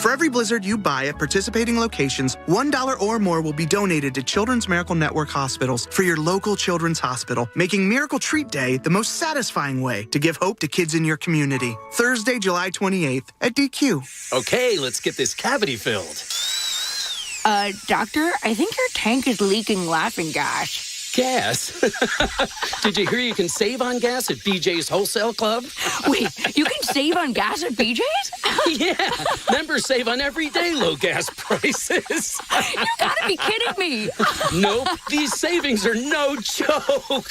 For every Blizzard you buy at participating locations, $1 or more will be donated to Children's Miracle Network hospitals for your local children's hospital, making Miracle Treat Day the most satisfying way to give hope to kids in your community. Thursday, July 28th at DQ. Okay, let's get this cavity filled. Doctor, I think your tank is leaking laughing gas. Gas? Did you hear you can save on gas at BJ's Wholesale Club? Wait, you can save on gas at BJ's? Yeah, members save on everyday low gas prices. You gotta be kidding me. Nope, these savings are no joke.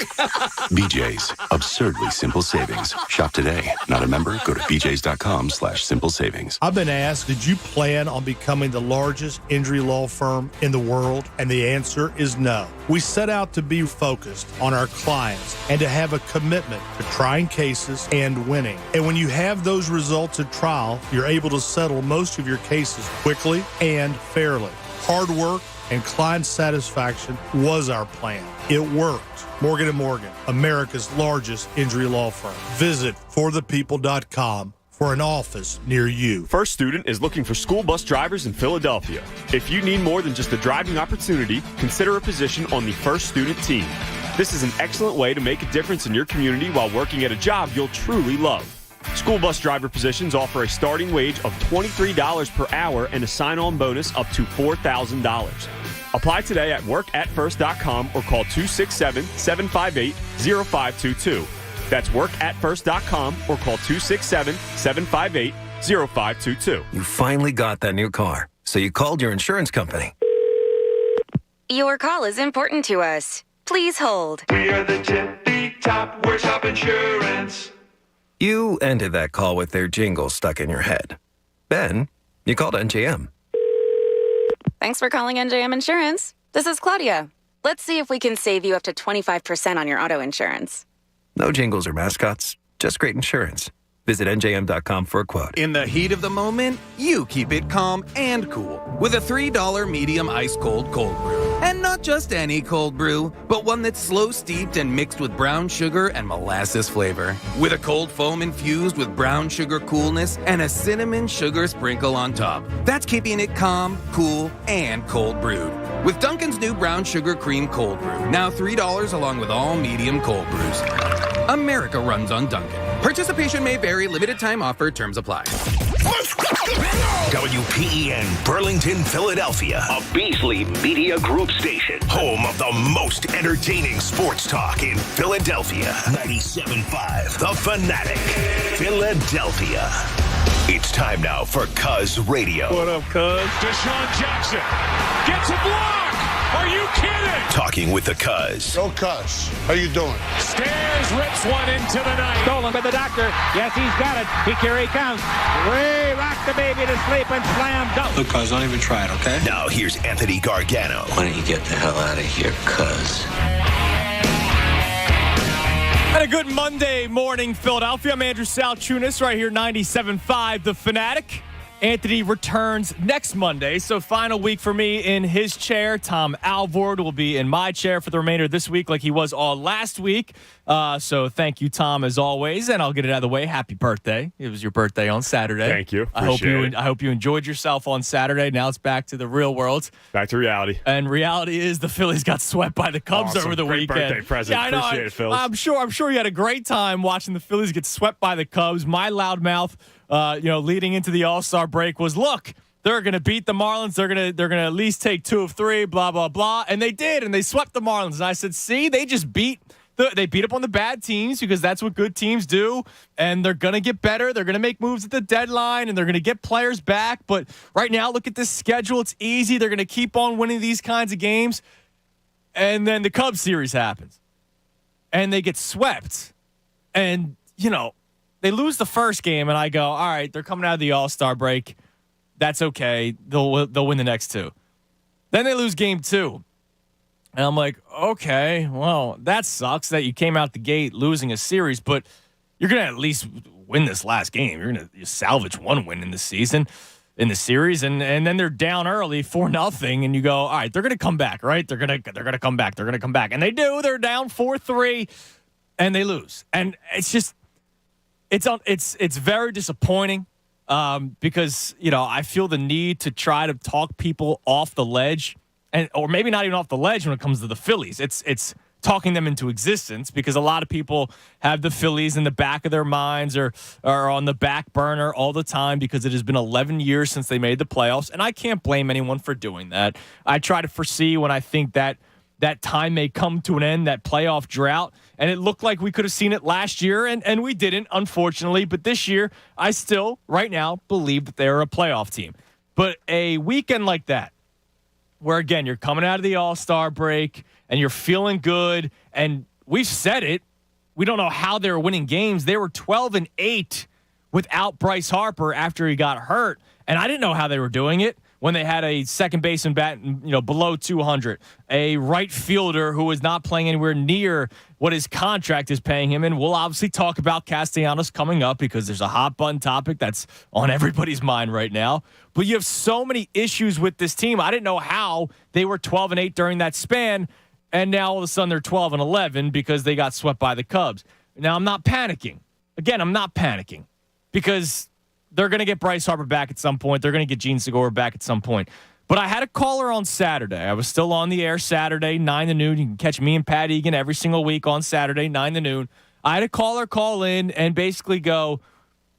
BJ's, absurdly simple savings. Shop today. Not a member? Go to bjs.com/simple savings. I've been asked, did you plan on becoming the largest injury law firm in the world? And the answer is no. We set out to be focused on our clients and to have a commitment to trying cases and winning. And when you have those results at trial, you're able to settle most of your cases quickly and fairly. Hard work and client satisfaction was our plan. It worked. Morgan & Morgan, America's largest injury law firm. Visit forthepeople.com for an office near you. First Student is looking for school bus drivers in Philadelphia. If you need more than just a driving opportunity, consider a position on the First Student team. This is an excellent way to make a difference in your community while working at a job you'll truly love. School bus driver positions offer a starting wage of $23 per hour and a sign-on bonus up to $4,000. Apply today at workatfirst.com or call 267-758-0522. That's workatfirst.com or call 267-758-0522. You finally got that new car, so you called your insurance company. Your call is important to us. Please hold. We are the tippy top workshop insurance. You ended that call with their jingle stuck in your head. Then, you called NJM. Thanks for calling NJM Insurance. This is Claudia. Let's see if we can save you up to 25% on your auto insurance. No jingles or mascots, just great insurance. Visit njm.com for a quote. In the heat of the moment, you keep it calm and cool with a $3 medium ice cold brew. And not just any cold brew, but one that's slow steeped and mixed with brown sugar and molasses flavor. With a cold foam infused with brown sugar coolness and a cinnamon sugar sprinkle on top. That's keeping it calm, cool, and cold brewed. With Dunkin's new brown sugar cream cold brew, now $3 along with all medium cold brews. America runs on Dunkin'. Participation may vary. Limited time offer. Terms apply. WPEN Burlington, Philadelphia. A Beasley Media Group station. Home of the most entertaining sports talk in Philadelphia. 97.5 The Fanatic. Philadelphia. It's time now for Cuz Radio. What up, Cuz? Deshaun Jackson gets a block. Are you kidding? Talking with the Cuz. Yo, Cuz. How you doing? Stairs rips one into the night. Stolen by the doctor. Yes, he's got it. Here he comes. Way rock the baby to sleep and slam dunk. Look, Cuz, don't even try it, okay? Now here's Anthony Gargano. Why don't you get the hell out of here, Cuz? And a good Monday morning, Philadelphia. I'm Andrew Salchunas, right here, 97.5 The Fanatic. Anthony returns next Monday, so final week for me in his chair. Tom Alvord will be in my chair for the remainder of this week like he was all last week. So thank you, Tom, as always, and I'll get it out of the way. Happy birthday. It was your birthday on Saturday. Thank you. I hope you enjoyed yourself on Saturday. Now it's back to the real world. Back to reality. And reality is the Phillies got swept by the Cubs over the great weekend. Birthday present. Yeah, I know. Appreciate it, Phil. I'm sure you had a great time watching the Phillies get swept by the Cubs. My loudmouth leading into the All-Star break was, look, they're going to beat the Marlins. They're going to at least take 2 of 3, blah, blah, blah. And they did, and they swept the Marlins. And I said, see, they just beat up on the bad teams because that's what good teams do. And they're going to get better. They're going to make moves at the deadline, and they're going to get players back. But right now, look at this schedule. It's easy. They're going to keep on winning these kinds of games. And then the Cubs series happens. And they get swept. And, they lose the first game, and I go, all right, they're coming out of the All-Star break. That's okay. They'll win the next 2. Then they lose game 2. And I'm like, okay, well, that sucks that you came out the gate losing a series, but you're going to at least win this last game. You're going to salvage one win in the season, in the series, and then they're down early 4-0, and you go, all right, they're going to come back, right? They're going to come back. They're going to come back. And they do. They're down 4-3, and they lose. And it's just it's very disappointing. because, I feel the need to try to talk people off the ledge, or maybe not even off the ledge when it comes to the Phillies. It's talking them into existence, because a lot of people have the Phillies in the back of their minds or on the back burner all the time, because it has been 11 years since they made the playoffs, and I can't blame anyone for doing that. I try to foresee when I think that time may come to an end, that playoff drought, and it looked like we could have seen it last year, and we didn't, unfortunately. But this year, I still, right now, believe that they're a playoff team. But a weekend like that, where, again, you're coming out of the All-Star break, and you're feeling good, and we've said it, we don't know how they were winning games. They were 12-8 without Bryce Harper after he got hurt, and I didn't know how they were doing it. When they had a second baseman batting, below 200, a right fielder who is not playing anywhere near what his contract is paying him. And we'll obviously talk about Castellanos coming up, because there's a hot button topic that's on everybody's mind right now. But you have so many issues with this team. I didn't know how they were 12-8 during that span, and now all of a sudden they're 12-11 because they got swept by the Cubs. Now, I'm not panicking. Again, I'm not panicking, because they're going to get Bryce Harper back at some point. They're going to get Gene Segura back at some point. But I had a caller on Saturday. I was still on the air Saturday, 9 to noon. You can catch me and Pat Egan every single week on Saturday, 9 to noon. I had a caller call in and basically go,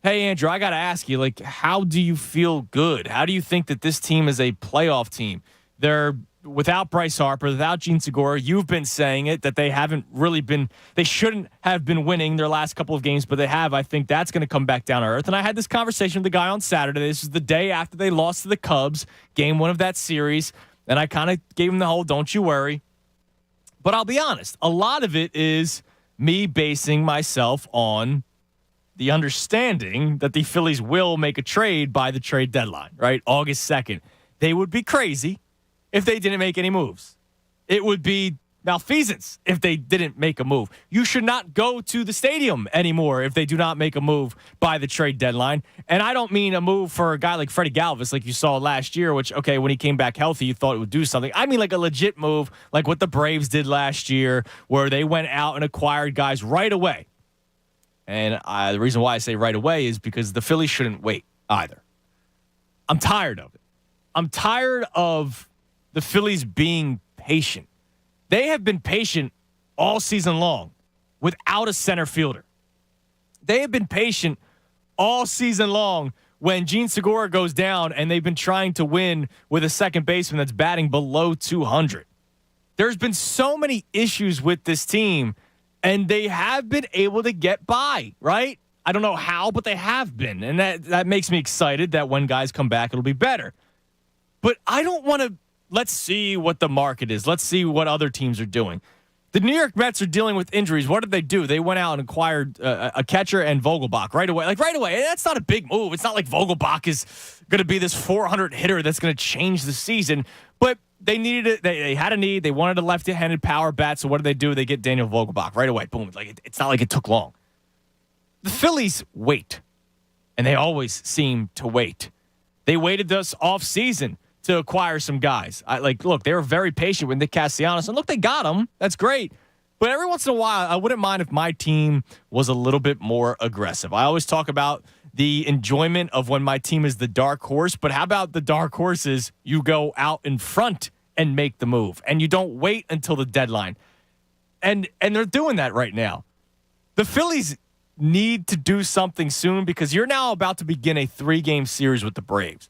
hey, Andrew, I got to ask you, how do you feel good? How do you think that this team is a playoff team? They're without Bryce Harper, without Gene Segura. You've been saying it, that they haven't really been, they shouldn't have been winning their last couple of games, but they have. I think that's going to come back down to earth. And I had this conversation with the guy on Saturday. This is the day after they lost to the Cubs, game 1 of that series. And I kind of gave him the whole, don't you worry. But I'll be honest, a lot of it is me basing myself on the understanding that the Phillies will make a trade by the trade deadline, right? August 2nd. They would be crazy if they didn't make any moves. It would be malfeasance if they didn't make a move. You should not go to the stadium anymore if they do not make a move by the trade deadline. And I don't mean a move for a guy like Freddie Galvis, like you saw last year, which, okay, when he came back healthy, you thought it would do something. I mean like a legit move, like what the Braves did last year, where they went out and acquired guys right away. And the reason why I say right away is because the Phillies shouldn't wait either. I'm tired of it. I'm tired of the Phillies being patient. They have been patient all season long without a center fielder. They have been patient all season long when Gene Segura goes down, and they've been trying to win with a second baseman that's batting below 200. There's been so many issues with this team, and they have been able to get by, right? I don't know how, but they have been. And that makes me excited that when guys come back, it'll be better. But I don't want to. Let's see what the market is. Let's see what other teams are doing. The New York Mets are dealing with injuries. What did they do? They went out and acquired a catcher and Vogelbach right away. Right away. That's not a big move. It's not like Vogelbach is going to be this 400 hitter that's going to change the season. But they needed it. They had a need. They wanted a left-handed power bat. So what did they do? They get Daniel Vogelbach right away. Boom. It's not like it took long. The Phillies wait, and they always seem to wait. They waited this offseason to acquire some guys. Look, they were very patient with Nick Castellanos, and look, they got him. That's great. But every once in a while, I wouldn't mind if my team was a little bit more aggressive. I always talk about the enjoyment of when my team is the dark horse, but how about the dark horses? You go out in front and make the move, and you don't wait until the deadline. And they're doing that right now. The Phillies need to do something soon, because you're now about to begin a 3-game series with the Braves.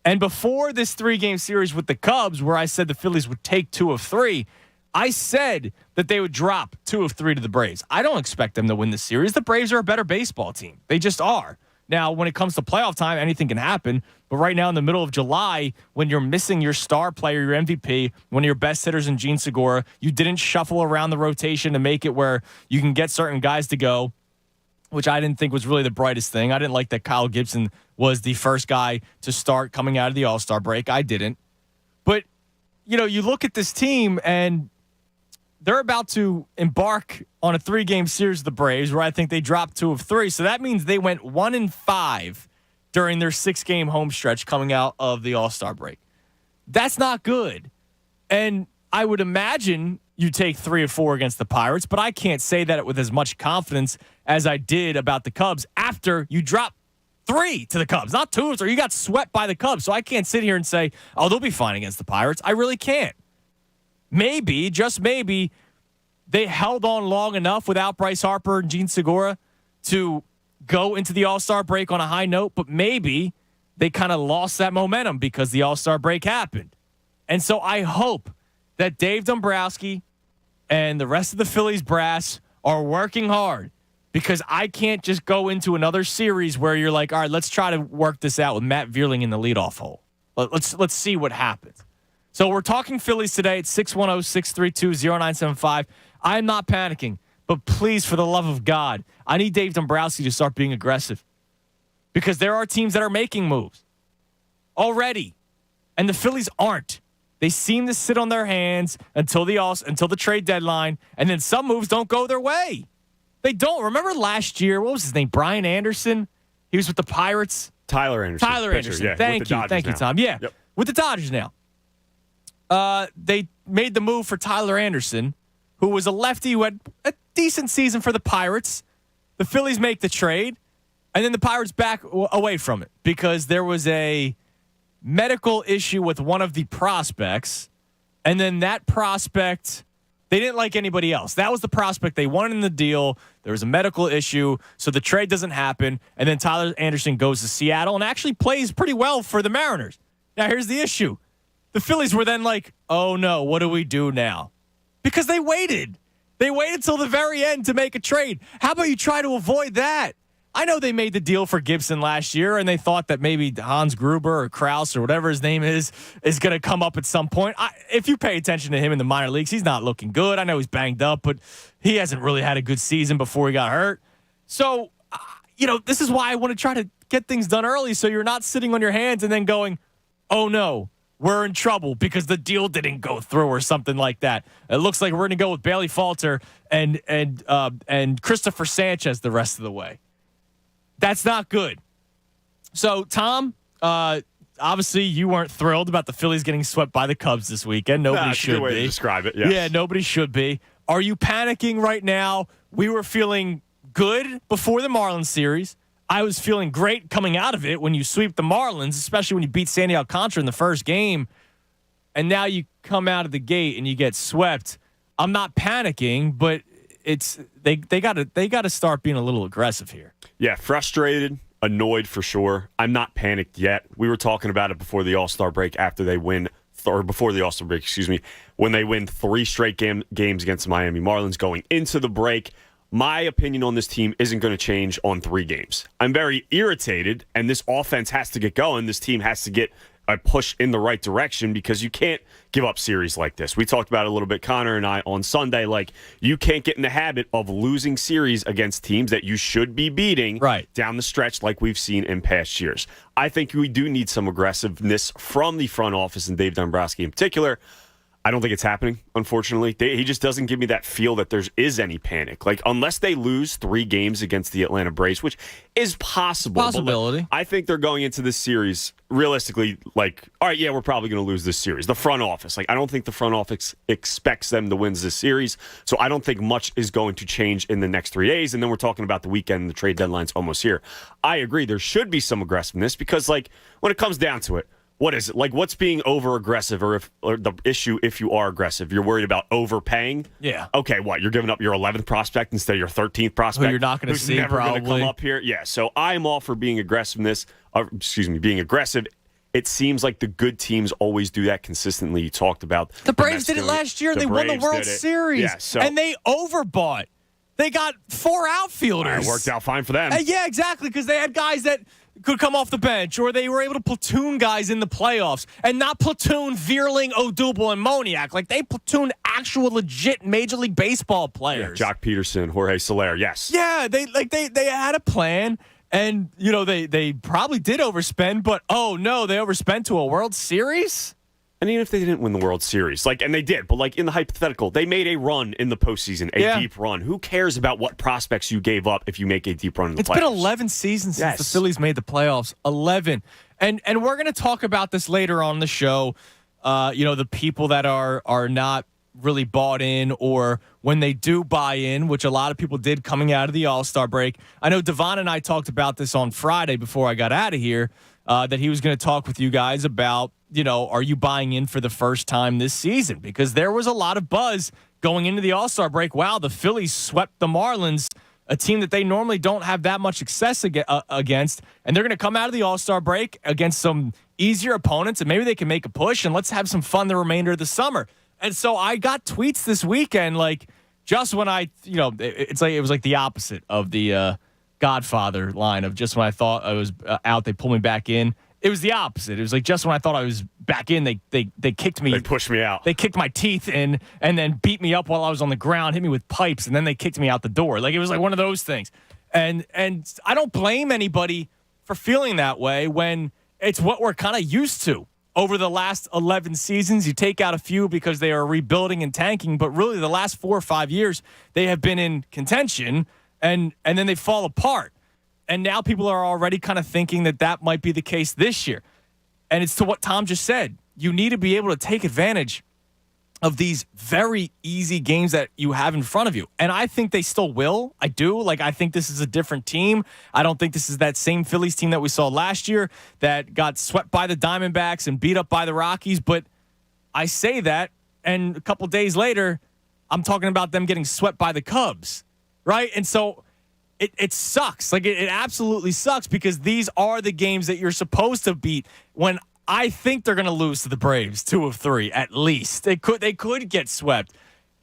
And before this 3-game series with the Cubs, where I said the Phillies would take 2 of 3, I said that they would drop 2 of 3 to the Braves. I don't expect them to win the series. The Braves are a better baseball team. They just are. Now, when it comes to playoff time, anything can happen. But right now in the middle of July, when you're missing your star player, your MVP, one of your best hitters in Gene Segura, you didn't shuffle around the rotation to make it where you can get certain guys to go, which I didn't think was really the brightest thing. I didn't like that Kyle Gibson was the first guy to start coming out of the All-Star break. I didn't. But, you look at this team, and they're about to embark on a 3-game series with the Braves, where I think they dropped 2 of 3. So that means they went 1-5 during their 6-game home stretch coming out of the All-Star break. That's not good. And I would imagine you take 3 of 4 against the Pirates, but I can't say that with as much confidence as I did about the Cubs after you drop 3 to the Cubs, not 2 or 3. You got swept by the Cubs. So I can't sit here and say, oh, they'll be fine against the Pirates. I really can't. Maybe, just maybe, they held on long enough without Bryce Harper and Gene Segura to go into the All-Star break on a high note, but maybe they kind of lost that momentum because the All-Star break happened. And so I hope that Dave Dombrowski and the rest of the Phillies brass are working hard, because I can't just go into another series where you're like, all right, let's try to work this out with Matt Vierling in the leadoff hole. Let's see what happens. So we're talking Phillies today at 610-632-0975. I'm not panicking, but please, for the love of God, I need Dave Dombrowski to start being aggressive, because there are teams that are making moves already, and the Phillies aren't. They seem to sit on their hands until the trade deadline, and then some moves don't go their way. They don't. Remember last year, what was his name? Brian Anderson? He was with the Pirates. Tyler Anderson. Yeah, Thank you, Tom. Yeah, yep. With the Dodgers now. They made the move for Tyler Anderson, who was a lefty who had a decent season for the Pirates. The Phillies make the trade, and then the Pirates back away from it because there was a medical issue with one of the prospects, and then that prospect, they didn't like anybody else. That was the prospect they wanted in the deal. There was a medical issue, so the trade doesn't happen, and then Tyler Anderson goes to Seattle and actually plays pretty well for the Mariners. Now, here's the issue. The Phillies were then like, oh, no, what do we do now? Because they waited. They waited till the very end to make a trade. How about you try to avoid that? I know they made the deal for Gibson last year, and they thought that maybe Hans Gruber or Krause or whatever his name is going to come up at some point. If you pay attention to him in the minor leagues, he's not looking good. I know he's banged up, but he hasn't really had a good season before he got hurt. So, this is why I want to try to get things done early so you're not sitting on your hands and then going, oh, no, we're in trouble because the deal didn't go through or something like that. It looks like we're going to go with Bailey Falter and Christopher Sanchez the rest of the way. That's not good. So, Tom, obviously you weren't thrilled about the Phillies getting swept by the Cubs this weekend. Nobody should be. That's a good way to describe it, yes. Yeah, nobody should be. Are you panicking right now? We were feeling good before the Marlins series. I was feeling great coming out of it when you sweep the Marlins, especially when you beat Sandy Alcantara in the first game. And now you come out of the gate and you get swept. I'm not panicking, but they got to start being a little aggressive here. Yeah, frustrated, annoyed for sure. I'm not panicked yet. We were talking about it before the All-Star break after they win, or before the All-Star break, when they win 3 straight games against the Miami Marlins going into the break. My opinion on this team isn't going to change on 3 games. I'm very irritated, and this offense has to get going. This team has to get a push in the right direction because you can't give up series like this. We talked about it a little bit, Connor and I, on Sunday. Like, you can't get in the habit of losing series against teams that you should be beating down the stretch like we've seen in past years. I think we do need some aggressiveness from the front office and Dave Dombrowski in particular. I don't think it's happening, unfortunately. He just doesn't give me that feel that there is any panic. Like, unless they lose 3 games against the Atlanta Braves, which is possible. Possibility. I think they're going into this series realistically like, all right, yeah, we're probably going to lose this series. The front office. Like, I don't think the front office expects them to win this series, so I don't think much is going to change in the next 3 days, and then we're talking about the weekend and the trade deadline's almost here. I agree. There should be some aggressiveness because, like, when it comes down to it, what is it? Like, what's being over-aggressive or the issue if you are aggressive? You're worried about overpaying? Yeah. Okay, what? You're giving up your 11th prospect instead of your 13th prospect? Who you're not going to see, never probably. going to come up here? Yeah, so I'm all for being being aggressive. It seems like the good teams always do that consistently. You talked about the Braves did it last year. They won the World Series. Yeah, and they overbought. They got 4 outfielders. It worked out fine for them. Yeah, exactly, because they had guys that could come off the bench, or they were able to platoon guys in the playoffs and not platoon Vierling, Odubel, and Moniak. Like, they platooned actual legit Major League Baseball players. Yeah, Jock Peterson, Jorge Soler, yes. Yeah, they had a plan, and they probably did overspend, but oh no, they overspent to a World Series? And even if they didn't win the World Series, and they did, but in the hypothetical, they made a run in the postseason, a deep run. Who cares about what prospects you gave up if you make a deep run in the playoffs? It's been 11 seasons since the Phillies made the playoffs. 11. And we're going to talk about this later on the show. The people that are not really bought in, or when they do buy in, which a lot of people did coming out of the All-Star break. I know Devon and I talked about this on Friday before I got out of here, that he was going to talk with you guys about, are you buying in for the first time this season? Because there was a lot of buzz going into the All-Star break. Wow, the Phillies swept the Marlins, a team that they normally don't have that much success against, and they're going to come out of the All-Star break against some easier opponents, and maybe they can make a push, and let's have some fun the remainder of the summer. And so I got tweets this weekend, just when it was like the opposite of the Godfather line of just when I thought I was out, they pulled me back in. It was the opposite. It was like just when I thought I was back in, they kicked me. They pushed me out. They kicked my teeth in and then beat me up while I was on the ground, hit me with pipes, and then they kicked me out the door. It was like one of those things. And I don't blame anybody for feeling that way when it's what we're kind of used to. Over the last 11 seasons, you take out a few because they are rebuilding and tanking, but really the last 4 or 5 years, they have been in contention, and then they fall apart. And now people are already kind of thinking that might be the case this year. And it's to what Tom just said. You need to be able to take advantage of these very easy games that you have in front of you. And I think they still will. I do. I think this is a different team. I don't think this is that same Phillies team that we saw last year that got swept by the Diamondbacks and beat up by the Rockies. But I say that, and a couple days later, I'm talking about them getting swept by the Cubs, right? And so it sucks. It absolutely sucks because these are the games that you're supposed to beat when I think they're going to lose to the Braves 2 of 3 at least. They could get swept,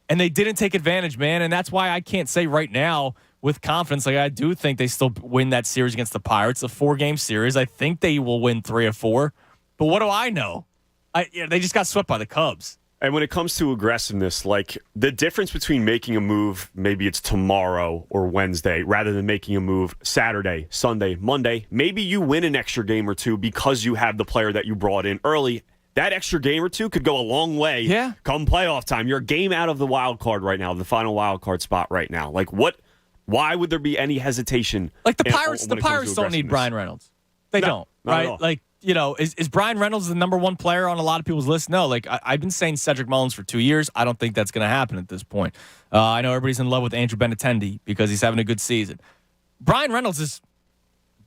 and they didn't take advantage, man. And that's why I can't say right now with confidence. I do think they still win that series against the Pirates, a 4-game series. I think they will win 3 of 4. But what do I know? They just got swept by the Cubs. And when it comes to aggressiveness, the difference between making a move, maybe it's tomorrow or Wednesday, rather than making a move Saturday, Sunday, Monday, maybe you win an extra game or two because you have the player that you brought in early. That extra game or two could go a long way come playoff time. You're a game out of the wild card right now, the final wild card spot right now. Why would there be any hesitation? The Pirates don't need Brian Reynolds. They don't, right? Is Brian Reynolds the number one player on a lot of people's list? No. I've been saying Cedric Mullins for 2 years. I don't think that's going to happen at this point. I know everybody's in love with Andrew Benintendi because he's having a good season. Brian Reynolds is,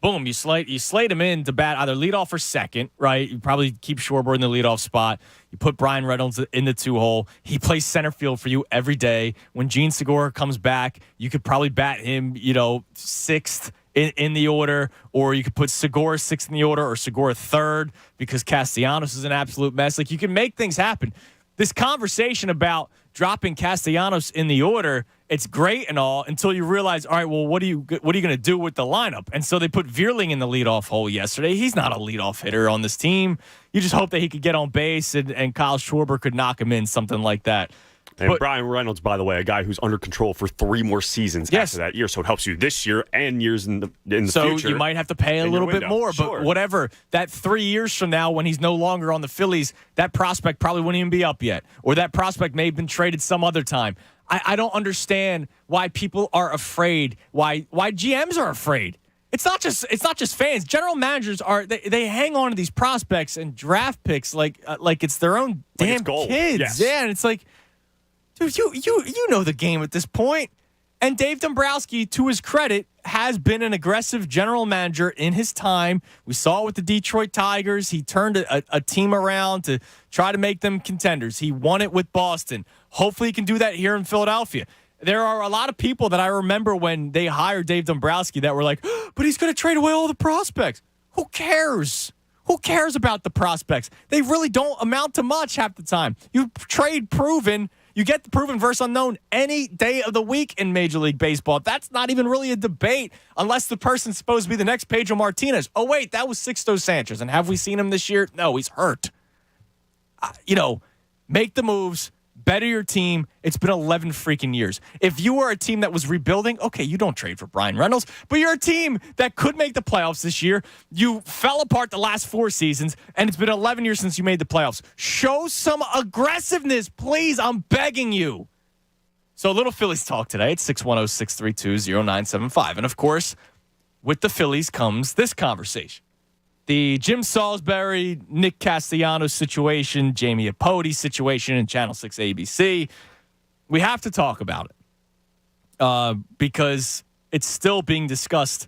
boom, you slate him in to bat either leadoff or second, right? You probably keep Schwarber in the leadoff spot. You put Brian Reynolds in the 2-hole. He plays center field for you every day. When Gene Segura comes back, you could probably bat him, 6th. In the order, or you could put Segura 6th in the order or Segura 3rd because Castellanos is an absolute mess. You can make things happen. This conversation about dropping Castellanos in the order, it's great and all until you realize, all right, well, what are you going to do with the lineup? And so they put Veerling in the leadoff hole yesterday. He's not a leadoff hitter on this team. You just hope that he could get on base and Kyle Schwarber could knock him in, something like that. And Brian Reynolds, by the way, a guy who's under control for 3 more seasons after that year, so it helps you this year and years in the future. So you might have to pay a little bit more, but whatever. That 3 years from now, when he's no longer on the Phillies, that prospect probably wouldn't even be up yet, or that prospect may have been traded some other time. I don't understand why people are afraid, why GMs are afraid. It's not just fans. General managers they hang on to these prospects and draft picks like it's their own damn kids. Yes. Yeah, and it's like, dude, you know the game at this point. And Dave Dombrowski, to his credit, has been an aggressive general manager in his time. We saw it with the Detroit Tigers. He turned a team around to try to make them contenders. He won it with Boston. Hopefully he can do that here in Philadelphia. There are a lot of people that I remember when they hired Dave Dombrowski that were like, but he's going to trade away all the prospects. Who cares? Who cares about the prospects? They really don't amount to much half the time. You trade proven. You get the proven versus unknown any day of the week in Major League Baseball. That's not even really a debate unless the person's supposed to be the next Pedro Martinez. Oh, wait, that was Sixto Sanchez. And have we seen him this year? No, he's hurt. Make the moves. Better your team. It's been 11 freaking years. If you were a team that was rebuilding, okay, you don't trade for Brian Reynolds, but you're a team that could make the playoffs this year. You fell apart the last 4 seasons, and it's been 11 years since you made the playoffs. Show some aggressiveness, please. I'm begging you. So a little Phillies talk today. It's 610-632-0975. And, of course, with the Phillies comes this conversation. the Jim Salisbury, Nick Castellanos situation, Jamie Apodi situation in Channel 6 ABC. We have to talk about it because it's still being discussed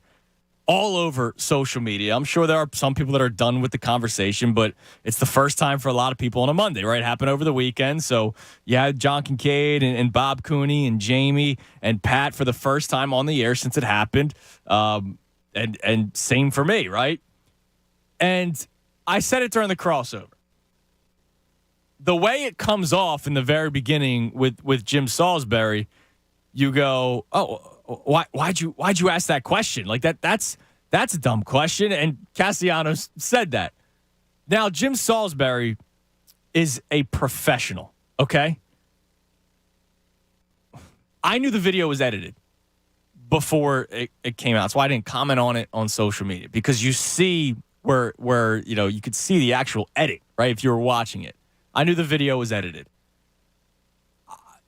all over social media. I'm sure there are some people that are done with the conversation, but it's the first time for a lot of people on a Monday, right? It happened over the weekend. So you had John Kincaid and Bob Cooney and Jamie and Pat for the first time on the air since it happened. And same for me, right? And I said it during the crossover. The way it comes off in the very beginning with Jim Salisbury, you go, oh, why'd you ask that question? Like that's a dumb question. And Castellanos said that. Now, Jim Salisbury is a professional, okay? I knew the video was edited before it came out. So I didn't comment on it on social media because you see where you could see the actual edit, right? If you were watching it. I knew the video was edited.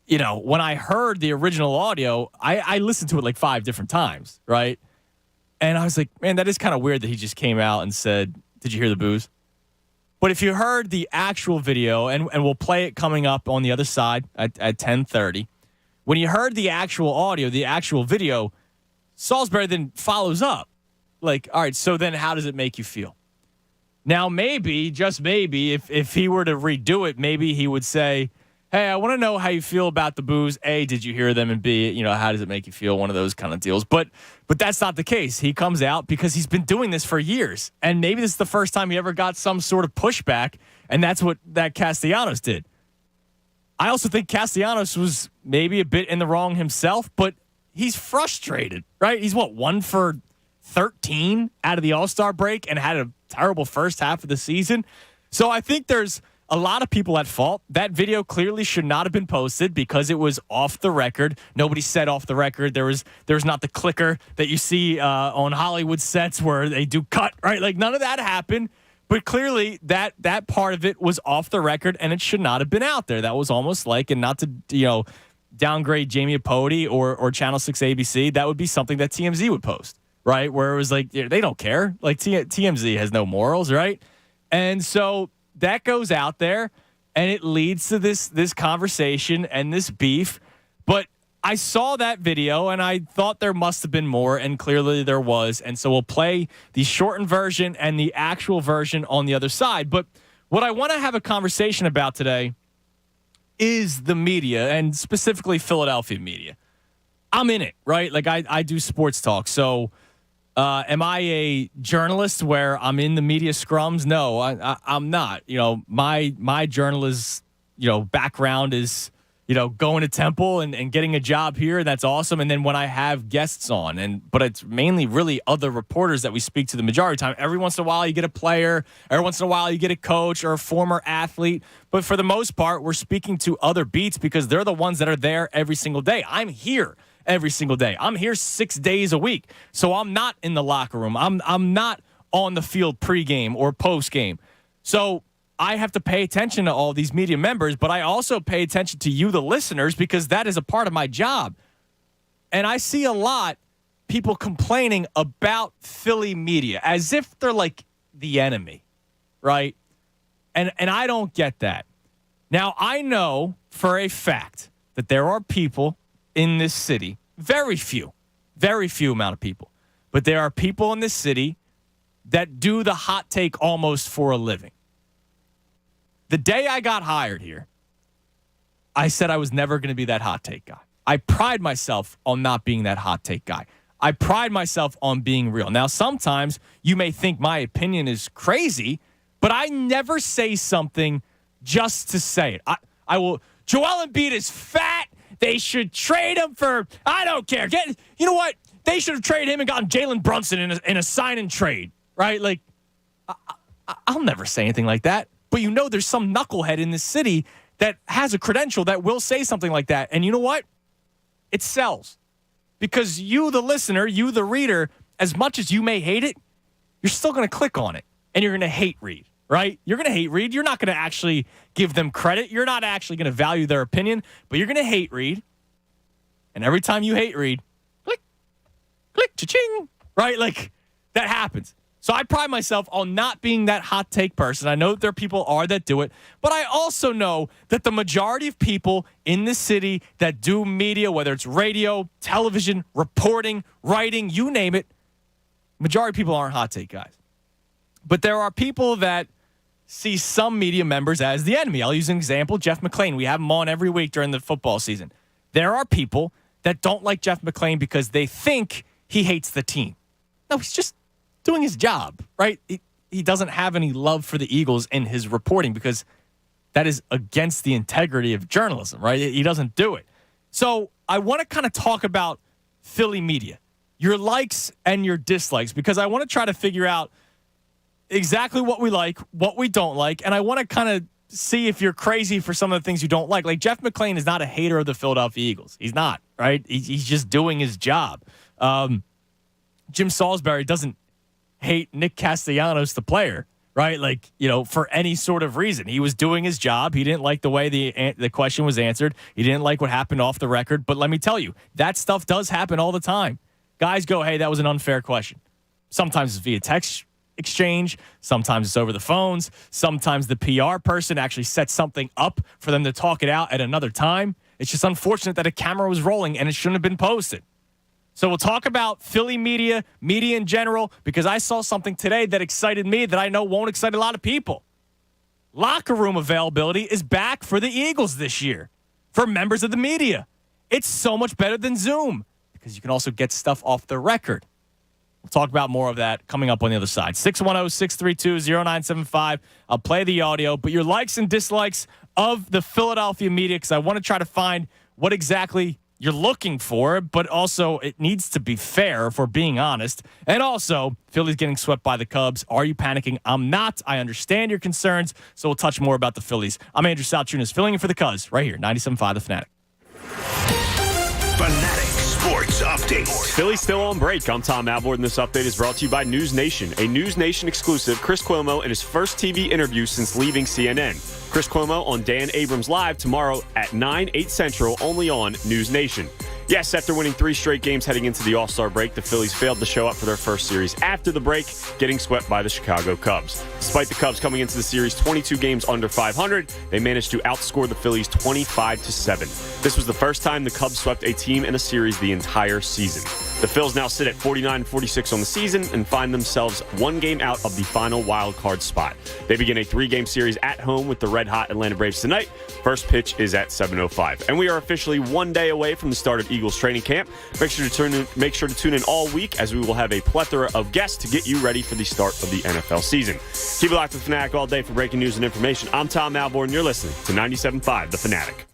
When I heard the original audio, I listened to it like 5 different times, right? And I was like, man, that is kind of weird that he just came out and said, did you hear the booze? But if you heard the actual video, and we'll play it coming up on the other side at 10:30, when you heard the actual audio, the actual video, Salisbury then follows up. Like, all right, so then how does it make you feel? Now, maybe, just maybe, if he were to redo it, maybe he would say, hey, I want to know how you feel about the booze. A, did you hear them? And B, how does it make you feel? One of those kind of deals. But that's not the case. He comes out because he's been doing this for years. And maybe this is the first time he ever got some sort of pushback. And that's what that Castellanos did. I also think Castellanos was maybe a bit in the wrong himself, but he's frustrated, right? He's 1 for 13 out of the All-Star break and had a terrible first half of the season. So I think there's a lot of people at fault. That video clearly should not have been posted because it was off the record. Nobody said off the record. There was not the clicker that you see on Hollywood sets where they do cut, right? Like none of that happened. But clearly that part of it was off the record and it should not have been out there. That was almost like, and not to downgrade Jamie Apodi or Channel 6 ABC, that would be something that TMZ would post, right? Where it was like, they don't care. Like TMZ has no morals, right? And so that goes out there and it leads to this conversation and this beef. But I saw that video and I thought there must have been more, and clearly there was. And so we'll play the shortened version and the actual version on the other side. But what I want to have a conversation about today is the media, and specifically Philadelphia media. I'm in it, right? Like I do sports talk. So am I a journalist where I'm in the media scrums? No, I'm not. My journalist, background is, going to Temple and getting a job here. That's awesome. And then when I have guests on, but it's mainly really other reporters that we speak to the majority of the time. Every once in a while you get a player. Every once in a while you get a coach or a former athlete. But for the most part, we're speaking to other beats because they're the ones that are there every single day. I'm here every single day. I'm here 6 days a week. So I'm not in the locker room. I'm not on the field pregame or postgame. So I have to pay attention to all these media members, but I also pay attention to you, the listeners, because that is a part of my job. And I see a lot people complaining about Philly media as if they're like the enemy, right? And I don't get that. Now, I know for a fact that there are people in this city, very few amount of people, but there are people in this city that do the hot take almost for a living. The day I got hired here, I said I was never going to be that hot take guy. I pride myself on not being that hot take guy. I pride myself on being real. Now, sometimes you may think my opinion is crazy, but I never say something just to say it. I will. Joel Embiid is fat. They should trade him for, I don't care. You know what? They should have traded him and gotten Jalen Brunson in a sign and trade, right? Like, I'll never say anything like that. But there's some knucklehead in this city that has a credential that will say something like that. And you know what? It sells. Because you, the listener, you, the reader, as much as you may hate it, you're still going to click on it. And you're going to hate read, right? You're going to hate read. You're not going to actually give them credit. You're not actually going to value their opinion. But you're going to hate read. And every time you hate read, click, click, cha-ching, right? Like, that happens. So I pride myself on not being that hot take person. I know that there people are that do it, but I also know that the majority of people in the city that do media, whether it's radio, television, reporting, writing, you name it, majority of people aren't hot take guys. But there are people that see some media members as the enemy. I'll use an example, Jeff McClain. We have him on every week during the football season. There are people that don't like Jeff McClain because they think he hates the team. No, he's just doing his job, right? He doesn't have any love for the Eagles in his reporting because that is against the integrity of journalism, right? He doesn't do it. So I want to kind of talk about Philly media, your likes and your dislikes, because I want to try to figure out exactly what we like, what we don't like, and I want to kind of see if you're crazy for some of the things you don't like. Like Jeff McClain is not a hater of the Philadelphia Eagles. He's not, right? He's just doing his job. Jim Salisbury doesn't hate Nick Castellanos, the player, right? Like, for any sort of reason. He was doing his job. He didn't like the way the question was answered. He didn't like what happened off the record. But let me tell you, that stuff does happen all the time. Guys go, hey, that was an unfair question. Sometimes it's via text exchange. Sometimes it's over the phones. Sometimes the PR person actually sets something up for them to talk it out at another time. It's just unfortunate that a camera was rolling and it shouldn't have been posted. So we'll talk about Philly media in general, because I saw something today that excited me that I know won't excite a lot of people. Locker room availability is back for the Eagles this year for members of the media. It's so much better than Zoom because you can also get stuff off the record. We'll talk about more of that coming up on the other side. 610-632-0975. I'll play the audio, but your likes and dislikes of the Philadelphia media, because I want to try to find what exactly you're looking for, but also it needs to be fair if we're being honest. And also, Philly's getting swept by the Cubs. Are you panicking? I'm not. I understand your concerns, so we'll touch more about the Phillies. I'm Andrew Saltunas, filling in for the Cubs right here, 97.5 The Fanatic. Fanatic Sports Update. Philly's still on break. I'm Tom Alvord, and this update is brought to you by News Nation. A News Nation exclusive, Chris Cuomo in his first TV interview since leaving CNN. Chris Cuomo on Dan Abrams Live tomorrow at 9, 8 Central, only on News Nation. Yes, after winning 3 straight games heading into the All-Star break, the Phillies failed to show up for their first series after the break, getting swept by the Chicago Cubs. Despite the Cubs coming into the series 22 games under 500, they managed to outscore the Phillies 25-7. This was the first time the Cubs swept a team in a series the entire season. The Phils now sit at 49-46 on the season and find themselves 1 game out of the final wild card spot. They begin a 3-game series at home with the red-hot Atlanta Braves tonight. First pitch is at 7:05. And we are officially 1 day away from the start of Eagles training camp. Make sure to tune in all week, as we will have a plethora of guests to get you ready for the start of the NFL season. Keep it locked to the Fanatic all day for breaking news and information. I'm Tom Alborn. You're listening to 97.5 The Fanatic.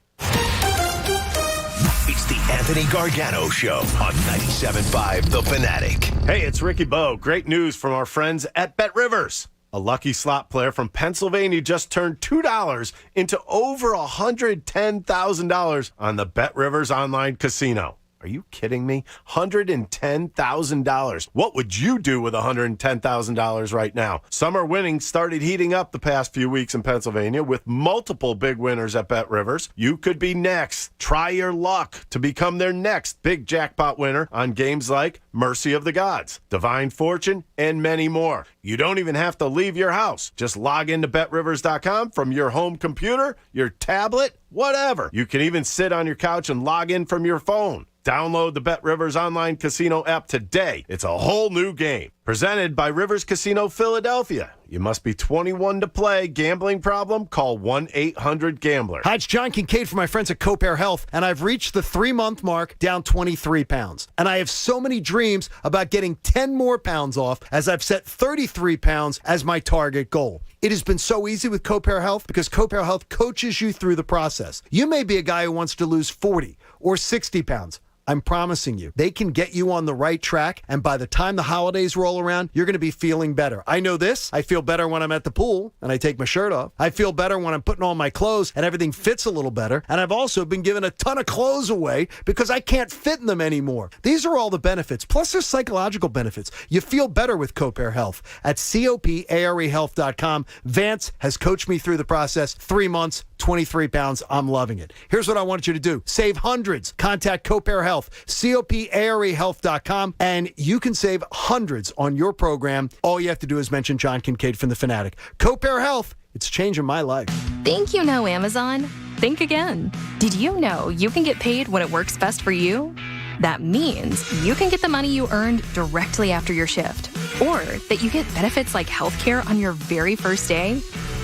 It's the Anthony Gargano Show on 97.5 The Fanatic. Hey, it's Ricky Bo. Great news from our friends at Bet Rivers. A lucky slot player from Pennsylvania just turned $2 into over $110,000 on the Bet Rivers online casino. Are you kidding me? $110,000. What would you do with $110,000 right now? Summer winnings started heating up the past few weeks in Pennsylvania with multiple big winners at Bet Rivers. You could be next. Try your luck to become their next big jackpot winner on games like Mercy of the Gods, Divine Fortune, and many more. You don't even have to leave your house. Just log into BetRivers.com from your home computer, your tablet, whatever. You can even sit on your couch and log in from your phone. Download the Bet Rivers online casino app today. It's a whole new game. Presented by Rivers Casino Philadelphia. You must be 21 to play. Gambling problem? Call 1-800-GAMBLER. Hi, it's John Kincaid from my friends at Copair Health, and I've reached the 3-month mark, down 23 pounds. And I have so many dreams about getting 10 more pounds off, as I've set 33 pounds as my target goal. It has been so easy with Copair Health because Copair Health coaches you through the process. You may be a guy who wants to lose 40 or 60 pounds. I'm promising you, they can get you on the right track, and by the time the holidays roll around, you're going to be feeling better. I know this. I feel better when I'm at the pool and I take my shirt off. I feel better when I'm putting on my clothes and everything fits a little better. And I've also been giving a ton of clothes away because I can't fit in them anymore. These are all the benefits. Plus, there's psychological benefits. You feel better with Copair Health at COPAREhealth.com. Vance has coached me through the process. 3 months, 23 pounds. I'm loving it. Here's what I want you to do. Save hundreds. Contact Copair Health, COPAREhealth.com, and you can save hundreds on your program. All you have to do is mention John Kincaid from The Fanatic. Copair Health, it's changing my life. Think you know Amazon? Think again. Did you know you can get paid when it works best for you? That means you can get the money you earned directly after your shift, or that you get benefits like healthcare on your very first day.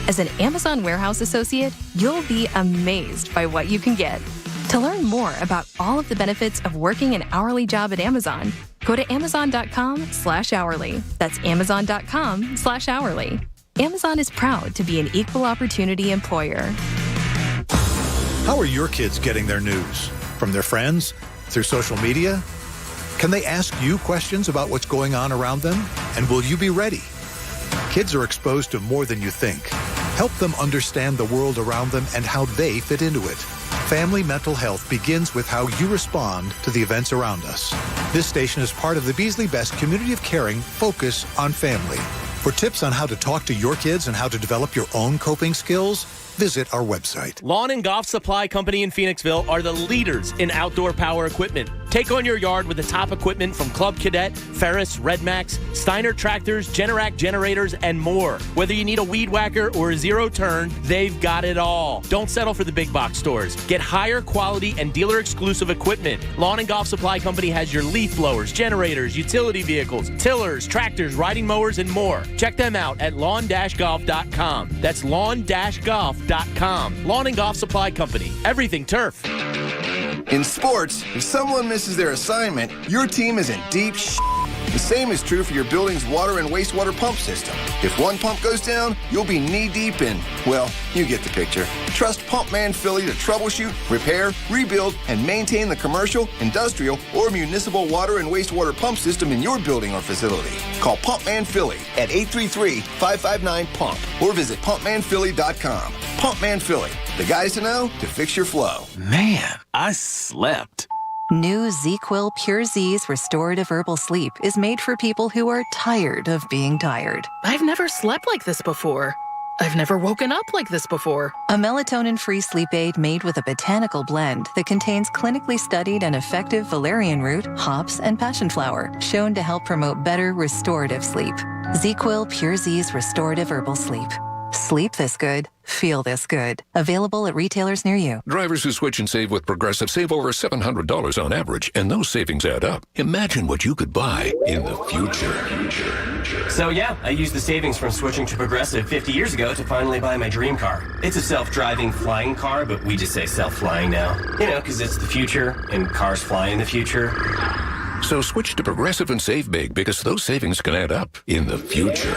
As an Amazon warehouse associate, you'll be amazed by what you can get. To learn more about all of the benefits of working an hourly job at Amazon, go to amazon.com/hourly. That's amazon.com/hourly. Amazon is proud to be an equal opportunity employer. How are your kids getting their news? From their friends? Through social media? Can they ask you questions about what's going on around them? And will you be ready? Kids are exposed to more than you think. Help them understand the world around them and how they fit into it. Family mental health begins with how you respond to the events around us. This station is part of the Beasley Best Community of Caring Focus on Family. For tips on how to talk to your kids and how to develop your own coping skills, visit our website. Lawn and Golf Supply Company in Phoenixville are the leaders in outdoor power equipment. Take on your yard with the top equipment from Club Cadet, Ferris, Redmax, Steiner tractors, Generac generators, and more. Whether you need a weed whacker or a zero turn, they've got it all. Don't settle for the big box stores. Get higher quality and dealer exclusive equipment. Lawn and Golf Supply Company has your leaf blowers, generators, utility vehicles, tillers, tractors, riding mowers, and more. Check them out at lawn-golf.com. That's lawn-golf.com. Lawn and Golf Supply Company. Everything turf. In sports, if someone misses their assignment, your team is in deep shit. The same is true for your building's water and wastewater pump system. If one pump goes down, you'll be knee-deep in, well, you get the picture. Trust Pumpman Philly to troubleshoot, repair, rebuild, and maintain the commercial, industrial, or municipal water and wastewater pump system in your building or facility. Call Pumpman Philly at 833-559-PUMP or visit pumpmanphilly.com. Pumpman Philly, the guys to know to fix your flow. Man, I slept. New ZQuil Pure Z's Restorative Herbal Sleep is made for people who are tired of being tired. I've never slept like this before. I've never woken up like this before. A melatonin-free sleep aid made with a botanical blend that contains clinically studied and effective valerian root, hops, and passion flower, shown to help promote better restorative sleep. ZQuil Pure Z's Restorative Herbal Sleep. Sleep this good. Feel this good. Available at retailers near you. Drivers who switch and save with Progressive save over $700 on average, and those savings add up. Imagine what you could buy in the future. So yeah, I used the savings from switching to Progressive 50 years ago to finally buy my dream car. It's a self-driving flying car, but we just say self-flying now. You know, because it's the future, and cars fly in the future. So switch to Progressive and save big, because those savings can add up in the future.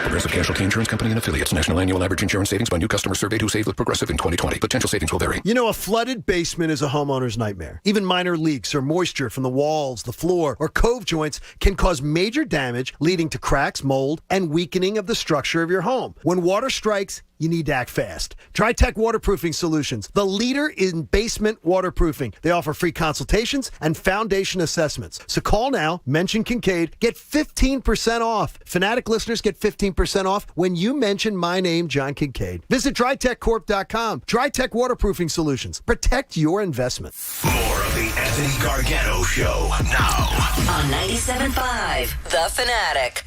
Progressive Casualty Insurance Company and Affiliates. National annual average insurance savings by new customers surveyed who saved with Progressive in 2020. Potential savings will vary. You know, a flooded basement is a homeowner's nightmare. Even minor leaks or moisture from the walls, the floor, or cove joints can cause major damage, leading to cracks, mold, and weakening of the structure of your home. When water strikes, you need to act fast. TriTech Waterproofing Solutions, the leader in basement waterproofing. They offer free consultations and foundation assessments. So call now, mention Kincaid, get 15% off. Fanatic listeners get 15% off when you mention my name, John Kincaid. Visit TriTechCorp.com. TriTech Waterproofing Solutions. Protect your investment. More of the Anthony Gargano Show now. On 97.5 The Fanatic.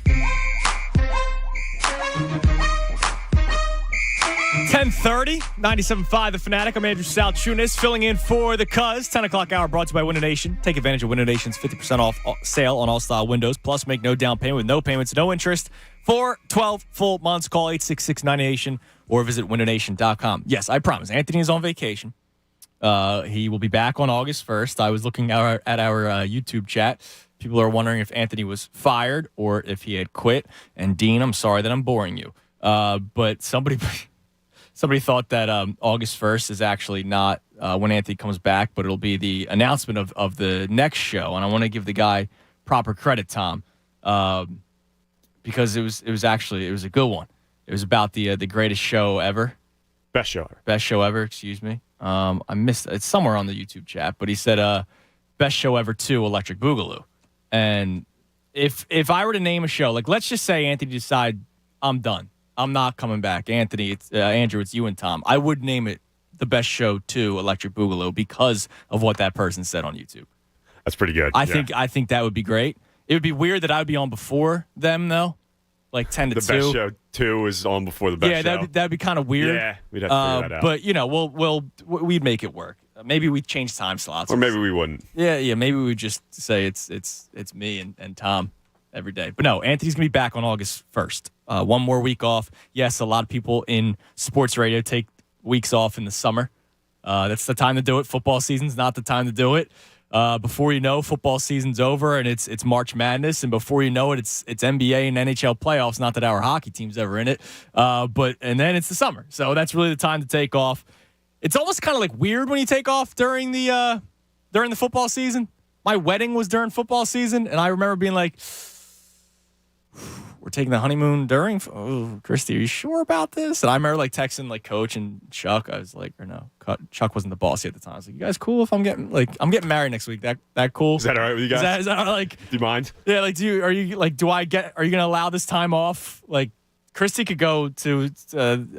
10:30, 97.5 The Fanatic. I'm Andrew Salchunas, filling in for the Cuz. 10 o'clock hour brought to you by Window Nation. Take advantage of Window Nation's 50% off sale on all style windows. Plus, make no down payment with no payments, no interest for 12 full months. Call 866-9Nation or visit windownation.com. Yes, I promise. Anthony is on vacation. He will be back on August 1st. I was looking at our YouTube chat. People are wondering if Anthony was fired or if he had quit. And Dean, I'm sorry that I'm boring you. But somebody thought that August 1st is actually not when Anthony comes back, but it'll be the announcement of the next show. And I want to give the guy proper credit, Tom, because it was a good one. It was about the greatest show ever. Best show ever. Best show ever, excuse me. I missed it's somewhere on the YouTube chat, but he said best show ever 2, Electric Boogaloo. And if I were to name a show, like let's just say Anthony decide I'm done. I'm not coming back. Anthony, it's Andrew, it's you and Tom. I would name it the best show to Electric Boogaloo because of what that person said on YouTube. That's pretty good. I think that would be great. It would be weird that I would be on before them, though. Like 10 to 2. The best show 2 is on before the best show. Yeah, that'd be kind of weird. Yeah, we'd have to figure that out. But we'd make it work. Maybe we'd change time slots, or maybe we wouldn't. Yeah. Maybe we'd just say it's me and Tom every day. But no, Anthony's gonna be back on August 1st. One more week off. Yes, a lot of people in sports radio take weeks off in the summer. That's the time to do it. Football season's not the time to do it. Before you know, football season's over and it's March Madness, and before you know it, it's NBA and NHL playoffs. Not that our hockey team's ever in it, and then it's the summer. So that's really the time to take off. It's almost kind of like weird when you take off during the football season. My wedding was during football season, and I remember being like, we're taking the honeymoon during. Oh, Christy, are you sure about this? And I remember like texting like Coach and Chuck. I was like, or no, Chuck wasn't the boss at the time. I was like, you guys cool if I'm getting married next week? That cool? Is that all right with you guys? Is that like? Do you mind? Yeah, like are you gonna allow this time off? Like Christy could go to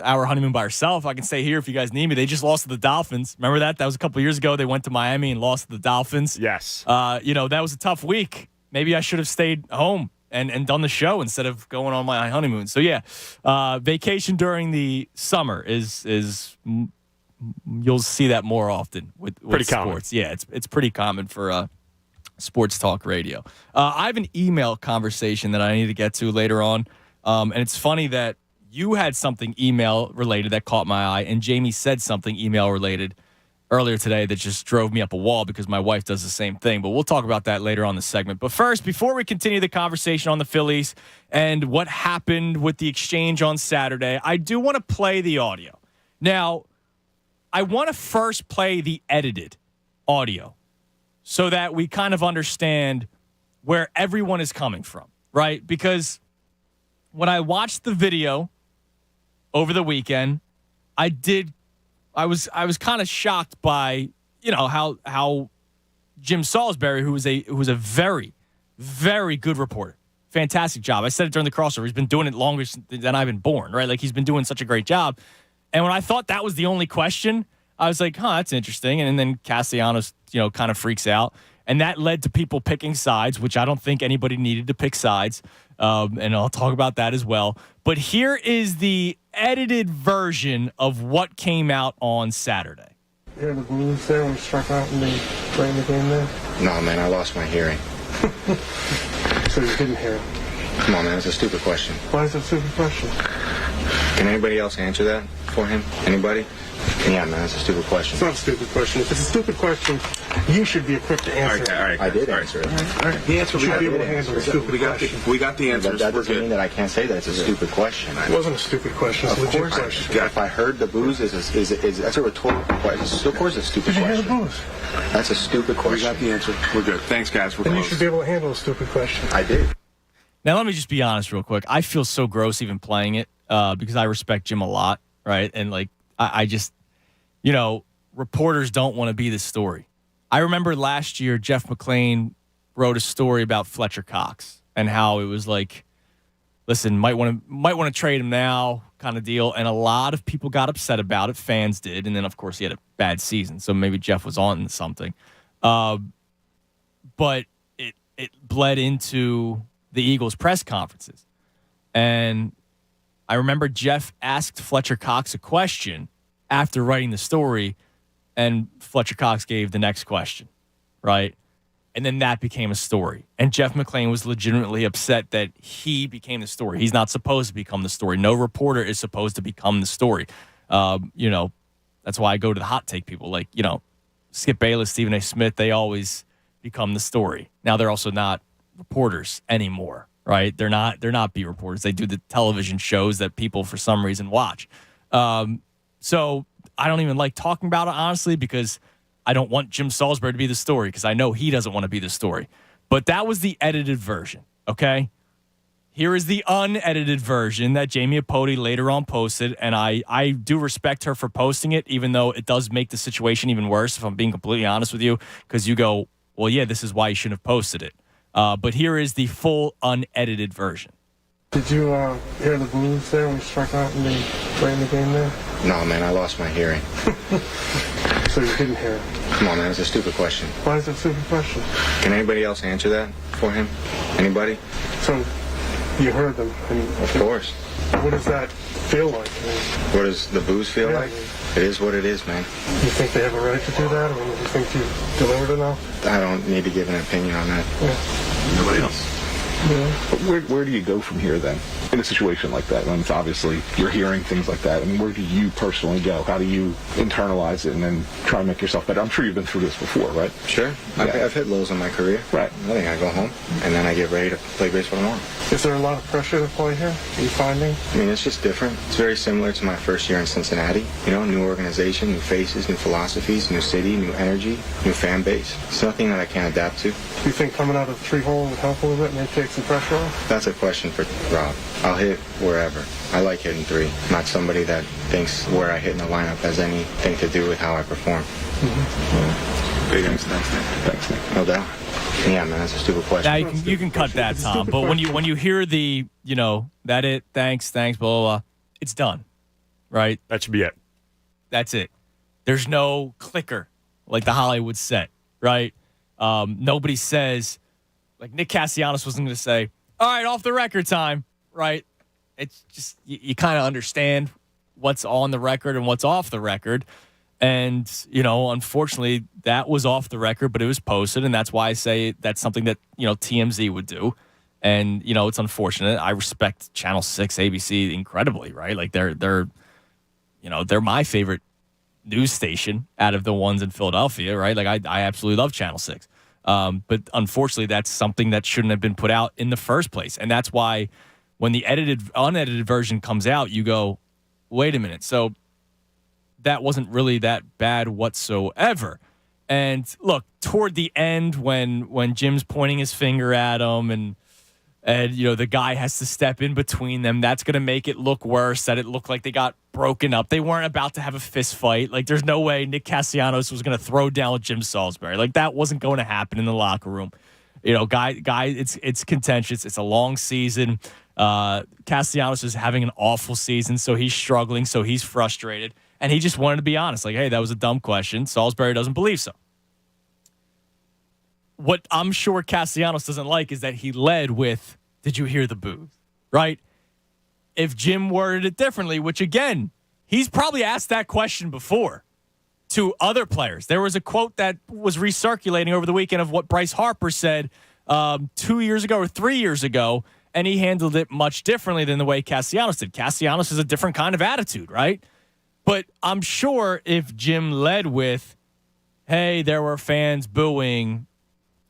our honeymoon by herself. I can stay here if you guys need me. They just lost to the Dolphins. Remember that? That was a couple years ago. They went to Miami and lost to the Dolphins. Yes. That was a tough week. Maybe I should have stayed home and done the show instead of going on my honeymoon. So yeah, vacation during the summer is you'll see that more often with pretty sports. Common. Yeah, it's pretty common for sports talk radio. I have an email conversation that I need to get to later on, and it's funny that you had something email related that caught my eye, and Jamie said something email related earlier today that just drove me up a wall because my wife does the same thing. But we'll talk about that later on in the segment. But first, before we continue the conversation on the Phillies and what happened with the exchange on Saturday, I do want to play the audio. Now, I want to first play the edited audio so that we kind of understand where everyone is coming from, right? Because when I watched the video over the weekend, I was kind of shocked by, how Jim Salisbury, who was a very, very good reporter, fantastic job. I said it during the crossover. He's been doing it longer than I've been born, right? Like he's been doing such a great job. And when I thought that was the only question, I was like, that's interesting. And then Castellanos, kind of freaks out. And that led to people picking sides, which I don't think anybody needed to pick sides. And I'll talk about that as well. But here is the edited version of what came out on Saturday. You heard the blues there when you struck out and they playing the game there? No, man, I lost my hearing. So you didn't hear it? Come on, man, it's a stupid question. Why is it a stupid question? Can anybody else answer that for him? Anybody? Yeah, man, it's a stupid question. It's not a stupid question. If it's a stupid question, you should be equipped to answer it. All right. I did answer it. All right. The answer should be able to handle a stupid question. We got the answer. That doesn't mean that I can't say that it's a stupid question. It wasn't a stupid question. It's a legit question. If I heard the booze, that's a rhetorical question. Of course it's a stupid question. Did you hear the booze? That's a stupid question. We got the answer. We're good. Thanks, guys. We're close. Then you should be able to handle a stupid question. I did. Now, let me just be honest real quick. I feel so gross even playing it because I respect Jim a lot, right? And, I just, reporters don't want to be the story. I remember last year, Jeff McClain wrote a story about Fletcher Cox and how it was like, listen, might want to trade him now kind of deal. And a lot of people got upset about it. Fans did. And then, of course, he had a bad season. So maybe Jeff was on something. But it bled into the Eagles press conferences. And I remember Jeff asked Fletcher Cox a question after writing the story, and Fletcher Cox gave the next question, right? And then that became a story. And Jeff McClain was legitimately upset that he became the story. He's not supposed to become the story. No reporter is supposed to become the story. That's why I go to the hot take people like, Skip Bayless, Stephen A. Smith, they always become the story. Now they're also not reporters anymore, right? They're not beat reporters. They do the television shows that people for some reason watch. So I don't even like talking about it, honestly, because I don't want Jim Salisbury to be the story because I know he doesn't want to be the story. But that was the edited version, okay? Here is the unedited version that Jamie Apodi later on posted, and I do respect her for posting it, even though it does make the situation even worse, if I'm being completely honest with you, because you go, well, yeah, this is why you shouldn't have posted it. But here is the full unedited version. Did you hear the blues there when we struck out and they played the game there? No, man, I lost my hearing. So you didn't hear it? Come on, man, it's a stupid question. Why is it a stupid question? Can anybody else answer that for him? Anybody? So you heard them. Of course. What does that feel like? What does the booze feel like? It is what it is, man. You think they have a right to do that? I mean, do you think you delivered enough? I don't need to give an opinion on that. Yeah. Nobody else. Yeah. Where do you go from here then in a situation like that? When it's obviously you're hearing things like that. I mean, where do you personally go? How do you internalize it and then try and make yourself better? I'm sure you've been through this before, right? Sure. Yeah. I've hit lows in my career. Right. I think I go home and then I get ready to play baseball tomorrow. Is there a lot of pressure to play here? Are you finding? I mean, it's just different. It's very similar to my first year in Cincinnati. You know, new organization, new faces, new philosophies, new city, new energy, new fan base. It's nothing that I can't adapt to. Do you think coming out of the 3-hole would help a little bit, maybe take some pressure off? That's a question for Rob. I'll hit wherever. I like hitting 3. I'm not somebody that thinks where I hit in the lineup has anything to do with how I perform. Big thanks, Nick. Thanks, Nick. No doubt. Yeah, man, that's a stupid question. Now you can cut that, Tom. But when you hear the that it, thanks, blah, blah, blah, it's done, right? That should be it. That's it. There's no clicker like the Hollywood set, right? Nobody says, like Nick Castellanos wasn't going to say, all right, off the record time, right? It's just, you kind of understand what's on the record and what's off the record. And, unfortunately, that was off the record, but it was posted. And that's why I say that's something that, TMZ would do. And, it's unfortunate. I respect Channel 6, ABC incredibly, right? Like they're my favorite news station out of the ones in Philadelphia, right? Like I absolutely love Channel 6. But unfortunately, that's something that shouldn't have been put out in the first place. And that's why when the unedited version comes out, you go, wait a minute. So that wasn't really that bad whatsoever. And look, toward the end when Jim's pointing his finger at him and the guy has to step in between them, that's going to make it look worse, that it looked like they got broken up. They weren't about to have a fist fight. Like, there's no way Nick Castellanos was going to throw down with Jim Salisbury. Like, that wasn't going to happen in the locker room. Guy, it's contentious. It's a long season. Castellanos is having an awful season, so he's struggling, so he's frustrated. And he just wanted to be honest. Like, hey, that was a dumb question. Salisbury doesn't believe so. What I'm sure Castellanos doesn't like is that he led with, did you hear the booze? Right? If Jim worded it differently, which again, he's probably asked that question before to other players. There was a quote that was recirculating over the weekend of what Bryce Harper said 2 years ago or 3 years ago, and he handled it much differently than the way Castellanos did. Castellanos is a different kind of attitude, right? But I'm sure if Jim led with, hey, there were fans booing,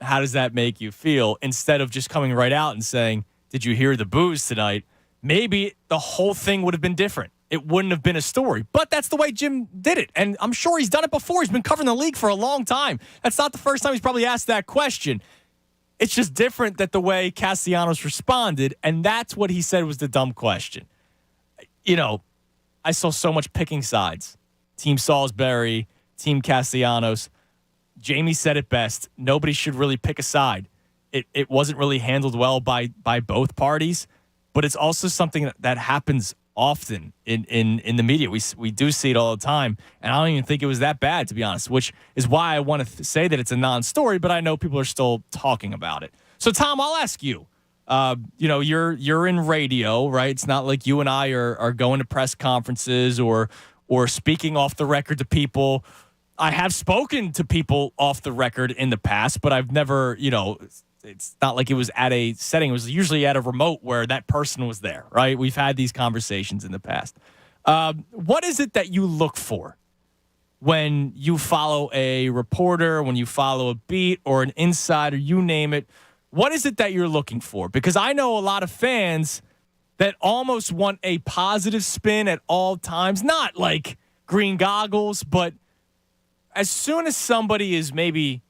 how does that make you feel? Instead of just coming right out and saying, did you hear the booze tonight? Maybe the whole thing would have been different. It wouldn't have been a story. But that's the way Jim did it. And I'm sure he's done it before. He's been covering the league for a long time. That's not the first time he's probably asked that question. It's just different that the way Castellanos responded, and that's what he said was the dumb question. I saw so much picking sides. Team Salisbury, Team Castellanos. Jamie said it best. Nobody should really pick a side. It wasn't really handled well by both parties, but it's also something that happens often in the media. We do see it all the time, and I don't even think it was that bad, to be honest, which is why I want to say that it's a non-story, but I know people are still talking about it. So, Tom, I'll ask you. You're in radio, right? It's not like you and I are going to press conferences or speaking off the record to people. I have spoken to people off the record in the past, but I've never, it's not like it was at a setting. It was usually at a remote where that person was there, right? We've had these conversations in the past. What is it that you look for when you follow a reporter, when you follow a beat or an insider, you name it? What is it that you're looking for? Because I know a lot of fans that almost want a positive spin at all times. Not like green goggles, but as soon as somebody is maybe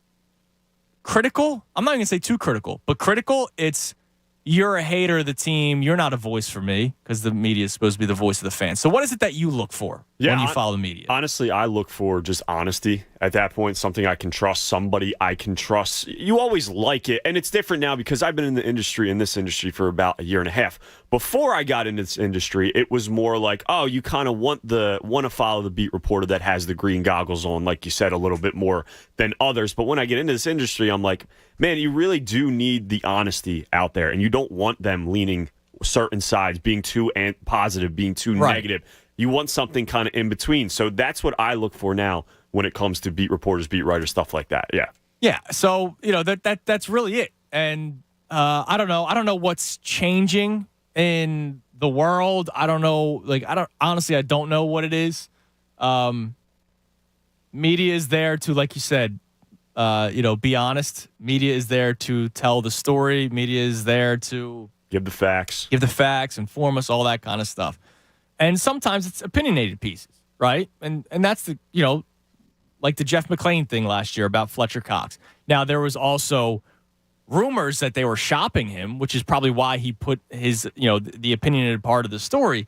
critical, I'm not even going to say too critical, but critical, it's you're a hater of the team. You're not a voice for me because the media is supposed to be the voice of the fans. So what is it that you look for? when you follow the media? Honestly, I look for just honesty at that point, something I can trust, somebody I can trust. You always like it, and it's different now because I've been in this industry for about a year and a half. Before I got into this industry, it was more like, oh, you kind of want to follow the beat reporter that has the green goggles on, like you said, a little bit more than others. But when I get into this industry, I'm like, man, you really do need the honesty out there, and you don't want them leaning certain sides, being too positive, being too negative. You want something kind of in between. So that's what I look for now when it comes to beat reporters, beat writers, stuff like that. Yeah. Yeah. So, that's really it. And I don't know what's changing in the world. I don't know. I don't know what it is. Media is there to, like you said, be honest. Media is there to tell the story. Media is there to give the facts, inform us, all that kind of stuff. And sometimes it's opinionated pieces, right? And that's like the Jeff McClain thing last year about Fletcher Cox. Now, there was also rumors that they were shopping him, which is probably why he put his, the opinionated part of the story.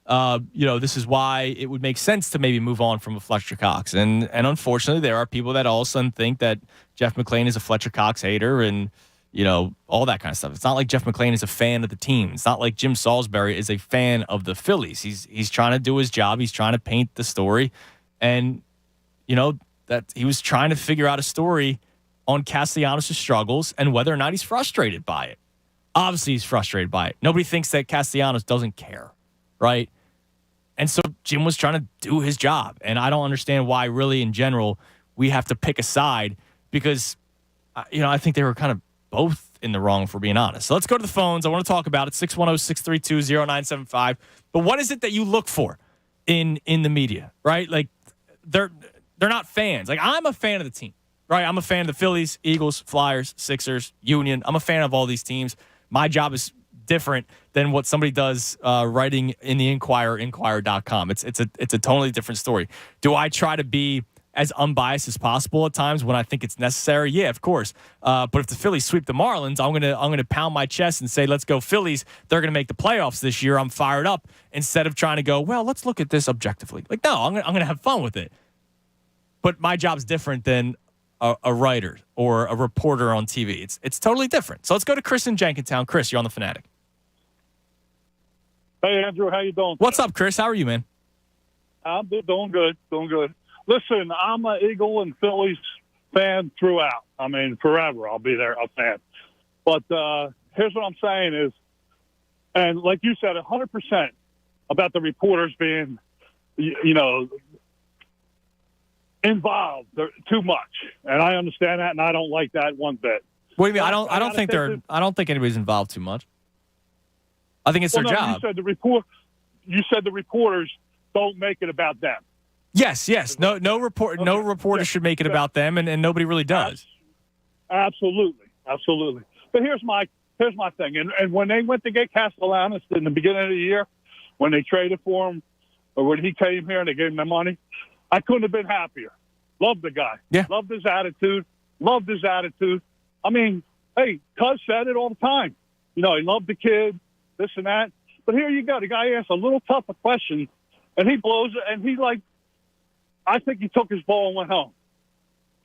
This is why it would make sense to maybe move on from a Fletcher Cox. And unfortunately, there are people that all of a sudden think that Jeff McClain is a Fletcher Cox hater and all that kind of stuff. It's not like Jeff McClain is a fan of the team. It's not like Jim Salisbury is a fan of the Phillies. He's trying to do his job. He's trying to paint the story. And, that he was trying to figure out a story on Castellanos' struggles and whether or not he's frustrated by it. Obviously, he's frustrated by it. Nobody thinks that Castellanos doesn't care, right? And so Jim was trying to do his job. And I don't understand why, really, in general, we have to pick a side because, I think they were kind of both in the wrong, for being honest. So let's go to the phones. I want to talk about it. 610-632-0975. But what is it that you look for in the media, right? Like, they're not fans. Like, I'm a fan of the team, right? I'm a fan of the Phillies, Eagles, Flyers, Sixers, Union. I'm a fan of all these teams. My job is different than what somebody does writing in the Inquirer, Inquirer.com. It's a totally different story. Do I try to be as unbiased as possible at times when I think it's necessary? Yeah, of course. But if the Phillies sweep the Marlins, I'm gonna pound my chest and say, let's go Phillies. They're gonna make the playoffs this year. I'm fired up instead of trying to go, well, let's look at this objectively. Like, no, I'm gonna have fun with it. But my job's different than a writer or a reporter on TV. It's totally different. So let's go to Chris in Jenkintown. Chris, you're on the Fanatic. Hey, Andrew, how you doing? What's up, Chris? How are you, man? I'm doing good. Listen, I'm an Eagle and Phillies fan throughout. I mean, forever. I'll be there, a fan. But here's what I'm saying is, and like you said, 100% about the reporters being, involved too much. And I understand that, and I don't like that one bit. What do you mean? I don't think anybody's involved too much. I think it's their job. You said the reporters don't make it about them. Yes. No reporter should make it about them, and nobody really does. Absolutely. But here's my thing. And when they went to get Castellanos in the beginning of the year, when they traded for him, or when he came here and they gave him the money, I couldn't have been happier. Loved the guy. Yeah. Loved his attitude. I mean, hey, Cuz said it all the time. He loved the kid, this and that. But here you go. The guy asked a little tougher question, and he blows it, and I think he took his ball and went home.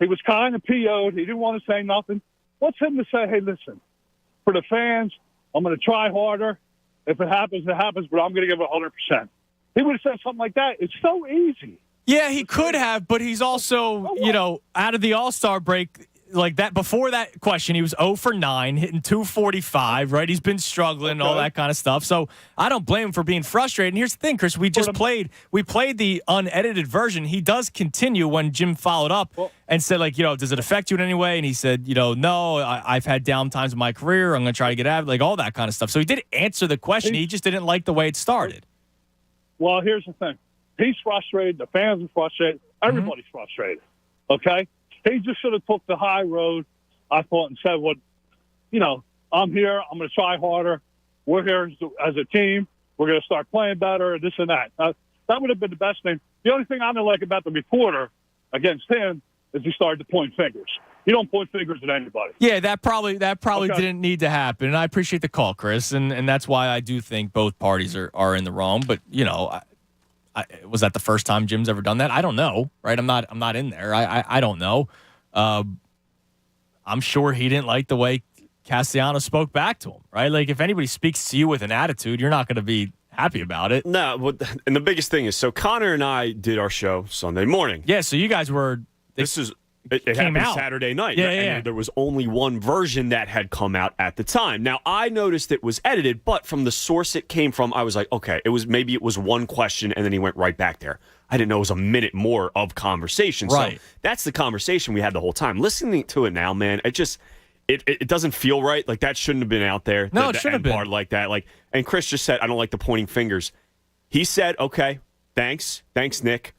He was kind of PO'd. He didn't want to say nothing. What's him to say, hey, listen, for the fans, I'm going to try harder. If it happens, it happens, but I'm going to give it 100%. He would have said something like that. It's so easy. Yeah, he could have, but he's also, out of the All-Star break, like that, before that question, he was 0 for 9, hitting .245, right? He's been struggling, all that kind of stuff. So I don't blame him for being frustrated. And here's the thing, Chris, we played the unedited version. He does continue when Jim followed up and said, like, does it affect you in any way? And he said, no, I've had down times in my career. I'm going to try to get out of it, like all that kind of stuff. So he did answer the question. He just didn't like the way it started. Well, here's the thing. He's frustrated. The fans are frustrated. Everybody's frustrated. Okay? He just should have took the high road, I thought, and said, well, I'm here. I'm going to try harder. We're here as a team. We're going to start playing better, this and that. That would have been the best thing. The only thing I didn't like about the reporter against him is he started to point fingers. You don't point fingers at anybody. Yeah, that probably didn't need to happen. And I appreciate the call, Chris. And that's why I do think both parties are in the wrong. But, Was that the first time Jim's ever done that? I don't know, right? I'm not in there. I don't know. I'm sure he didn't like the way Castellanos spoke back to him, right? Like, if anybody speaks to you with an attitude, you're not going to be happy about it. No, and the biggest thing is, so Connor and I did our show Sunday morning. Yeah, so you guys were... It came happened out Saturday night. Yeah, And there was only one version that had come out at the time. Now, I noticed it was edited, but from the source it came from, I was like, okay, it was one question, and then he went right back there. I didn't know it was a minute more of conversation. Right. So that's the conversation we had the whole time. Listening to it now, man, it doesn't feel right. Like, that shouldn't have been out there. No, it shouldn't have been. Part like that. Like, and Chris just said, I don't like the pointing fingers. He said, okay, thanks, Nick.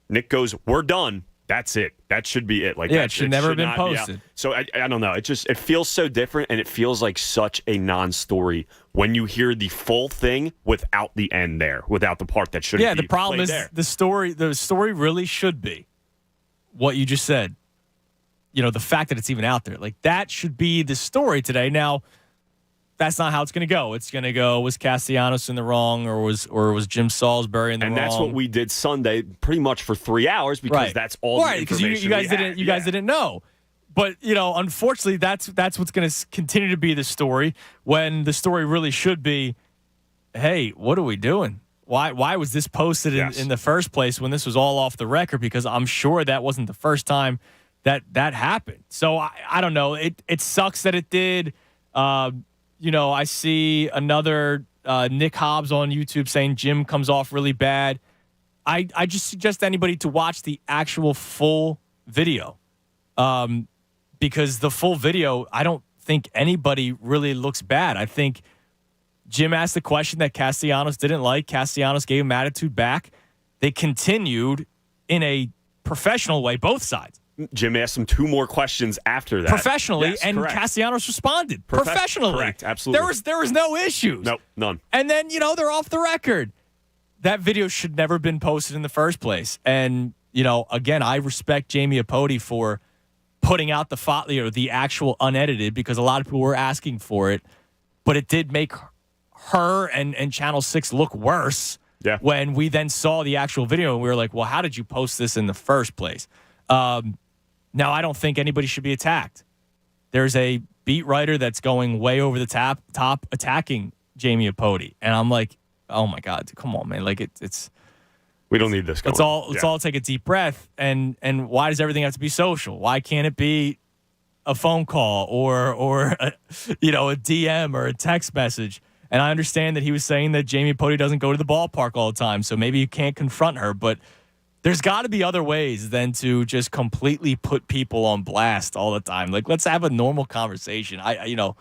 Nick goes, we're done. That's it. That should be it. Like, it should never have been not be out. posted. So I don't know. It feels so different, and it feels like such a non-story when you hear the full thing without the end there, without the part that shouldn't. Yeah, be the problem is there. the story really should be what you just said. You know, the fact that it's even out there, like, that should be the story today. Now, that's not how it's going to go. It's going to go, was Castellanos in the wrong, or was Jim Salisbury in the wrong? And that's what we did Sunday, pretty much for 3 hours, because that's all the information because you guys didn't know. But, you know, unfortunately, that's what's going to continue to be the story, when the story really should be, hey, what are we doing? Why was this posted in the first place when this was all off the record? Because I'm sure that wasn't the first time that happened. So I don't know. It sucks that it did. You know, I see another Nick Hobbs on YouTube saying Jim comes off really bad. I just suggest anybody to watch the actual full video, because the full video, I don't think anybody really looks bad. I think Jim asked a question that Castellanos didn't like. Castellanos gave him attitude back. They continued in a professional way, both sides. Jim asked him 2 more questions after that. Professionally, Yes, and correct. Castellanos responded professionally. Correct, absolutely. There was no issues. Nope, none. And then, you know, they're off the record. That video should never have been posted in the first place. And, you know, again, I respect Jamie Apodi for putting out the actual unedited, because a lot of people were asking for it. But it did make her and Channel 6 look worse when we then saw the actual video, and we were like, well, how did you post this in the first place? Now, I don't think anybody should be attacked. There's a beat writer that's going way over the top attacking Jamie Apodi. And I'm like, oh, my God, come on, man. Like, it's we don't need this going. Let's all take a deep breath. And why does everything have to be social? Why can't it be a phone call or a DM or a text message? And I understand that he was saying that Jamie Apodi doesn't go to the ballpark all the time, so maybe you can't confront her, but there's got to be other ways than to just completely put people on blast all the time. Like, let's have a normal conversation. I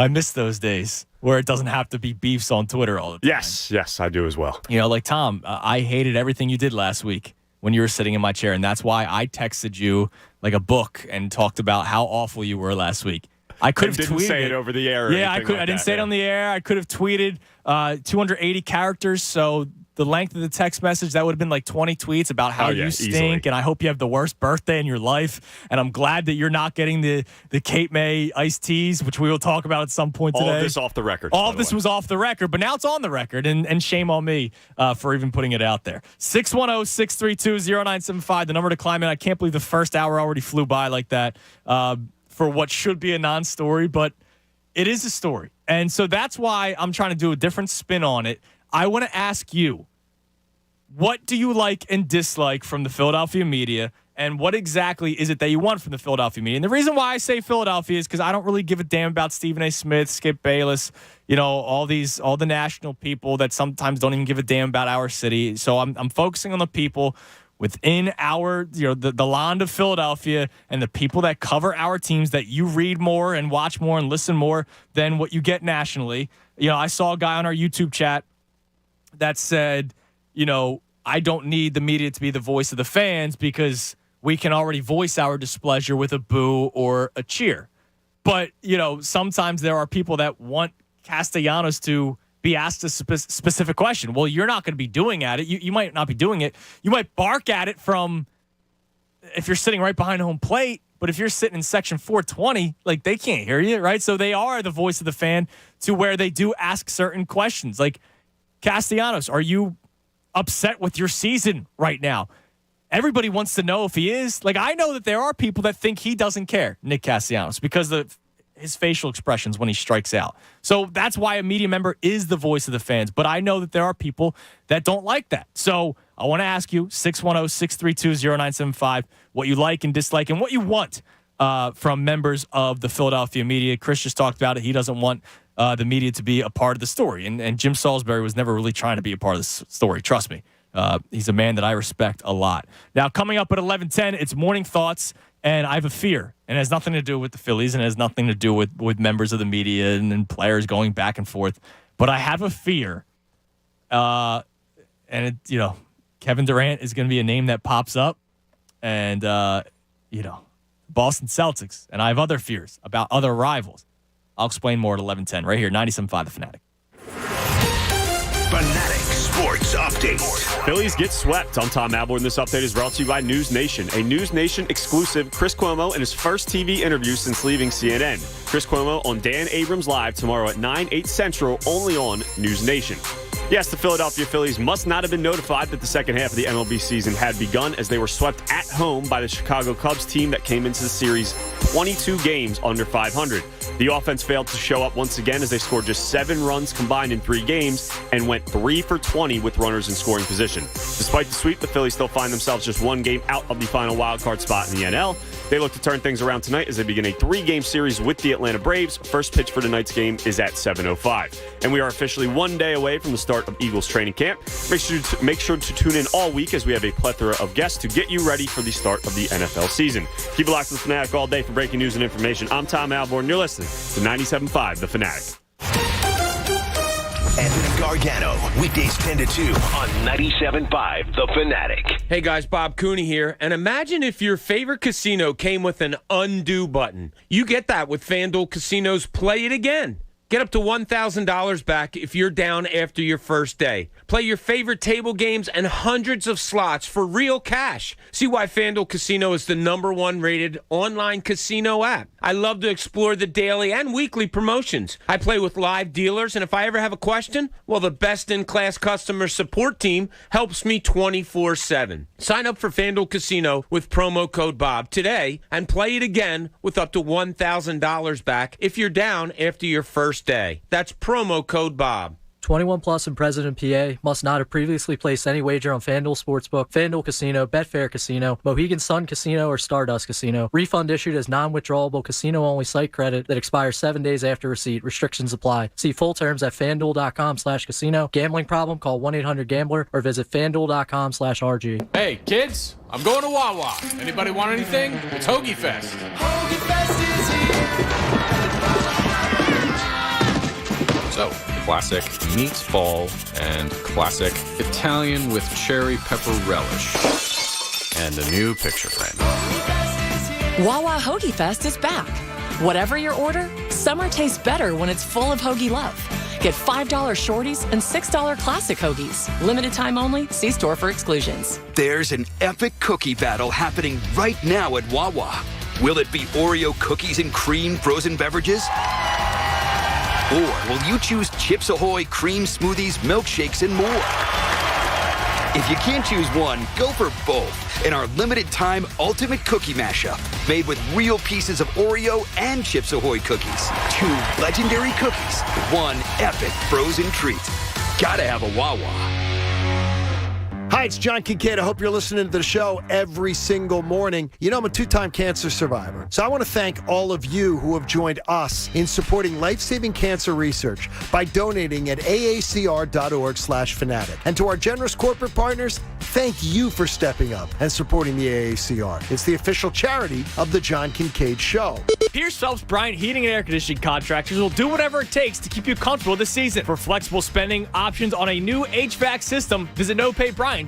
miss those days where it doesn't have to be beefs on Twitter all the time. Yes, I do as well. You know, like, Tom, I hated everything you did last week when you were sitting in my chair, and that's why I texted you like a book and talked about how awful you were last week. I could have didn't tweeted say it over the air. Yeah, I didn't say it on the air. I could have tweeted 280 characters. So the length of the text message, that would have been like 20 tweets about how you stink, easily. and I hope you have the worst birthday in your life. And I'm glad that you're not getting the Cape May iced teas, which we will talk about at some point today. All of this off the record. All of this was off the record, but now it's on the record, and shame on me for even putting it out there. 610-632-0975, the number to climb in. I can't believe the first hour already flew by like that for what should be a non-story, but it is a story. And so that's why I'm trying to do a different spin on it. I want to ask you, what do you like and dislike from the Philadelphia media, and what exactly is it that you want from the Philadelphia media? And the reason why I say Philadelphia is because I don't really give a damn about Stephen A. Smith, Skip Bayless, all the national people that sometimes don't even give a damn about our city. So I'm focusing on the people within our, the land of Philadelphia, and the people that cover our teams that you read more and watch more and listen more than what you get nationally. I saw a guy on our YouTube chat that said, I don't need the media to be the voice of the fans because we can already voice our displeasure with a boo or a cheer. But, sometimes there are people that want Castellanos to be asked a specific question. Well, you're not going to be doing at it. You might not be doing it. You might bark at it from if you're sitting right behind home plate, but if you're sitting in section 420, like, they can't hear you, right? So they are the voice of the fan to where they do ask certain questions. Like, Castellanos, are you upset with your season right now. Everybody wants to know if he is. Like, I know that there are people that think he doesn't care, Nick Castellanos, because of his facial expressions when he strikes out. So that's why a media member is the voice of the fans. But I know that there are people that don't like that. So I want to ask you, 610-632-0975, what you like and dislike and what you want from members of the Philadelphia media. Chris just talked about it. He doesn't want the media to be a part of the story. And Jim Salisbury was never really trying to be a part of the story. Trust me. He's a man that I respect a lot. Now, coming up at 11:10, it's Morning Thoughts, and I have a fear. And it has nothing to do with the Phillies, and it has nothing to do with members of the media and players going back and forth. But I have a fear, and Kevin Durant is going to be a name that pops up, and Boston Celtics. And I have other fears about other rivals. I'll explain more at 11:10 right here, 97.5 The Fanatic. Fanatic Sports Update. Phillies get swept. I'm Tom Alborn. This update is brought to you by News Nation. A News Nation exclusive, Chris Cuomo in his first TV interview since leaving CNN. Chris Cuomo on Dan Abrams Live tomorrow at 9/8 Central, only on News Nation. Yes, the Philadelphia Phillies must not have been notified that the second half of the MLB season had begun, as they were swept at home by the Chicago Cubs team that came into the series 22 games under 500. The offense failed to show up once again as they scored just 7 runs combined in 3 games and went 3 for 20 with runners in scoring position. Despite the sweep, the Phillies still find themselves just 1 game out of the final wildcard spot in the NL. They look to turn things around tonight as they begin a 3-game series with the Atlanta Braves. First pitch for tonight's game is at 7:05. And we are officially 1 day away from the start of Eagles training camp. Make sure to tune in all week as we have a plethora of guests to get you ready for the start of the NFL season. Keep it locked to the Fanatic all day for breaking news and information. I'm Tom Alborn. You're listening to 97.5 The Fanatic. Anthony Gargano, weekdays 10 to 2 on 97.5 The Fanatic. Hey guys, Bob Cooney here. And imagine if your favorite casino came with an undo button. You get that with FanDuel Casino's Play It Again. Get up to $1,000 back if you're down after your first day. Play your favorite table games and hundreds of slots for real cash. See why FanDuel Casino is the #1 rated online casino app. I love to explore the daily and weekly promotions. I play with live dealers, and if I ever have a question, well, the best-in-class customer support team helps me 24/7. Sign up for FanDuel Casino with promo code Bob today and play it again with up to $1,000 back if you're down after your first day. That's promo code Bob. 21 plus and present in PA. Must not have previously placed any wager on FanDuel Sportsbook, FanDuel Casino, Betfair Casino, Mohegan Sun Casino, or Stardust Casino. Refund issued as non-withdrawable casino-only site credit that expires 7 days after receipt. Restrictions apply. See full terms at FanDuel.com/casino. Gambling problem? Call 1-800-GAMBLER or visit FanDuel.com/RG. Hey, kids, I'm going to Wawa. Anybody want anything? It's Hoagie Fest. Hoagie Fest is here. So, classic meatball and classic Italian with cherry pepper relish. And a new picture frame. Wawa Hoagie Fest is back. Whatever your order, summer tastes better when it's full of hoagie love. Get $5 shorties and $6 classic hoagies. Limited time only. See store for exclusions. There's an epic cookie battle happening right now at Wawa. Will it be Oreo cookies and cream frozen beverages? Or will you choose Chips Ahoy, cream smoothies, milkshakes, and more? If you can't choose one, go for both in our limited time ultimate cookie mashup, made with real pieces of Oreo and Chips Ahoy cookies. 2 legendary cookies, 1 epic frozen treat. Gotta have a Wawa. Hi, it's John Kincaid. I hope you're listening to the show every single morning. You know, I'm a 2-time cancer survivor. So I want to thank all of you who have joined us in supporting life-saving cancer research by donating at aacr.org/fanatic. And to our generous corporate partners, thank you for stepping up and supporting the AACR. It's the official charity of the John Kincaid Show. Pierce Phelps Bryant Heating and Air Conditioning Contractors will do whatever it takes to keep you comfortable this season. For flexible spending options on a new HVAC system, visit NoPayBryant.com.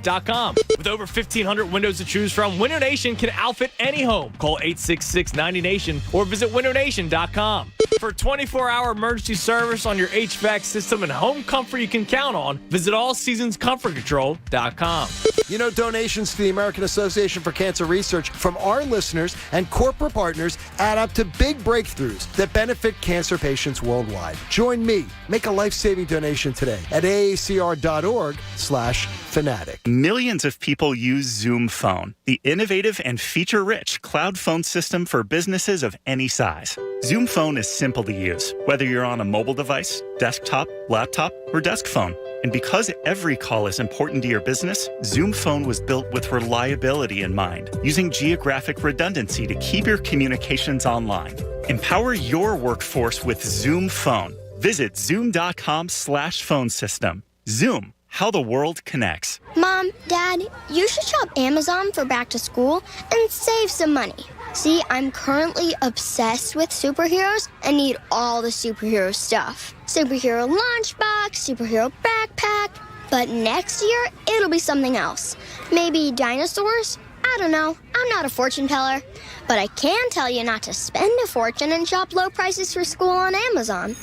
With over 1,500 windows to choose from, Window Nation can outfit any home. Call 866-90Nation or visit WindowNation.com. For 24-hour emergency service on your HVAC system and home comfort you can count on, visit AllSeasonsComfortControl.com. You know, donations to the American Association for Cancer Research from our listeners and corporate partners add up to big breakthroughs that benefit cancer patients worldwide. Join me. Make a life-saving donation today at aacr.org/fanatic. Fanatic. Millions of people use Zoom Phone, the innovative and feature-rich cloud phone system for businesses of any size. Zoom Phone is simple to use, whether you're on a mobile device, desktop, laptop, or desk phone. And because every call is important to your business, Zoom Phone was built with reliability in mind, using geographic redundancy to keep your communications online. Empower your workforce with Zoom Phone. Visit zoom.com/phone system. Zoom, how the world connects. Mom, Dad, you should shop Amazon for back to school and save some money. See, I'm currently obsessed with superheroes and need all the superhero stuff. Superhero lunchbox, superhero backpack. But next year, it'll be something else. Maybe dinosaurs? I don't know. I'm not a fortune teller. But I can tell you not to spend a fortune and shop low prices for school on Amazon.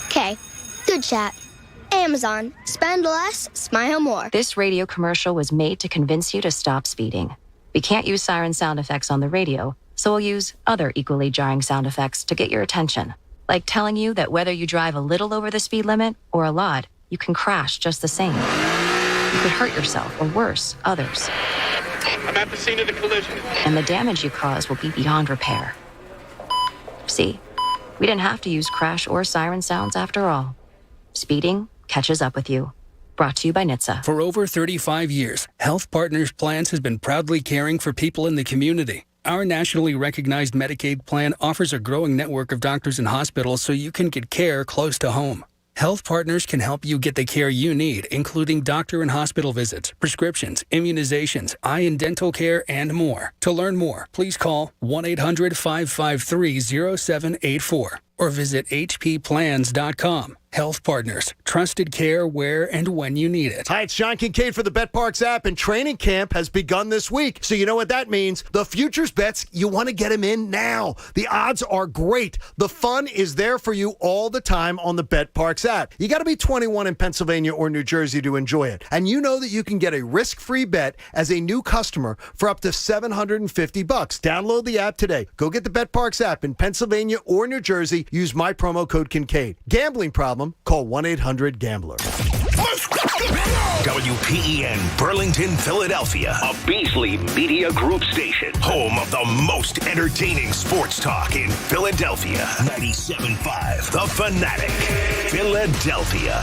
Okay, good chat. Amazon. Spend less, smile more. This radio commercial was made to convince you to stop speeding. We can't use siren sound effects on the radio, so we'll use other equally jarring sound effects to get your attention. Like telling you that whether you drive a little over the speed limit or a lot, you can crash just the same. You could hurt yourself or worse, others. I'm at the scene of the collision. And the damage you cause will be beyond repair. See, we didn't have to use crash or siren sounds after all. Speeding catches up with you. Brought to you by NHTSA. For over 35 years, Health Partners Plans has been proudly caring for people in the community. Our nationally recognized Medicaid plan offers a growing network of doctors and hospitals so you can get care close to home. Health Partners can help you get the care you need, including doctor and hospital visits, prescriptions, immunizations, eye and dental care, and more. To learn more, please call 1-800-553-0784 or visit hpplans.com. Health Partners, trusted care where and when you need it. Hi, it's John Kincaid for the BetParks app, and training camp has begun this week. So you know what that means. The futures bets, you want to get them in now. The odds are great. The fun is there for you all the time on the BetParks app. You got to be 21 in Pennsylvania or New Jersey to enjoy it. And you know that you can get a risk-free bet as a new customer for up to $750. Download the app today. Go get the BetParks app in Pennsylvania or New Jersey. Use my promo code Kincaid. Gambling problem? Call 1-800-GAMBLER. WPEN Burlington, Philadelphia, a Beasley Media Group station, home of the most entertaining sports talk in Philadelphia. 97.5 The Fanatic, Philadelphia.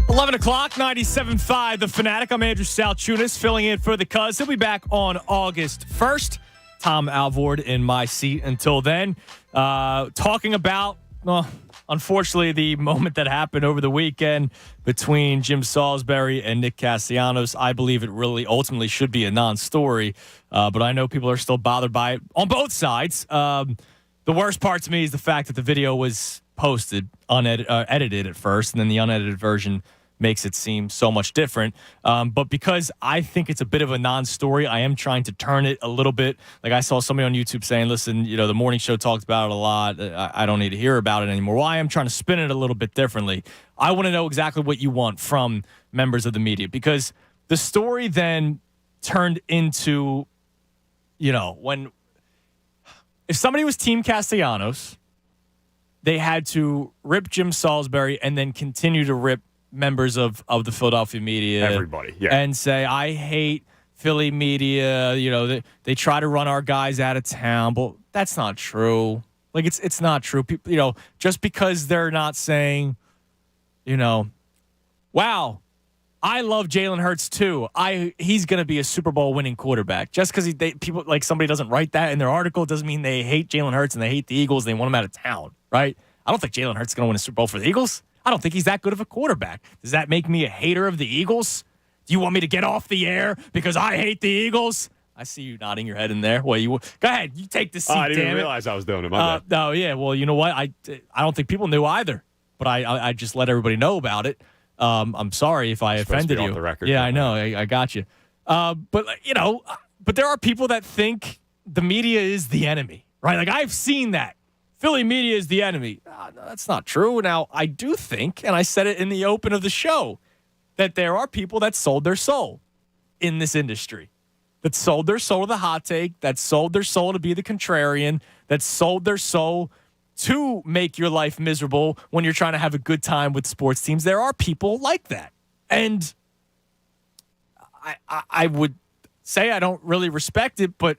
11 o'clock, 97.5 The Fanatic. I'm Andrew Salchunas, filling in for the Cuz. He'll be back on August 1st. Tom Alvord in my seat until then. Talking about, well, unfortunately, the moment that happened over the weekend between Jim Salisbury and Nick Castellanos. I believe it really ultimately should be a non-story, but I know people are still bothered by it on both sides. The worst part to me is the fact that the video was posted, edited at first, and then the unedited version makes it seem so much different. But because I think it's a bit of a non-story, I am trying to turn it a little bit. Like I saw somebody on YouTube saying, listen, you know, the morning show talked about it a lot. I don't need to hear about it anymore. Well, I am trying to spin it a little bit differently. I want to know exactly what you want from members of the media, because the story then turned into, you know, if somebody was Team Castellanos, they had to rip Jim Salisbury and then continue to rip members of the Philadelphia media. Everybody, yeah. And say, I hate Philly media. You know, they try to run our guys out of town. But that's not true. Like, it's not true. People, you know, just because they're not saying, you know, wow, I love Jalen Hurts too. He's going to be a Super Bowl winning quarterback. Just because people, like, somebody doesn't write that in their article doesn't mean they hate Jalen Hurts and they hate the Eagles. They want him out of town, right? I don't think Jalen Hurts is going to win a Super Bowl for the Eagles. I don't think he's that good of a quarterback. Does that make me a hater of the Eagles? Do you want me to get off the air because I hate the Eagles? I see you nodding your head in there. Well, go ahead. You take the seat, I didn't even realize I was doing it. My bad. No, yeah. Well, you know what? I don't think people knew either, but I just let everybody know about it. I'm sorry if I offended you. Off the record. Yeah, I know. I got you. But you know, but there are people that think the media is the enemy, right? Like, I've seen that. Philly media is the enemy. No, that's not true. Now, I do think, and I said it in the open of the show, that there are people that sold their soul in this industry, that sold their soul to the hot take, that sold their soul to be the contrarian, that sold their soul to make your life miserable when you're trying to have a good time with sports teams. There are people like that. And I would say I don't really respect it, but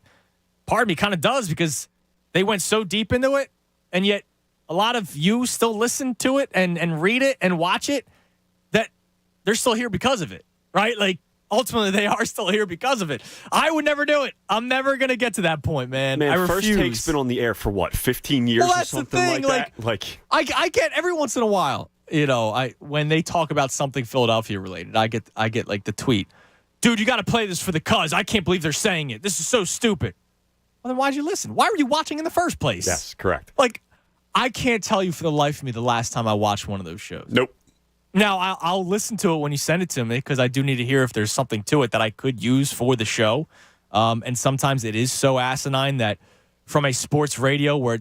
part of me kind of does because they went so deep into it, and yet a lot of you still listen to it and read it and watch it, that they're still here because of it, right? Like, ultimately, they are still here because of it. I would never do it. I'm never going to get to that point, man. I refuse. First Take's been on the air for what, 15 years well, or something like that? Like, I get every once in a while, when they talk about something Philadelphia related, I get like the tweet, dude, you got to play this for the Cuz. I can't believe they're saying it. This is so stupid. Well, then why'd you listen? Why were you watching in the first place? Yes, correct. Like, I can't tell you for the life of me the last time I watched one of those shows. Nope. Now, I'll listen to it when you send it to me because I do need to hear if there's something to it that I could use for the show. And sometimes it is so asinine that from a sports radio where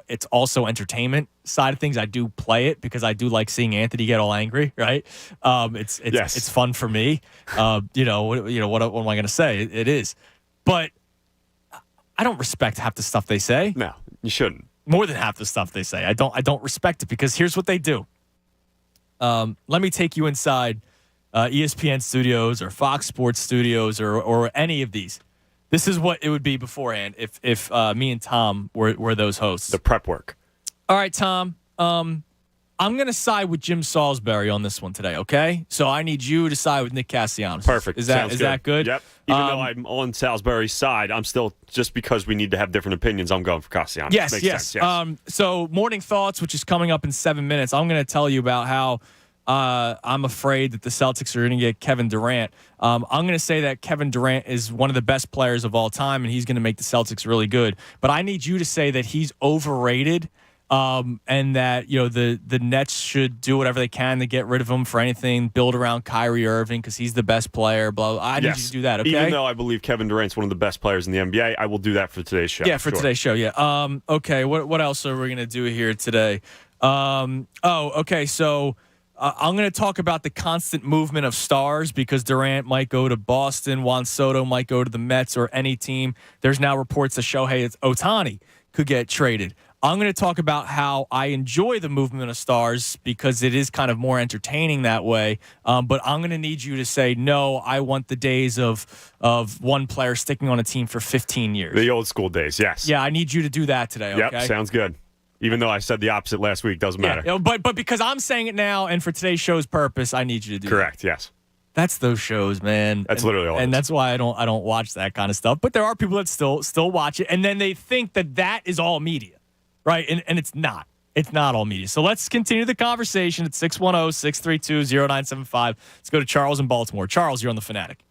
it's also entertainment side of things, I do play it because I do like seeing Anthony get all angry, right? It's fun for me. What am I going to say? It is. But I don't respect half the stuff they say. No, you shouldn't. More than half the stuff they say. I don't respect it because here's what they do. Let me take you inside ESPN studios or Fox Sports studios or any of these. This is what it would be beforehand if me and Tom were those hosts. The prep work. All right, Tom. I'm going to side with Jim Salisbury on this one today, okay? So I need you to side with Nick Castellanos. Perfect. Is that good? Yep. Even though I'm on Salisbury's side, I'm still, just because we need to have different opinions, I'm going for Castellanos. Yes, Makes yes. sense, yes. So Morning Thoughts, which is coming up in 7 minutes, I'm going to tell you about how I'm afraid that the Celtics are going to get Kevin Durant. I'm going to say that Kevin Durant is one of the best players of all time, and he's going to make the Celtics really good. But I need you to say that he's overrated. And that, the Nets should do whatever they can to get rid of him for anything, build around Kyrie Irving because he's the best player, blah, blah. I need you to do that, okay? Even though I believe Kevin Durant's one of the best players in the NBA, I will do that for today's show. Yeah, for today's show, yeah. Okay, what else are we going to do here today? Okay, so I'm going to talk about the constant movement of stars because Durant might go to Boston, Juan Soto might go to the Mets or any team. There's now reports that Shohei Ohtani could get traded. I'm going to talk about how I enjoy the movement of stars because it is kind of more entertaining that way. But I'm going to need you to say, no, I want the days of one player sticking on a team for 15 years. The old school days, yes. Yeah, I need you to do that today, okay? Yep, sounds good. Even though I said the opposite last week, doesn't matter. Yeah, but because I'm saying it now and for today's show's purpose, I need you to do Correct, that. yes. That's those shows, man. That's literally all. And that's why I don't watch that kind of stuff. But there are people that still watch it, and then they think that is all media. Right, and it's not. It's not all media. So let's continue the conversation at 610-632-0975. Let's go to Charles in Baltimore. Charles, you're on The Fanatic.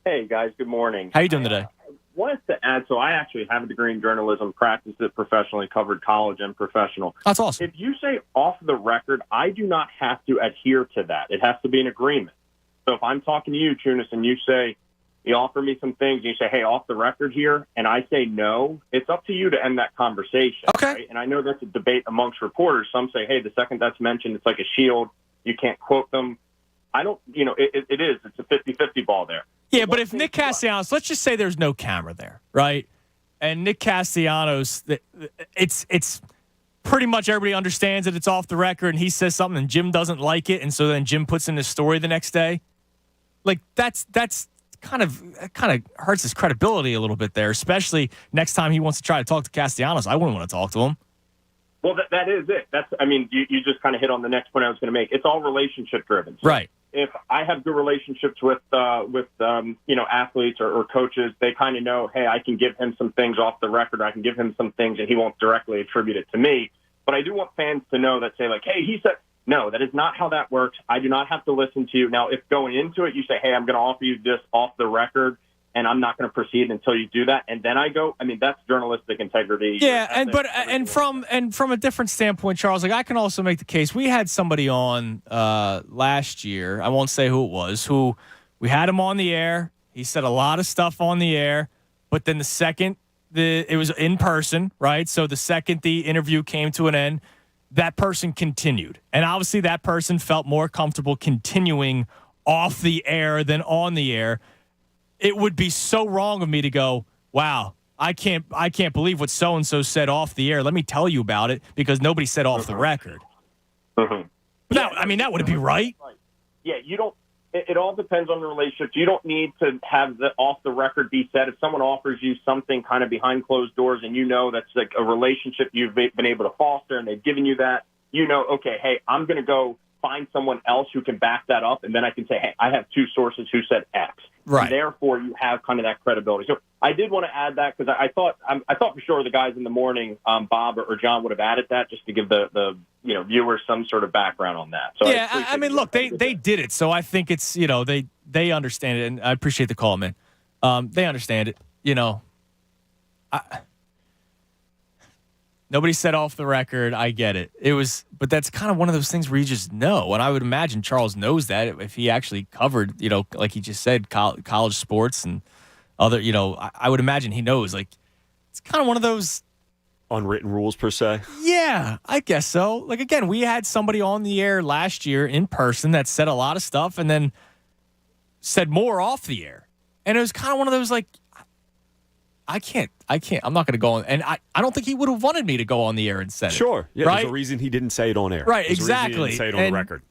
Hey, guys. Good morning. How you doing today? Wanted to add, so I actually have a degree in journalism, practiced it professionally, covered college and professional. That's awesome. If you say off the record, I do not have to adhere to that. It has to be an agreement. So if I'm talking to you, Tunis, and you say, you offer me some things, and you say, hey, off the record here, and I say no, it's up to you to end that conversation. Okay. Right? And I know that's a debate amongst reporters. Some say, hey, the second that's mentioned, it's like a shield. You can't quote them. I don't, it is. It's a 50-50 ball there. Yeah, but if Nick Castellanos, let's just say there's no camera there, right? And Nick Castellanos, it's pretty much everybody understands that it's off the record, and he says something, and Jim doesn't like it, and so then Jim puts in his story the next day. Like, that's kind of hurts his credibility a little bit there, especially next time he wants to try to talk to Castellanos. I wouldn't want to talk to him. Well, that is it. You just kind of hit on the next point I was going to make. It's all relationship driven. So right. If I have good relationships with athletes or coaches, they kind of know, hey, I can give him some things off the record. I can give him some things, and he won't directly attribute it to me. But I do want fans to know that say, like, hey, he said. No, that is not how that works. I do not have to listen to you. Now, if going into it, you say, hey, I'm going to offer you this off the record, and I'm not going to proceed until you do that, and then I go, that's journalistic integrity. Yeah, and from a different standpoint, Charles, like I can also make the case. We had somebody on last year, I won't say who it was, who we had him on the air. He said a lot of stuff on the air, but then the second it was in person, right? So the second the interview came to an end, that person continued. And obviously that person felt more comfortable continuing off the air than on the air. It would be so wrong of me to go, wow, I can't believe what so-and-so said off the air. Let me tell you about it because nobody said off the record. Mm-hmm. That would be right. Yeah, you don't. It all depends on the relationship. You don't need to have the off the record be said. If someone offers you something kind of behind closed doors and you know that's like a relationship you've been able to foster and they've given you that, you know, okay, hey, I'm going to go find someone else who can back that up, and then I can say, hey, I have two sources who said X. Right. And therefore, you have kind of that credibility. So I did want to add that because I thought for sure the guys in the morning, Bob or John, would have added that just to give the viewers some sort of background on that. So yeah, I mean, look, they did it, so I think it's they understand it, and I appreciate the call, man. They understand it, Nobody said off the record. I get it. But that's kind of one of those things where you just know. And I would imagine Charles knows that if he actually covered, like he just said, college sports and other, I would imagine he knows. Like, it's kind of one of those unwritten rules per se. Yeah, I guess so. Like, again, we had somebody on the air last year in person that said a lot of stuff and then said more off the air. And it was kind of one of those, like, I can't. I'm not going to go on. And I don't think he would have wanted me to go on the air and say it. Sure. Yeah, right? There's a reason he didn't say it on air. Right, there's exactly. A reason he didn't say it on the record.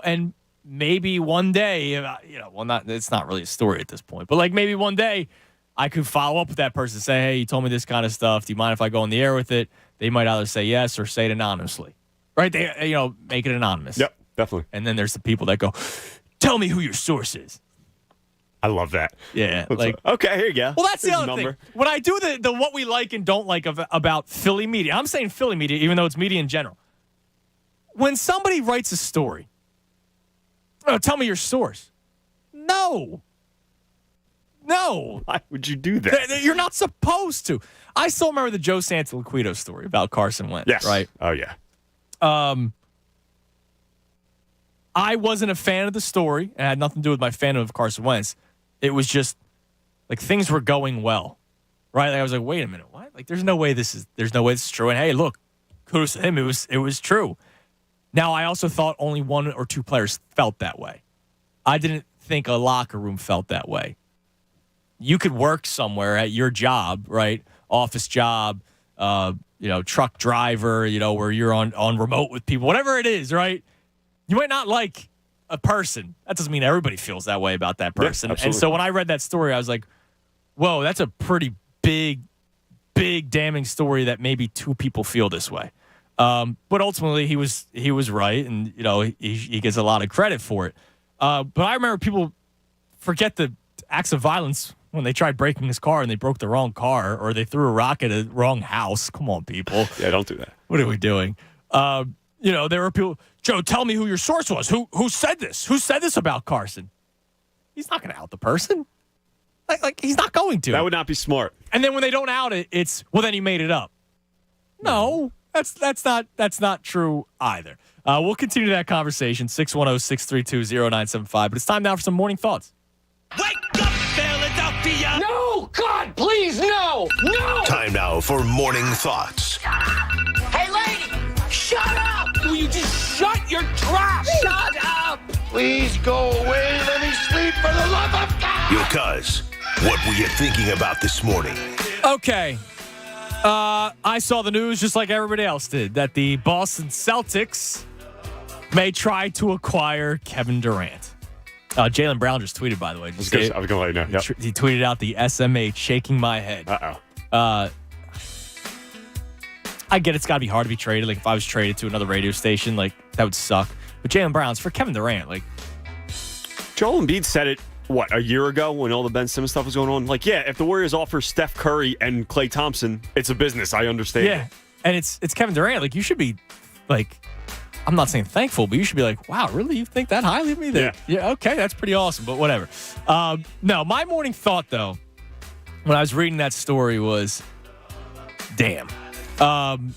And maybe one day, it's not really a story at this point, but like maybe one day I could follow up with that person and say, hey, you told me this kind of stuff. Do you mind if I go on the air with it? They might either say yes or say it anonymously. Right? They, make it anonymous. Yep, definitely. And then there's the people that go, tell me who your source is. I love that. Yeah. Okay, here you go. Well, that's the other thing. When I do the what we like and don't like about Philly media, I'm saying Philly media, even though it's media in general. When somebody writes a story, tell me your source. No. Why would you do that? You're not supposed to. I still remember the Joe Santoliquito story about Carson Wentz. Yes. Right? Oh, yeah. I wasn't a fan of the story. It had nothing to do with my fandom of Carson Wentz. It was just like things were going well, right? Like I was like, wait a minute, what? Like, there's no way this is true. And hey, look, kudos to him. It was true. Now, I also thought only one or two players felt that way. I didn't think a locker room felt that way. You could work somewhere at your job, right? Office job, truck driver, where you're on remote with people, whatever it is, right? You might not like a person. That doesn't mean everybody feels that way about that person. Yeah, and so when I read that story, I was like, whoa, that's a pretty big damning story that maybe two people feel this way. But ultimately he was right. And, he gets a lot of credit for it. But I remember people forget the acts of violence when they tried breaking his car and they broke the wrong car or they threw a rock at a wrong house. Come on, people. Yeah, don't do that. What are we doing? There were people, Joe, tell me who your source was. Who said this? Who said this about Carson? He's not going to out the person. Like he's not going to. That would not be smart. And then when they don't out it, it's, well, then he made it up. No, that's not true either. We'll continue that conversation, 610-632-0975. But it's time now for some morning thoughts. Wake up, Philadelphia! No! God, please, no! No! Time now for morning thoughts. Hey, lady! Shut up! Will you just shut your trap? Shut up! Please go away. Let me sleep for the love of God! Yo, cuz, what were you thinking about this morning? Okay. I saw the news just like everybody else did that the Boston Celtics may try to acquire Kevin Durant. Jaylen Brown just tweeted, by the way. I was going to let you know. Yep. He tweeted out the SMH shaking my head. Uh-oh. I get it's got to be hard to be traded. Like, if I was traded to another radio station, like, that would suck. But Jaylen Brown's for Kevin Durant. Like, Joel Embiid said it, a year ago when all the Ben Simmons stuff was going on? Like, yeah, if the Warriors offer Steph Curry and Klay Thompson, it's a business. I understand. Yeah, and it's Kevin Durant. Like, you should be, like, I'm not saying thankful, but you should be like, wow, really? You think that highly of me? Yeah, okay, that's pretty awesome, but whatever. No, my morning thought, though, when I was reading that story was, damn. The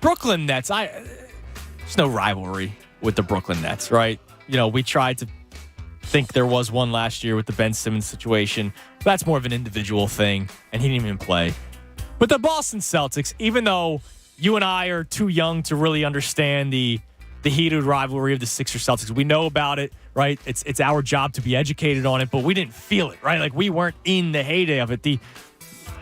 Brooklyn Nets, there's no rivalry with the Brooklyn Nets, right? We tried to think there was one last year with the Ben Simmons situation. That's more of an individual thing, and he didn't even play. But the Boston Celtics, even though you and I are too young to really understand the heated rivalry of the Sixers Celtics, we know about it, right? It's our job to be educated on it, but we didn't feel it, right? Like, we weren't in the heyday of it. The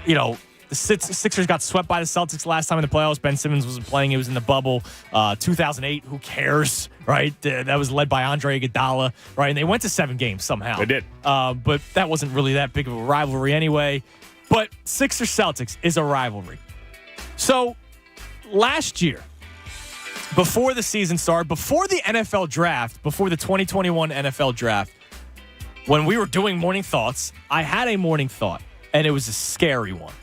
the Sixers got swept by the Celtics last time in the playoffs. Ben Simmons wasn't playing. He was in the bubble. 2008, who cares, right? That was led by Andre Iguodala, right? And they went to 7 games somehow. They did. But that wasn't really that big of a rivalry anyway. But Sixers-Celtics is a rivalry. So last year, before the season started, before the NFL draft, before the 2021 NFL draft, when we were doing morning thoughts, I had a morning thought, and it was a scary one.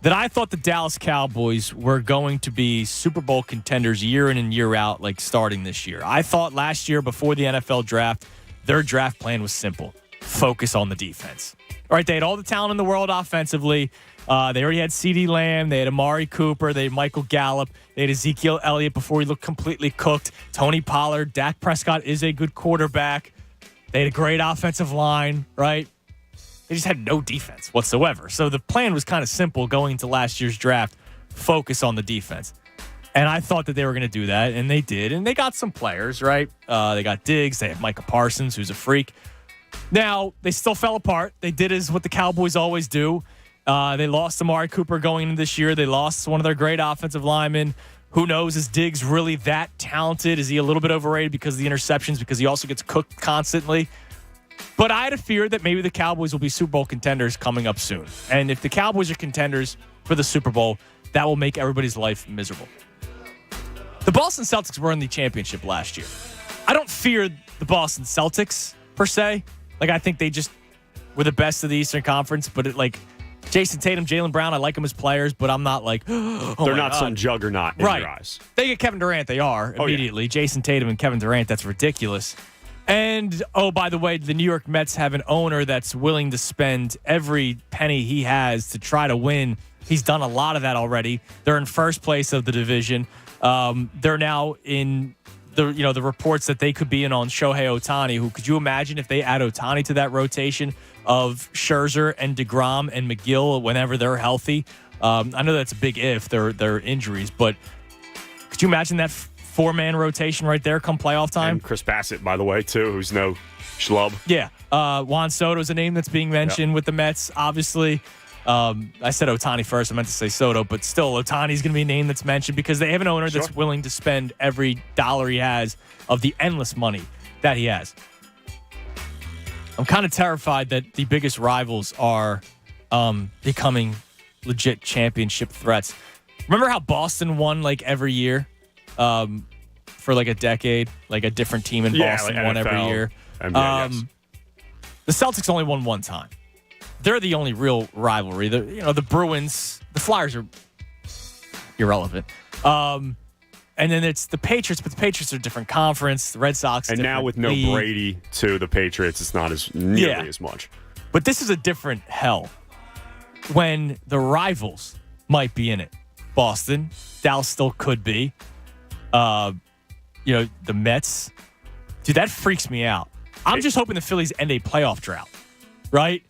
That I thought the Dallas Cowboys were going to be Super Bowl contenders year in and year out, like starting this year. I thought last year before the NFL draft, their draft plan was simple. Focus on the defense. All right, they had all the talent in the world offensively. They already had CeeDee Lamb. They had Amari Cooper. They had Michael Gallup. They had Ezekiel Elliott before he looked completely cooked. Tony Pollard. Dak Prescott is a good quarterback. They had a great offensive line, right? They just had no defense whatsoever. So the plan was kind of simple going into last year's draft, focus on the defense. And I thought that they were going to do that, and they did. And they got some players, right? They got Diggs. They have Micah Parsons, who's a freak. Now, they still fell apart. They did as what the Cowboys always do. They lost Amari Cooper going into this year. They lost one of their great offensive linemen. Who knows? Is Diggs really that talented? Is he a little bit overrated because of the interceptions, because he also gets cooked constantly? But I had a fear that maybe the Cowboys will be Super Bowl contenders coming up soon. And if the Cowboys are contenders for the Super Bowl, that will make everybody's life miserable. The Boston Celtics were in the championship last year. I don't fear the Boston Celtics, per se. Like, I think they just were the best of the Eastern Conference. But, Jason Tatum, Jaylen Brown, I like them as players, but I'm not like, oh, they're not some juggernaut in your eyes. They get Kevin Durant, they are immediately. Yeah. Jason Tatum and Kevin Durant, that's ridiculous. And, by the way, the New York Mets have an owner that's willing to spend every penny he has to try to win. He's done a lot of that already. They're in first place of the division. They're now in the reports that they could be in on Shohei Ohtani, who, could you imagine if they add Ohtani to that rotation of Scherzer and DeGrom and McGill whenever they're healthy? I know that's a big if, their injuries, but could you imagine that 4-man rotation right there come playoff time? And Chris Bassett, by the way, too, who's no schlub. Yeah. Juan Soto is a name that's being mentioned with the Mets, obviously. I said Ohtani first. I meant to say Soto, but still, Ohtani's going to be a name that's mentioned because they have an owner that's willing to spend every dollar he has of the endless money that he has. I'm kind of terrified that the biggest rivals are becoming legit championship threats. Remember how Boston won every year? For a decade, a different team in Boston won every year. Yes. The Celtics only won one time. They're the only real rivalry. The Bruins, the Flyers are irrelevant. And then it's the Patriots, but the Patriots are a different conference. The Red Sox, and now with no Brady to the Patriots, it's not as nearly as much. But this is a different hell when the rivals might be in it. Boston, Dallas still could be. The Mets. Dude, that freaks me out. I'm just hoping the Phillies end a playoff drought, right?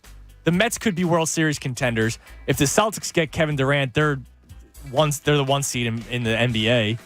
The Mets could be World Series contenders. If the Celtics get Kevin Durant, they're the one seed in the NBA.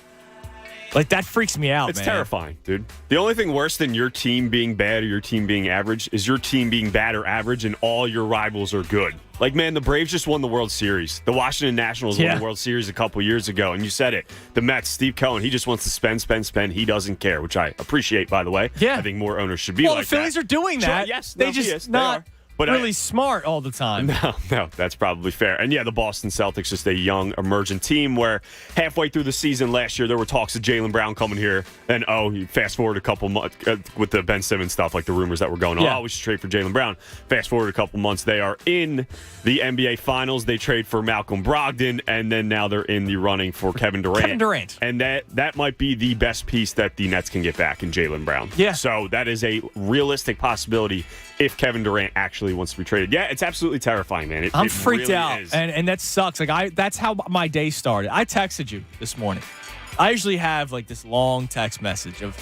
That freaks me out, man. It's man. terrifying, dude. The only thing worse than your team being bad or your team being average is your team being bad or average and all your rivals are good. The Braves just won the World Series. The Washington Nationals won the World Series a couple years ago, and you said it. The Mets, Steve Cohen, he just wants to spend. He doesn't care, which I appreciate, by the way. Yeah. I think more owners should be like that. Well, the Phillies are doing that. Sure, yes. They not But really smart all the time. No, that's probably fair. And yeah, the Boston Celtics, just a young, emergent team where halfway through the season last year, there were talks of Jaylen Brown coming here. And, you fast forward a couple months with the Ben Simmons stuff, the rumors that were going on. Yeah. We should trade for Jaylen Brown. Fast forward a couple months, they are in the NBA Finals. They trade for Malcolm Brogdon, and then now they're in the running for Kevin Durant. And that might be the best piece that the Nets can get back in Jaylen Brown. Yeah. So that is a realistic possibility if Kevin Durant actually wants to be traded. Yeah, it's absolutely terrifying, man. I'm freaked really out, and that sucks. That's how my day started. I texted you this morning. I usually have this long text message of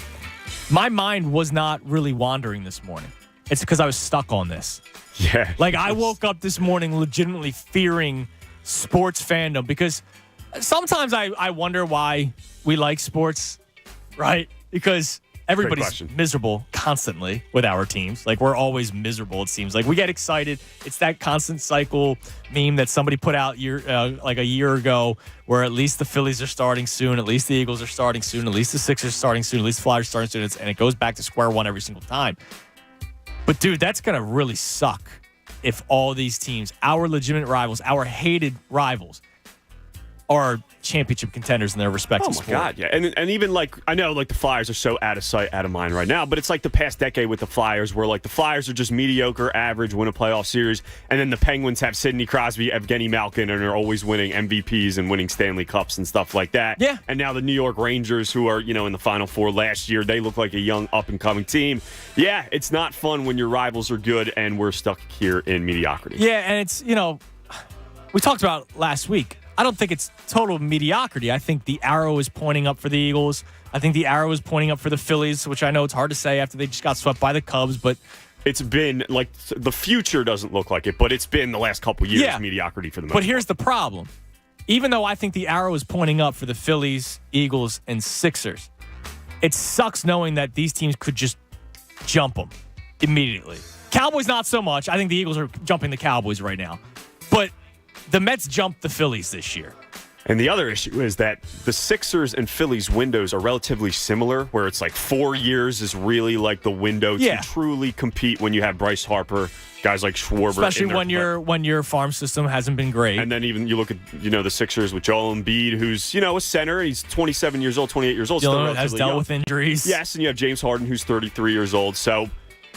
my mind was not really wandering this morning. It's because I was stuck on this. Yeah. I woke up this morning legitimately fearing sports fandom because sometimes I wonder why we like sports, right? Because everybody's miserable constantly with our teams. Like, we're always miserable, it seems. Like, we get excited. It's that constant cycle meme that somebody put out like a year ago where at least the Phillies are starting soon, at least the Eagles are starting soon, at least the Sixers are starting soon, at least the Flyers are starting soon, and it goes back to square one every single time. But, dude, that's going to really suck if all these teams, our legitimate rivals, our hated rivals, are championship contenders in their respective sport. Oh, my God, yeah. And even, like, I know, like, the Flyers are so out of sight, out of mind right now, but it's like the past decade with the Flyers where, like, the Flyers are just mediocre, average, win a playoff series, and then the Penguins have Sidney Crosby, Evgeny Malkin, and are always winning MVPs and winning Stanley Cups and stuff like that. Yeah. And now the New York Rangers, who are, in the Final Four last year, they look like a young, up-and-coming team. Yeah, it's not fun when your rivals are good and we're stuck here in mediocrity. Yeah, and it's, we talked about it last week. I don't think it's total mediocrity. I think the arrow is pointing up for the Eagles. I think the arrow is pointing up for the Phillies, which I know it's hard to say after they just got swept by the Cubs, but it's been, like, the future doesn't look like it, but it's been the last couple years mediocrity for the most part. But here's the problem. Even though I think the arrow is pointing up for the Phillies, Eagles, and Sixers, it sucks knowing that these teams could just jump them immediately. Cowboys, not so much. I think the Eagles are jumping the Cowboys right now. But the Mets jumped the Phillies this year. And the other issue is that the Sixers and Phillies windows are relatively similar, where it's like 4 years is really like the window to truly compete when you have Bryce Harper, guys like Schwarber. Especially when your farm system hasn't been great. And then even you look at, the Sixers with Joel Embiid, who's, a center. He's 27 years old, 28 years old. Still has dealt with injuries. Yes, and you have James Harden, who's 33 years old. So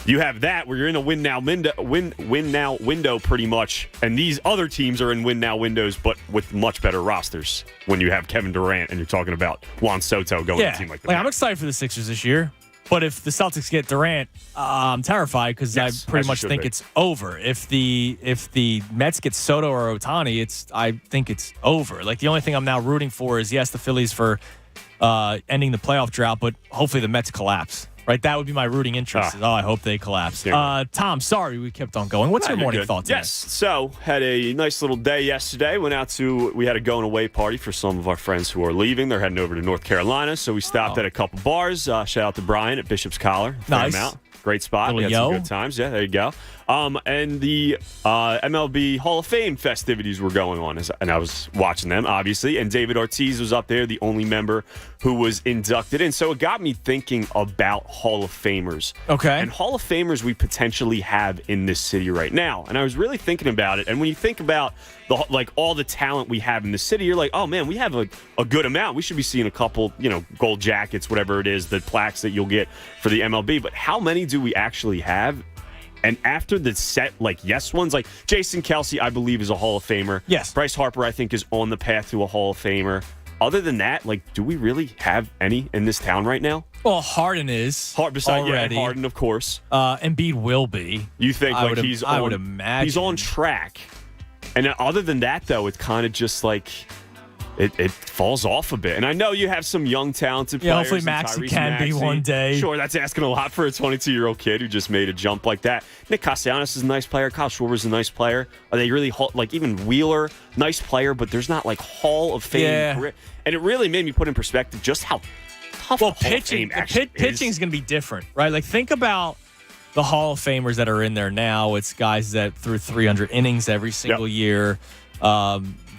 you have that where you're in a win now window pretty much, and these other teams are in win now windows, but with much better rosters. When you have Kevin Durant and you're talking about Juan Soto going to a team like that. I'm excited for the Sixers this year, but if the Celtics get Durant, I'm terrified because I pretty much think it's over. If the Mets get Soto or Ohtani, I think it's over. Like, the only thing I'm now rooting for is the Phillies for ending the playoff drought, but hopefully the Mets collapse. Right, that would be my rooting interest. I hope they collapse. Tom, sorry we kept on going. What's your morning thoughts? Yes, so had a nice little day yesterday. We had a going away party for some of our friends who are leaving. They're heading over to North Carolina, so we stopped at a couple bars. Shout out to Brian at Bishop's Collar. Nice. Great spot. We had some good times. Yeah, there you go. And the MLB Hall of Fame festivities were going on, and I was watching them, obviously. And David Ortiz was up there, the only member who was inducted in. So it got me thinking about Hall of Famers. Okay. And Hall of Famers we potentially have in this city right now. And I was really thinking about it. And when you think about all the talent we have in the city, you're like, oh man, we have a good amount. We should be seeing a couple, gold jackets, whatever it is, the plaques that you'll get for the MLB. But how many do we actually have? And after the set, ones, like Jason Kelce, I believe, is a Hall of Famer. Yes. Bryce Harper, I think, is on the path to a Hall of Famer. Other than that, do we really have any in this town right now? Well, Harden is already. Harden, of course. Embiid will be. You think I would imagine. He's on track. And other than that, though, it's kind of just like it falls off a bit. And I know you have some young, talented players. Yeah, hopefully Maxey can be one day. Sure, that's asking a lot for a 22-year-old kid who just made a jump like that. Nick Castellanos is a nice player. Kyle Schwarber a nice player. Are they really, even Wheeler, nice player, but there's not, Hall of Fame career. And it really made me put in perspective just how tough the Hall of Fame actually is. Pitching's going to be different, right? Think about the Hall of Famers that are in there now. It's guys that threw 300 innings every single year.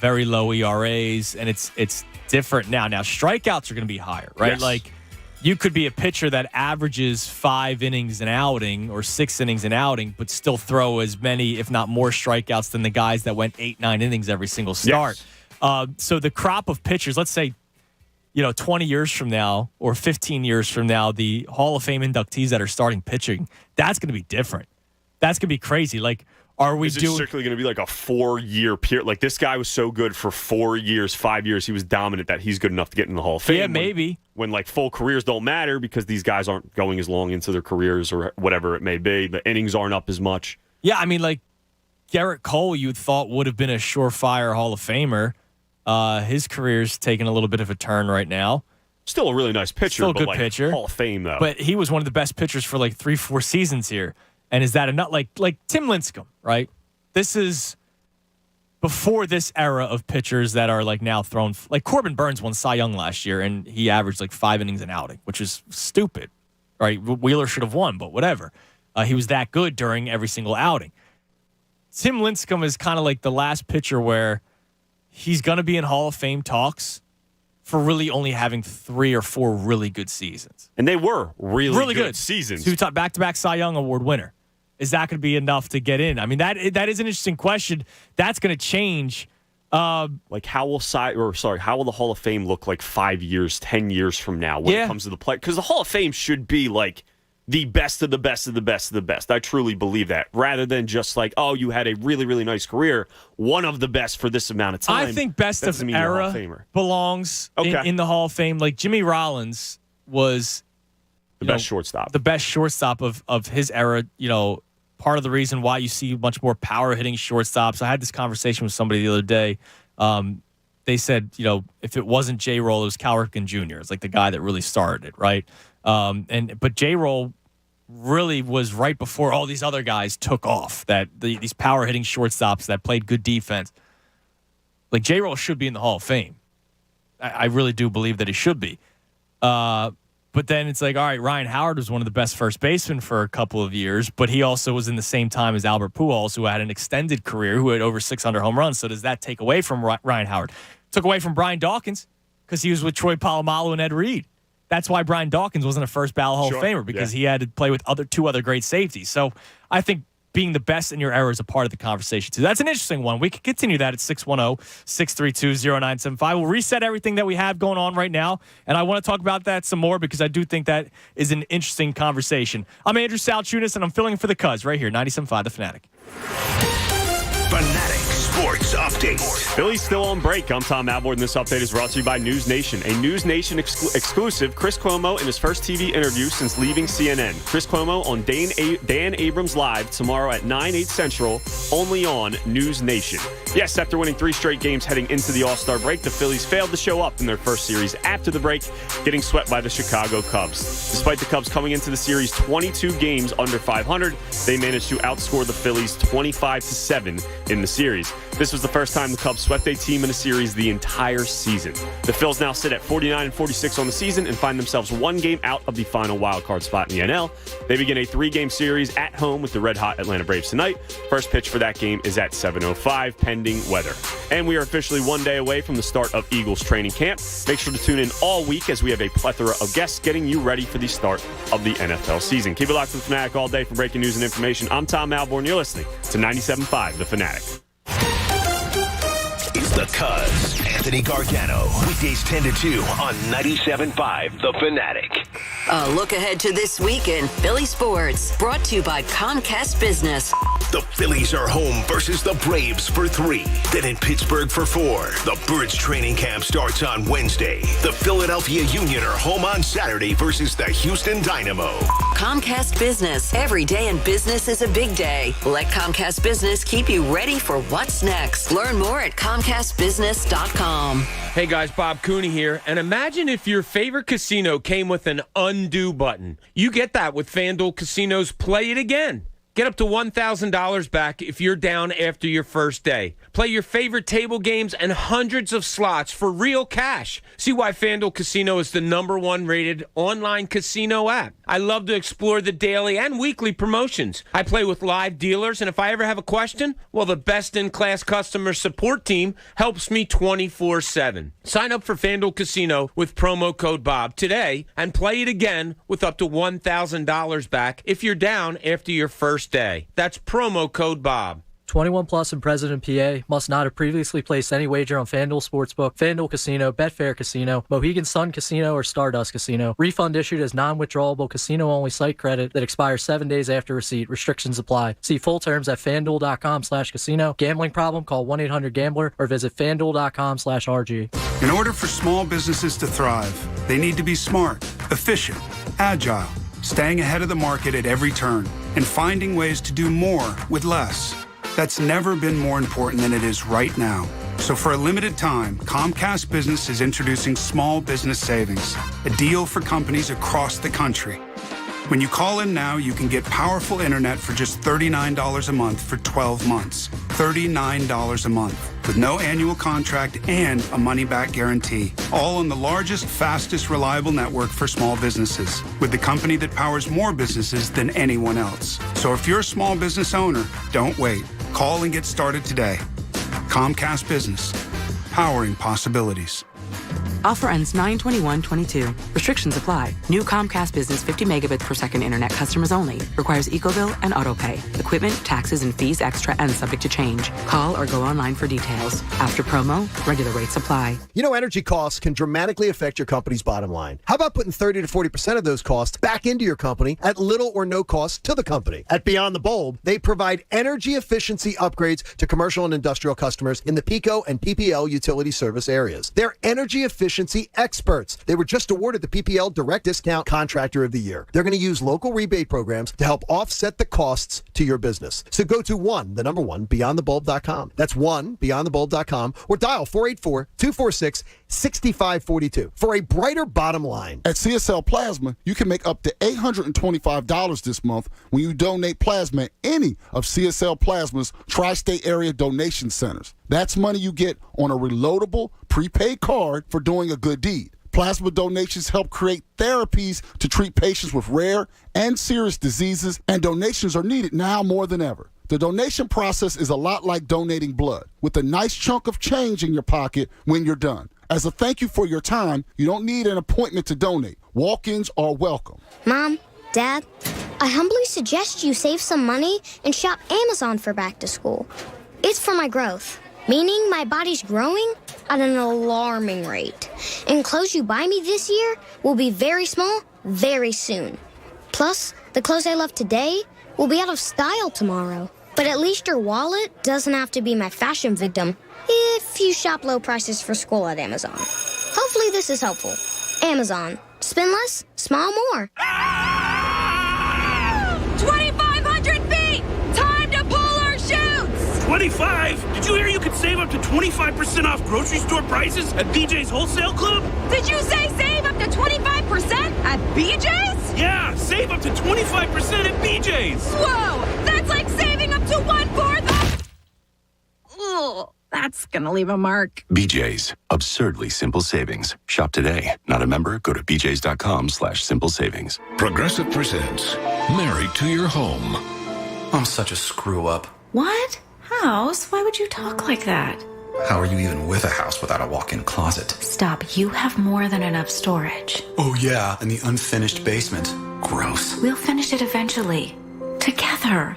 Very low ERAs, and it's different now. Now, strikeouts are going to be higher, right? Yes. You could be a pitcher that averages 5 innings an outing or 6 innings an outing, but still throw as many, if not more, strikeouts than the guys that went 8-9 innings every single start. Yes. So the crop of pitchers, let's say, 20 years from now or 15 years from now, the Hall of Fame inductees that are starting pitching, that's going to be different. That's going to be crazy. Is it strictly going to be a 4-year period? This guy was so good for 4 years, 5 years. He was dominant that he's good enough to get in the Hall of Fame. Yeah, maybe. When full careers don't matter because these guys aren't going as long into their careers or whatever it may be. The innings aren't up as much. Yeah, Garrett Cole, you thought would have been a surefire Hall of Famer. His career's taking a little bit of a turn right now. Still a really nice pitcher. Still a good pitcher. Hall of Fame, though. But he was one of the best pitchers for 3-4 seasons here. And is that enough? Like Tim Lincecum, right? This is before this era of pitchers that are now thrown. Corbin Burns won Cy Young last year, and he averaged 5 innings an outing, which is stupid. Right? Wheeler should have won, but whatever. He was that good during every single outing. Tim Lincecum is kind of like the last pitcher where he's going to be in Hall of Fame talks for really only having 3 or 4 really good seasons. And they were really good seasons. Back-to-back Cy Young Award winner. Is that going to be enough to get in? I mean, that is an interesting question. That's going to change. Like how will the Hall of Fame look like 5 years, 10 years from now when it comes to the play? Because the Hall of Fame should be like the best of the best of the best of the best. I truly believe that. Rather than just like, oh, you had a really, really nice career, one of the best for this amount of time. I think best of era belongs in the Hall of Fame. Like Jimmy Rollins was the best shortstop. The best shortstop of his era, part of the reason why you see much more power hitting shortstops. I had this conversation with somebody the other day. They said, if it wasn't J-Roll, it was Cal Ripken Jr. It's like the guy that really started it, right? But J-Roll really was right before all these other guys took off. That these power hitting shortstops that played good defense. Like J-Roll should be in the Hall of Fame. I really do believe that he should be. But then it's like, all right, Ryan Howard was one of the best first basemen for a couple of years, but he also was in the same time as Albert Pujols, who had an extended career, who had over 600 home runs. So does that take away from Ryan Howard? Took away from Brian Dawkins because he was with Troy Polamalu and Ed Reed. That's why Brian Dawkins wasn't a first ballot Hall of Famer, because he had to play with two other great safeties. So I think being the best in your era is a part of the conversation, too. That's an interesting one. We can continue that at 610-632-0975. We'll reset everything that we have going on right now, and I want to talk about that some more because I do think that is an interesting conversation. I'm Andrew Salchunas, and I'm filling for the Cuz right here, 97.5 The Fanatic. Fanatic Sports Update. Phillies still on break. I'm Tom Alvord, and this update is brought to you by News Nation. A News Nation exclusive, Chris Cuomo in his first TV interview since leaving CNN. Chris Cuomo on Dan Abrams Live tomorrow at 9/8 Central, only on News Nation. Yes, after winning 3 straight games heading into the All-Star break, the Phillies failed to show up in their first series after the break, getting swept by the Chicago Cubs. Despite the Cubs coming into the series 22 games under 500, they managed to outscore the Phillies 25-7 in the series. This was the first time the Cubs swept a team in a series the entire season. The Phils now sit at 49-46 on the season and find themselves 1 game out of the final wildcard spot in the NL. They begin a 3-game series at home with the red-hot Atlanta Braves tonight. First pitch for that game is at 7:05, pending weather. And we are officially 1 day away from the start of Eagles training camp. Make sure to tune in all week as we have a plethora of guests getting you ready for the start of the NFL season. Keep it locked to The Fanatic all day for breaking news and information. I'm Tom Alborn. You're listening to 97.5 The Fanatic. It's the Cuz, Anthony Gargano. Weekdays 10 to 2 on 97.5 The Fanatic. A look ahead to this weekend, Philly Sports, brought to you by Comcast Business. The Phillies are home versus the Braves for 3. Then in Pittsburgh for 4. The Birds training camp starts on Wednesday. The Philadelphia Union are home on Saturday versus the Houston Dynamo. Comcast Business. Every day in business is a big day. Let Comcast Business keep you ready for what's next. Learn more at ComcastBusiness.com. Hey guys, Bob Cooney here. And imagine if your favorite casino came with an undo button. You get that with FanDuel Casino's Play It Again. Get up to $1,000 back if you're down after your first day. Play your favorite table games and hundreds of slots for real cash. See why FanDuel Casino is the #1 rated online casino app. I love to explore the daily and weekly promotions. I play with live dealers, and if I ever have a question, well, the best-in-class customer support team helps me 24/7. Sign up for FanDuel Casino with promo code BOB today and play it again with up to $1,000 back if you're down after your first day. That's promo code BOB. 21 plus and present in PA, must not have previously placed any wager on FanDuel Sportsbook, FanDuel Casino, Betfair Casino, Mohegan Sun Casino, or Stardust Casino. Refund issued as non-withdrawable casino-only site credit that expires 7 days after receipt. Restrictions apply. See full terms at FanDuel.com/casino. Gambling problem? Call 1-800-GAMBLER or visit FanDuel.com/RG. In order for small businesses to thrive, they need to be smart, efficient, agile, staying ahead of the market at every turn, and finding ways to do more with less. That's never been more important than it is right now. So for a limited time, Comcast Business is introducing Small Business Savings, a deal for companies across the country. When you call in now, you can get powerful internet for just $39 a month for 12 months. $39 a month. with no annual contract and a money-back guarantee. All on the largest, fastest, reliable network for small businesses, with the company that powers more businesses than anyone else. So if you're a small business owner, don't wait. Call and get started today. Comcast Business, powering possibilities. Offer ends 9/21/22. Restrictions apply. New Comcast Business 50 megabits per second internet customers only. Requires EcoBill and AutoPay. Equipment, taxes, and fees extra and subject to change. Call or go online for details. After promo, regular rates apply. You know, energy costs can dramatically affect your company's bottom line. How about putting 30 to 40% of those costs back into your company at little or no cost to the company? At Beyond the Bulb, they provide energy efficiency upgrades to commercial and industrial customers in the PICO and PPL utility service areas. They're energy efficiency experts. They were just awarded the PPL Direct Discount Contractor of the Year. They're going to use local rebate programs to help offset the costs to your business. So go to beyondthebulb.com. That's beyondthebulb.com, or dial 484-246-6542 for a brighter bottom line. At CSL Plasma, you can make up to $825 this month when you donate plasma at any of CSL Plasma's tri-state area donation centers. That's money you get on a reloadable prepaid card for doing a good deed. Plasma donations help create therapies to treat patients with rare and serious diseases, and donations are needed now more than ever. The donation process is a lot like donating blood, with a nice chunk of change in your pocket when you're done. As a thank you for your time, you don't need an appointment to donate. Walk-ins are welcome. Mom, Dad, I humbly suggest you save some money and shop Amazon for back to school. It's for my growth, meaning my body's growing at an alarming rate. And clothes you buy me this year will be very small very soon. Plus, the clothes I love today will be out of style tomorrow. But at least your wallet doesn't have to be my fashion victim if you shop low prices for school at Amazon. Hopefully this is helpful. Amazon. Spend less, smile more. 2,500 feet! Time to pull our chutes! 25? Did you hear you could save up to 25% off grocery store prices at BJ's Wholesale Club? Did you say save up to 25% at BJ's? Yeah, save up to 25% at BJ's. Whoa, that's like saving up to 1/4 of... Ugh, that's gonna leave a mark. BJ's, absurdly simple savings. Shop today. Not a member? Go to bjs.com/simple savings. Progressive presents Married to Your Home. I'm such a screw up. What? House? Why would you talk like that? How are you even with a house without a walk-in closet? Stop. You have more than enough storage. Oh yeah, and the unfinished basement. Gross. We'll finish it eventually. Together.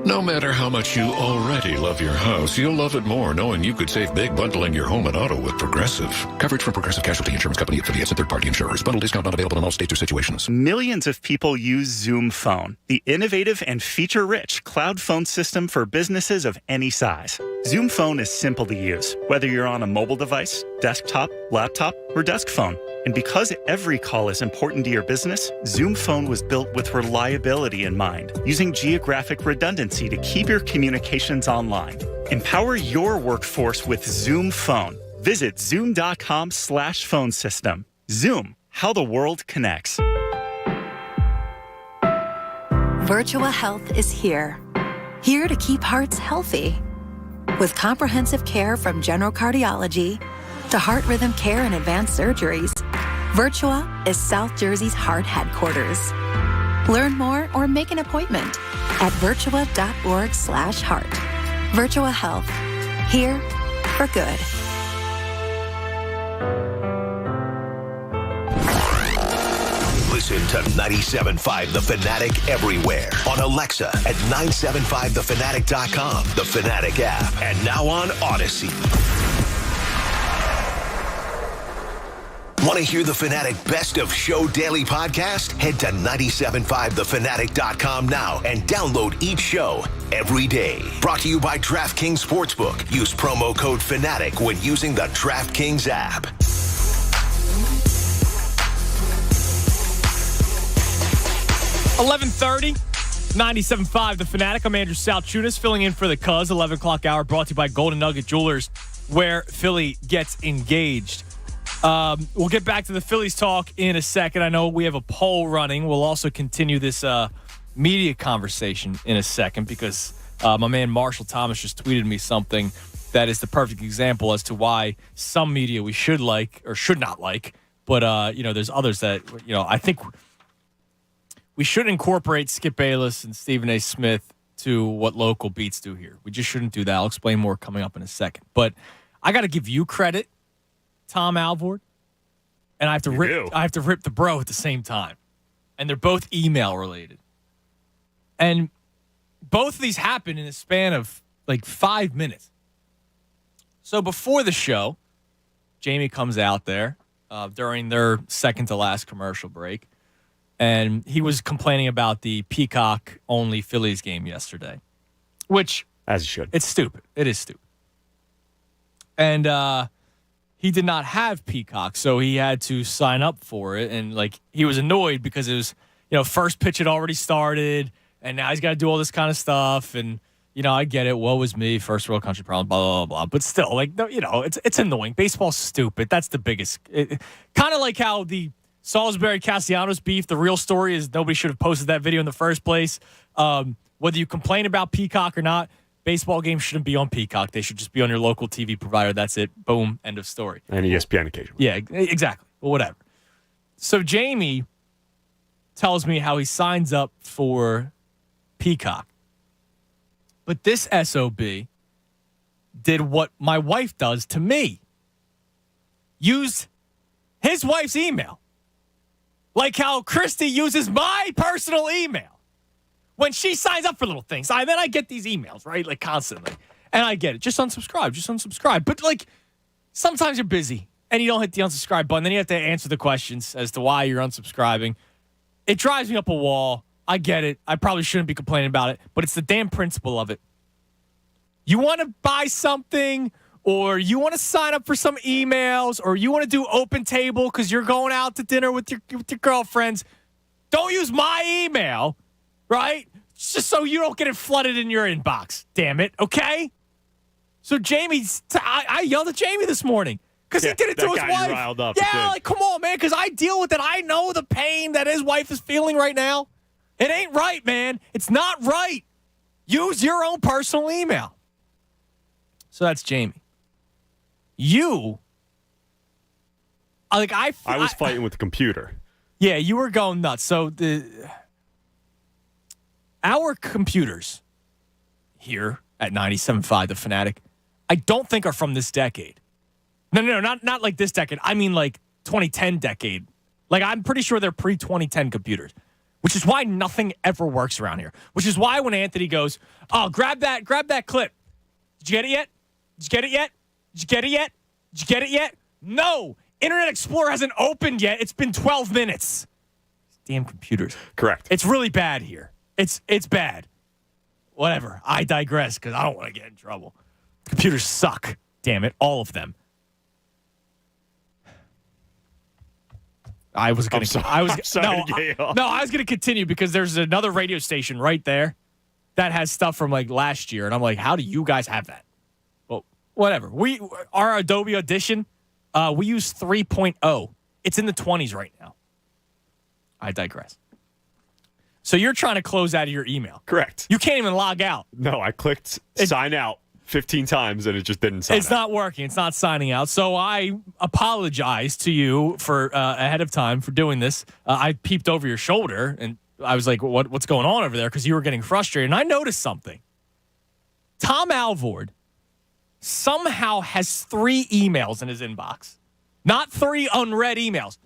No matter how much you already love your house, you'll love it more knowing you could save big bundling your home and auto with Progressive. Coverage from Progressive Casualty Insurance Company, affiliates, and third-party insurers. Bundle discount not available in all states or situations. Millions of people use Zoom Phone, the innovative and feature-rich cloud phone system for businesses of any size. Zoom Phone is simple to use, whether you're on a mobile device, desktop, laptop, or desk phone. And because every call is important to your business, Zoom Phone was built with reliability in mind, using geographic redundancy to keep your communications online. Empower your workforce with Zoom Phone. Visit zoom.com/phone system. Zoom, how the world connects. Virtua Health is here to keep hearts healthy. With comprehensive care from general cardiology to heart rhythm care and advanced surgeries, Virtua is South Jersey's heart headquarters. Learn more or make an appointment at virtua.org/heart. Virtua Health, here for good. Listen to 97.5 The Fanatic everywhere. On Alexa at 975thefanatic.com, the Fanatic app, and now on Odyssey. Want to hear the Fanatic Best of Show Daily podcast? Head to 975thefanatic.com now and download each show every day. Brought to you by DraftKings Sportsbook. Use promo code FANATIC when using the DraftKings app. $11:30, 97.5 The Fanatic. I'm Andrew Salchunas, filling in for the Cuz. 11 o'clock hour brought to you by Golden Nugget Jewelers, where Philly gets engaged. We'll get back to the Phillies talk in a second. I know we have a poll running. We'll also continue this media conversation in a second because my man Marshall Thomas just tweeted me something that is the perfect example as to why some media we should like or should not like. But, there's others that, I think we should incorporate Skip Bayless and Stephen A. Smith to what local beats do here. We just shouldn't do that. I'll explain more coming up in a second. But I got to give you credit, Tom Alvord, and I have to rip the bro at the same time. And they're both email related. And both of these happen in a span of like 5 minutes. So before the show, Jamie comes out there during their second to last commercial break. And he was complaining about the Peacock-only Phillies game yesterday, which, as you should, it's stupid. It is stupid. And he did not have Peacock, so he had to sign up for it. And he was annoyed because it was, first pitch had already started, and now he's got to do all this kind of stuff. And I get it. Woe is me. First world country problem. Blah blah blah. But still, it's annoying. Baseball's stupid. That's the biggest. Kind of like how the Salisbury Castellanos beef, the real story is nobody should have posted that video in the first place. Whether you complain about Peacock or not, baseball games shouldn't be on Peacock. They should just be on your local TV provider. That's it. Boom. End of story. And ESPN occasionally. Yeah, exactly. Well, whatever. So Jamie tells me how he signs up for Peacock. But this SOB did what my wife does to me. Used his wife's email. Like how Christy uses my personal email when she signs up for little things. Then I get these emails, right? Constantly. And I get it. Just unsubscribe. But sometimes you're busy and you don't hit the unsubscribe button. Then you have to answer the questions as to why you're unsubscribing. It drives me up a wall. I get it. I probably shouldn't be complaining about it, but it's the damn principle of it. You want to buy something, or you want to sign up for some emails, or you want to do open table because you're going out to dinner with your girlfriends, don't use my email, right? Just so you don't get it flooded in your inbox. Damn it, okay? So I yelled at Jamie this morning because he did it to his wife. Riled up, yeah, come on, man, because I deal with it. I know the pain that his wife is feeling right now. It ain't right, man. It's not right. Use your own personal email. So that's Jamie. You, I was fighting with the computer. Yeah, you were going nuts. So our computers here at 97.5 The Fanatic, I don't think are from this decade. No, not like this decade. I mean 2010 decade. I'm pretty sure they're pre-2010 computers, which is why nothing ever works around here. Which is why when Anthony goes, oh, grab that clip. Did you get it yet? Did you get it yet? Did you get it yet? Did you get it yet? No. Internet Explorer hasn't opened yet. It's been 12 minutes. Damn computers. Correct. It's really bad here. It's bad. Whatever. I digress because I don't want to get in trouble. Computers suck. Damn it. All of them. I was going to. I was going to continue because there's another radio station right there that has stuff from last year, and I'm like, how do you guys have that? Well, whatever. Our Adobe Audition, we use 3.0. It's in the 20s right now. I digress. So you're trying to close out of your email. Correct. You can't even log out. No, I clicked sign out 15 times and it just didn't sign out. It's not working. It's not signing out. So I apologize to you for ahead of time for doing this. I peeped over your shoulder and I was like, what's going on over there? Because you were getting frustrated. And I noticed something. Tom Alvord somehow has 3 emails in his inbox. Not 3 unread emails.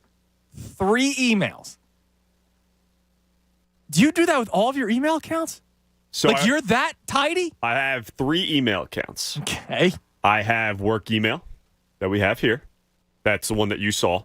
3 emails. Do you do that with all of your email accounts? So you're that tidy? I have 3 email accounts. Okay. I have work email that we have here. That's the one that you saw.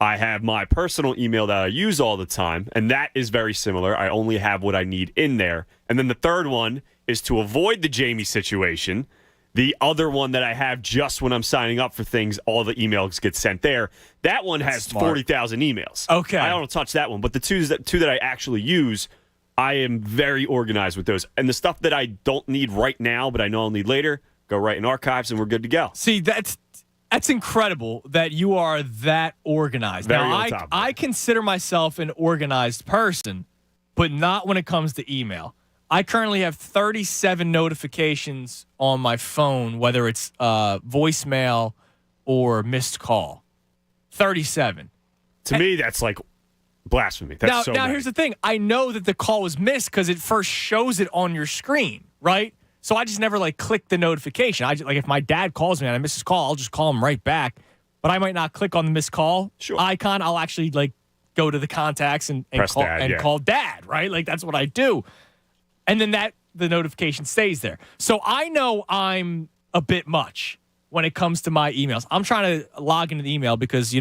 I have my personal email that I use all the time, and that is very similar. I only have what I need in there. And then the third one is to avoid the Jamie situation. The other one that I have just when I'm signing up for things, all the emails get sent there. That one has 40,000 emails. Okay. I don't touch that one. But the two that I actually use, I am very organized with those. And the stuff that I don't need right now, but I know I'll need later, go right in archives, and we're good to go. See, that's incredible that you are that organized. Very now, on top of I consider myself an organized person, but not when it comes to email. I currently have 37 notifications on my phone, whether it's voicemail or missed call. 37. To me, that's like blasphemy. That's now here's the thing. I know that the call was missed because it first shows it on your screen, right? So I just never click the notification. If my dad calls me and I miss his call, I'll just call him right back. But I might not click on the missed call icon. I'll actually go to the contacts and call dad, right? That's what I do. And then the notification stays there. So I know I'm a bit much when it comes to my emails. I'm trying to log into the email because,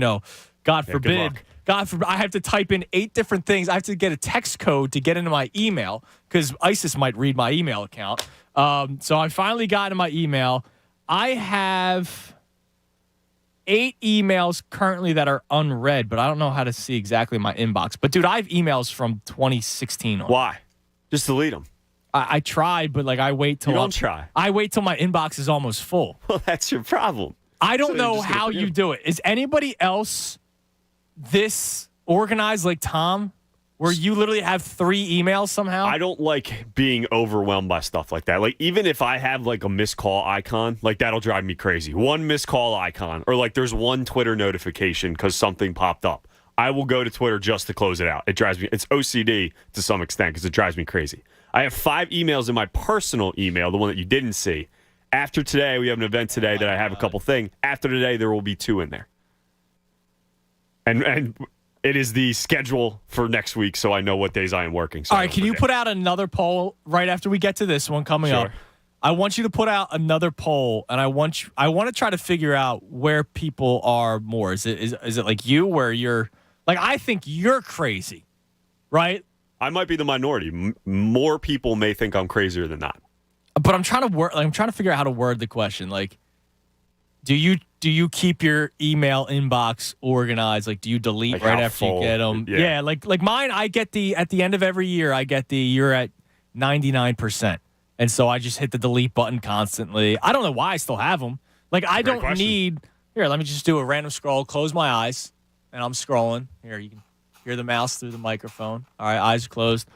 God forbid, I have to type in 8 different things. I have to get a text code to get into my email because ISIS might read my email account. So I finally got into my email. I have 8 emails currently that are unread, but I don't know how to see exactly my inbox. But, dude, I have emails from 2016 on. Why? Just delete them. I tried, but I wait till I wait till my inbox is almost full. Well, that's your problem. I don't know how you do it. Is anybody else this organized like Tom, where you literally have 3 emails somehow? I don't like being overwhelmed by stuff like that. Even if I have a missed call icon, that'll drive me crazy. One missed call icon, or there's one Twitter notification because something popped up. I will go to Twitter just to close it out. It drives me. It's OCD to some extent because it drives me crazy. I have 5 emails in my personal email, the one that you didn't see. After today, we have an event today that I have a couple things. After today, there will be 2 in there. And it is the schedule for next week, so I know what days I am working. So all right, can you put out another poll right after we get to this one coming up? I want you to put out another poll, and I want to try to figure out where people are more. Is it like you, where you're I think you're crazy, right? I might be the minority. More people may think I'm crazier than not. But I'm trying to figure out how to word the question. Do you keep your email inbox organized? Do you delete right after you get them? Yeah, like mine. I get at the end of every year. I get you're at 99%, and so I just hit the delete button constantly. I don't know why I still have them. I don't need. Here, let me just do a random scroll. Close my eyes, and I'm scrolling. Here, you can hear the mouse through the microphone. All right, eyes closed.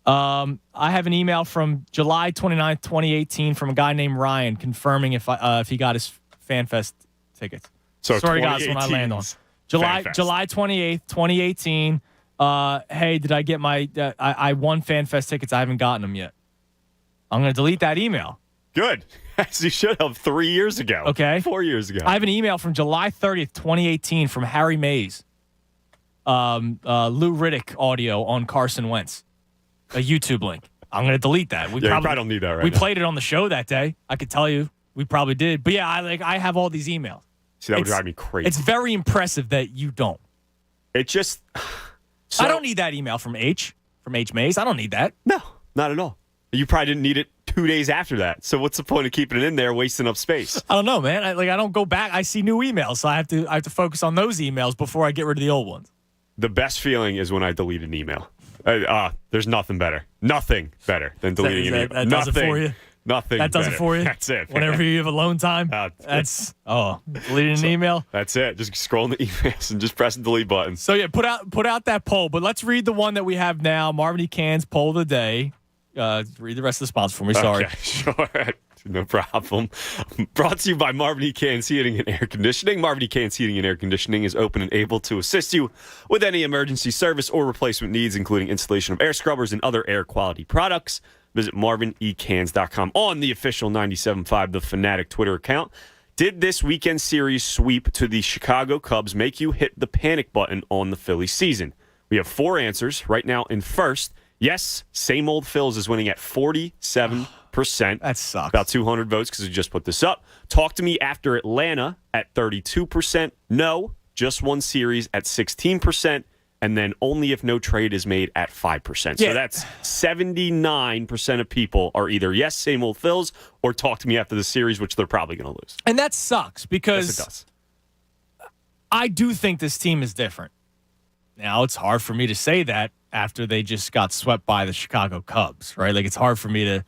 I have an email from July 29th, 2018 from a guy named Ryan confirming if he got his FanFest tickets. So sorry, guys, when I land on July 28th, 2018. Hey, did I get my I won FanFest tickets? I haven't gotten them yet. I'm going to delete that email. Good. As you should have 3 years ago. Okay. 4 years ago. I have an email from July 30th, 2018 from Harry Mays. Lou Riddick audio on Carson Wentz. A YouTube link. I'm going to delete that. We probably don't need that right now. We played it on the show that day. I could tell you. We probably did. But yeah, I have all these emails. See, that would drive me crazy. It's very impressive that you don't. It just... I don't need that email from H Mays. I don't need that. No, not at all. You probably didn't need it 2 days after that. So what's the point of keeping it in there, wasting up space? I don't know, man. I don't go back. I see new emails, so I have to focus on those emails before I get rid of the old ones. The best feeling is when I delete an email. There's nothing better. Nothing better than deleting an email. That does it for you? Nothing. That does better. it for you? That's it. Whenever you have alone time, deleting an email. That's it. Just scroll in the emails and just press the delete button. So yeah, put out that poll. But let's read the one that we have now. Marvin E. Cann's poll of the day. Read the rest of the sponsor for me. Sorry. Okay, sure. No problem. Brought to you by Marvin E. Cann's Heating and Air Conditioning. Marvin E. Cann's Heating and Air Conditioning is open and able to assist you with any emergency service or replacement needs, including installation of air scrubbers and other air quality products. Visit marvinecans.com on the official 97.5 The Fanatic Twitter account. Did this weekend series sweep to the Chicago Cubs make you hit the panic button on the Phillies season? We have 4 answers right now. In first, yes, same old Phils is winning at 47%. That sucks. About 200 votes because we just put this up. Talk to me after Atlanta at 32%. No, just one series at 16%. And then only if no trade is made at 5%. Yeah. So that's 79% of people are either yes, same old Phils, or talk to me after the series, which they're probably going to lose. And that sucks because yes, it does. I do think this team is different. Now, it's hard for me to say that after they just got swept by the Chicago Cubs, right? It's hard for me to,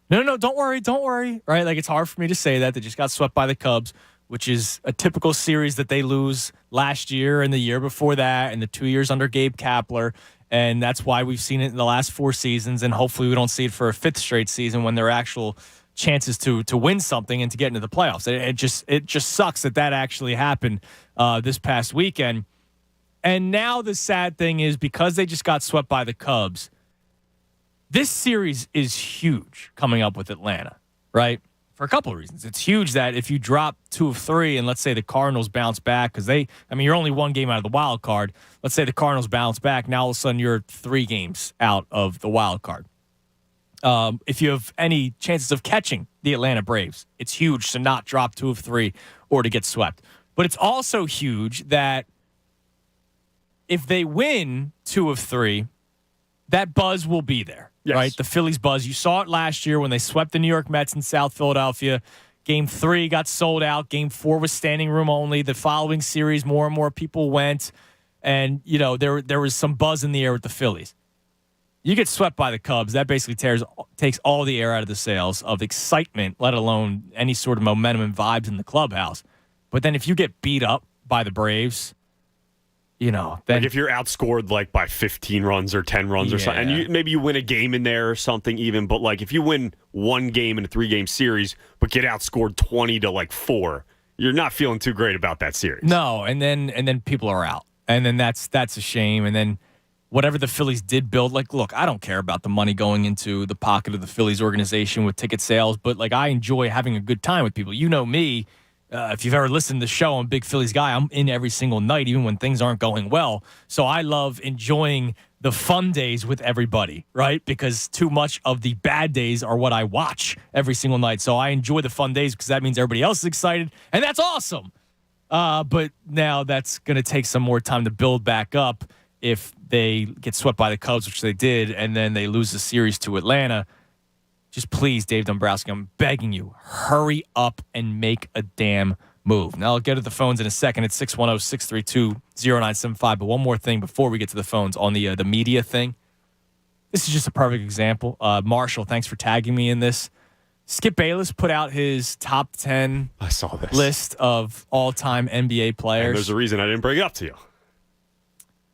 no, don't worry, right? It's hard for me to say that. They just got swept by the Cubs, which is a typical series that they lose last year and the year before that and the 2 years under Gabe Kapler. And that's why we've seen it in the last 4 seasons, and hopefully we don't see it for a 5th straight season when there are actual chances to win something and to get into the playoffs. It just sucks that actually happened this past weekend. And now the sad thing is, because they just got swept by the Cubs, this series is huge coming up with Atlanta, right? For a couple of reasons. It's huge that if you drop 2 of 3 and let's say the Cardinals bounce back, because you're only 1 game out of the wild card. Let's say the Cardinals bounce back. Now all of a sudden you're 3 games out of the wild card. If you have any chances of catching the Atlanta Braves, it's huge to not drop 2 of 3 or to get swept. But it's also huge that if they win 2 of 3, that buzz will be there. Yes. Right? The Phillies buzz. You saw it last year when they swept the New York Mets in South Philadelphia. Game 3 got sold out. Game 4 was standing room only. The following series, more and more people went. And, there was some buzz in the air with the Phillies. You get swept by the Cubs, that basically takes all the air out of the sails of excitement, let alone any sort of momentum and vibes in the clubhouse. But then if you get beat up by the Braves, then like if you're outscored like by 15 runs or 10 runs or something, and maybe you win a game in there or something even, but like if you win 1 game in a 3-game series but get outscored 20 to 4, you're not feeling too great about that series. No, and then people are out. And then that's a shame. And then whatever the Phillies did build, look, I don't care about the money going into the pocket of the Phillies organization with ticket sales, but I enjoy having a good time with people. You know me. If you've ever listened to the show, I'm a big Phillies guy. I'm in every single night, even when things aren't going well. So I love enjoying the fun days with everybody, right? Because too much of the bad days are what I watch every single night. So I enjoy the fun days because that means everybody else is excited, and that's awesome. But now that's going to take some more time to build back up if they get swept by the Cubs, which they did, and then they lose the series to Atlanta. Just please, Dave Dombrowski, I'm begging you, hurry up and make a damn move. Now, I'll get to the phones in a second. It's 610-632-0975. But one more thing before we get to the phones on the media thing. This is just a perfect example. Marshall, thanks for tagging me in this. Skip Bayless put out his top 10 I saw this list of all-time NBA players. And there's a reason I didn't bring it up to you.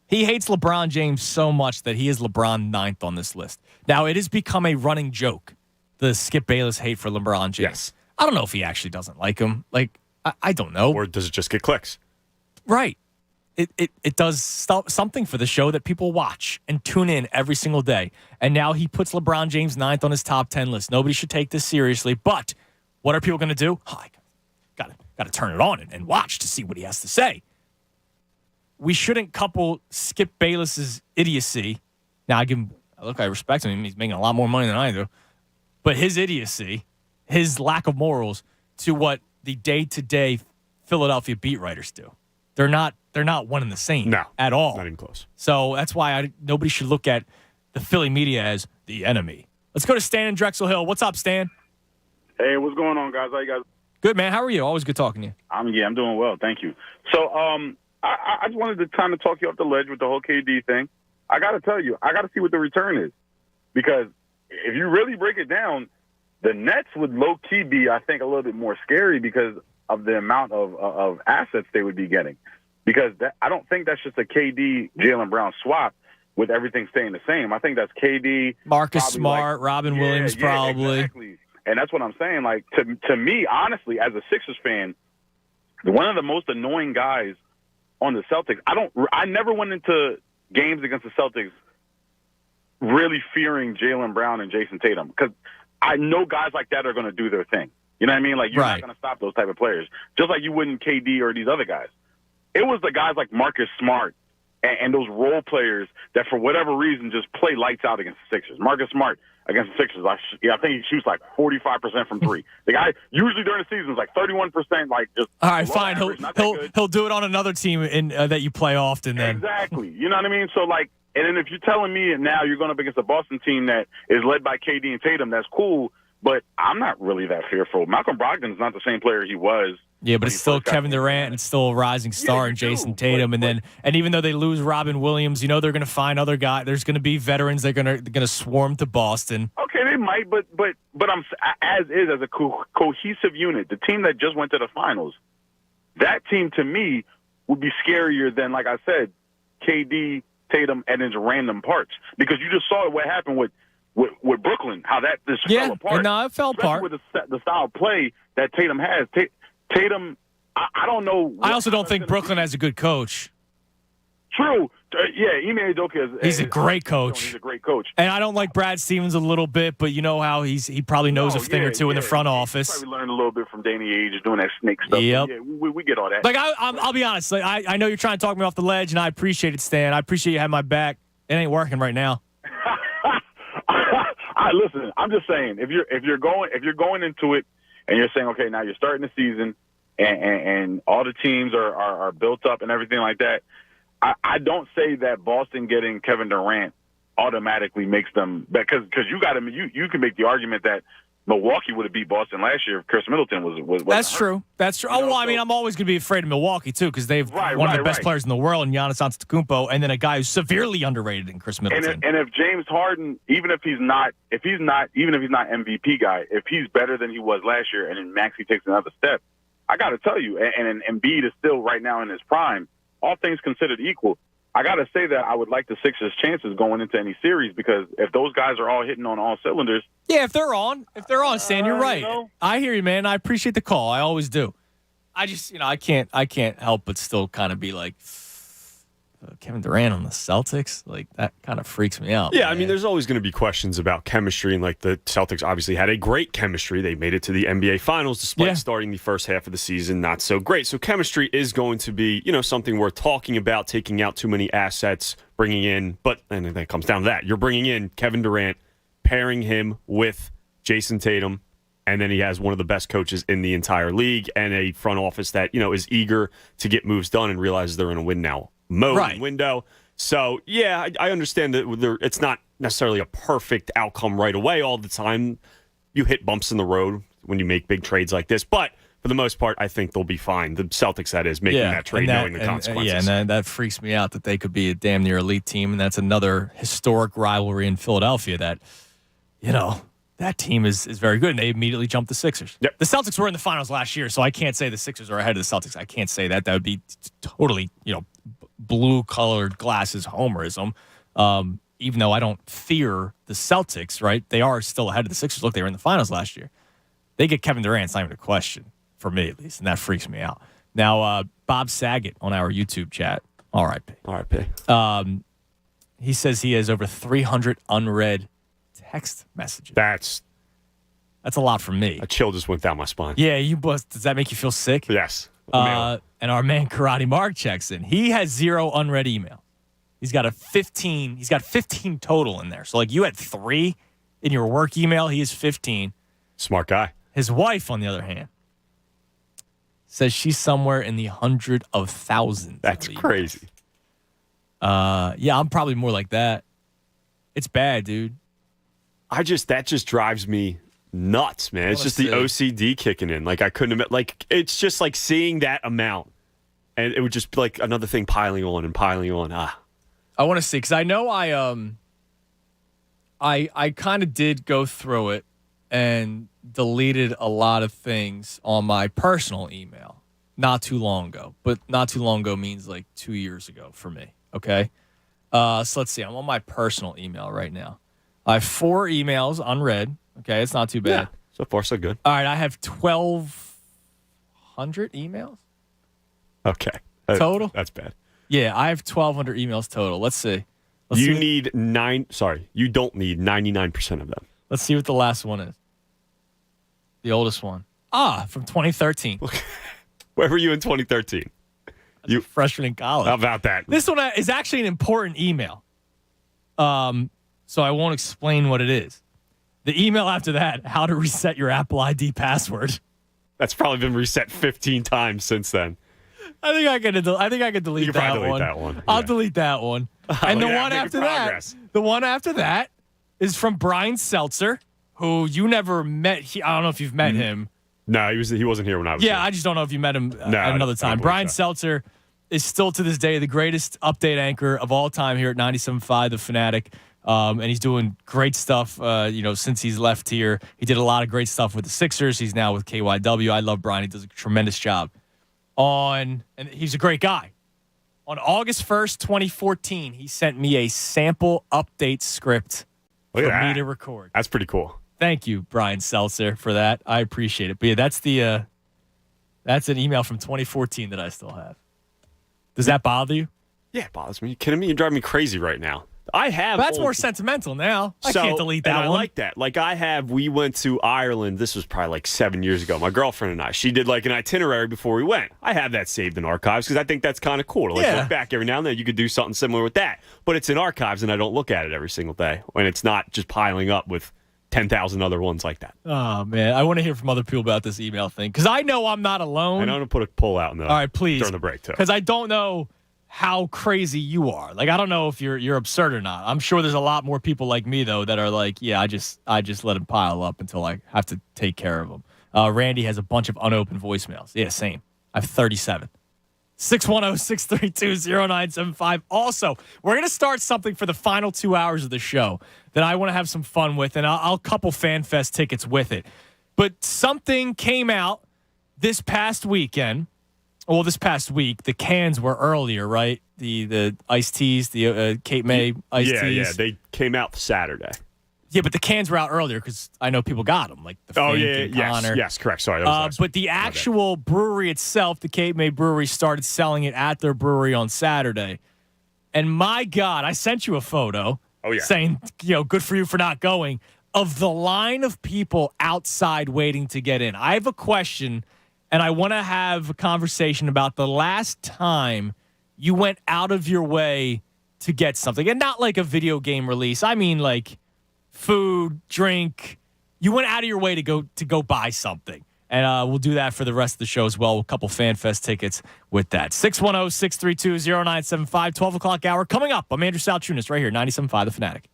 He hates LeBron James so much that he is LeBron 9th on this list. Now, it has become a running joke, the Skip Bayless hate for LeBron James. Yes. I don't know if he actually doesn't like him. I don't know. Or does it just get clicks? Right. It does something for the show that people watch and tune in every single day. And now he puts LeBron James 9th on his top 10 list. Nobody should take this seriously. But what are people going to do? I got to turn it on and watch to see what he has to say. We shouldn't couple Skip Bayless's idiocy. Now, I respect him. He's making a lot more money than I do. But his idiocy, his lack of morals, to what the day-to-day Philadelphia beat writers do. They're not one and the same at all. Not even close. So that's why nobody should look at the Philly media as the enemy. Let's go to Stan in Drexel Hill. What's up, Stan? Hey, what's going on, guys? How you guys? Good, man. How are you? Always good talking to you. I'm doing well. Thank you. So, I just wanted to kind of talk you off the ledge with the whole KD thing. I got to tell you, I got to see what the return is. Because if you really break it down, the Nets would low-key be, I think, a little bit more scary because of the amount of assets they would be getting. Because I don't think that's just a KD, Jaylen Brown swap with everything staying the same. I think that's KD. Marcus Smart, Robin Williams probably. Exactly. And that's what I'm saying. To me, honestly, as a Sixers fan, one of the most annoying guys on the Celtics, I never went into games against the Celtics really fearing Jaylen Brown and Jason Tatum because I know guys like that are going to do their thing. You know what I mean? You're not going to stop those type of players, just like you wouldn't KD or these other guys. It was the guys like Marcus Smart and those role players that, for whatever reason, just play lights out against the Sixers. Marcus Smart against the Sixers, I think he shoots 45% from three. The guy usually during the season is 31%. Just all right, fine. He'll do it on another team that you play often. Then exactly. You know what I mean? So and then if you're telling me now you're going up against a Boston team that is led by KD and Tatum, that's cool. But I'm not really that fearful. Malcolm Brogdon's not the same player he was. Yeah, but it's still Kevin Durant and it's still a rising star in Jason Tatum. And even though they lose Robin Williams, they're going to find other guys. There's going to be veterans that are going to swarm to Boston. Okay, they might, but I'm as a cohesive unit, the team that just went to the finals, that team to me would be scarier than, like I said, KD, Tatum and his random parts, because you just saw what happened with Brooklyn, how that just fell apart. No, it fell apart. With the style of play that Tatum has. Tatum, I don't know. I also don't think Brooklyn has a good coach. True. Yeah, Ime Udoka He's a great coach. He's a great coach. And I don't like Brad Stevens a little bit, but you know how he probably knows a thing or two in the front office. He probably learned a little bit from Danny Ainge doing that snake stuff. Yep. Yeah, we get all that. Like, I'll be honest. Like, I know you're trying to talk me off the ledge, and I appreciate it, Stan. I appreciate you having my back. It ain't working right now. Listen, I'm just saying, if you're going into it and you're saying, okay, now you're starting the season and all the teams are built up and everything like that, I don't say that Boston getting Kevin Durant automatically makes them, because you can make the argument that Milwaukee would have beat Boston last year if Chris Middleton was That's true. That's true. I mean, I'm always going to be afraid of Milwaukee too, because they've one of the best players in the world, in Giannis Antetokounmpo, and then a guy who's severely underrated in Chris Middleton. And if James Harden, even if he's not MVP guy, if he's better than he was last year, and then Maxey takes another step, I got to tell you, and Embiid is still right now in his prime. All things considered equal, I got to say that I would like the Sixers' chances going into any series, because if those guys are all hitting on all cylinders. Yeah, if they're on, Stan, you're right. I hear you, man. I appreciate the call. I always do. I just, I can't help but still kind of be like, Kevin Durant on the Celtics, like that kind of freaks me out. Yeah, man. I mean, there's always going to be questions about chemistry, and like the Celtics obviously had a great chemistry. They made it to the NBA Finals despite starting the first half of the season not so great. So chemistry is going to be, something worth talking about, taking out too many assets, bringing in, and then it comes down to that. You're bringing in Kevin Durant, pairing him with Jason Tatum, and then he has one of the best coaches in the entire league and a front office that, is eager to get moves done and realizes they're in a win now mode and window. So, yeah, I understand that it's not necessarily a perfect outcome right away all the time. You hit bumps in the road when you make big trades like this. But for the most part, I think they'll be fine. The Celtics, that is, making that trade, knowing the consequences. And that freaks me out that they could be a damn near elite team. And that's another historic rivalry in Philadelphia that, that team is very good. And they immediately jumped the Sixers. Yep. The Celtics were in the finals last year, so I can't say the Sixers are ahead of the Celtics. I can't say that. That would be totally, blue-colored glasses homerism. Even though I don't fear the Celtics, right? They are still ahead of the Sixers. Look, they were in the finals last year. They get Kevin Durant, it's not even a question, for me at least, and that freaks me out. Now, Bob Saget on our YouTube chat, R.I.P. He says he has over 300 unread text messages. That's a lot for me. A chill just went down my spine. Yeah, does that make you feel sick? Yes. And our man Karate Mark checks in. He has 0 unread email. He's got 15 total in there. So like you had 3 in your work email, he has 15. Smart guy. His wife, on the other hand, says she's somewhere in the hundred of thousands. That's crazy. Yeah, I'm probably more like that. It's bad, dude. That just drives me nuts, man. It's just the OCD kicking in. Like I couldn't admit, like it's just like seeing that amount, and it would just be like another thing piling on and piling on. I want to see, because I know I kind of did go through it and deleted a lot of things on my personal email not too long ago. But not too long ago means like 2 years ago for me. Okay, so let's see. I'm on my personal email right now. I have 4 emails unread. Okay, it's not too bad. Yeah, so far so good. All right, I have 1,200 emails. Okay. Total? That's bad. Yeah, I have 1,200 emails total. Let's see. You don't need 99% of them. Let's see what the last one is. The oldest one. From 2013. Where were you in 2013? You freshman in college. How about that? This one is actually an important email. So I won't explain what it is. The email after that, how to reset your Apple ID password. That's probably been reset 15 times since then. I think I could delete that one. Delete that one. I'll delete that one. And the one after that is from Brian Seltzer, who you never met. I don't know if you've met him. No, he wasn't here when I was here. I just don't know if you met him at another time. Brian Seltzer is still to this day the greatest update anchor of all time here at 97.5 The Fanatic. And he's doing great stuff, since he's left here. He did a lot of great stuff with the Sixers. He's now with KYW. I love Brian. He does a tremendous job. And he's a great guy. On August 1st, 2014, he sent me a sample update script for me to record. That's pretty cool. Thank you, Brian Seltzer, for that. I appreciate it. But yeah, that's an email from 2014 that I still have. Does that bother you? Yeah, it bothers me. You kidding me? You're driving me crazy right now. That's more sentimental now. I can't delete that one. I like that. We went to Ireland. This was probably like 7 years ago. My girlfriend and I. She did like an itinerary before we went. I have that saved in archives because I think that's kind of cool to look back every now and then. You could do something similar with that. But it's in archives and I don't look at it every single day. And it's not just piling up with 10,000 other ones like that. Oh, man. I want to hear from other people about this email thing because I know I'm not alone. And I'm going to put a poll out all right, please. During the break, too. Because I don't know how crazy you are. Like, I don't know if you're absurd or not. I'm sure there's a lot more people like me, though, that are like, yeah, I just let them pile up until I have to take care of them. Randy has a bunch of unopened voicemails. Yeah, same. I have 37. 610-632-0975. Also, we're going to start something for the final 2 hours of the show that I want to have some fun with, and I'll couple FanFest tickets with it. But something came out this past weekend. Well, this past week, the cans were earlier, right? The iced teas, the Cape May iced teas. Yeah, they came out Saturday. Yeah, but the cans were out earlier because I know people got them, like the Fink and Connor. Yes, correct. Sorry, that was but the actual brewery itself, the Cape May Brewery, started selling it at their brewery on Saturday. And my God, I sent you a photo saying, good for you for not going, of the line of people outside waiting to get in. I have a question. And I want to have a conversation about the last time you went out of your way to get something. And not like a video game release. I mean like food, drink. You went out of your way to go buy something. And we'll do that for the rest of the show as well. A couple FanFest tickets with that. 610-632-0975, 12 o'clock hour. Coming up, I'm Andrew Salchunas right here, 97.5 The Fanatic.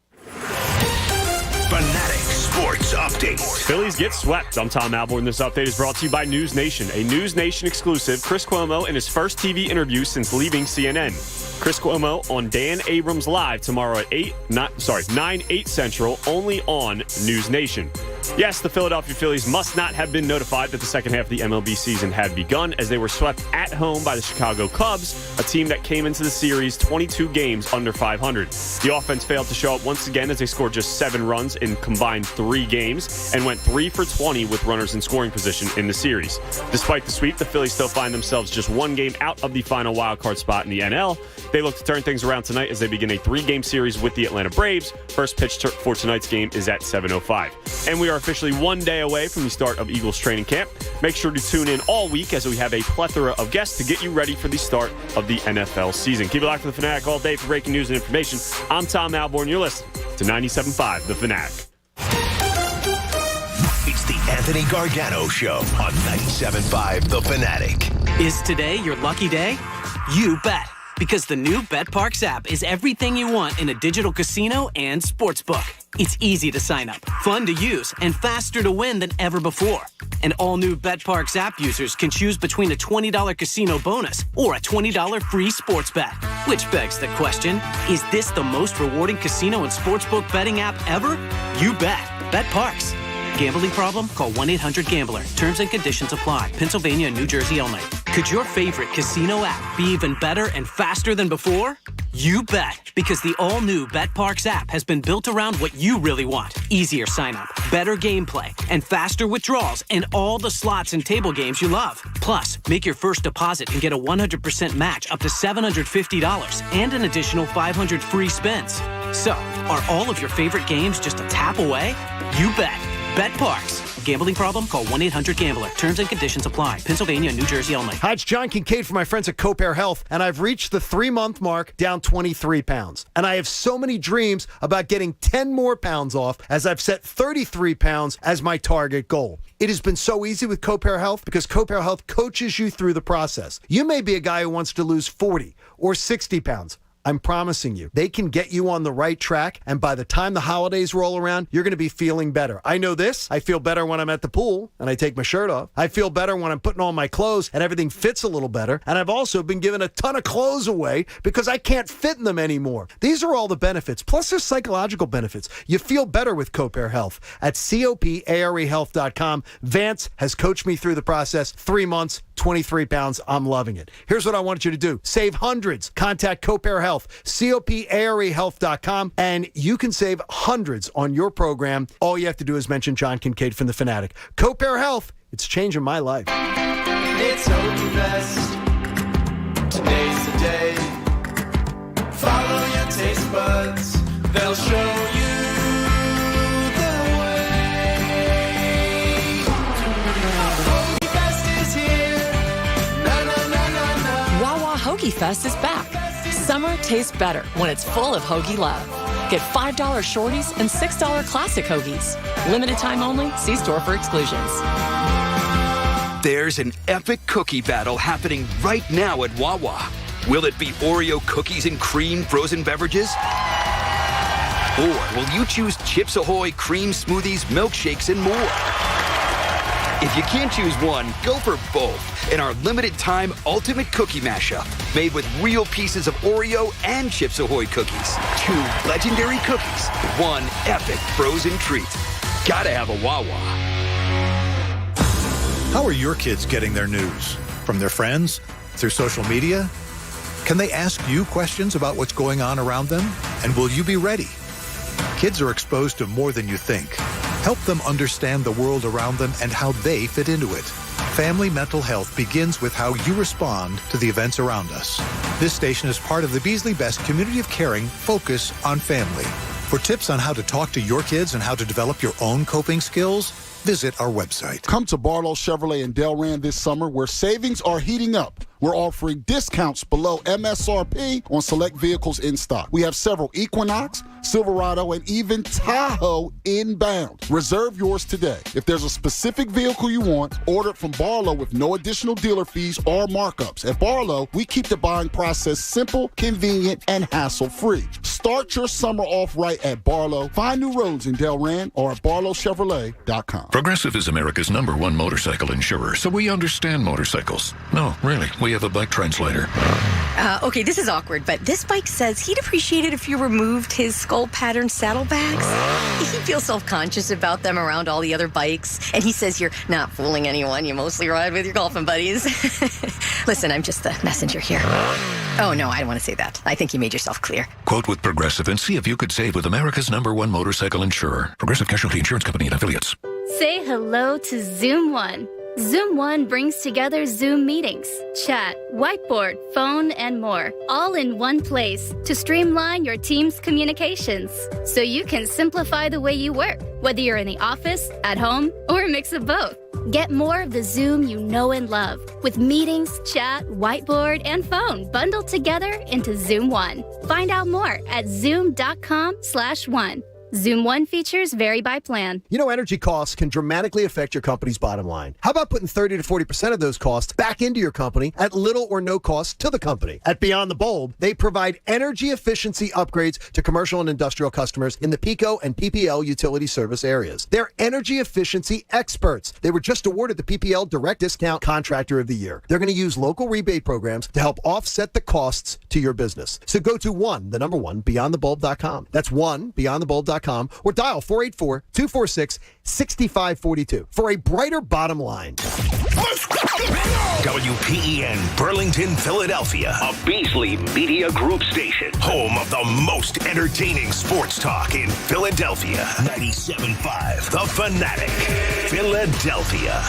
Fanatic Sports Update. Phillies get swept. I'm Tom Alborn. This update is brought to you by News Nation. A News Nation exclusive, Chris Cuomo in his first TV interview since leaving CNN. Chris Cuomo on Dan Abrams Live tomorrow at 9/8 Central, only on News Nation. Yes, the Philadelphia Phillies must not have been notified that the second half of the MLB season had begun as they were swept at home by the Chicago Cubs, a team that came into the series 22 games under 500. The offense failed to show up once again as they scored just 7 runs in combined 3 games and went 3 for 20 with runners in scoring position in the series. Despite the sweep, the Phillies still find themselves just 1 game out of the final wildcard spot in the NL. They look to turn things around tonight as they begin a 3-game series with the Atlanta Braves. First pitch for tonight's game is at 7:05. And we are officially 1 day away from the start of Eagles training camp. Make sure to tune in all week as we have a plethora of guests to get you ready for the start of the NFL season. Keep it locked to The Fanatic all day for breaking news and information. I'm Tom Alborn. You're listening to 97.5 The Fanatic. It's the Anthony Gargano Show on 97.5 The Fanatic. Is today your lucky day? You bet. Because the new BetParks app is everything you want in a digital casino and sportsbook. It's easy to sign up, fun to use, and faster to win than ever before. And all new BetParks app users can choose between a $20 casino bonus or a $20 free sports bet. Which begs the question, is this the most rewarding casino and sportsbook betting app ever? You bet. BetParks. Gambling problem? Call 1-800-GAMBLER. Terms and conditions apply. Pennsylvania and New Jersey only. Could your favorite casino app be even better and faster than before? You bet, because the all-new BetParks app has been built around what you really want. Easier sign-up, better gameplay, and faster withdrawals, and all the slots and table games you love. Plus, make your first deposit and get a 100% match up to $750 and an additional 500 free spins. So, are all of your favorite games just a tap away? You bet. BetParks. Gambling problem? Call 1-800-GAMBLER. Terms and conditions apply. Pennsylvania and New Jersey only. Hi, it's John Kincaid from my friends at Copair Health, and I've reached the 3-month mark, down 23 pounds. And I have so many dreams about getting 10 more pounds off as I've set 33 pounds as my target goal. It has been so easy with Copair Health because Copair Health coaches you through the process. You may be a guy who wants to lose 40 or 60 pounds. I'm promising you, they can get you on the right track, and by the time the holidays roll around, you're going to be feeling better. I know this. I feel better when I'm at the pool and I take my shirt off. I feel better when I'm putting on my clothes and everything fits a little better. And I've also been giving a ton of clothes away because I can't fit in them anymore. These are all the benefits. Plus, there's psychological benefits. You feel better with Copair Health. At coparehealth.com, Vance has coached me through the process. 3 months, 23 pounds. I'm loving it. Here's what I want you to do. Save hundreds. Contact Copair Health, coparehealth.com, and you can save hundreds on your program. All you have to do is mention John Kincaid from The Fanatic. Copair Health, it's changing my life. It's Hoagie Fest. Today's the day. Follow your taste buds. They'll show you the way. Hoagie Fest is here. Na, na, na, na, na. Wawa Hoagie Fest is back. Summer tastes better when it's full of Hoagie love. Get $5 shorties and $6 classic hoagies. Limited time only. See store for exclusions. There's an epic cookie battle happening right now at Wawa. Will it be Oreo cookies and cream frozen beverages? Or will you choose Chips Ahoy cream smoothies, milkshakes, and more? If you can't choose one, go for both in our limited time ultimate cookie mashup, made with real pieces of Oreo and Chips Ahoy cookies. 2 legendary cookies, 1 epic frozen treat. Gotta have a Wawa. How are your kids getting their news? From their friends? Through social media? Can they ask you questions about what's going on around them? And will you be ready? Kids are exposed to more than you think. Help them understand the world around them and how they fit into it. Family mental health begins with how you respond to the events around us. This station is part of the Beasley Best Community of Caring Focus on Family. For tips on how to talk to your kids and how to develop your own coping skills, visit our website. Come to Barlow Chevrolet in Delran this summer, where savings are heating up. We're offering discounts below MSRP on select vehicles in stock. We have several Equinox, Silverado, and even Tahoe inbound. Reserve yours today. If there's a specific vehicle you want, order it from Barlow with no additional dealer fees or markups. At Barlow, we keep the buying process simple, convenient, and hassle-free. Start your summer off right at Barlow. Find new roads in Delran or at barlowchevrolet.com. Progressive is America's #1 motorcycle insurer, so we understand motorcycles. No, really, we have a bike translator. Okay, this is awkward, but this bike says he'd appreciate it if you removed his skull pattern saddlebags. He feels self-conscious about them around all the other bikes, and he says you're not fooling anyone. You mostly ride with your golfing buddies. Listen, I'm just the messenger here. Oh, no, I don't want to say that. I think you made yourself clear. Quote with Progressive and see if you could save with America's #1 motorcycle insurer. Progressive Casualty Insurance Company and Affiliates. Say hello to Zoom One. Zoom One brings together Zoom meetings, chat, whiteboard, phone, and more, all in one place to streamline your team's communications so you can simplify the way you work, whether you're in the office, at home, or a mix of both. Get more of the Zoom you know and love with meetings, chat, whiteboard, and phone bundled together into Zoom One. Find out more at zoom.com/one. Zoom One features vary by plan. You know, energy costs can dramatically affect your company's bottom line. How about putting 30 to 40% of those costs back into your company at little or no cost to the company? At Beyond the Bulb, they provide energy efficiency upgrades to commercial and industrial customers in the PECO and PPL utility service areas. They're energy efficiency experts. They were just awarded the PPL Direct Discount Contractor of the Year. They're going to use local rebate programs to help offset the costs to your business. So go to beyondthebulb.com. That's beyondthebulb.com. Or dial 484-246-6542 for a brighter bottom line. WPEN Burlington, Philadelphia, a Beasley Media Group station, home of the most entertaining sports talk in Philadelphia. 97.5 The Fanatic, Philadelphia.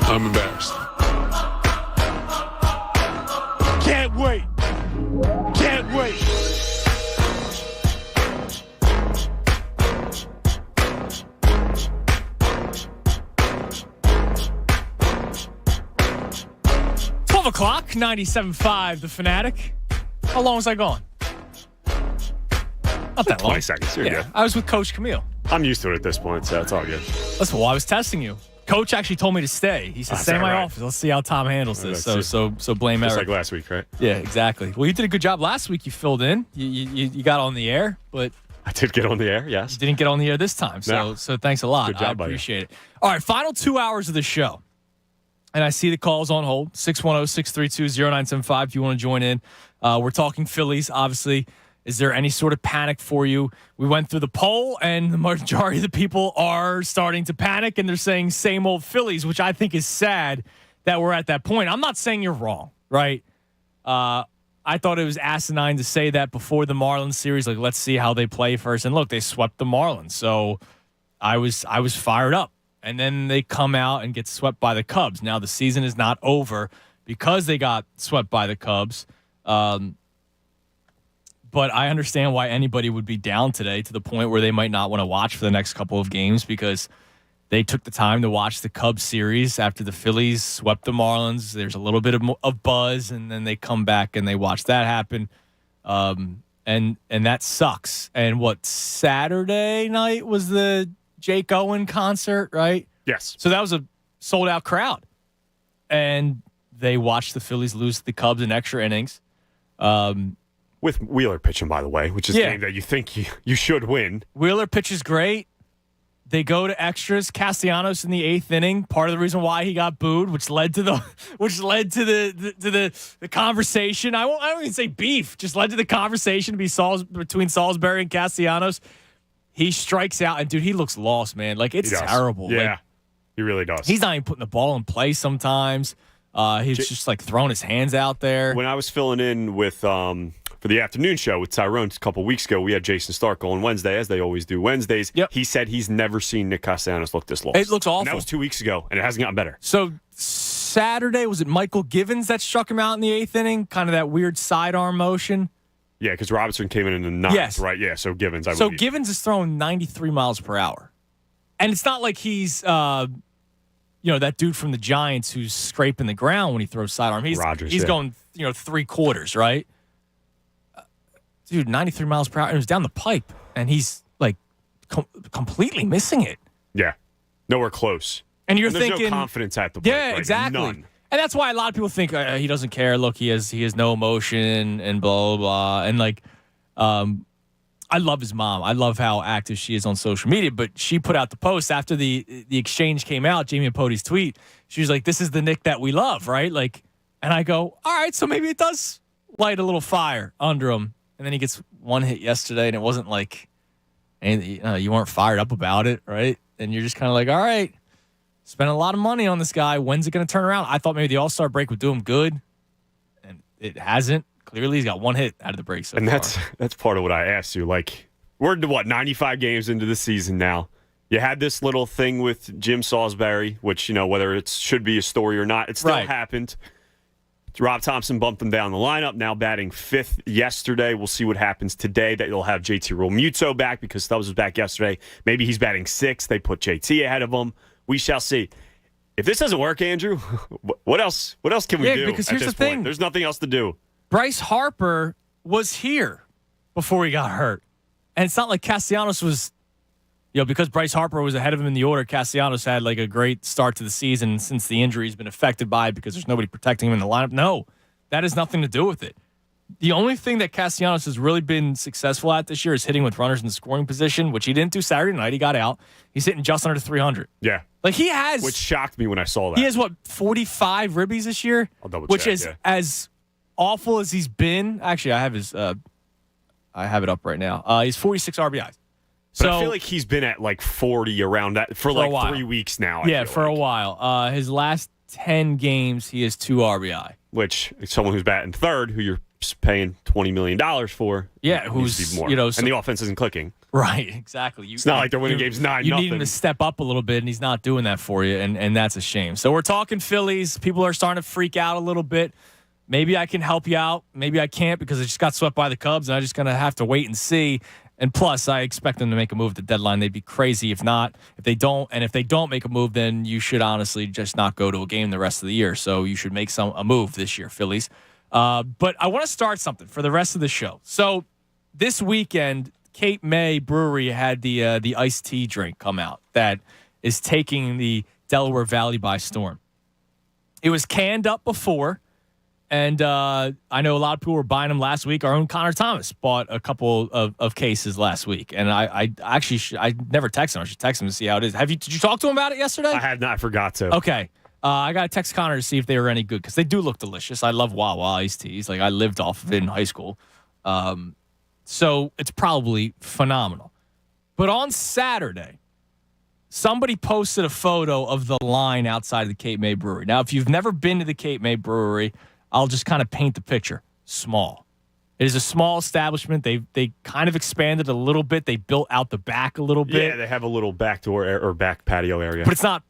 I'm embarrassed. Can't wait. Can't wait. o'clock, 97.5 The Fanatic. How long was I gone? Not that long. 20 seconds. You're good. I was with Coach Camille. I'm used to it at this point, so it's all good. Listen, well, I was testing you. Coach actually told me to stay. He said, stay in my office. Let's see how Tom handles this. So blame Just Eric. like last week, right? Yeah, exactly. Well, you did a good job last week. You filled in. You got on the air, but I did get on the air, yes. You didn't get on the air this time. So thanks a lot. Good job, I appreciate it. All right, final 2 hours of the show. And I see the calls on hold. 610-632-0975 if you want to join in. We're talking Phillies, obviously. Is there any sort of panic for you? We went through the poll, and the majority of the people are starting to panic, and they're saying same old Phillies, which I think is sad that we're at that point. I'm not saying you're wrong, right? I thought it was asinine to say that before the Marlins series. Like, let's see how they play first. And look, they swept the Marlins, so I was fired up. And then they come out and get swept by the Cubs. Now the season is not over because they got swept by the Cubs. But I understand why anybody would be down today to the point where they might not want to watch for the next couple of games because they took the time to watch the Cubs series after the Phillies swept the Marlins. There's a little bit of buzz, and then they come back and they watch that happen. And that sucks. And what, Saturday night was the Jake Owen concert, right? Yes. So that was a sold-out crowd. And they watched the Phillies lose to the Cubs in extra innings. With Wheeler pitching, by the way, which is a game that you think you should win. Wheeler pitches great. They go to extras. Castellanos in the 8th inning. Part of the reason why he got booed, which led to the conversation. I don't even say beef. Just led to the conversation between Salisbury and Castellanos. He strikes out, and dude, he looks lost, man. Like, it's terrible. Yeah, like, he really does. He's not even putting the ball in play sometimes. He's just like throwing his hands out there. When I was filling in with for the afternoon show with Tyrone a couple weeks ago, we had Jason Stark on Wednesday, as they always do Wednesdays. Yep. He said he's never seen Nick Castellanos look this lost. It looks awful. And that was 2 weeks ago, and it hasn't gotten better. So Saturday, was it Michael Givens that struck him out in the 8th inning? Kind of that weird sidearm motion. Yeah, because Robinson came in the 9th, right? Yeah, so Givens, I believe. So Givens is throwing 93 miles per hour. And it's not like he's, that dude from the Giants who's scraping the ground when he throws sidearm. He's going, 3/4, right? Dude, 93 miles per hour. It was down the pipe, and he's, like, completely missing it. Yeah. Nowhere close. And you're there's thinking... no confidence at the plate. Yeah, right? exactly. None. And that's why a lot of people think he doesn't care. Look, he has no emotion and blah, blah, blah. And, like, I love his mom. I love how active she is on social media. But she put out the post after the exchange came out, Jamie Apote's tweet. She was like, this is the Nick that we love, right? Like, and I go, all right, so maybe it does light a little fire under him. And then he gets one hit yesterday, and it wasn't like you weren't fired up about it, right? And you're just kind of like, all right, spending a lot of money on this guy. When's it going to turn around? I thought maybe the All-Star break would do him good, and it hasn't. Clearly, he's got one hit out of the break so and far. that's part of what I asked you. Like, we're 95 games into the season now. You had this little thing with Jim Salisbury, which, whether it should be a story or not, it still happened. Rob Thompson bumped him down the lineup, now batting 5th yesterday. We'll see what happens today. That you'll have JT Realmuto back because Stubbs was back yesterday. Maybe he's batting 6th. They put JT ahead of him. We shall see. If this doesn't work, Andrew, what else can we do because at here's this the thing. point? There's nothing else to do. Bryce Harper was here before he got hurt. And it's not like Castellanos was, because Bryce Harper was ahead of him in the order, Castellanos had like a great start to the season since the injury has been affected by it because there's nobody protecting him in the lineup. No, that has nothing to do with it. The only thing that Castellanos has really been successful at this year is hitting with runners in the scoring position, which he didn't do Saturday night. He got out. He's hitting just under 300. Yeah. Like he has. Which shocked me when I saw that. He has, 45 ribbies this year? I'll double check, which is as awful as he's been. Actually, I have it up right now. He's 46 RBIs. But I feel like he's been at like 40 around that for like 3 weeks now. Yeah, for a while. His last 10 games, he has 2 RBI. Which, someone who's batting 3rd, who you're paying $20 million for. Yeah, who's, more. And the offense isn't clicking. Right, exactly. It's not like they're winning games 9-0. You need him to step up a little bit, and he's not doing that for you, and that's a shame. So we're talking Phillies. People are starting to freak out a little bit. Maybe I can help you out. Maybe I can't because I just got swept by the Cubs, and I'm just going to have to wait and see. And plus, I expect them to make a move at the deadline. They'd be crazy if not. If they don't, and if they don't make a move, then you should honestly just not go to a game the rest of the year. So you should make a move this year, Phillies. But I want to start something for the rest of the show. So this weekend, Cape May Brewery had the iced tea drink come out that is taking the Delaware Valley by storm. It was canned up before. And I know a lot of people were buying them last week. Our own Connor Thomas bought a couple of cases last week. And I never texted him. I should text him to see how it is. Did you talk to him about it yesterday? I had not. I forgot to. Okay. I got to text Connor to see if they were any good because they do look delicious. I love Wawa iced teas. Like, I lived off of it in high school. So it's probably phenomenal. But on Saturday, somebody posted a photo of the line outside of the Cape May Brewery. Now, if you've never been to the Cape May Brewery, I'll just kind of paint the picture. Small. It is a small establishment. They kind of expanded a little bit. They built out the back a little bit. Yeah, they have a little back door or back patio area. But it's not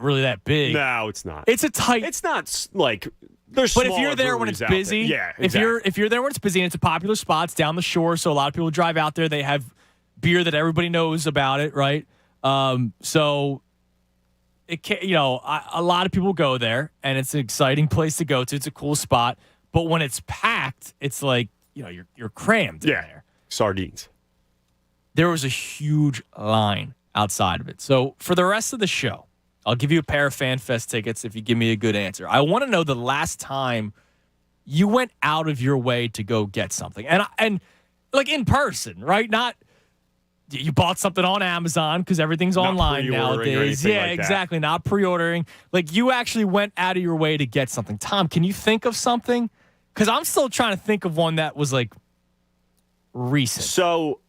really that big. No, it's not. It's a tight. It's not like there's. But if you're there when it's busy, yeah, exactly. If you're there when it's busy and it's a popular spot, it's down the shore, so a lot of people drive out there. They have beer that everybody knows about it, right? So it can, a lot of people go there, and it's an exciting place to go to. It's a cool spot, but when it's packed, it's like you're crammed in there. Sardines. There was a huge line outside of it. So for the rest of the show, I'll give you a pair of FanFest tickets if you give me a good answer. I want to know the last time you went out of your way to go get something, and like in person, right? Not. You bought something on Amazon because everything's online nowadays. Yeah, like exactly. Not pre-ordering. Like, you actually went out of your way to get something. Tom, can you think of something? Because I'm still trying to think of one that was, like, recent. So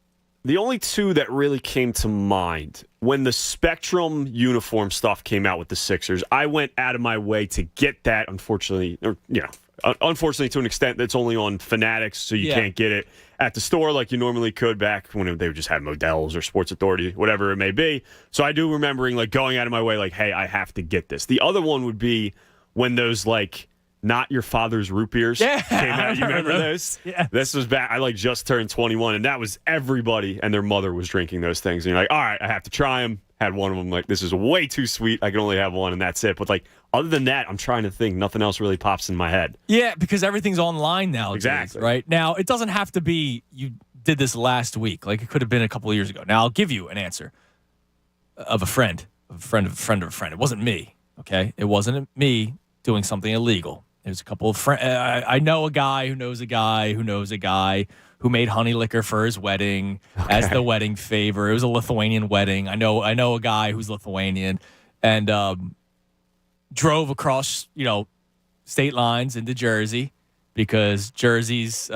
the only two that really came to mind, when the Spectrum uniform stuff came out with the Sixers, I went out of my way to get that, unfortunately to an extent, that's only on Fanatics, so you can't get it at the store like you normally could back when they just had Modell's or Sports Authority, whatever it may be. So I do remembering like going out of my way like, hey, I have to get this. The other one would be when those like Not Your Father's Root Beers came out. You remember those? Yeah. This was back. I like just turned 21, and that was everybody and their mother was drinking those things. And you're like, all right, I have to try them. Had one of them like, this is way too sweet. I can only have one, and that's it. But like, other than that, I'm trying to think. Nothing else really pops in my head. Yeah, because everything's online now. Exactly. Right now, it doesn't have to be you did this last week. Like, it could have been a couple of years ago. Now I'll give you an answer of a friend, of a friend of a friend of a friend. It wasn't me. Okay, it wasn't me doing something illegal. There's a couple of friends. I know a guy who knows a guy who knows a guy who made honey liquor for his wedding as the wedding favor. It was a Lithuanian wedding. I know a guy who's Lithuanian and drove across, state lines into Jersey because Jersey's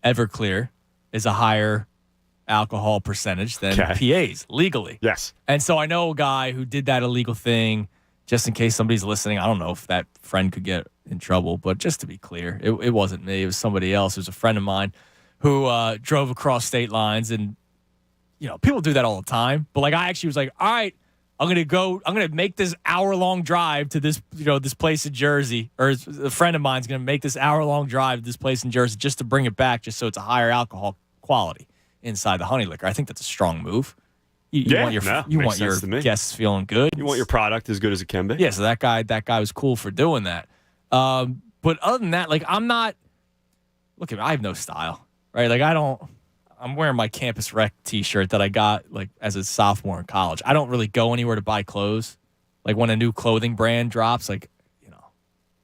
Everclear is a higher alcohol percentage than PA's legally. Yes. And so I know a guy who did that illegal thing. Just in case somebody's listening, I don't know if that friend could get in trouble, but just to be clear, it wasn't me. It was somebody else. It was a friend of mine who drove across state lines, and people do that all the time. But like, I actually was like, all right, I'm gonna make this hour-long drive to this this place in Jersey, or a friend of mine's gonna make this hour-long drive to this place in Jersey just to bring it back, just so it's a higher alcohol quality inside the honey liquor. I think that's a strong move. You want your guests feeling good. You want your product as good as it can be. Yeah, so that guy was cool for doing that. But other than that, like, I'm not. Look at me, I have no style, right? Like, I'm wearing my Campus Rec T-shirt that I got like as a sophomore in college. I don't really go anywhere to buy clothes. Like, when a new clothing brand drops, like,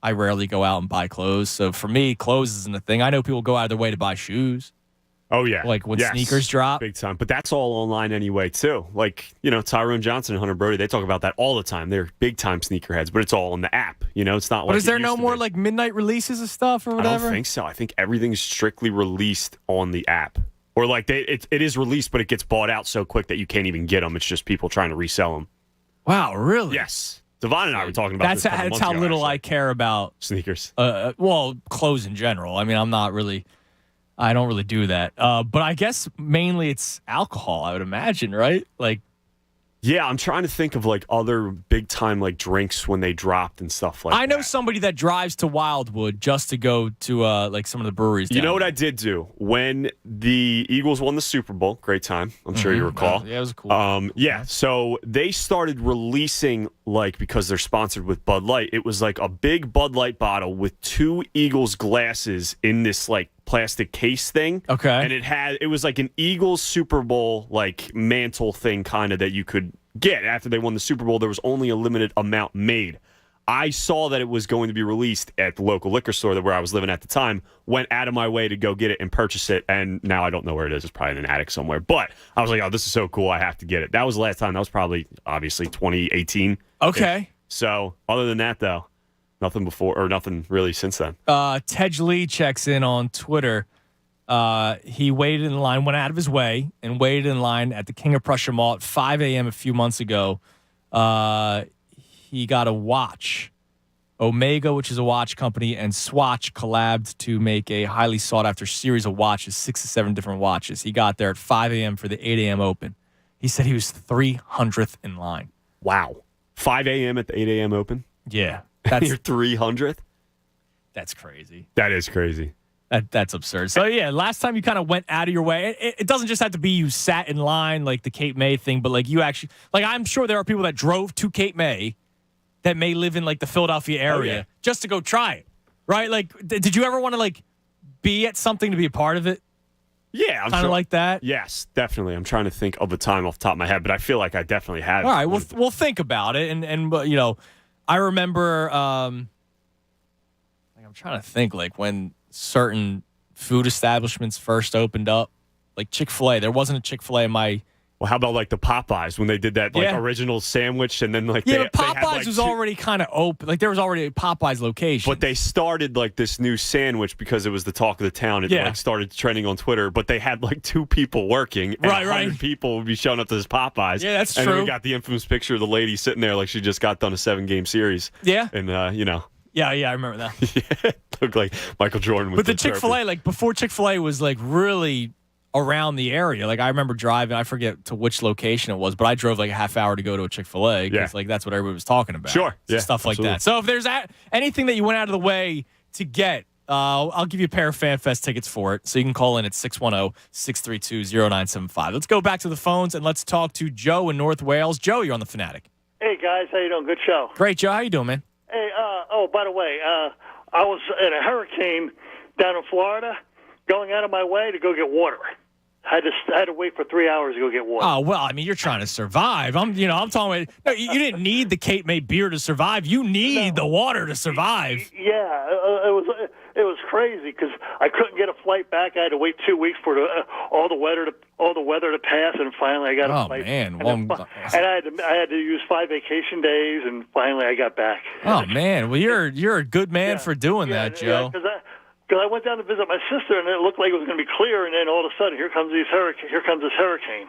I rarely go out and buy clothes. So for me, clothes isn't a thing. I know people go out of their way to buy shoes. Oh, yeah. Like when sneakers drop. Big time. But that's all online anyway, too. Like, Tyrone Johnson and Hunter Brody, they talk about that all the time. They're big-time sneakerheads, but it's all in the app. It's not like. But is there no more, like, midnight releases of stuff or whatever? I don't think so. I think everything's strictly released on the app. Or, like, it is released, but it gets bought out so quick that you can't even get them. It's just people trying to resell them. Wow, really? Yes. Devon and I were talking about this. That's how little I care about sneakers. Well, clothes in general. I mean, I don't really do that. But I guess mainly it's alcohol, I would imagine, right? Like, Yeah, I'm trying to think of like other big time like drinks when they dropped and stuff like that. I know somebody that drives to Wildwood just to go to like some of the breweries. You know what I did do when the Eagles won the Super Bowl? Great time. I'm sure you recall. Yeah, it was cool. Yeah, so they started releasing, like, because they're sponsored with Bud Light, it was like a big Bud Light bottle with 2 Eagles glasses in this like plastic case thing. Okay. And it was like an Eagles Super Bowl like mantle thing kind of that you could get after they won the Super Bowl. There was only a limited amount made. I saw that it was going to be released at the local liquor store where I was living at the time, went out of my way to go get it and purchase it, and now I don't know where it is. It's probably in an attic somewhere. But I was like, oh, this is so cool. I have to get it. That was the last time. That was probably, obviously, 2018. Okay. So other than that, though, nothing before or nothing really since then. Tej Lee checks in on Twitter. He waited in line, went out of his way, and waited in line at the King of Prussia Mall at 5 a.m. a few months ago. He got a watch. Omega, which is a watch company, and Swatch collabed to make a highly sought-after series of watches, 6 to 7 different watches. He got there at 5 a.m. for the 8 a.m. open. He said he was 300th in line. Wow. 5 a.m. at the 8 a.m. open? Yeah. That's your 300th? That's crazy. That is crazy. That's absurd. So, yeah, last time you kind of went out of your way. It doesn't just have to be you sat in line like the Cape May thing, but like you actually – like I'm sure there are people that drove to Cape May that may live in like the Philadelphia area just to go try it, right? Like, did you ever want to like be at something to be a part of it? Yeah. Kind of like that? Yes, definitely. I'm trying to think of a time off the top of my head, but I feel like I definitely have. All right, we'll think about it. And you know, I remember I'm trying to think like when certain food establishments first opened up, like Chick-fil-A. There wasn't a Chick-fil-A in my... Well, how about like the Popeyes when they did that like original sandwich and then like but Popeyes was already kind of open. Like there was already a Popeyes location. But they started like this new sandwich because it was the talk of the town. It like started trending on Twitter. But they had like 2 people working. And 100 people would be showing up to this Popeyes. Yeah, that's and true. And we got the infamous picture of the lady sitting there like she just got done a 7-game series. Yeah. And you know. Yeah, I remember that. Yeah, it looked like Michael Jordan with But the Chick-fil-A, like before Chick-fil-A was like really around the area. Like I remember driving, I forget to which location it was, but I drove like a half hour to go to a Chick-fil-A because like that's what everybody was talking about. Sure. So stuff like that. So if there's anything that you went out of the way to get, I'll give you a pair of FanFest tickets for it. So you can call in at 610-632-0975. Let's go back to the phones and let's talk to Joe in North Wales. Joe, you're on the Fanatic. Hey guys, how you doing? Good show. Great, Joe. How you doing, man? Hey, by the way, I was in a hurricane down in Florida, going out of my way to go get water. I had to wait for 3 hours to go get water. Oh well, I mean, you're trying to survive. I'm talking about. No, you didn't need the Cape May beer to survive. You need the water to survive. Yeah, it was crazy because I couldn't get a flight back. I had to wait 2 weeks for all the weather to pass, and finally I got a flight. Oh man, and I had to use 5 vacation days, and finally I got back. Oh man, well you're a good man for doing that, Joe. Because I went down to visit my sister, and it looked like it was going to be clear, and then all of a sudden, here comes this hurricane.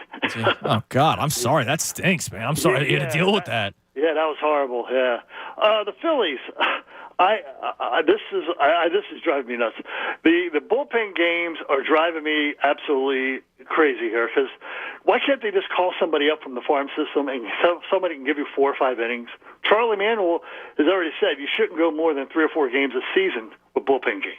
Oh God, I'm sorry. That stinks, man. I'm sorry you had to deal with that. Yeah, that was horrible. Yeah, the Phillies. This is driving me nuts. The bullpen games are driving me absolutely crazy here. Because why can't they just call somebody up from the farm system and somebody can give you 4 or 5 innings? Charlie Manuel has already said you shouldn't go more than 3 or 4 games a season with bullpen games.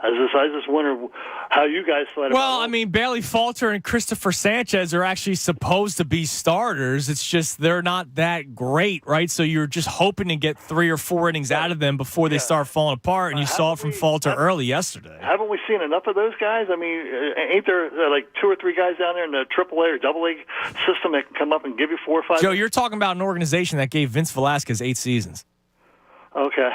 I just wonder how you guys thought about it. Well, I mean, Bailey Falter and Christopher Sanchez are actually supposed to be starters. It's just they're not that great, right? So you're just hoping to get 3 or 4 innings out of them before they start falling apart, and you saw it from Falter early yesterday. Haven't we seen enough of those guys? I mean, ain't there like 2 or 3 guys down there in the AAA or AA system that can come up and give you 4 or 5? Joe, you're talking about an organization that gave Vince Velasquez 8 seasons. Okay.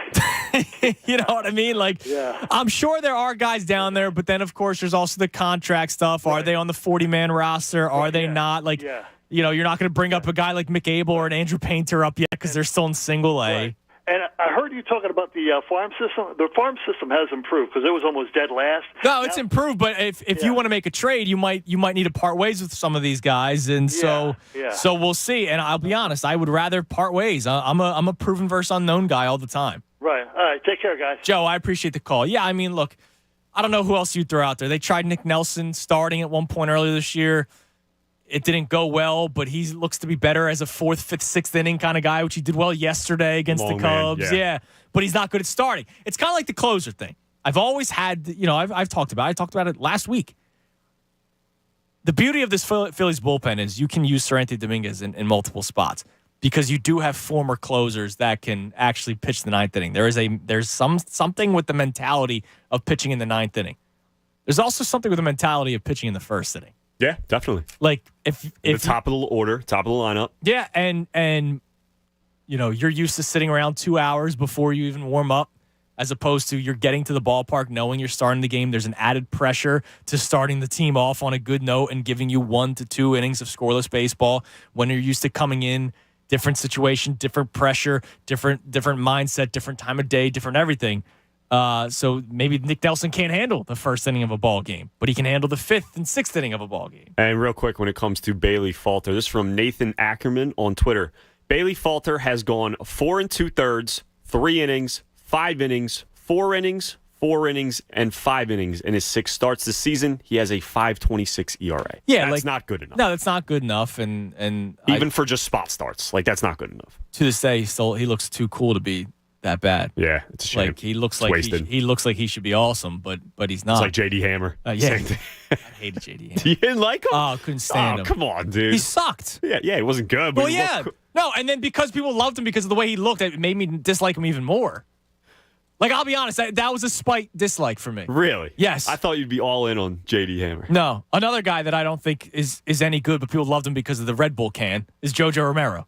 You know what I mean? Like, I'm sure there are guys down there, but then, of course, there's also the contract stuff. Are they on the 40-man roster? Are they not? Like, you know, you're not going to bring up a guy like Mick Abel or an Andrew Painter up yet because they're still in single A. Right. And I heard you talking about the farm system. The farm system has improved because it was almost dead last. No, it's improved, but if you want to make a trade, you might need to part ways with some of these guys, and so we'll see. And I'll be honest, I would rather part ways. I'm a proven versus unknown guy all the time. Right. All right. Take care, guys. Joe, I appreciate the call. Yeah, I mean, look, I don't know who else you throw out there. They tried Nick Nelson starting at one point earlier this year. it didn't go well, but he looks to be better as a fourth, fifth, sixth inning kind of guy, which he did well yesterday against the Cubs. yeah. But he's not good at starting. It's kind of like the closer thing. I've always had, I've talked about it. I talked about it last week. The beauty of this Phillies bullpen is you can use Seranthony Dominguez in multiple spots because you do have former closers that can actually pitch the ninth inning. There's something with the mentality of pitching in the ninth inning. There's also something with the mentality of pitching in the first inning. Yeah, definitely. Like if the top of the order, top of the lineup. Yeah, and you're used to sitting around 2 hours before you even warm up, as opposed to you're getting to the ballpark knowing you're starting the game. There's an added pressure to starting the team off on a good note and giving you 1 to 2 innings of scoreless baseball when you're used to coming in, different situation, different pressure, different mindset, different time of day, different everything. So maybe Nick Nelson can't handle the first inning of a ball game, but he can handle the fifth and sixth inning of a ball game. And real quick, when it comes to Bailey Falter, this is from Nathan Ackerman on Twitter. Bailey Falter has gone 4 2/3, 3 innings, 5 innings, 4 innings, 4 innings, and 5 innings in his 6 starts this season. He has a 5.26 ERA. Yeah, that's not good enough. No, that's not good enough, and even for just spot starts, that's not good enough. To this day, he looks too cool to be that bad. Yeah, it's a shame. Like he looks he looks like he should be awesome, but he's not. It's like J.D. Hammer. Yeah, Same thing. I hated J.D. Hammer. You didn't like him? Oh, couldn't stand him. Come on, dude. He sucked. Yeah, he wasn't good. But Well, yeah. No, and then because people loved him because of the way he looked, it made me dislike him even more. Like, I'll be honest, that was a spite dislike for me. Really? Yes. I thought you'd be all in on J.D. Hammer. No. Another guy that I don't think is any good, but people loved him because of the Red Bull can, is JoJo Romero.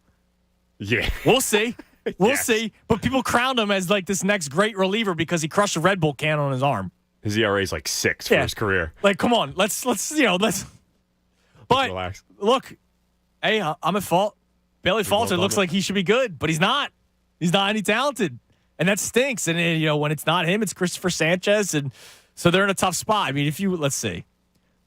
Yeah. We'll see. We'll see. But people crowned him as like this next great reliever because he crushed a Red Bull can on his arm. His ERA is like 6 for his career. Like, come on. Let's. But relax. Look, hey, I'm at fault. Bailey Falter looks like he should be good, but he's not. He's not any talented. And that stinks. And, when it's not him, it's Christopher Sanchez. And so they're in a tough spot. I mean, let's see.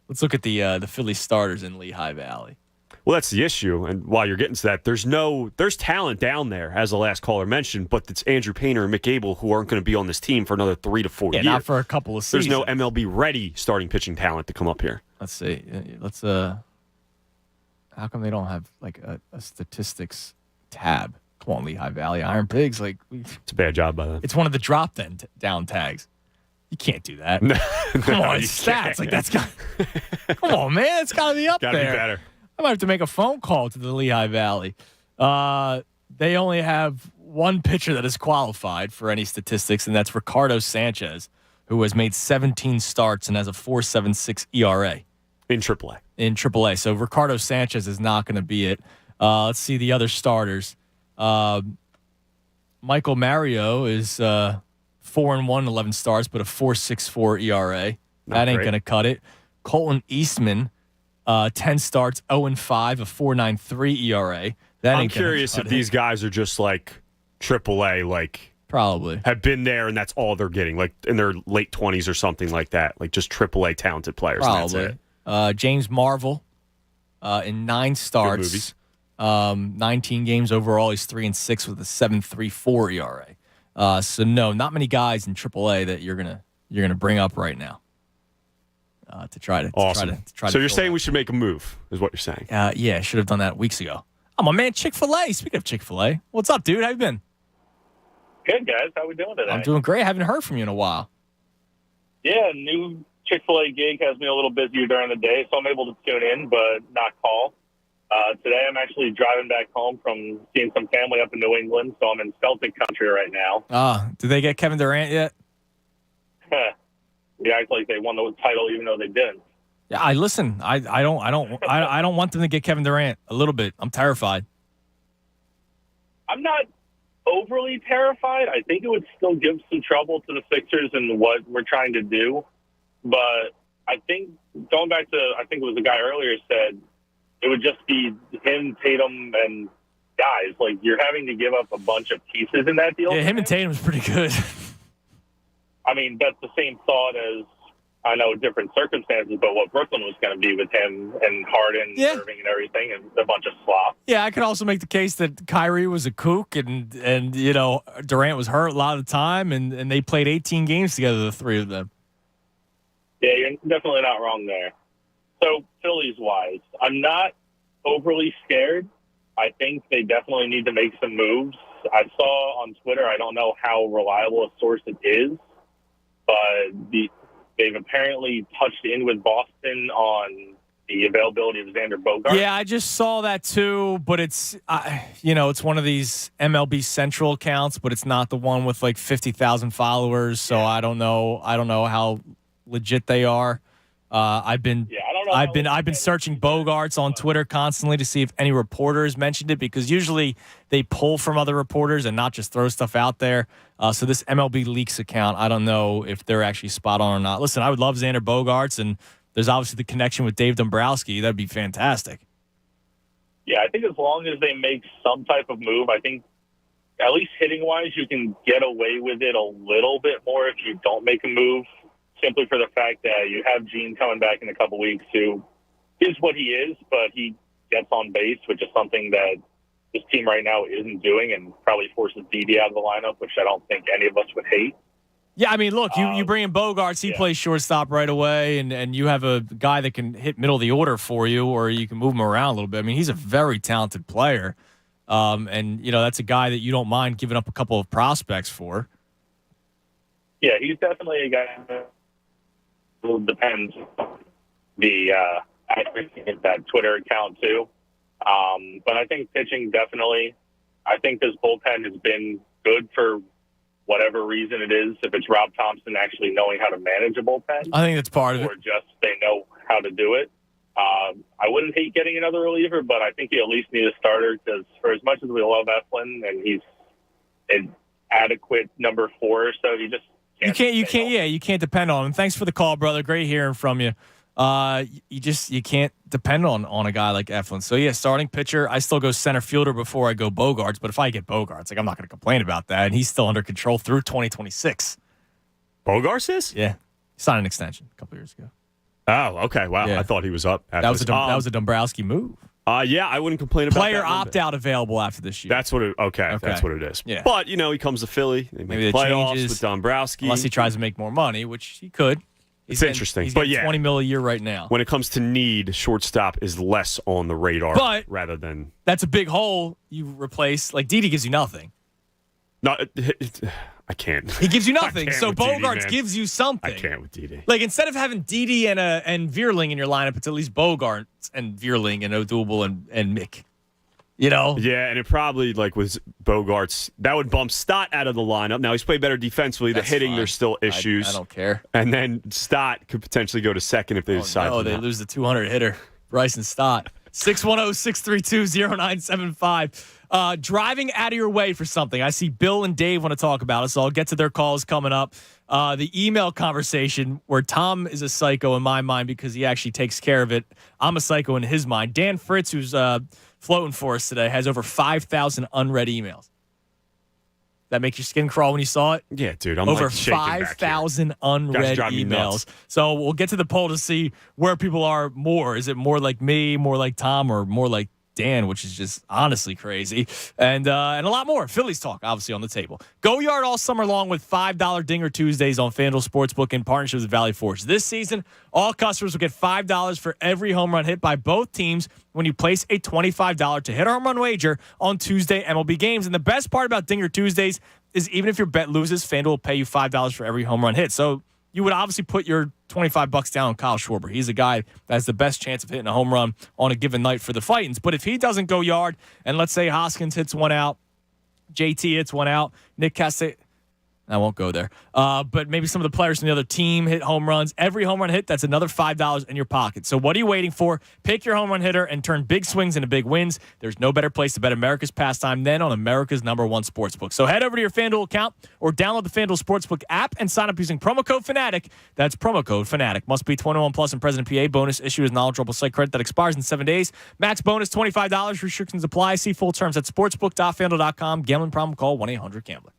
Let's look at the Philly starters in Lehigh Valley. Well, that's the issue. And while you're getting to that, there's talent down there, as the last caller mentioned, but it's Andrew Painter and Mick Abel who aren't going to be on this team for another 3 to 4 years. Yeah, not for a couple of seasons. There's no MLB ready starting pitching talent to come up here. Let's see. How come they don't have like a statistics tab? Come on, Lehigh Valley Iron Pigs. It's a bad job by them. It's one of the drop down tags. You can't do that. Come on, stats. Like that's got. Come on, man. It's got to be up there. Got to be better. I might have to make a phone call to the Lehigh Valley. They only have one pitcher that is qualified for any statistics, and that's Ricardo Sanchez, who has made 17 starts and has a 4.76 ERA. In AAA. In AAA. So Ricardo Sanchez is not going to be it. Let's see the other starters. Michael Mario is 4-1, 11 starts, but a 4.64 ERA. That ain't going to cut it. Colton Eastman, 10 starts, 0-5, a 4.93 ERA. I'm curious if these guys are just like AAA, probably have been there and that's all they're getting, like in their late 20s or something like that, like just AAA talented players. Probably. And that's it. James Marvel, in 9 starts, 19 games overall, he's 3-6 with a 7.34 ERA. So no, not many guys in AAA that you're gonna bring up right now. To try to So you're saying we should make a move, is what you're saying? Yeah, should have done that weeks ago. I'm a man, Chick-fil-A. Speaking of Chick-fil-A, what's up, dude? How you been? Good, guys. How we doing today? I'm doing great. I haven't heard from you in a while. Yeah, new Chick-fil-A gig has me a little busier during the day, so I'm able to tune in but not call. Today I'm actually driving back home from seeing some family up in New England, so I'm in Celtic country right now. Did they get Kevin Durant yet? They act like they won the title even though they didn't. Yeah, I don't want them to get Kevin Durant a little bit. I'm terrified. I'm not overly terrified. I think it would still give some trouble to the Sixers and what we're trying to do. But I think going back to, I think it was the guy earlier said, it would just be him, Tatum, and guys. Like, you're having to give up a bunch of pieces in that deal. Yeah, him and Tatum's pretty good. I mean, that's the same thought as, I know, different circumstances, but what Brooklyn was going to be with him and Harden, Irving, and everything, and a bunch of slop. Yeah, I could also make the case that Kyrie was a kook and Durant was hurt a lot of the time, and they played 18 games together, the three of them. Yeah, you're definitely not wrong there. So, Phillies-wise, I'm not overly scared. I think they definitely need to make some moves. I saw on Twitter, I don't know how reliable a source it is, but they've apparently touched in with Boston on the availability of Xander Bogaerts. Yeah, I just saw that too, but it's it's one of these MLB Central accounts, but it's not the one with like 50,000 followers, so I don't know how legit they are. I've been searching Bogaerts on Twitter constantly to see if any reporters mentioned it, because usually they pull from other reporters and not just throw stuff out there. So this MLB Leaks account, I don't know if they're actually spot on or not. Listen, I would love Xander Bogaerts, and there's obviously the connection with Dave Dombrowski. That'd be fantastic. Yeah, I think as long as they make some type of move, I think at least hitting-wise, you can get away with it a little bit more if you don't make a move, simply for the fact that you have Gene coming back in a couple weeks, who is what he is, but he gets on base, which is something that this team right now isn't doing, and probably forces Didi out of the lineup, which I don't think any of us would hate. Yeah, I mean, look, you bring in Bogaerts, he plays shortstop right away, and you have a guy that can hit middle of the order for you, or you can move him around a little bit. I mean, he's a very talented player, and that's a guy that you don't mind giving up a couple of prospects for. Yeah, he's definitely a guy who depends on the accuracy of that Twitter account, too. But I think pitching definitely. I think this bullpen has been good for whatever reason it is, if it's Rob Thompson actually knowing how to manage a bullpen. I think that's part of it. Or just they know how to do it. I wouldn't hate getting another reliever, but I think you at least need a starter, because for as much as we love Eflin, and he's an adequate number 4, so you just you can't depend on him. Thanks for the call, brother. Great hearing from you. You can't depend on a guy like Eflin. So yeah, starting pitcher, I still go center fielder before I go Bogaerts. But if I get Bogaerts, I'm not going to complain about that. And he's still under control through 2026. Bogaerts is? Yeah, he signed an extension a couple years ago. Oh, okay. Wow, yeah. I thought he was up. That was a Dombrowski move. Yeah, I wouldn't complain about player that. Player opt-out available after this year. That's what it. Okay, that's what it is. Yeah. But he comes to Philly. They make playoffs with Dombrowski, unless he tries to make more money, which he could. It's interesting. He's but getting $20 million a year right now. When it comes to need, shortstop is less on the radar rather than. That's a big hole you replace. Like Didi gives you nothing. No, I can't. He gives you nothing. So Bogaerts gives you something. I can't with Didi. Like instead of having Didi and Vierling in your lineup, it's at least Bogaerts and Vierling and Odubel and Mick. Yeah, and it probably, like with Bogaerts, that would bump Stott out of the lineup. Now, he's played better defensively. That's the hitting, fine. There's still issues. I don't care. And then Stott could potentially go to second if they decide to. They lose the 200 hitter, Bryson Stott. 610-632-0975. Driving out of your way for something. I see Bill and Dave want to talk about it, so I'll get to their calls coming up. The email conversation where Tom is a psycho in my mind because he actually takes care of it. I'm a psycho in his mind. Dan Fritz, who's floating for us today, has over 5,000 unread emails. That make your skin crawl when you saw it? Yeah, dude. I'm over like shaking 5,000 unread emails. So we'll get to the poll to see where people are more. Is it more like me, more like Tom, or more like Dan, which is just honestly crazy, and a lot more. Phillies talk, obviously, on the table. Go Yard all summer long with $5 Dinger Tuesdays on FanDuel Sportsbook in partnership with Valley Forge. This season, all customers will get $5 for every home run hit by both teams when you place a $25 to hit a home run wager on Tuesday MLB games. And the best part about Dinger Tuesdays is even if your bet loses, FanDuel will pay you $5 for every home run hit. So you would obviously put your $25 down on Kyle Schwarber. He's a guy that has the best chance of hitting a home run on a given night for the Fightins. But if he doesn't go yard, and let's say Hoskins hits one out, JT hits one out, Nick Castellano, I won't go there. But maybe some of the players from the other team hit home runs. Every home run hit, that's another $5 in your pocket. So what are you waiting for? Pick your home run hitter and turn big swings into big wins. There's no better place to bet America's pastime than on America's #1 sportsbook. So head over to your FanDuel account or download the FanDuel Sportsbook app and sign up using promo code FANATIC. That's promo code FANATIC. Must be 21 plus and present in PA. Bonus issue is knowledgeable site credit that expires in 7 days. Max bonus $25. Restrictions apply. See full terms at sportsbook.fanduel.com. Gambling problem? Call 1-800-GAMBLER.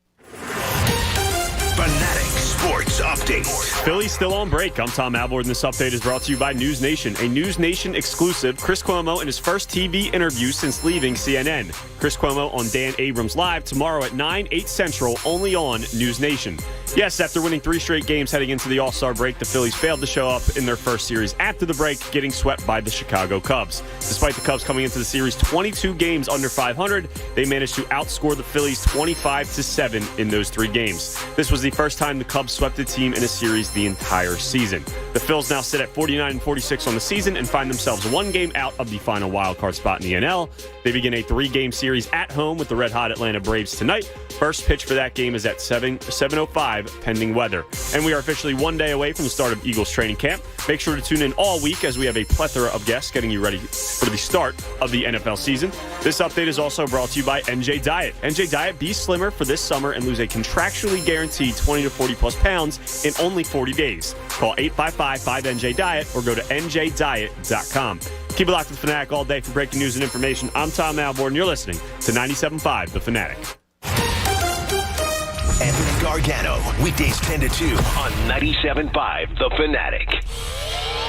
Fanatic Sports Update. Phillies still on break. I'm Tom Alvord, and this update is brought to you by News Nation. A News Nation exclusive, Chris Cuomo in his first TV interview since leaving CNN. Chris Cuomo on Dan Abrams Live tomorrow at 9, 8 Central, only on News Nation. Yes, after winning 3 straight games heading into the All-Star break, the Phillies failed to show up in their first series after the break, getting swept by the Chicago Cubs. Despite the Cubs coming into the series 22 games under 500, they managed to outscore the Phillies 25-7 in those 3 games. This was the first time the Cubs swept a team in a series the entire season. The Phils now sit at 49-46 on the season and find themselves 1 game out of the final wildcard spot in the NL. They begin a 3-game series at home with the red-hot Atlanta Braves tonight. First pitch for that game is at 7:05, pending weather. And we are officially 1 day away from the start of Eagles training camp. Make sure to tune in all week as we have a plethora of guests getting you ready for the start of the NFL season. This update is also brought to you by NJ Diet. NJ Diet, be slimmer for this summer and lose a contractually guaranteed 20 to 40 plus pounds in only 40 days. Call 855-5NJ-DIET or go to njdiet.com. Keep it locked with Fanatic all day for breaking news and information. I'm Tom Alborn, and you're listening to 97.5 The Fanatic. Anthony Gargano, weekdays 10 to 2 on 97.5 The Fanatic.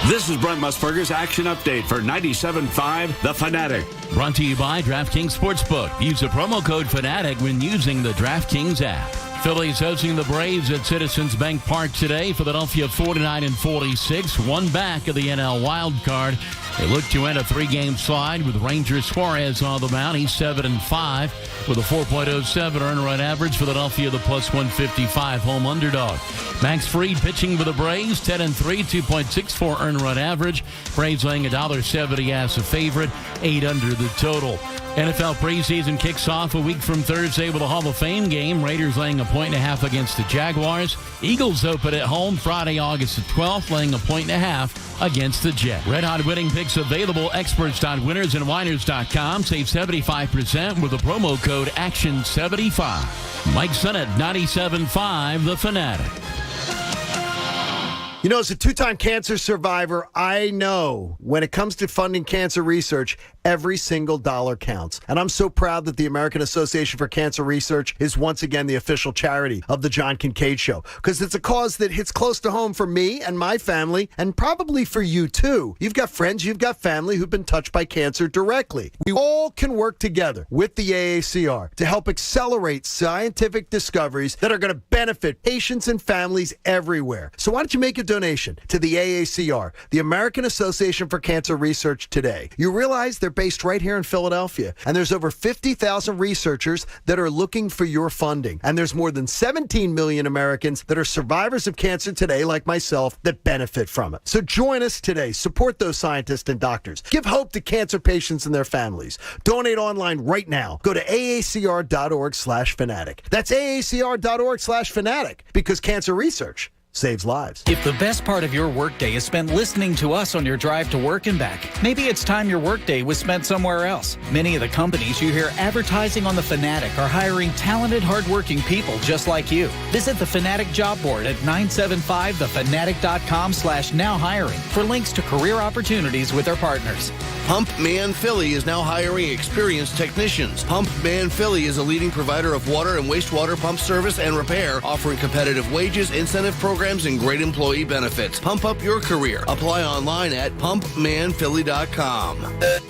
This is Brent Musburger's Action Update for 97.5 The Fanatic. Brought to you by DraftKings Sportsbook. Use the promo code FANATIC when using the DraftKings app. Phillies hosting the Braves at Citizens Bank Park today. Philadelphia 49-46, 1 back of the NL wild card. They look to end a 3-game slide with Ranger Suarez on the mound. He's 7-5 with a 4.07 earned run average. Philadelphia the plus 155 home underdog. Max Fried pitching for the Braves, 10-3, 2.64 earned run average. Braves laying $1.70 as a favorite, 8 under the total. NFL preseason kicks off a week from Thursday with a Hall of Fame game. Raiders laying 1.5 against the Jaguars. Eagles open at home Friday, August the 12th, laying 1.5 against the Jets. Red Hot winning picks available. Experts.winnersandwhiners.com. Save 75% with the promo code ACTION75. Mike Sennett, 97.5 The Fanatic. You know, as a 2-time cancer survivor, I know when it comes to funding cancer research, every single dollar counts. And I'm so proud that the American Association for Cancer Research is once again the official charity of the John Kincaid Show. Because it's a cause that hits close to home for me and my family, and probably for you too. You've got friends, you've got family who've been touched by cancer directly. We all can work together with the AACR to help accelerate scientific discoveries that are going to benefit patients and families everywhere. So why don't you make a donation to the AACR, the American Association for Cancer Research, today? You realize they're based right here in Philadelphia, and there's over 50,000 researchers that are looking for your funding. And there's more than 17 million Americans that are survivors of cancer today, like myself, that benefit from it. So join us today. Support those scientists and doctors. Give hope to cancer patients and their families. Donate online right now. Go to aacr.org/fanatic. That's aacr.org/fanatic, because cancer research saves lives. If the best part of your workday is spent listening to us on your drive to work and back, maybe it's time your workday was spent somewhere else. Many of the companies you hear advertising on The Fanatic are hiring talented, hardworking people just like you. Visit the Fanatic job board at 975thefanatic.com/now-hiring for links to career opportunities with our partners. Pump Man Philly is now hiring experienced technicians. Pump Man Philly is a leading provider of water and wastewater pump service and repair, offering competitive wages, incentive programs, and great employee benefits. Pump up your career. Apply online at pumpmanphilly.com.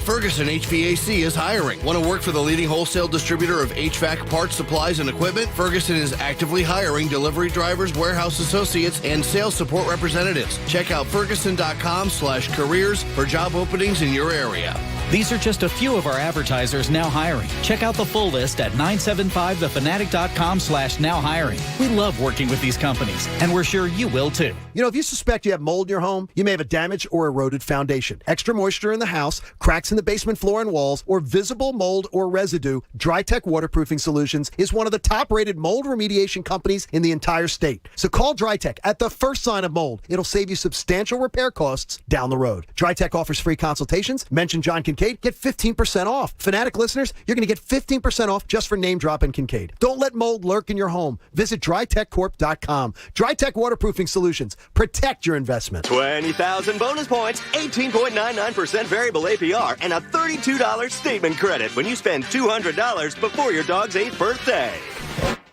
Ferguson HVAC is hiring. Want to work for the leading wholesale distributor of HVAC parts, supplies, and equipment? Ferguson is actively hiring delivery drivers, warehouse associates, and sales support representatives. Check out ferguson.com/careers for job openings in your area. These are just a few of our advertisers now hiring. Check out the full list at 975thefanatic.com/now-hiring. We love working with these companies, and we're sure you will too. You know, if you suspect you have mold in your home, you may have a damaged or eroded foundation, extra moisture in the house, cracks in the basement floor and walls, or visible mold or residue, DryTech Waterproofing Solutions is one of the top-rated mold remediation companies in the entire state. So call DryTech at the first sign of mold. It'll save you substantial repair costs down the road. DryTech offers free consultations. Mention John Kincaid, get 15% off. Fanatic listeners, you're going to get 15% off just for name dropping Kincaid. Don't let mold lurk in your home. Visit DryTechCorp.com. DryTech Waterproofing Solutions. Protect your investment. 20,000 bonus points, 18.99% variable APR, and a $32 statement credit when you spend $200 before your dog's 8th birthday.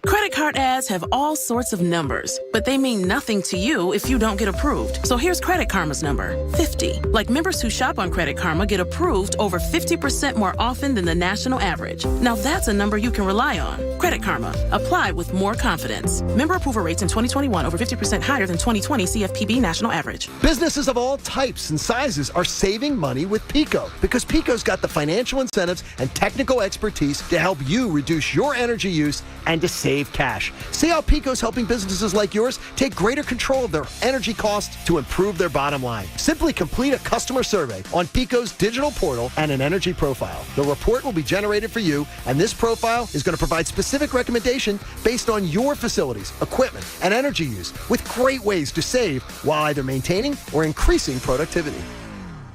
Credit card ads have all sorts of numbers, but they mean nothing to you if you don't get approved. So here's Credit Karma's number, 50. Like members who shop on Credit Karma get approved over 50% more often than the national average. Now that's a number you can rely on. Credit Karma. Apply with more confidence. Member approval rates in 2021 over 50% higher than 2020 CFPB national average. Businesses of all types and sizes are saving money with Pico because Pico's got the financial incentives and technical expertise to help you reduce your energy use and to save cash. See how Pico's helping businesses like yours take greater control of their energy costs to improve their bottom line. Simply complete a customer survey on Pico's digital portal and an energy profile. The report will be generated for you, and this profile is going to provide specific recommendation based on your facilities, equipment, and energy use with great ways to save while either maintaining or increasing productivity.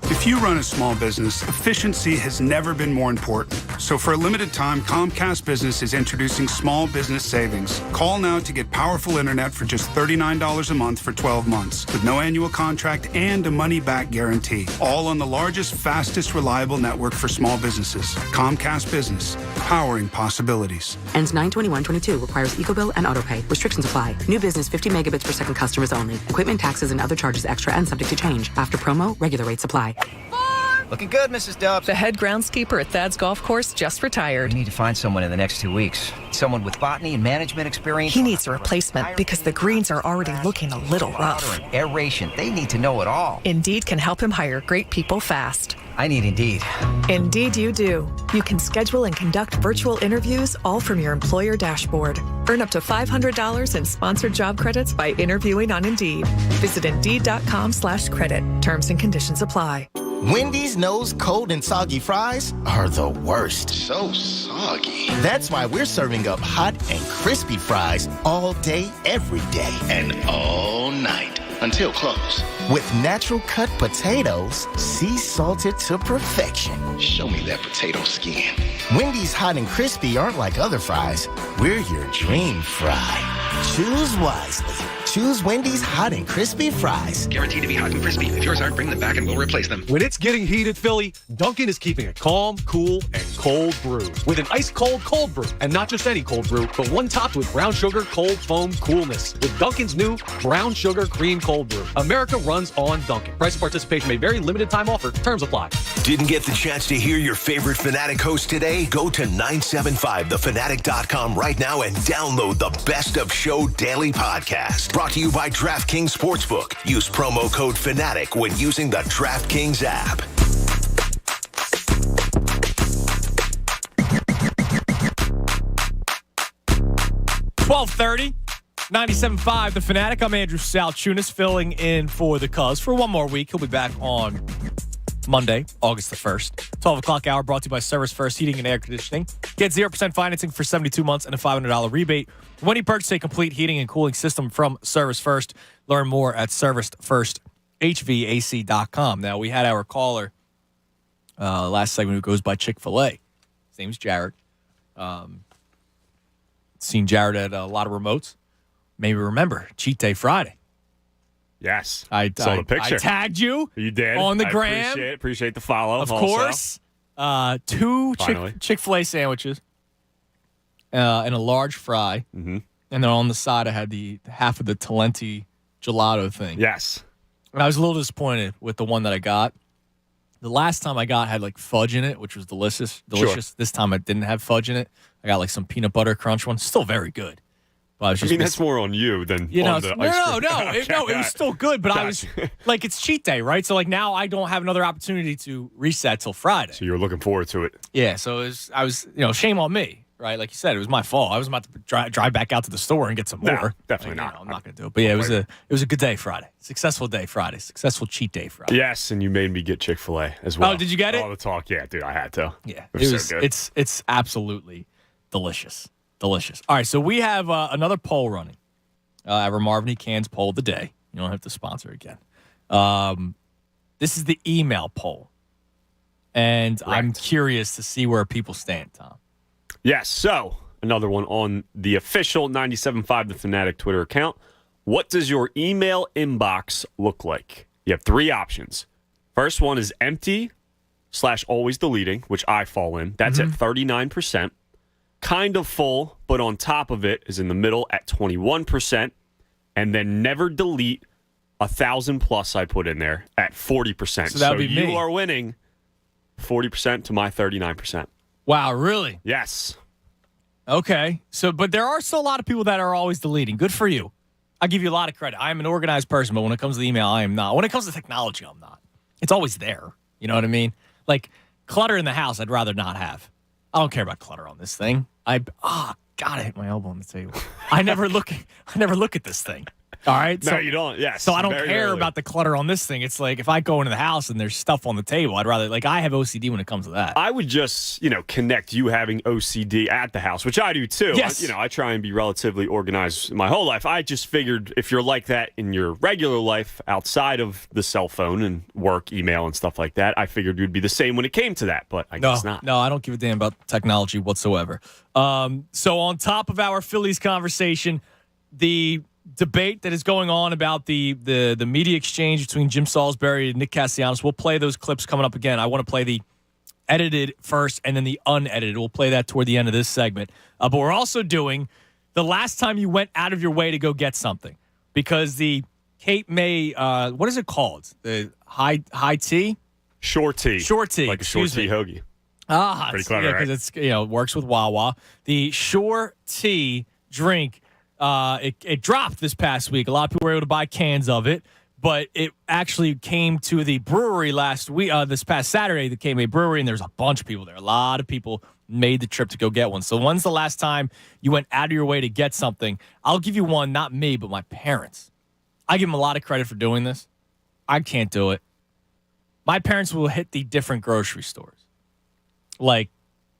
If you run a small business, efficiency has never been more important. So for a limited time, Comcast Business is introducing small business savings. Call now to get powerful internet for just $39 a month for 12 months with no annual contract and a money-back guarantee. All on the largest, fastest, reliable network for small businesses. Comcast Business, powering possibilities. Ends 9/21/22. Requires EcoBill and AutoPay. Restrictions apply. New business 50 megabits per second customers only. Equipment, taxes, and other charges extra and subject to change. After promo, regular rates apply. Looking good, Mrs. Dubs. The head groundskeeper at Thad's Golf Course just retired. We need to find someone in the next 2 weeks. Someone with botany and management experience. He needs a replacement because the greens are already looking a little rough. Water and aeration. They need to know it all. Indeed can help him hire great people fast. I need Indeed. Indeed you do. You can schedule and conduct virtual interviews all from your employer dashboard. Earn up to $500 in sponsored job credits by interviewing on Indeed. Visit Indeed.com/credit. Terms and conditions apply. Wendy's knows cold and soggy fries are the worst. So soggy. That's why we're serving up hot and crispy fries all day, every day. And all night until close. With natural cut potatoes, sea salted to perfection. Show me that potato skin. Wendy's hot and crispy aren't like other fries. We're your dream fry. Choose wisely. Choose Wendy's hot and crispy fries. Guaranteed to be hot and crispy. If yours aren't, bring them back and we'll replace them. When it's getting heated, Philly, Dunkin' is keeping it calm, cool, and cold brew. With an ice cold brew. And not just any cold brew, but one topped with brown sugar cold foam coolness. With Dunkin's new brown sugar cream cold brew. America runs on Dunkin'. Price and participation may vary. Limited time offer. Terms apply. Didn't get the chance to hear your favorite Fanatic host today? Go to 975thefanatic.com right now and download the Best of Show Daily Podcast. Brought to you by DraftKings Sportsbook. Use promo code FANATIC when using the DraftKings app. $12:30, 97.5 The Fanatic. I'm Andrew Salchunas, filling in for the Cuz for one more week. He'll be back on Monday, August the 1st. 12 o'clock hour brought to you by Service First Heating and Air Conditioning. Get 0% financing for 72 months and a $500 rebate when you purchase a complete heating and cooling system from Service First. Learn more at servicefirst.hvac.com. Now, we had our caller last segment who goes by Chick-fil-A. His name's Jared. Seen Jared at a lot of remotes. Maybe remember, Cheat Day Friday. Yes. I saw the picture. I tagged you. You did. On the gram. Appreciate the follow. Of course. Two Chick-fil-A sandwiches and a large fry. Mm-hmm. And then on the side, I had the half of the Talenti gelato thing. Yes. And I was a little disappointed with the one that I got. The last time I got had like fudge in it, which was delicious. Sure. This time it didn't have fudge in it. I got like some peanut butter crunch one. Still very good. But I mean, that's more on you than on the ice cream. No, it was still good, but I was like, it's cheat day, right? So like now I don't have another opportunity to reset till Friday. So you're looking forward to it. Yeah, so I was shame on me, right? Like you said, it was my fault. I was about to drive back out to the store and get some more. No, definitely not. I'm not going to do it. But yeah, it was a good day Friday. Successful day Friday. Successful cheat day Friday. Yes, and you made me get Chick-fil-A as well. Oh, did you get it? All the talk. Yeah, dude, I had to. Yeah. It was so good. It's absolutely delicious. Delicious. All right, so we have another poll running. Our Marvin E. Cans poll of the day. You don't have to sponsor again. This is the email poll. And correct. I'm curious to see where people stand, Tom. Yes, so another one on the official 97.5 The Fanatic Twitter account. What does your email inbox look like? You have three options. First one is empty / always deleting, which I fall in. That's at 39%. kind of full, but on top of it is in the middle at 21%. And then never delete 1,000 plus I put in there at 40%. So that would be me. You are winning 40% to my 39%. Wow, really? Yes. Okay. But there are still a lot of people that are always deleting. Good for you. I give you a lot of credit. I am an organized person, but when it comes to the email, I am not. When it comes to technology, I'm not. It's always there. You know what I mean? Like clutter in the house, I'd rather not have. I don't care about clutter on this thing. God, I hit my elbow on the table. I never look at this thing. All right. No, you don't. Yes. So I don't care about the clutter on this thing. It's like if I go into the house and there's stuff on the table, I'd rather I have OCD when it comes to that. I would just, connect you having OCD at the house, which I do too. Yes. I try and be relatively organized my whole life. I just figured if you're like that in your regular life outside of the cell phone and work, email, and stuff like that, I figured you'd be the same when it came to that, but I guess not. No, I don't give a damn about technology whatsoever. So on top of our Phillies conversation, the debate that is going on about the media exchange between Jim Salisbury and Nick Castellanos. We'll play those clips coming up again. I want to play the edited first and then the unedited. We'll play that toward the end of this segment. But we're also doing the last time you went out of your way to go get something, because the Cape May, what is it called? The high tea? Shore tea. Shore tea. Like a shore tea hoagie. Pretty clever, because it's works with Wawa. The Shore tea drink. It dropped this past week. A lot of people were able to buy cans of it, but it actually came to the brewery this past Saturday, the Cape May Brewery, and there's a bunch of people there. A lot of people made the trip to go get one. So when's the last time you went out of your way to get something? I'll give you one, not me, but my parents. I give them a lot of credit for doing this. I can't do it. My parents will hit the different grocery stores. Like,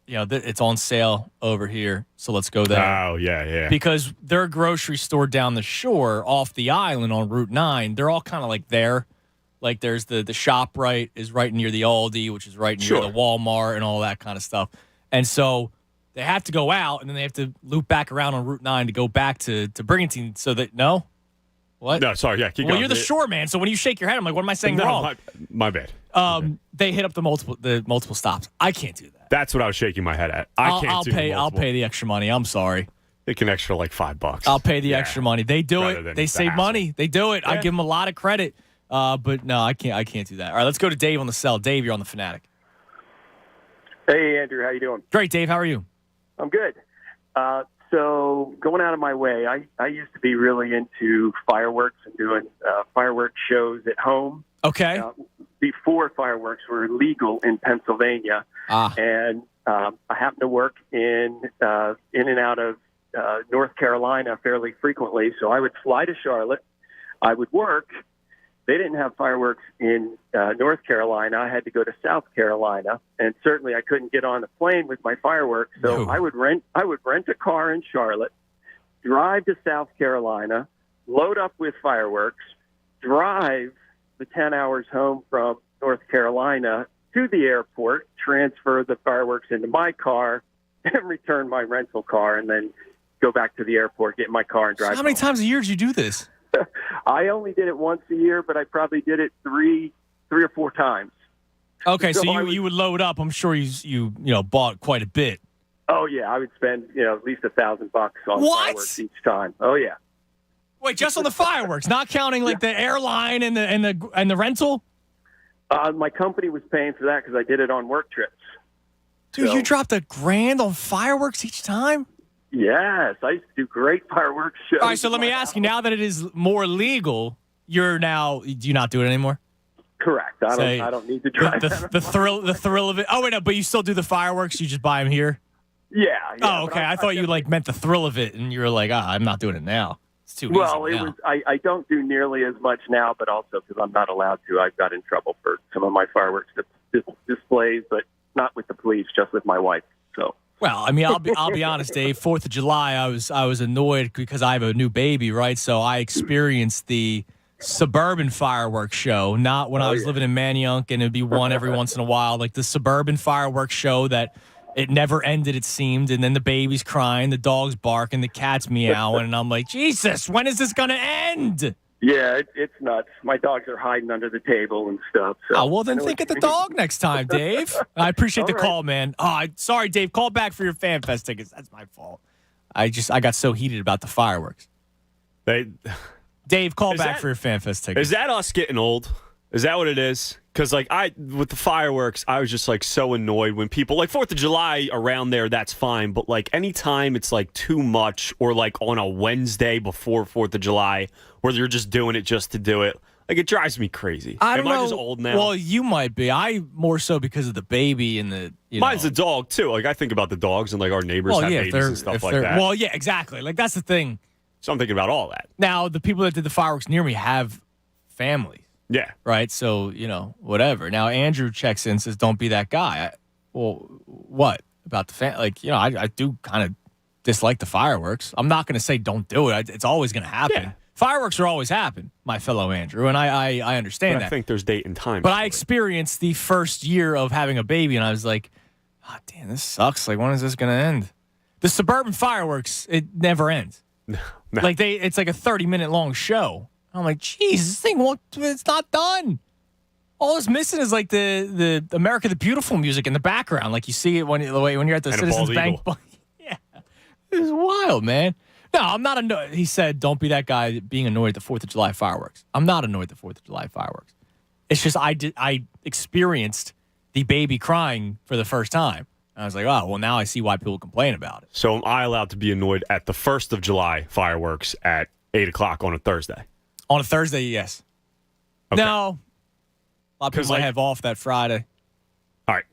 it's on sale over here, so let's go there. Oh, yeah. Because their grocery store down the shore off the island on Route 9, they're all kind of like there. Like there's the ShopRite is right near the Aldi, which is right near the Walmart and all that kind of stuff. And so they have to go out, and then they have to loop back around on Route 9 to go back to Brigantine. So that, no? What? No, sorry, yeah, keep going. going. You're the shore man, so when you shake your head, I'm like, what am I saying wrong? My bad. They hit up the multiple stops. I can't do that. That's what I was shaking my head at. I'll pay the extra money. I'm sorry. They can extra like $5. I'll pay the extra money. They do it. They save money. They do it. Yeah. I give them a lot of credit. But no, I can't do that. All right, let's go to Dave on the cell. Dave, you're on the Fanatic. Hey, Andrew, how you doing? Great, Dave. How are you? I'm good. So going out of my way, I used to be really into fireworks and doing fireworks shows at home. Okay. Before fireworks were legal in Pennsylvania, and I happen to work in and out of North Carolina fairly frequently. So I would fly to Charlotte. I would work. They didn't have fireworks in North Carolina. I had to go to South Carolina, and certainly I couldn't get on a plane with my fireworks. So I would rent a car in Charlotte, drive to South Carolina, load up with fireworks, drive the 10 hours home from North Carolina to the airport, transfer the fireworks into my car, and return my rental car, and then go back to the airport, get in my car, and drive. So how many times a year did you do this? I only did it once a year, but I probably did it three or four times. Okay, so you would load up. I'm sure you bought quite a bit. Oh yeah, I would spend at least $1,000 on fireworks each time. Oh yeah. Wait, just on the fireworks, not counting like the airline and the rental? My company was paying for that because I did it on work trips. Dude, you dropped $1,000 on fireworks each time? Yes, I used to do great fireworks shows. All right, so let me ask you, now that it is more legal, do you not do it anymore? Correct. I don't need to drive the thrill of it. Oh wait, no, but you still do the fireworks. You just buy them here. Yeah. Oh, okay. I thought you meant the thrill of it, and you were like, I'm not doing it now. It's too easy. Well, I don't do nearly as much now, but also because I'm not allowed to. I've got in trouble for some of my fireworks displays, but not with the police, just with my wife. So. Well, I mean, I'll be honest, Dave. 4th of July, I was annoyed because I have a new baby, right? So I experienced the suburban fireworks show, not when I was living in Manayunk, and it'd be one every once in a while, like the suburban fireworks show that it never ended, it seemed, and then the baby's crying, the dog's barking, the cat's meowing, and I'm like, Jesus, when is this gonna end? Yeah, it's nuts. My dogs are hiding under the table and stuff. So well, then think of the dog next time, Dave. I appreciate the call, man. Sorry, Dave. Call back for your Fan Fest tickets. That's my fault. I got so heated about the fireworks. Dave, call back for your Fan Fest tickets. Is that us getting old? Is that what it is? Because, with the fireworks, I was just, so annoyed when people, 4th of July around there, that's fine. But, anytime it's, too much or, on a Wednesday before 4th of July where you're just doing it just to do it, it drives me crazy. I don't know. Am I just old now? Well, you might be. I more so because of the baby and the, Mine's a dog, too. I think about the dogs and, our neighbors have babies and stuff like that. Well, yeah, exactly. That's the thing. So I'm thinking about all that. Now, the people that did the fireworks near me have families. Yeah. Right? So, whatever. Now, Andrew checks in and says, don't be that guy. Well, what? About the family? I do kind of dislike the fireworks. I'm not going to say don't do it. It's always going to happen. Yeah. Fireworks will always happen, my fellow Andrew, and I understand that. I think there's date and time. But I experienced the first year of having a baby, and I was like, oh, damn, this sucks. When is this going to end? The suburban fireworks, it never ends. No. It's like a 30-minute long show. I'm like, geez, this thing it's not done. All it's missing is the America the Beautiful music in the background, you see it when you're at the Citizens Bank. Yeah, it's wild, man. No, I'm not annoyed. He said, don't be that guy being annoyed at the 4th of July fireworks. I'm not annoyed at the 4th of July fireworks. It's just I experienced the baby crying for the first time. And I was like, oh, well, now I see why people complain about it. So am I allowed to be annoyed at the 1st of July fireworks at 8 o'clock on a Thursday? On a Thursday, yes. Okay. No. A lot of people might have off that Friday. All right.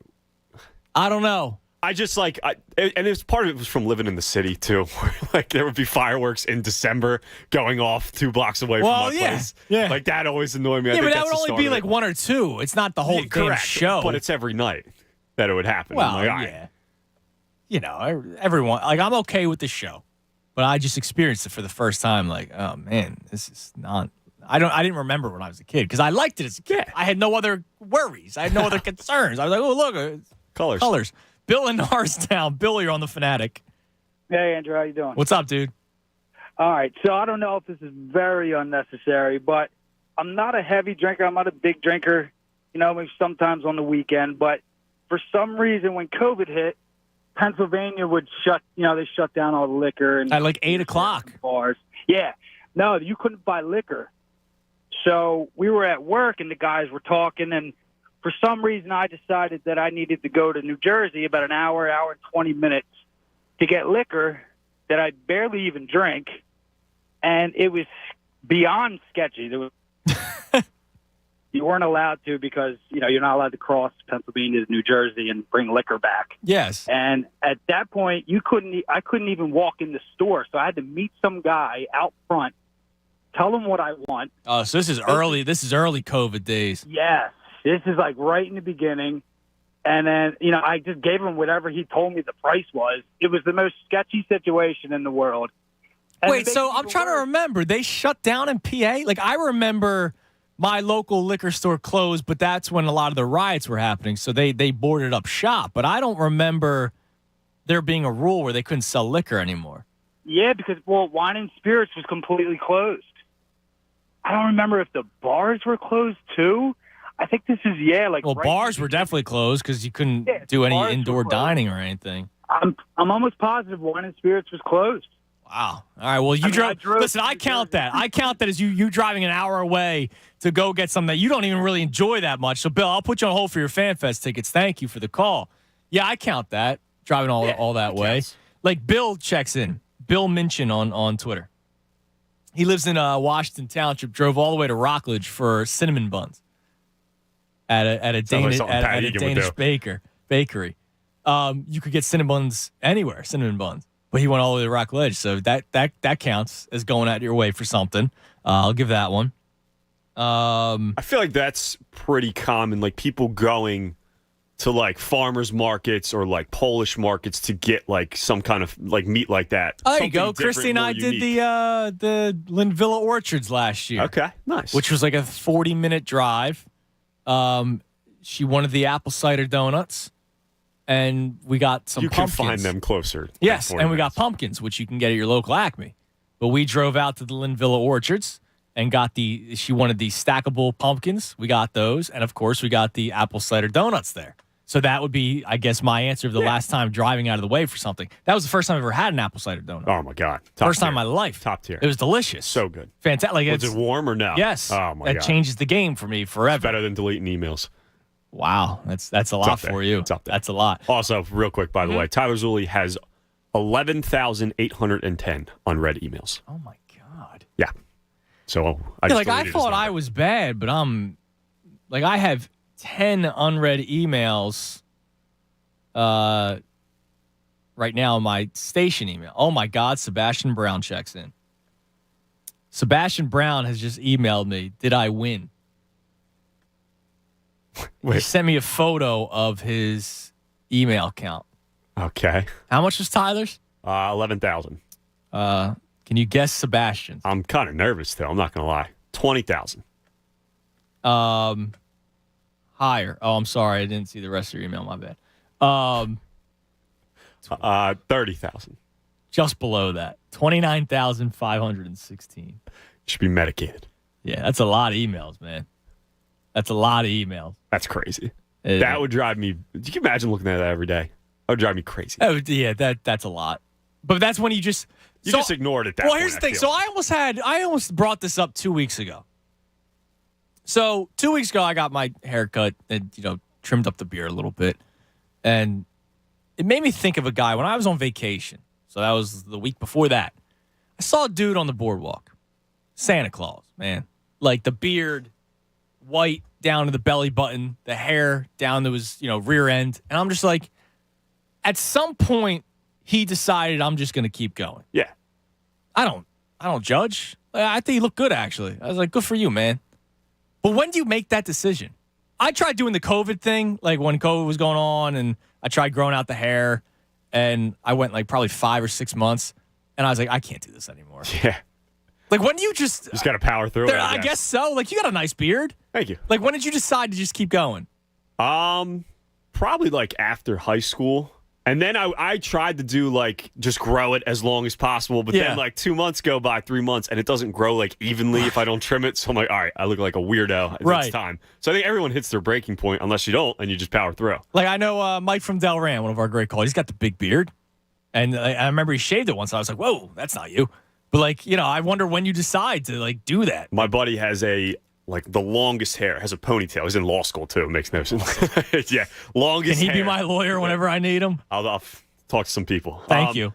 I don't know. I just and it's part of it was from living in the city too, where there would be fireworks in December going off 2 blocks away from my place. Yeah. That always annoyed me. Yeah, but that would only be 1 or 2. It's not the whole damn show. But it's every night that it would happen. Well, yeah. Everyone, I'm okay with the show, but I just experienced it for the first time. Oh man, this is not. I didn't remember when I was a kid because I liked it as a kid. I had no other worries. I had no other concerns. I was like, oh look, colors. Bill in Norristown. Bill, you're on the Fanatic. Hey, Andrew, how you doing? What's up, dude? All right, so I don't know if this is very unnecessary, but I'm not a heavy drinker. I'm not a big drinker, maybe sometimes on the weekend. But for some reason, when COVID hit, Pennsylvania would they shut down all the liquor. And at 8 o'clock. Bars. Yeah. No, you couldn't buy liquor. So we were at work, and the guys were talking, and for some reason, I decided that I needed to go to New Jersey about an hour and 20 minutes to get liquor that I barely even drink, and it was beyond sketchy. You weren't allowed to because, you're not allowed to cross Pennsylvania to New Jersey and bring liquor back. Yes. And at that point, I couldn't even walk in the store, so I had to meet some guy out front, tell him what I want. Oh, so this is early. This is early COVID days. Yes. This is right in the beginning. And then, I just gave him whatever he told me the price was. It was the most sketchy situation in the world. And wait, so I'm trying to remember. They shut down in PA? I remember my local liquor store closed, but that's when a lot of the riots were happening. So they boarded up shop. But I don't remember there being a rule where they couldn't sell liquor anymore. Yeah, because, wine and spirits was completely closed. I don't remember if the bars were closed, too. I think this is, bars were definitely closed because you couldn't do any indoor dining or anything. I'm almost positive wine and spirits was closed. Wow. All right, well, you drove. Listen, I count that. I count that as you driving an hour away to go get something that you don't even really enjoy that much. So, Bill, I'll put you on hold for your Fan Fest tickets. Thank you for the call. Yeah, I count that, driving all that way. Bill checks in. Bill Minchin on Twitter. He lives in Washington Township, drove all the way to Rockledge for cinnamon buns. At a Danish bakery. You could get cinnamon buns anywhere, but he went all the way to Rockledge, so that counts as going out of your way for something. I'll give that one. I feel like that's pretty common, people going to farmers markets or Polish markets to get some kind of meat like that. Oh, there you go. Christy and I did the Linvilla Orchards last year. Okay, nice. Which was a 40-minute drive. She wanted the apple cider donuts, and we got some pumpkins. You can find them closer. Yes, and we got pumpkins, which you can get at your local Acme. But we drove out to the Linvilla Orchards, and she wanted the stackable pumpkins. We got those. And, of course, we got the apple cider donuts there. So that would be, I guess, my answer of the last time driving out of the way for something. That was the first time I've ever had an apple cider donut. Oh, my God. First time in my life. Top tier. It was delicious. So good. Fantastic. Was it warm or no? Yes. Oh, my God. That changes the game for me forever. It's better than deleting emails. Wow. That's a lot for you. It's up there. That's a lot. Also, real quick, by the way, Tyler Zulli has 11,810 unread emails. Oh, my God. Yeah. So I thought I was bad, but I have 10 unread emails right now in my station email. Oh, my God. Sebastian Brown checks in. Sebastian Brown has just emailed me. Did I win? He sent me a photo of his email count. Okay. How much was Tyler's? 11,000. Can you guess Sebastian's? I'm kind of nervous still. I'm not going to lie. 20,000. Higher. Oh, I'm sorry. I didn't see the rest of your email. My bad. 30,000. Just below that. 29,516. Should be medicated. Yeah, that's a lot of emails, man. That's a lot of emails. That's crazy. That would drive me. You can imagine looking at that every day. That would drive me crazy. Oh, yeah, that's a lot. But that's when you just ignored it. Well, here's the thing. So I almost brought this up 2 weeks ago. So 2 weeks ago, I got my haircut and trimmed up the beard a little bit, and it made me think of a guy when I was on vacation. So that was the week before that. I saw a dude on the boardwalk, Santa Claus, man, like the beard, white down to the belly button, the hair down to his rear end, and I'm just like, at some point, he decided I'm just going to keep going. Yeah, I don't judge. I think he looked good actually. I was like, good for you, man. But when do you make that decision? I tried doing the COVID thing, like when COVID was going on, and I tried growing out the hair, and I went like probably 5 or 6 months, and I was like, I can't do this anymore. Yeah. Like, when do you just got to power through it? I guess so. Like, you got a nice beard. Thank you. Like, when did you decide to just keep going? Probably like after high school. And then I tried to do like just grow it as long as possible, but then like 2 months go by, 3 months, and it doesn't grow like evenly if I don't trim it. So I'm like, all right, I look like a weirdo. It's time. So I think everyone hits their breaking point unless you don't, and you just power through. Like I know Mike from Delran, one of our great callers, he's got the big beard, and I remember he shaved it once. I was like, whoa, that's not you. But like I wonder when you decide to like do that. My buddy has the longest hair, has a ponytail. He's in law school, too. It makes no sense. Yeah, longest hair. Can he be my lawyer whenever I need him? I'll talk to some people. Thank you.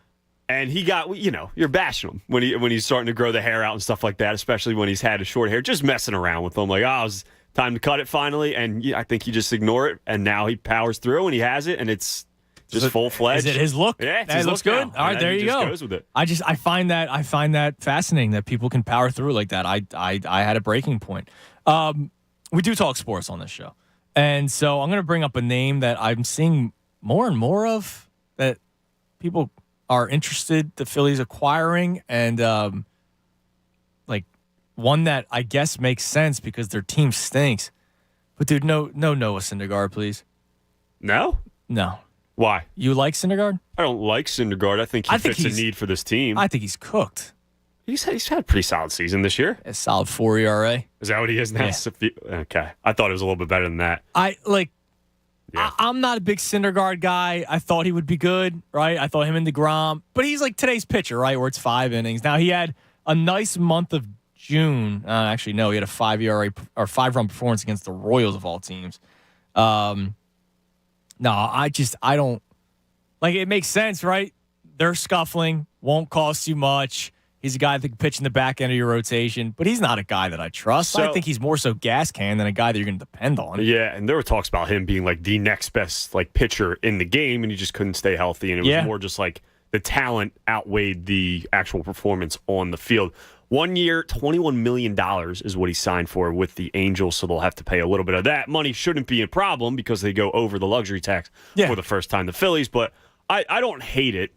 And he got, you're bashing him when he's starting to grow the hair out and stuff like that, especially when he's had a short hair, just messing around with him. Like, it's time to cut it finally. And I think you just ignore it. And now he powers through and he has it, and it's just full-fledged. Is it his look? Yeah, that looks good. Now. All right, there you go. Goes with it. I find that fascinating that people can power through like that. I had a breaking point. We do talk sports on this show. And so I'm going to bring up a name that I'm seeing more and more of that people are interested, the Phillies acquiring, and like one that I guess makes sense because their team stinks. But dude, no Noah Syndergaard, please. No? No. Why? You like Syndergaard? I don't like Syndergaard. I think he fits a need for this team. I think he's cooked. He's had a pretty solid season this year. A solid 4 ERA. Is that what he is now? Yeah. Okay. I thought it was a little bit better than that. I'm not a big Syndergaard guy. I thought he would be good, right? I thought him and DeGrom. But he's like today's pitcher, right, where it's 5 innings. Now, he had a nice month of June. Actually, no, he had a 5 ERA or 5-run performance against the Royals of all teams. No, I don't. Like, it makes sense, right? They're scuffling. Won't cost you much. He's a guy that can pitch in the back end of your rotation, but he's not a guy that I trust. I think he's more so gas can than a guy that you're going to depend on. Yeah, and there were talks about him being like the next best pitcher in the game, and he just couldn't stay healthy. And it was more just like the talent outweighed the actual performance on the field. 1 year, $21 million is what he signed for with the Angels, so they'll have to pay a little bit of that. Money shouldn't be a problem because they go over the luxury tax for the first time, the Phillies. But I don't hate it.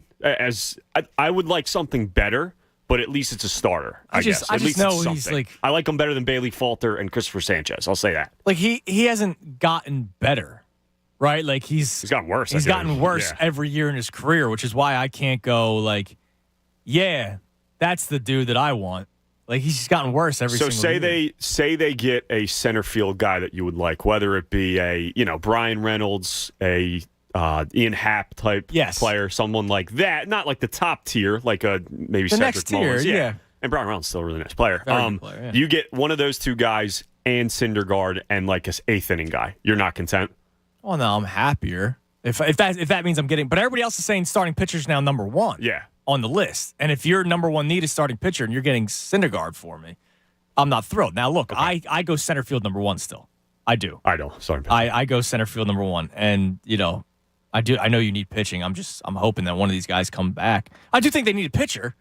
I would like something better. But at least it's a starter, I guess. I just know he's like... I like him better than Bailey Falter and Christopher Sanchez. I'll say that. Like, he hasn't gotten better, right? Like, he's gotten worse. He's gotten worse every year in his career, which is why I can't go like, yeah, that's the dude that I want. Like, he's just gotten worse every single year. Say they get a center field guy that you would like, whether it be a Brian Reynolds, a Ian Happ type player, someone like that, not like the top tier, like maybe the Cedric next tier, Mullins. yeah. And Brian Reynolds is still a really nice player. Very good player, yeah. You get one of those two guys and Syndergaard and like an eighth inning guy. You're not content? Oh no, I'm happier if that means I'm getting. But everybody else is saying starting pitcher's now number one. Yeah. On the list, and if your number one need is starting pitcher and you're getting Syndergaard for me, I'm not thrilled. Now look, okay. I go center field number one still. I do. I don't. Sorry. I go center field number one, and I do. I know you need pitching. I'm hoping that one of these guys come back. I do think they need a pitcher.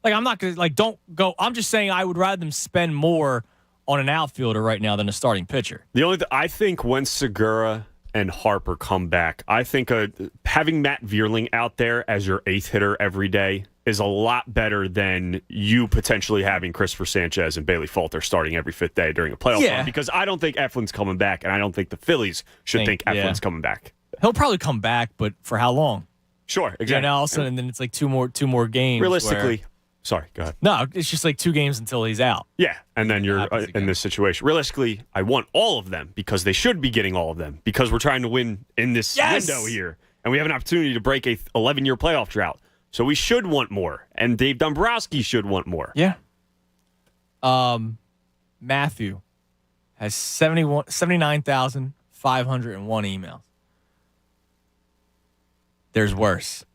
Like, I'm not gonna don't go. I'm just saying I would rather them spend more on an outfielder right now than a starting pitcher. I think when Segura and Harper come back, I think having Matt Vierling out there as your eighth hitter every day is a lot better than you potentially having Christopher Sanchez and Bailey Falter starting every fifth day during a playoff run, because I don't think Eflin's coming back, and I don't think the Phillies should think Eflin's coming back. He'll probably come back, but for how long? Sure, exactly. All of a sudden, and then it's like two more games. Realistically. Sorry, go ahead. No, it's just like 2 games until he's out. Yeah, and then you're in this situation. Realistically, I want all of them because they should be getting all of them because we're trying to win in this window here. And we have an opportunity to break a 11-year playoff drought. So we should want more. And Dave Dombrowski should want more. Yeah. Matthew has 79,501 emails. There's worse.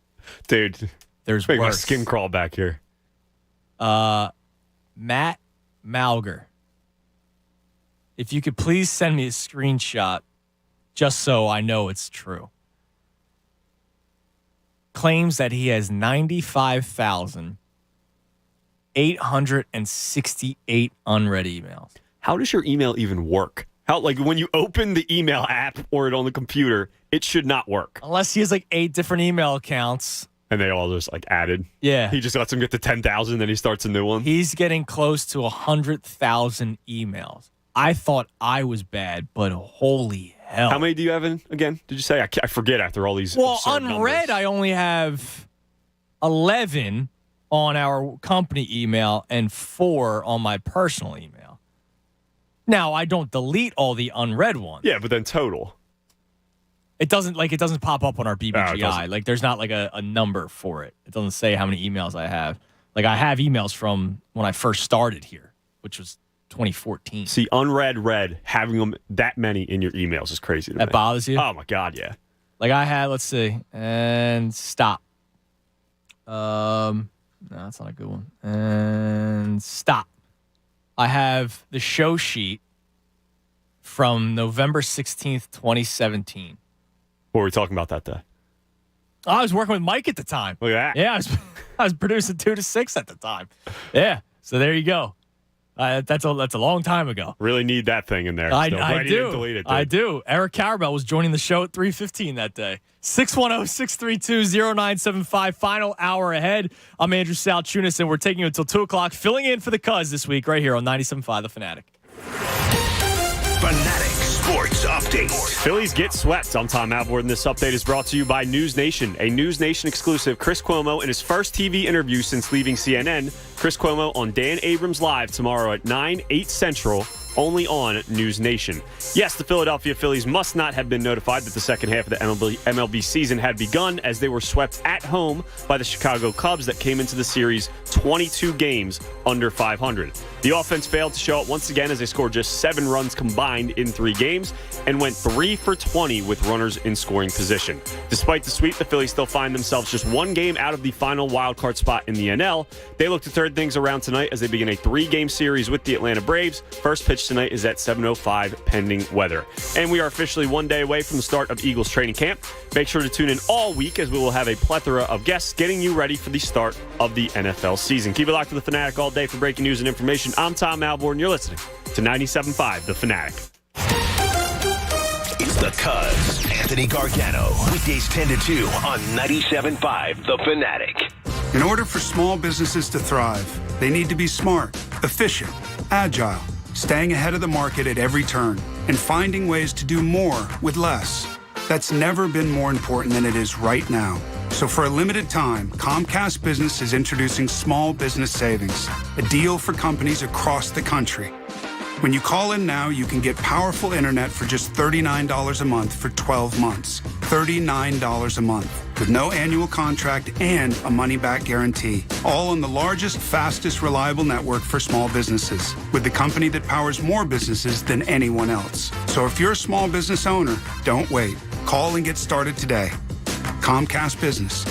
Dude. There's make worse. My skin crawl back here. Matt Malger, if you could please send me a screenshot just so I know it's true. Claims that he has 95,868 unread emails. How does your email even work? How, like, when you open the email app or it on the computer, it should not work. Unless he has like 8 different email accounts. And they all just like added. Yeah. He just lets them get to 10,000, then he starts a new one. He's getting close to 100,000 emails. I thought I was bad, but holy hell. How many do you have in again? Did you say? I forget after all these. Well, unread, numbers. I only have 11 on our company email and 4 on my personal email. Now, I don't delete all the unread ones. Yeah, but then total. It doesn't pop up on our BBGI. Like, there's not like a number for it. It doesn't say how many emails I have. Like, I have emails from when I first started here, which was 2014. See, read, having them that many in your emails is crazy to me. That bothers you? Oh, my God, yeah. Like, I had, let's see, and stop. No, that's not a good one. And stop. I have the show sheet from November 16th, 2017. What were we talking about that day? I was working with Mike at the time. Look at that. Yeah, I was producing 2 to 6 at the time. Yeah, so there you go. That's a long time ago. Really need that thing in there. I do. Delete it, dude. I do. Eric Carabell was joining the show at 3:15 that day. 610-632-0975. Final hour ahead. I'm Andrew Salchunas, and we're taking you until 2 o'clock, filling in for the Cuz this week right here on 97.5 The Fanatic. Fanatic Sports Update. Phillies get swept. I'm Tom Alvord, and this update is brought to you by News Nation. A News Nation exclusive, Chris Cuomo in his first TV interview since leaving CNN. Chris Cuomo on Dan Abrams Live tomorrow at 9/8 Central, only on News Nation. Yes, the Philadelphia Phillies must not have been notified that the second half of the MLB season had begun, as they were swept at home by the Chicago Cubs that came into the series 22 games under 500. The offense failed to show up once again as they scored just 7 runs combined in 3 games and went 3 for 20 with runners in scoring position. Despite the sweep, the Phillies still find themselves just 1 game out of the final wildcard spot in the NL. They look to turn things around tonight as they begin a 3-game series with the Atlanta Braves. First pitch tonight is at 7:05 pending weather. And we are officially 1 day away from the start of Eagles training camp. Make sure to tune in all week as we will have a plethora of guests getting you ready for the start of the NFL season. Keep it locked to The Fanatic all day for breaking news and information. I'm Tom Alvord, and you're listening to 97.5 The Fanatic. It's the Cuz, Anthony Gargano. Weekdays 10 to 2 on 97.5 The Fanatic. In order for small businesses to thrive, they need to be smart, efficient, agile, staying ahead of the market at every turn, and finding ways to do more with less. That's never been more important than it is right now. So for a limited time, Comcast Business is introducing Small Business Savings, a deal for companies across the country. When you call in now, you can get powerful internet for just $39 a month for 12 months. $39 a month, with no annual contract and a money-back guarantee. All on the largest, fastest, reliable network for small businesses, with the company that powers more businesses than anyone else. So if you're a small business owner, don't wait. Call and get started today. Comcast Business,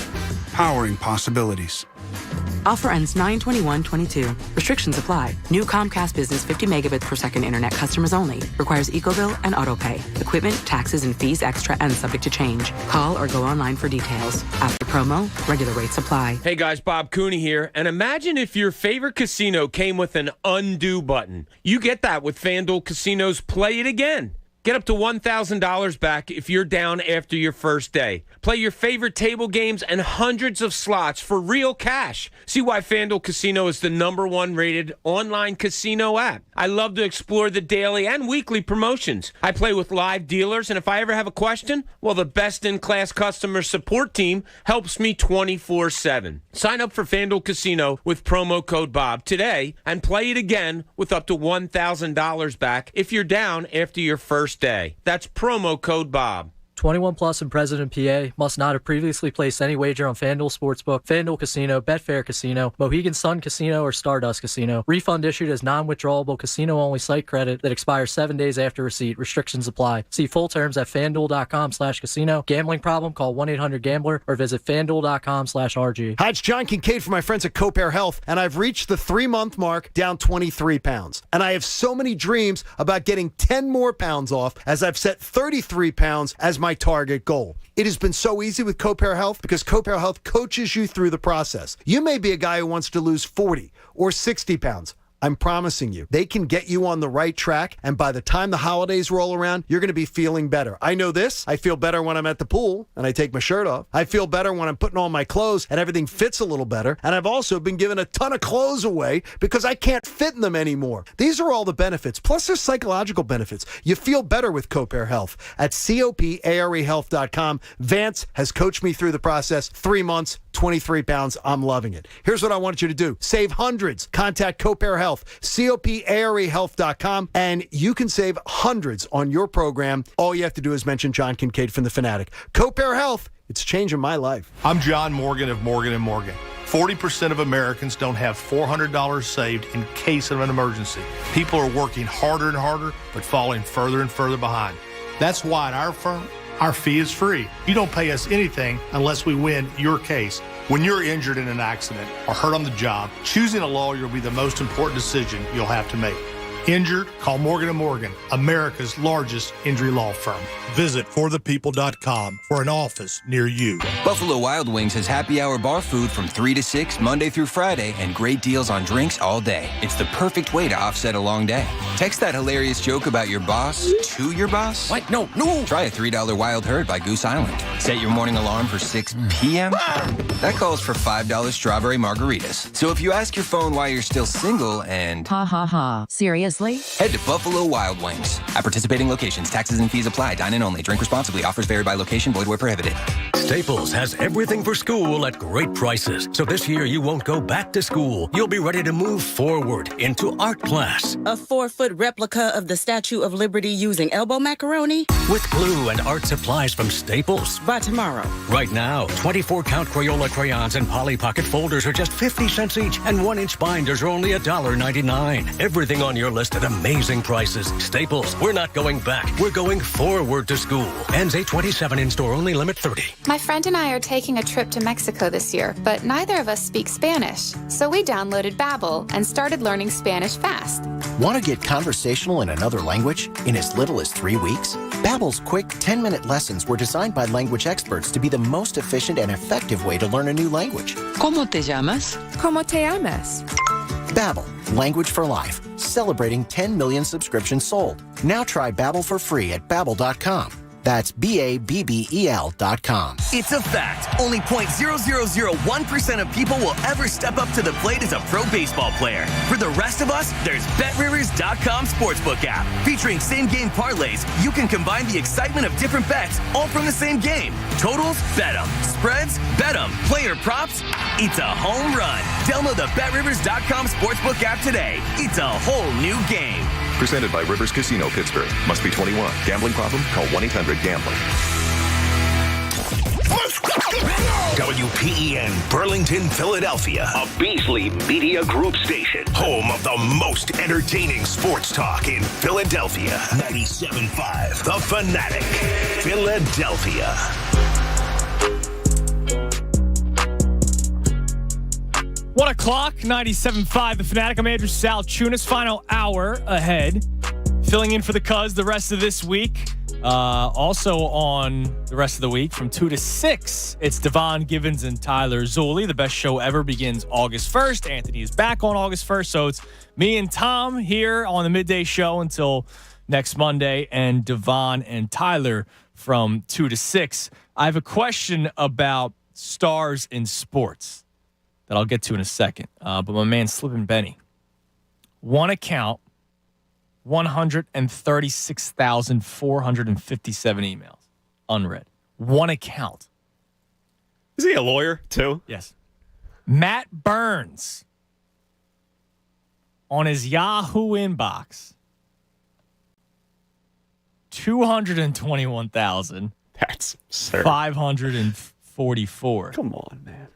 powering possibilities. Offer ends 9/21/22. Restrictions apply. New Comcast Business 50 megabits per second internet customers only. Requires EcoBill and AutoPay. Equipment, taxes, and fees extra and subject to change. Call or go online for details. After promo, regular rates apply. Hey guys, Bob Cooney here. And imagine if your favorite casino came with an undo button. You get that with FanDuel Casino's Play It Again. Get up to $1,000 back if you're down after your first day. Play your favorite table games and hundreds of slots for real cash. See why FanDuel Casino is the #1 rated online casino app. I love to explore the daily and weekly promotions. I play with live dealers, and if I ever have a question, well, the best-in-class customer support team helps me 24/7. Sign up for FanDuel Casino with promo code BOB today and play it again with up to $1,000 back if you're down after your first day. That's promo code BOB. 21 plus and present in PA, must not have previously placed any wager on FanDuel Sportsbook, FanDuel Casino, Betfair Casino, Mohegan Sun Casino, or Stardust Casino. Refund issued as non-withdrawable casino-only site credit that expires 7 days after receipt. Restrictions apply. See full terms at FanDuel.com/casino. Gambling problem? Call 1-800-GAMBLER or visit FanDuel.com/RG. Hi, it's John Kincaid from my friends at Copair Health, and I've reached the 3-month mark, down 23 pounds. And I have so many dreams about getting 10 more pounds off, as I've set 33 pounds as my target goal. It has been so easy with Copair Health because Copair Health coaches you through the process. You may be a guy who wants to lose 40 or 60 pounds. I'm promising you, they can get you on the right track, and by the time the holidays roll around, you're going to be feeling better. I know this. I feel better when I'm at the pool and I take my shirt off. I feel better when I'm putting on my clothes and everything fits a little better. And I've also been giving a ton of clothes away because I can't fit in them anymore. These are all the benefits. Plus, there's psychological benefits. You feel better with Copair Health at COPAREhealth.com. Vance has coached me through the process. 3 months, 23 pounds. I'm loving it. Here's what I want you to do. Save hundreds. Contact Copair Health, COPAREhealth.com, and you can save hundreds on your program. All you have to do is mention John Kincaid from The Fanatic. Copair Health, it's changing my life. I'm John Morgan of Morgan & Morgan. 40% of Americans don't have $400 saved in case of an emergency. People are working harder and harder, but falling further and further behind. That's why at our firm, our fee is free. You don't pay us anything unless we win your case. When you're injured in an accident or hurt on the job, choosing a lawyer will be the most important decision you'll have to make. Injured? Call Morgan & Morgan, America's largest injury law firm. Visit forthepeople.com for an office near you. Buffalo Wild Wings has happy hour bar food from 3 to 6, Monday through Friday, and great deals on drinks all day. It's the perfect way to offset a long day. Text that hilarious joke about your boss to your boss. What? No. Try a $3 Wild Herd by Goose Island. Set your morning alarm for 6 p.m. That calls for $5 strawberry margaritas. So if you ask your phone why you're still single and... Ha ha ha. Seriously? Head to Buffalo Wild Wings. At participating locations, taxes and fees apply. Dine in only. Drink responsibly. Offers vary by location. Void where prohibited. Staples has everything for school at great prices. So this year you won't go back to school. You'll be ready to move forward into art class. A 4-foot replica of the Statue of Liberty using elbow macaroni? With glue and art supplies from Staples. By tomorrow. Right now, 24-count Crayola crayons and Polly Pocket folders are just 50 cents each, and 1-inch binders are only $1.99. Everything on your list at amazing prices. Staples, we're not going back. We're going forward to school. Ends 8/27 in store only, limit 30. My friend and I are taking a trip to Mexico this year, but neither of us speak Spanish. So we downloaded Babbel and started learning Spanish fast. Want to get conversational in another language in as little as 3 weeks? Babbel's quick 10-minute lessons were designed by language experts to be the most efficient and effective way to learn a new language. ¿Cómo te llamas? ¿Cómo te llamas? Babbel, language for life. Celebrating 10 million subscriptions sold. Now try Babbel for free at Babbel.com. That's BABBEL.com. It's a fact. Only 0.0001% of people will ever step up to the plate as a pro baseball player. For the rest of us, there's BetRivers.com Sportsbook app. Featuring same-game parlays, you can combine the excitement of different bets, all from the same game. Totals? Bet 'em. Spreads? Bet 'em. Player props? It's a home run. Download the BetRivers.com Sportsbook app today. It's a whole new game. Presented by Rivers Casino, Pittsburgh. Must be 21. Gambling problem? Call 1-800-GAMBLER. WPEN Burlington, Philadelphia. A Beasley Media Group station. Home of the most entertaining sports talk in Philadelphia. 97.5 The Fanatic. Philadelphia. 1 o'clock, 97.5 The Fanatic. I'm Andrew Salchunas. Final hour ahead. Filling in for the Cuz the rest of this week. Also on the rest of the week from 2 to 6, it's Devon Givens and Tyler Zulli. The best show ever begins August 1st. Anthony is back on August 1st. So it's me and Tom here on the midday show until next Monday, and Devon and Tyler from 2 to 6. I have a question about stars in sports that I'll get to in a second. But my man Slippin' Benny, one account, 136,457 emails unread. One account. Is he a lawyer too? Yes. Matt Burns on his Yahoo inbox, 221,000. That's absurd. 544. Come on, man.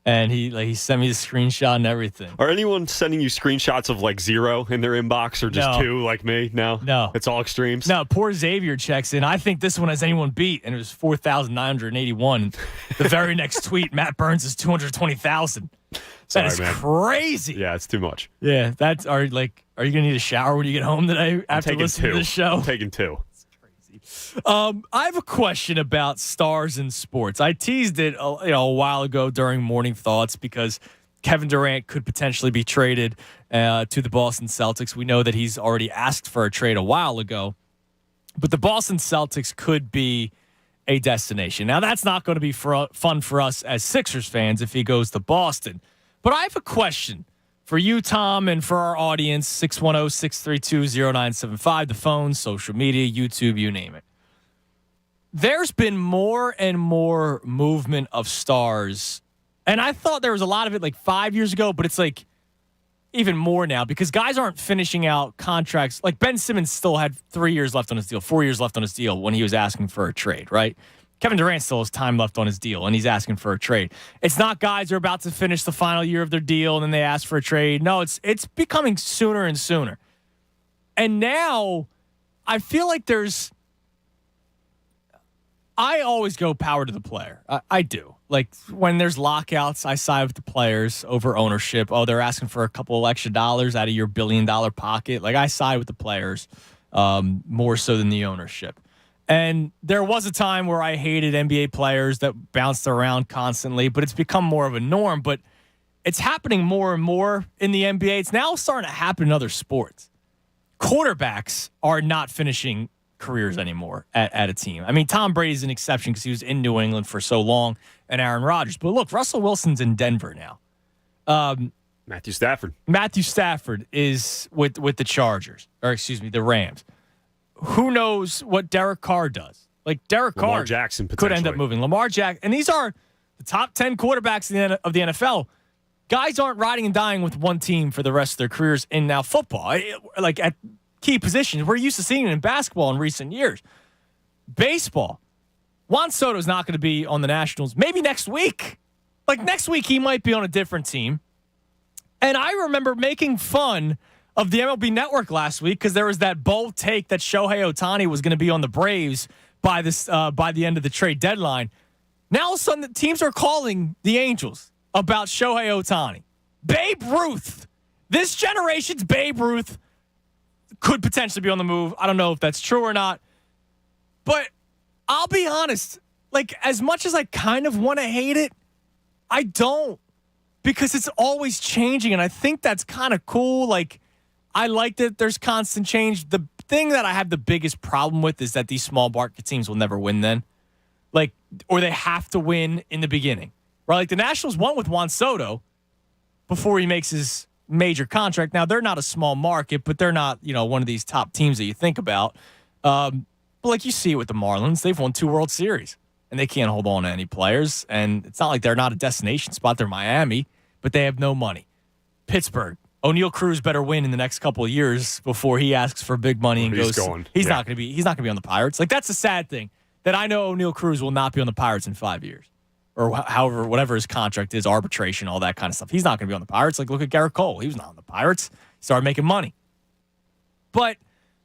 And he sent me the screenshot and everything. Are anyone sending you screenshots of like 0 in their inbox or just 2 like me? No. It's all extremes. No, poor Xavier checks in. I think this one has anyone beat, and it was 4,981. The very next tweet, Matt Burns is 220,000. That is crazy. Yeah, it's too much. Yeah, are you gonna need a shower when you get home today after listening to this show? I'm taking 2. I have a question about stars in sports. I teased it a while ago during Morning Thoughts because Kevin Durant could potentially be traded to the Boston Celtics. We know that he's already asked for a trade a while ago, but the Boston Celtics could be a destination. Now, that's not going to be fun for us as Sixers fans if he goes to Boston. But I have a question for you, Tom, and for our audience, 610-632-0975, the phone, social media, YouTube, you name it. There's been more and more movement of stars, and I thought there was a lot of it like 5 years ago, but it's like even more now because guys aren't finishing out contracts. Like Ben Simmons still had 3 years left on his deal, 4 years left on his deal when he was asking for a trade, right? Kevin Durant still has time left on his deal, and he's asking for a trade. It's not guys who are about to finish the final year of their deal, and then they ask for a trade. No, it's becoming sooner and sooner. And now I feel like I always go power to the player. I do. Like when there's lockouts, I side with the players over ownership. Oh, they're asking for a couple of extra dollars out of your $1 billion pocket. Like I side with the players more so than the ownership. And there was a time where I hated NBA players that bounced around constantly, but it's become more of a norm. But it's happening more and more in the NBA. It's now starting to happen in other sports. Quarterbacks are not finishing careers anymore at a team. I mean, Tom Brady's an exception because he was in New England for so long, and Aaron Rodgers. But look, Russell Wilson's in Denver now. Matthew Stafford. Matthew Stafford is with the Chargers, or excuse me, the Rams. Who knows what Derek Carr does? Like Derek Lamar Carr Jackson could end up moving. Lamar Jackson, and these are the top 10 quarterbacks of the NFL. Guys aren't riding and dying with one team for the rest of their careers in now football. Like at key positions. We're used to seeing it in basketball in recent years. Baseball. Juan Soto is not going to be on the Nationals. Maybe next week. Like next week, he might be on a different team. And I remember making fun of the MLB Network last week because there was that bold take that Shohei Ohtani was going to be on the Braves by the end of the trade deadline. Now all of a sudden, the teams are calling the Angels about Shohei Ohtani. Babe Ruth. This generation's Babe Ruth could potentially be on the move. I don't know if that's true or not. But I'll be honest. Like, as much as I kind of want to hate it, I don't. Because it's always changing, and I think that's kind of cool. Like, I like that there's constant change. The thing that I have the biggest problem with is that these small market teams will never win then. Like, or they have to win in the beginning. Right? Like the Nationals won with Juan Soto before he makes his major contract. Now, they're not a small market, but they're not, one of these top teams that you think about. But like you see it with the Marlins, they've won 2 World Series, and they can't hold on to any players. And it's not like they're not a destination spot. They're Miami, but they have no money. Pittsburgh, O'Neal Cruz better win in the next couple of years before he asks for big money and goes. He's not going to be on the Pirates. Like, that's the sad thing, that I know O'Neal Cruz will not be on the Pirates in 5 years. Or whatever his contract is, arbitration, all that kind of stuff. He's not going to be on the Pirates. Like, look at Garrett Cole. He was not on the Pirates. He started making money. But,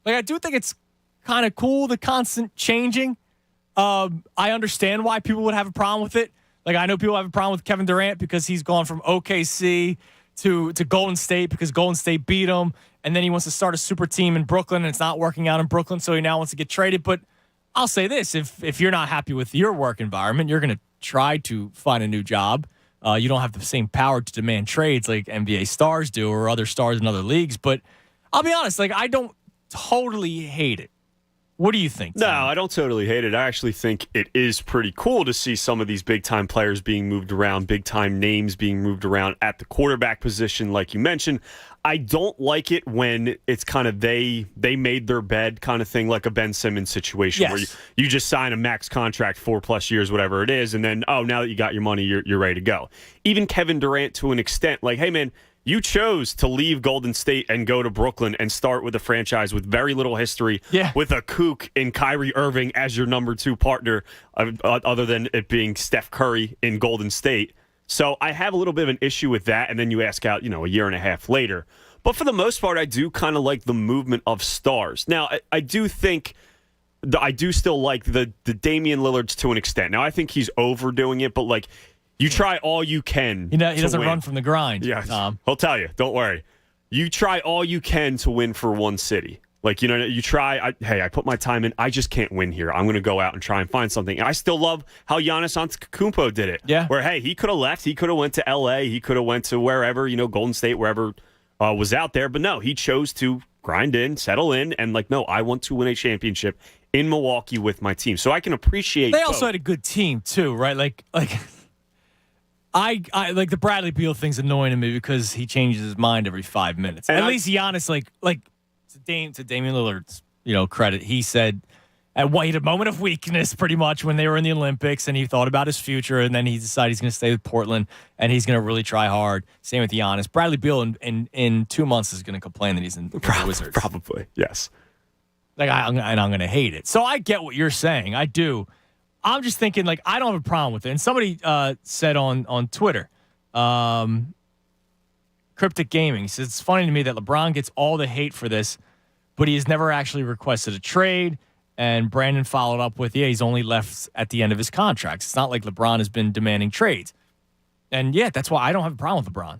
I do think it's kind of cool, the constant changing. I understand why people would have a problem with it. Like, I know people have a problem with Kevin Durant because he's gone from OKC to Golden State because Golden State beat him. And then he wants to start a super team in Brooklyn, and it's not working out in Brooklyn, so he now wants to get traded. But I'll say this, if you're not happy with your work environment, you're going to try to find a new job. You don't have the same power to demand trades like NBA stars do or other stars in other leagues. But I'll be honest, I don't totally hate it. What do you think, Tom? No, I don't totally hate it. I actually think it is pretty cool to see some of these big-time players being moved around, big-time names being moved around at the quarterback position, like you mentioned. I don't like it when it's kind of they made their bed kind of thing, like a Ben Simmons situation where you just sign a max contract 4+ years, whatever it is, and then, now that you got your money, you're ready to go. Even Kevin Durant, to an extent, like, hey, man, you chose to leave Golden State and go to Brooklyn and start with a franchise with very little history, with a kook in Kyrie Irving as your number 2 partner, other than it being Steph Curry in Golden State. So I have a little bit of an issue with that, and then you ask out, a year and a half later. But for the most part, I do kind of like the movement of stars. Now, I do think I do still like the Damian Lillards to an extent. Now, I think he's overdoing it, but you try all you can. He doesn't run from the grind. Yeah, Tom. He'll tell you. Don't worry. You try all you can to win for one city. You try, I put my time in. I just can't win here. I'm going to go out and try and find something. And I still love how Giannis Antetokounmpo did it. Yeah. Where, hey, he could have left. He could have went to L.A. He could have went to wherever, Golden State, wherever was out there. But no, he chose to grind in, settle in, and no, I want to win a championship in Milwaukee with my team. So I can appreciate They also had a good team, too, right? I like the Bradley Beal thing's annoying to me because he changes his mind every 5 minutes. And at least Giannis, to Damian Lillard's, credit, he said he had a moment of weakness pretty much when they were in the Olympics, and he thought about his future, and then he decided he's going to stay with Portland, and he's going to really try hard. Same with Giannis. Bradley Beal in 2 months is going to complain that he's in the Wizards. Probably, yes. I'm going to hate it. So I get what you're saying. I do. I'm just thinking, I don't have a problem with it. And somebody said on Twitter, Cryptic Gaming, he says, it's funny to me that LeBron gets all the hate for this, but he has never actually requested a trade. And Brandon followed up with, he's only left at the end of his contract. It's not like LeBron has been demanding trades. And, that's why I don't have a problem with LeBron.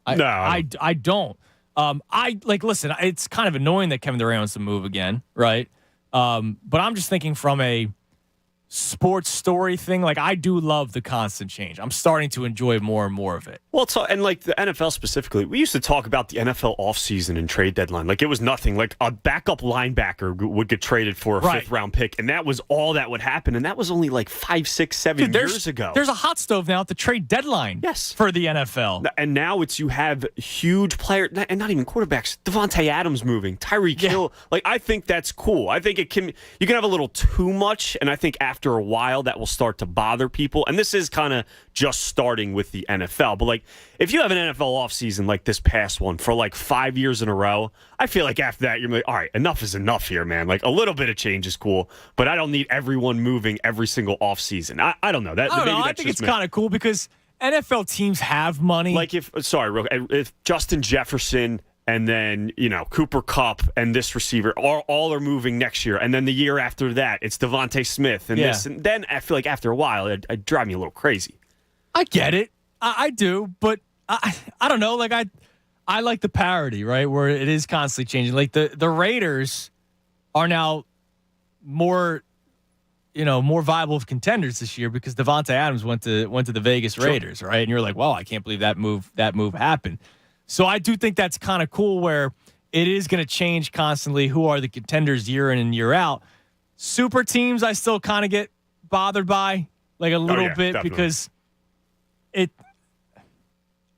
I don't. Listen, it's kind of annoying that Kevin Durant wants to move again, right? But I'm just thinking from a sports story thing, I do love the constant change. I'm starting to enjoy more and more of it. Well, and the NFL specifically, we used to talk about the NFL offseason and trade deadline. It was nothing. A backup linebacker would get traded for a 5th-round pick, and that was all that would happen. And that was only 5, 6, 7 years ago. There's a hot stove now at the trade deadline for the NFL. And now you have huge players, and not even quarterbacks. Devontae Adams moving, Tyreek Hill. I think that's cool. I think you can have a little too much, and I think after a while that will start to bother people. And this is kind of just starting with the NFL. But if you have an NFL offseason like this past one for 5 years in a row, I feel like after that you're all right, enough is enough here, man. A little bit of change is cool, but I don't need everyone moving every single offseason. I don't know. I think it's kind of cool because NFL teams have money. If Justin Jefferson and then, Cooper Kupp and this receiver all are moving next year. And then the year after that, it's Devontae Smith and this. And then I feel like after a while, it'd drive me a little crazy. I get it. I do. But I don't know. I like the parity, right, where it is constantly changing. The Raiders are now more viable contenders this year because Devontae Adams went to the Vegas Raiders, right? And you're like, well, I can't believe that move happened. So I do think that's kind of cool where it is going to change constantly. Who are the contenders year in and year out? Super teams, I still kind of get bothered by, like a little bit, definitely. Because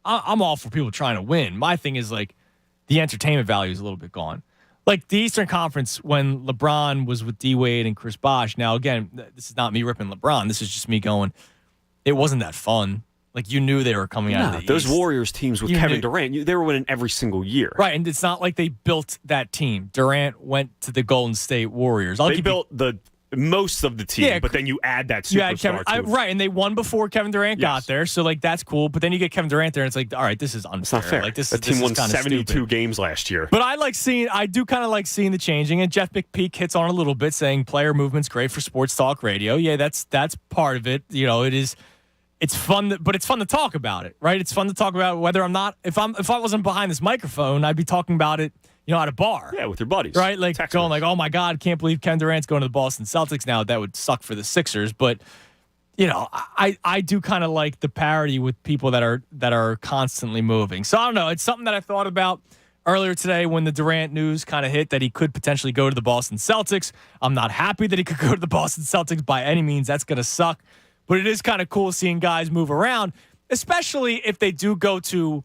I'm all for people trying to win. My thing is like the entertainment value is a little bit gone. Like the Eastern Conference when LeBron was with D Wade and Chris Bosh. Now, again, this is not me ripping LeBron. This is just me going, it wasn't that fun. Like you knew they were coming out of the those East. Warriors teams with Kevin Durant, they were winning every single year. Right, and it's not like they built that team. Durant went to the Golden State Warriors. They built most of the team, but then you add that superstar to it. Right, and they won before Kevin Durant got there, so like that's cool. But then you get Kevin Durant there, and it's like, all right, this is unfair. It's not fair. Like this, the team won 72 stupid. games last year. But I do kind of like seeing the changing. And Jeff McPeak hits on a little bit, saying player movement's great for sports talk radio. Yeah, that's part of it. You know, it is. It's fun, but it's fun to talk about it, right? It's fun to talk about whether I'm not. If I wasn't behind this microphone, I'd be talking about it. You know, at a bar. Yeah, with your buddies. Right? Like going like, oh my God, can't believe Kevin Durant's going to the Boston Celtics now. That would suck for the Sixers. But, you know, I do kind of like the parity with people that are constantly moving. So I don't know. It's something that I thought about earlier today when the Durant news kind of hit that he could potentially go to the Boston Celtics. I'm not happy that he could go to the Boston Celtics by any means. That's going to suck. But it is kind of cool seeing guys move around, especially if they do go to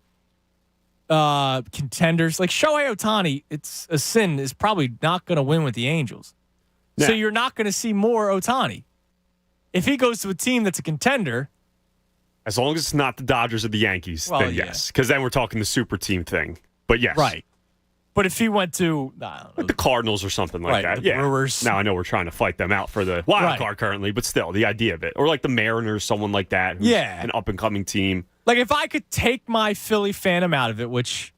contenders like Shohei Ohtani. It's a sin, is probably not going to win with the Angels. Yeah. So you're not going to see more Ohtani. If he goes to a team that's a contender, as long as it's not the Dodgers or the Yankees, then yes. Because then we're talking the super team thing. But yes. Right. But if he went to like the Cardinals or something like that, the Brewers. Now I know we're trying to fight them out for the wild card currently, but still the idea of it, or like the Mariners, someone like that, who's an up and coming team. Like if I could take my Philly fandom out of it, which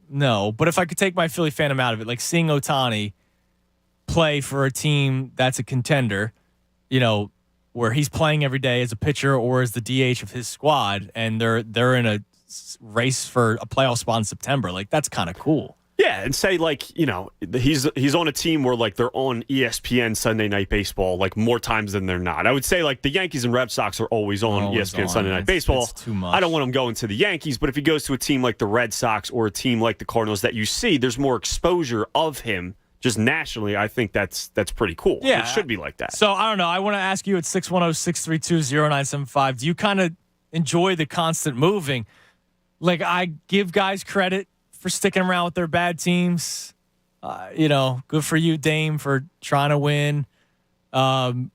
no, but if I could take my Philly fandom out of it, like seeing Ohtani play for a team that's a contender, you know, where he's playing every day as a pitcher or as the DH of his squad, and they're in a race for a playoff spot in September, like that's kind of cool. Yeah, and say like, you know, he's on a team where like they're on ESPN Sunday Night Baseball like more times than they're not. I would say like the Yankees and Red Sox are always on ESPN Sunday Night Baseball. It's too much. I don't want him going to the Yankees, but if he goes to a team like the Red Sox or a team like the Cardinals that you see, there's more exposure of him just nationally. I think that's pretty cool. Yeah, it should be like that. So I don't know. I want to ask you at 610-632-0975. Do you kind of enjoy the constant moving? Like I give guys credit for sticking around with their bad teams. You know, good for you, Dame, for trying to win. But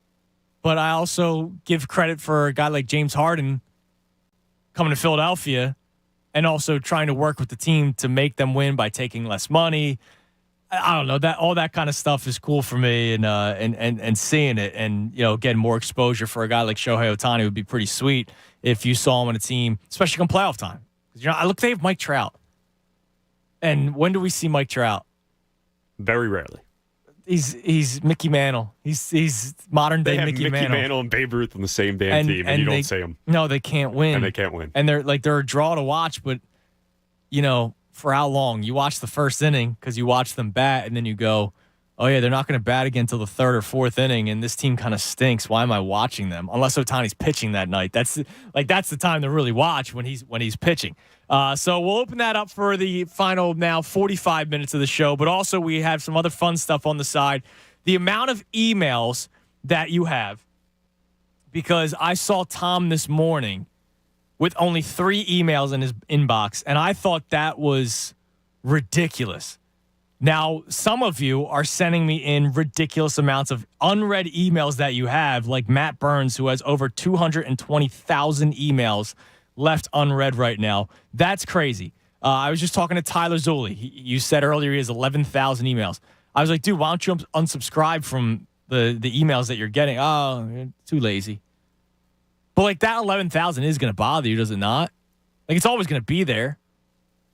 I also give credit for a guy like James Harden coming to Philadelphia and also trying to work with the team to make them win by taking less money. I don't know, that all that kind of stuff is cool for me, and seeing it, and you know, getting more exposure for a guy like Shohei Ohtani would be pretty sweet if you saw him on a team, especially come playoff time. Because you know, I look, they have Mike Trout. And when do we see Mike Trout? Very rarely. He's Mickey Mantle. He's modern day Mickey Mantle. Mickey Mantle and Babe Ruth on the same damn team, and you don't see them. No, they can't win. And they can't win. And they're a draw to watch, but you know, for how long? You watch the first inning because you watch them bat, and then you go, oh yeah, they're not going to bat again until the third or fourth inning, and this team kind of stinks. Why am I watching them? Unless Ohtani's pitching that night. That's the time to really watch when he's pitching. So we'll open that up for the final now 45 minutes of the show, but also we have some other fun stuff on the side. The amount of emails that you have, because I saw Tom this morning with only 3 emails in his inbox, and I thought that was ridiculous. Now, some of you are sending me in ridiculous amounts of unread emails that you have, like Matt Burns, who has over 220,000 emails left unread right now. That's crazy. I was just talking to Tyler Zulli. You said earlier he has 11,000 emails. I was like, dude, why don't you unsubscribe from the emails that you're getting? Oh, you're too lazy. But like that 11,000 is going to bother you, does it not? Like it's always going to be there.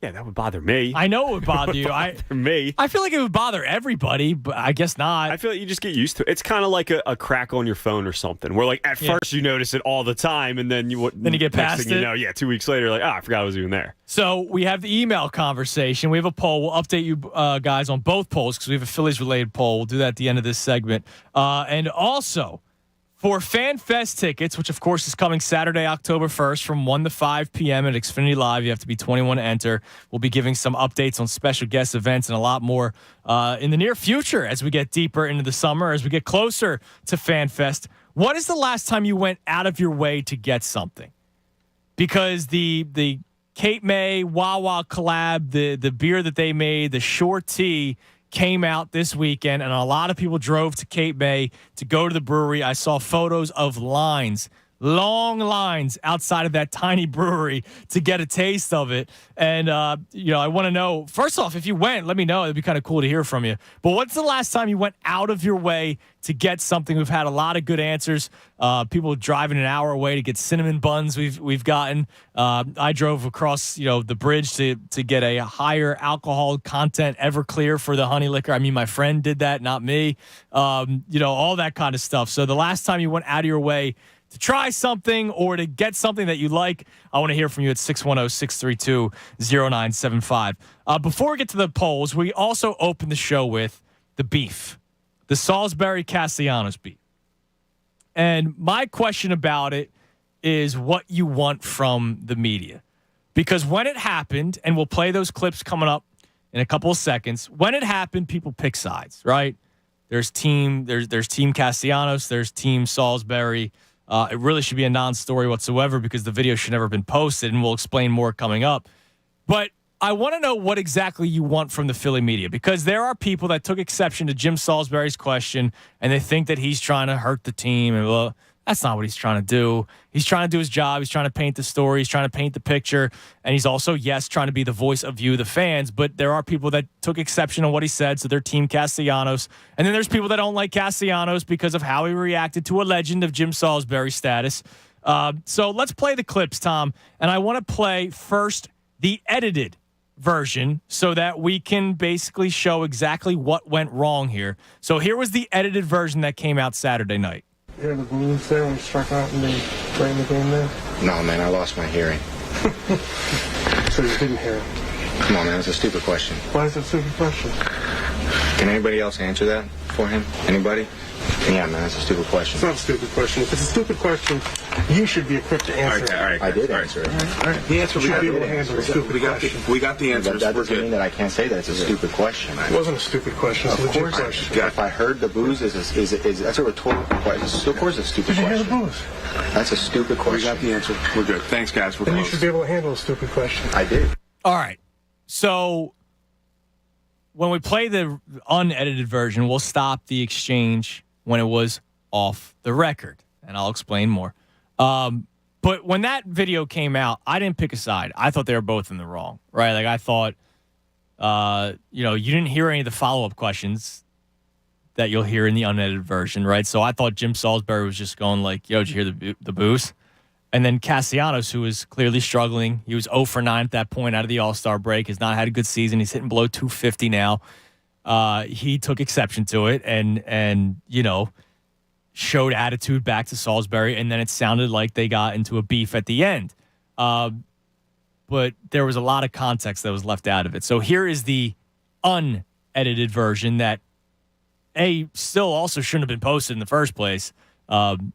Yeah, that would bother me. I know it would bother you. Me. I feel like it would bother everybody, but I guess not. I feel like you just get used to it. It's kind of like a crack on your phone or something, where like at first you notice it all the time, and then you get past next thing it. You know, 2 weeks later, like, I forgot I was even there. So we have the email conversation. We have a poll. We'll update you guys on both polls because we have a Phillies related poll. We'll do that at the end of this segment. And also, For FanFest tickets, which of course is coming Saturday, October 1st from 1 to 5 p.m. at Xfinity Live. You have to be 21 to enter. We'll be giving some updates on special guest events and a lot more in the near future as we get deeper into the summer, as we get closer to FanFest. What is the last time you went out of your way to get something? Because the Cape May Wawa collab, the beer that they made, the Shore Tea, came out this weekend, and a lot of people drove to Cape May to go to the brewery. I saw photos of lines, long lines outside of that tiny brewery to get a taste of it. And, I want to know, first off, if you went, let me know. It'd be kind of cool to hear from you. But what's the last time you went out of your way to get something? We've had a lot of good answers. People driving an hour away to get cinnamon buns we've gotten. I drove across, the bridge to get a higher alcohol content Everclear for the honey liquor. I mean, my friend did that, not me. All that kind of stuff. So the last time you went out of your way to try something or to get something that you like, I want to hear from you at 610-632-0975. Before we get to the polls, we also open the show with the beef, the Salisbury-Castellanos beef. And my question about it is what you want from the media. Because when it happened, and we'll play those clips coming up in a couple of seconds, when it happened, people pick sides, right? There's team Castellanos, there's team Salisbury. It really should be a non-story whatsoever because the video should never have been posted, and we'll explain more coming up. But I want to know what exactly you want from the Philly media, because there are people that took exception to Jim Salisbury's question, and they think that he's trying to hurt the team. And well, that's not what he's trying to do. He's trying to do his job. He's trying to paint the story. He's trying to paint the picture. And he's also, yes, trying to be the voice of you, the fans. But there are people that took exception on what he said, so they're Team Castellanos. And then there's people that don't like Castellanos because of how he reacted to a legend of Jim Salisbury's status. So let's play the clips, Tom. And I want to play first the edited version so that we can basically show exactly what went wrong here. So here was the edited version that came out Saturday night. You hear the blues there when you struck out and they playing the game there? No, man, I lost my hearing. So you didn't hear it? Come on, man, it's a stupid question. Why is it a stupid question? Can anybody else answer that for him? Anybody? Yeah, man, that's a stupid question. It's not a stupid question. If it's a stupid question, you should be equipped to answer it. All right. I did answer it. All right. The answer should be able to handle a stupid question. We got the answer. That doesn't mean that I can't say that it's a stupid question. It wasn't a stupid question. It's a legit question. If I heard the booze, that's a rhetorical question. Of course it's a stupid question. Did you hear the booze? That's a stupid question. We got the answer. We're good. Thanks, guys. Then you should be able to handle a stupid question. I did. All right. So when we play the unedited version, we'll stop the exchange when it was off the record, and I'll explain more. But when that video came out, I didn't pick a side. I thought they were both in the wrong, right? Like I thought, you didn't hear any of the follow-up questions that you'll hear in the unedited version, right? So I thought Jim Salisbury was just going like, yo, did you hear the booze? And then Castellanos, who was clearly struggling, he was 0 for 9 at that point out of the All-Star break, has not had a good season. He's hitting below 250 now. He took exception to it and showed attitude back to Salisbury, and then it sounded like they got into a beef at the end. But there was a lot of context that was left out of it. So here is the unedited version that still also shouldn't have been posted in the first place.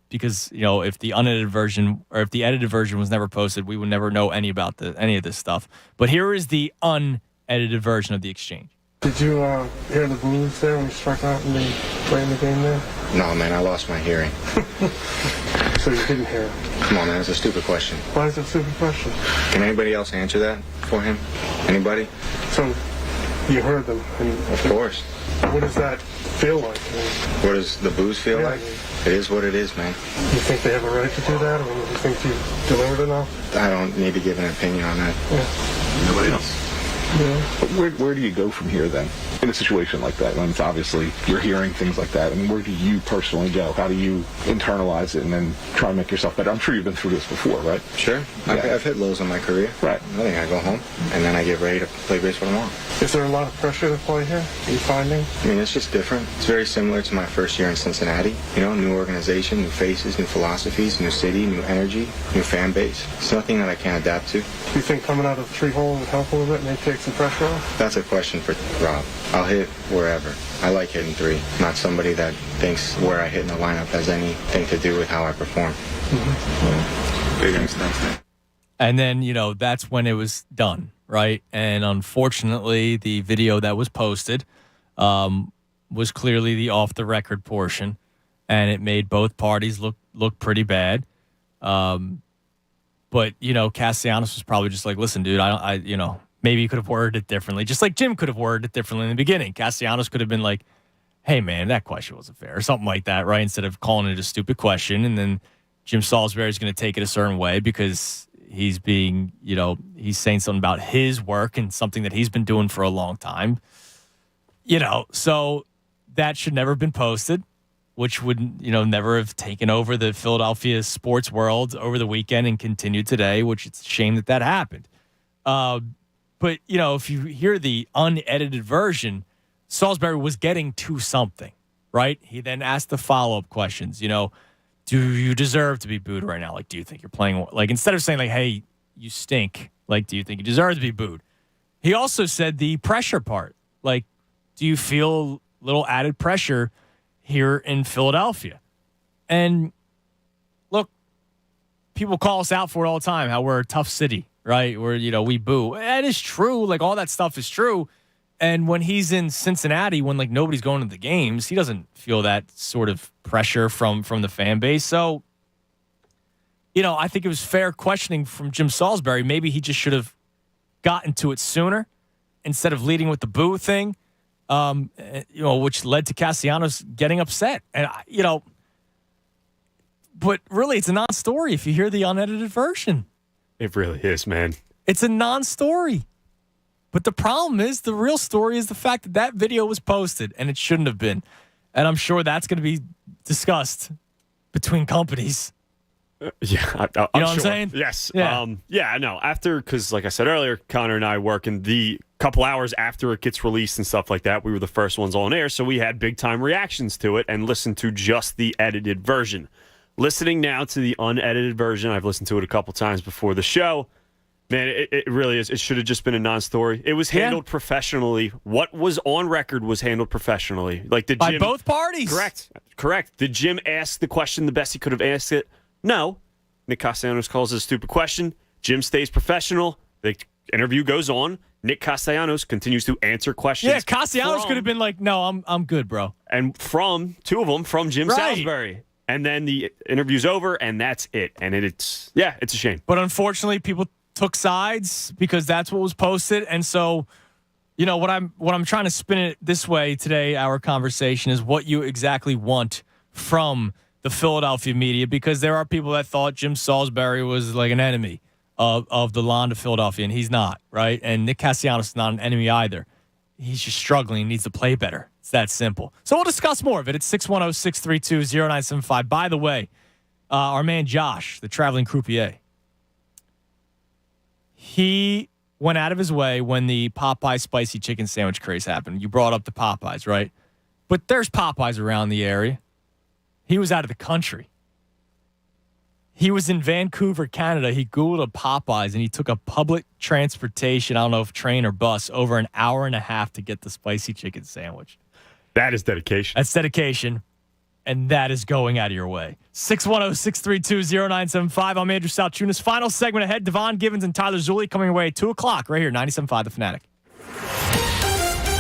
Because if the unedited version or if the edited version was never posted, we would never know any of this stuff. But here is the unedited version of the exchange. Did you hear the blues there when you struck out and they playing the game there? No, man, I lost my hearing. So you didn't hear it? Come on, man, it's a stupid question. Why is it a stupid question? Can anybody else answer that for him? Anybody? So you heard them. And of course. What does that feel like? What does the booze feel like? It is what it is, man. You think they have a right to do that? I mean, you think you delivered enough? I don't need to give an opinion on that. Yeah. Nobody else? Yeah. Where do you go from here then? In a situation like that, when it's obviously you're hearing things like that, I mean, where do you personally go? How do you internalize it and then try and make yourself better? I'm sure you've been through this before, right? Sure. Yeah. I've hit lows in my career. Right. I think I go home and then I get ready to play baseball tomorrow. Is there a lot of pressure to play here? Are you finding? I mean, it's just different. It's very similar to my first year in Cincinnati. New organization, new faces, new philosophies, new city, new energy, new fan base. It's nothing that I can't adapt to. Do you think coming out of the 3-hole would help a little bit? May take some some pressure off? That's a question for Rob. I'll hit wherever. I like hitting three. Not somebody that thinks where I hit in the lineup has anything to do with how I perform. Big instance. And then, that's when it was done, right? And unfortunately, the video that was posted was clearly the off-the-record portion, and it made both parties look pretty bad. But, Castellanos was probably just like, listen, dude, maybe you could have worded it differently. Just like Jim could have worded it differently in the beginning. Castellanos could have been like, hey, man, that question wasn't fair, or something like that, right? Instead of calling it a stupid question. And then Jim Salisbury's going to take it a certain way because he's being, he's saying something about his work and something that he's been doing for a long time. So that should never have been posted, which would, never have taken over the Philadelphia sports world over the weekend and continued today, which it's a shame that happened. But, if you hear the unedited version, Salisbury was getting to something, right? He then asked the follow-up questions, do you deserve to be booed right now? Like, do you think you're playing, like, instead of saying, like, hey, you stink, like, do you think you deserve to be booed? He also said the pressure part. Like, do you feel a little added pressure here in Philadelphia? And look, people call us out for it all the time, how we're a tough city, right? Where, we boo. That is true. Like, all that stuff is true. And when he's in Cincinnati, when, like, nobody's going to the games, he doesn't feel that sort of pressure from the fan base. So, I think it was fair questioning from Jim Salisbury. Maybe he just should have gotten to it sooner instead of leading with the boo thing, which led to Castellanos getting upset. And, but really, it's a non-story if you hear the unedited version. It really is, man. It's a non-story. But the problem is, the real story is the fact that video was posted, and it shouldn't have been. And I'm sure that's going to be discussed between companies. I'm you know what I'm saying? Yes. Yeah. No. After, because like I said earlier, Connor and I work in the couple hours after it gets released and stuff like that. We were the first ones on air, so we had big-time reactions to it and listened to just the edited version. Listening now to the unedited version, I've listened to it a couple times before the show. Man, it really is. It should have just been a non-story. It was handled professionally. What was on record was handled professionally. Like, did Jim, by both parties. Correct. Did Jim ask the question the best he could have asked it? No. Nick Castellanos calls it a stupid question. Jim stays professional. The interview goes on. Nick Castellanos continues to answer questions. Yeah, Castellanos could have been like, no, I'm good, bro. And from two of them, from Jim Salisbury. And then the interview's over, and that's it. And it's a shame. But unfortunately, people took sides because that's what was posted. And so, what I'm trying to spin it this way today, our conversation is what you exactly want from the Philadelphia media, because there are people that thought Jim Salisbury was like an enemy of the land of Philadelphia, and he's not, right? And Nick Castellanos is not an enemy either. He's just struggling. He needs to play better. It's that simple. So we'll discuss more of it. It's 610-632-0975. By the way, our man Josh, the traveling croupier, he went out of his way when the Popeye spicy chicken sandwich craze happened. You brought up the Popeyes, right? But there's Popeyes around the area. He was out of the country. He was in Vancouver, Canada. He Googled a Popeyes, and he took a public transportation, I don't know if train or bus, over an hour and a half to get the spicy chicken sandwich. That is dedication. That's dedication, and that is going out of your way. 610-632-0975. I'm Andrew Salchunas. Final segment ahead. Devon Givens and Tyler Zulli coming away at 2 o'clock right here, 97.5 The Fanatic.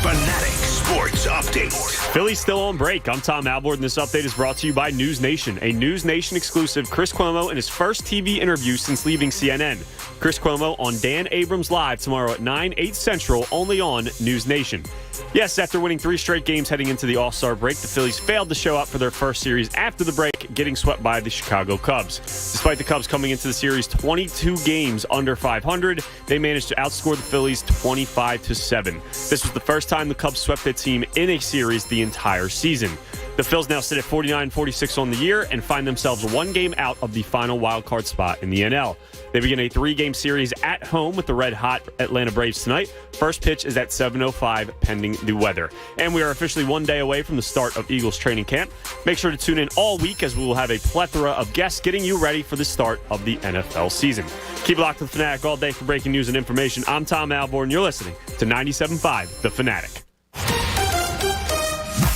Fanatic Sports Update. Phillies still on break. I'm Tom Alvord, and this update is brought to you by News Nation. A News Nation exclusive, Chris Cuomo in his first TV interview since leaving CNN. Chris Cuomo on Dan Abrams Live tomorrow at 9, 8 Central, only on News Nation. Yes, after winning 3 straight games heading into the All-Star break, the Phillies failed to show up for their first series after the break, getting swept by the Chicago Cubs. Despite the Cubs coming into the series 22 games under 500, they managed to outscore the Phillies 25-7. This was the first time the Cubs swept a team in a series the entire season. The Phils now sit at 49-46 on the year and find themselves one game out of the final wild card spot in the NL. They begin a 3-game series at home with the red-hot Atlanta Braves tonight. First pitch is at 7:05, pending the weather. And we are officially 1 day away from the start of Eagles training camp. Make sure to tune in all week as we will have a plethora of guests getting you ready for the start of the NFL season. Keep it locked to The Fanatic all day for breaking news and information. I'm Tom Alborn. You're listening to 97.5 The Fanatic.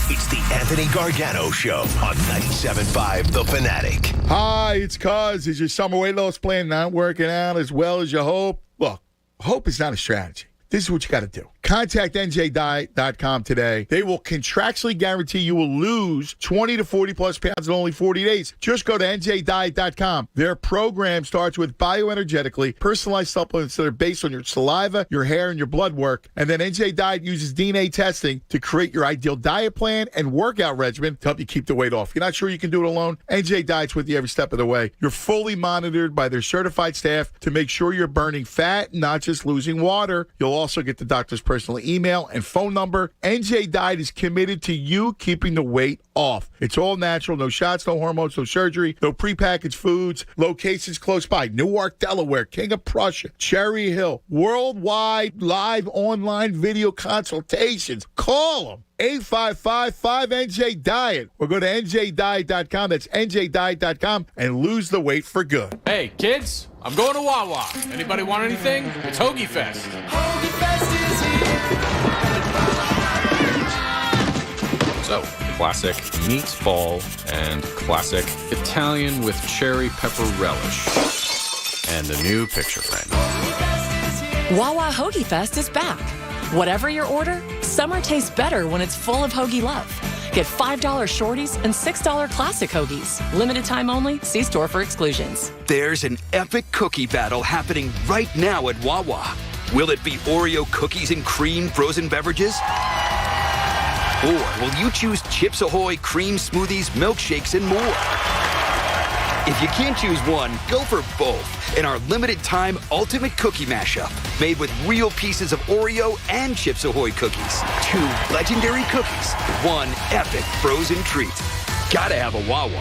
It's the Anthony Gargano Show on 97.5 The Fanatic. Hi, it's Cuz. Is your summer weight loss plan not working out as well as you hope? Look, hope is not a strategy. This is what you got to do. Contact njdiet.com today. They will contractually guarantee you will lose 20 to 40 plus pounds in only 40 days. Just go to njdiet.com. Their program starts with bioenergetically personalized supplements that are based on your saliva, your hair, and your blood work. And then NJ Diet uses DNA testing to create your ideal diet plan and workout regimen to help you keep the weight off. If you're not sure you can do it alone, NJ Diet's with you every step of the way. You're fully monitored by their certified staff to make sure you're burning fat, not just losing water. You'll also get the doctor's personal email and phone number. NJ Diet is committed to you keeping the weight off. It's all natural, no shots, no hormones, no surgery, no prepackaged foods. Locations close by: Newark, Delaware, King of Prussia, Cherry Hill. Worldwide live online video consultations. Call them. 855-5NJ-DIET or go to njdiet.com. That's njdiet.com and lose the weight for good. Hey, kids, I'm going to Wawa. Anybody want anything? It's Hoagie Fest. Hoagie Fest is here. So, classic meatball and classic Italian with cherry pepper relish. And a new picture frame. Wawa Hoagie Fest is back. Whatever your order, summer tastes better when it's full of hoagie love. Get $5 shorties and $6 classic hoagies. Limited time only. See store for exclusions. There's an epic cookie battle happening right now at Wawa. Will it be Oreo cookies and cream frozen beverages? Or will you choose Chips Ahoy cream smoothies, milkshakes, and more? If you can't choose one, go for both in our limited time ultimate cookie mashup. Made with real pieces of Oreo and Chips Ahoy cookies. 2 legendary cookies, 1 epic frozen treat. Gotta have a Wawa.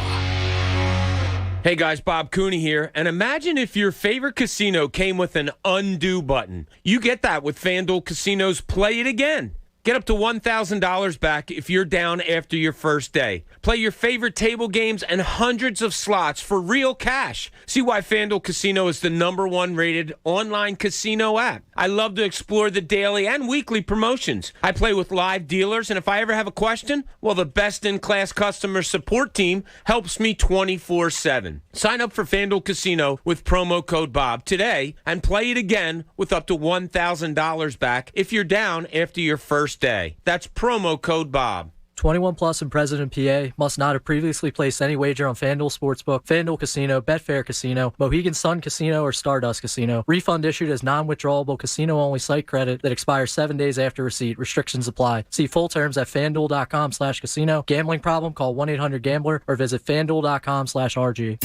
Hey guys, Bob Cooney here. And imagine if your favorite casino came with an undo button. You get that with FanDuel Casino's Play It Again. Get up to $1,000 back if you're down after your first day. Play your favorite table games and hundreds of slots for real cash. See why FanDuel Casino is the #1 rated online casino app. I love to explore the daily and weekly promotions. I play with live dealers, and if I ever have a question, well, the best-in-class customer support team helps me 24/7. Sign up for FanDuel Casino with promo code Bob today and play it again with up to $1,000 back if you're down after your first day. That's promo code Bob. 21 plus and present in PA, must not have previously placed any wager on FanDuel Sportsbook, FanDuel Casino, Betfair Casino, Mohegan Sun Casino, or Stardust Casino. Refund issued as non-withdrawable casino-only site credit that expires 7 days after receipt. Restrictions apply. See full terms at FanDuel.com/casino. Gambling problem? Call 1-800-GAMBLER or visit FanDuel.com/RG.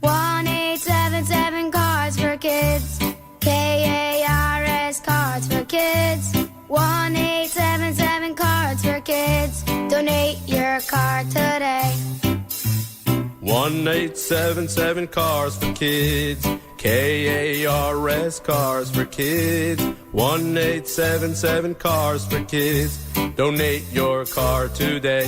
1-877 Cards for Kids. KARS Cards for Kids. 1-877 Cards for Kids. Donate your card today. 1-877 Cars for Kids. KARS Cars for Kids. 1-877 Cars for Kids. Donate your car today.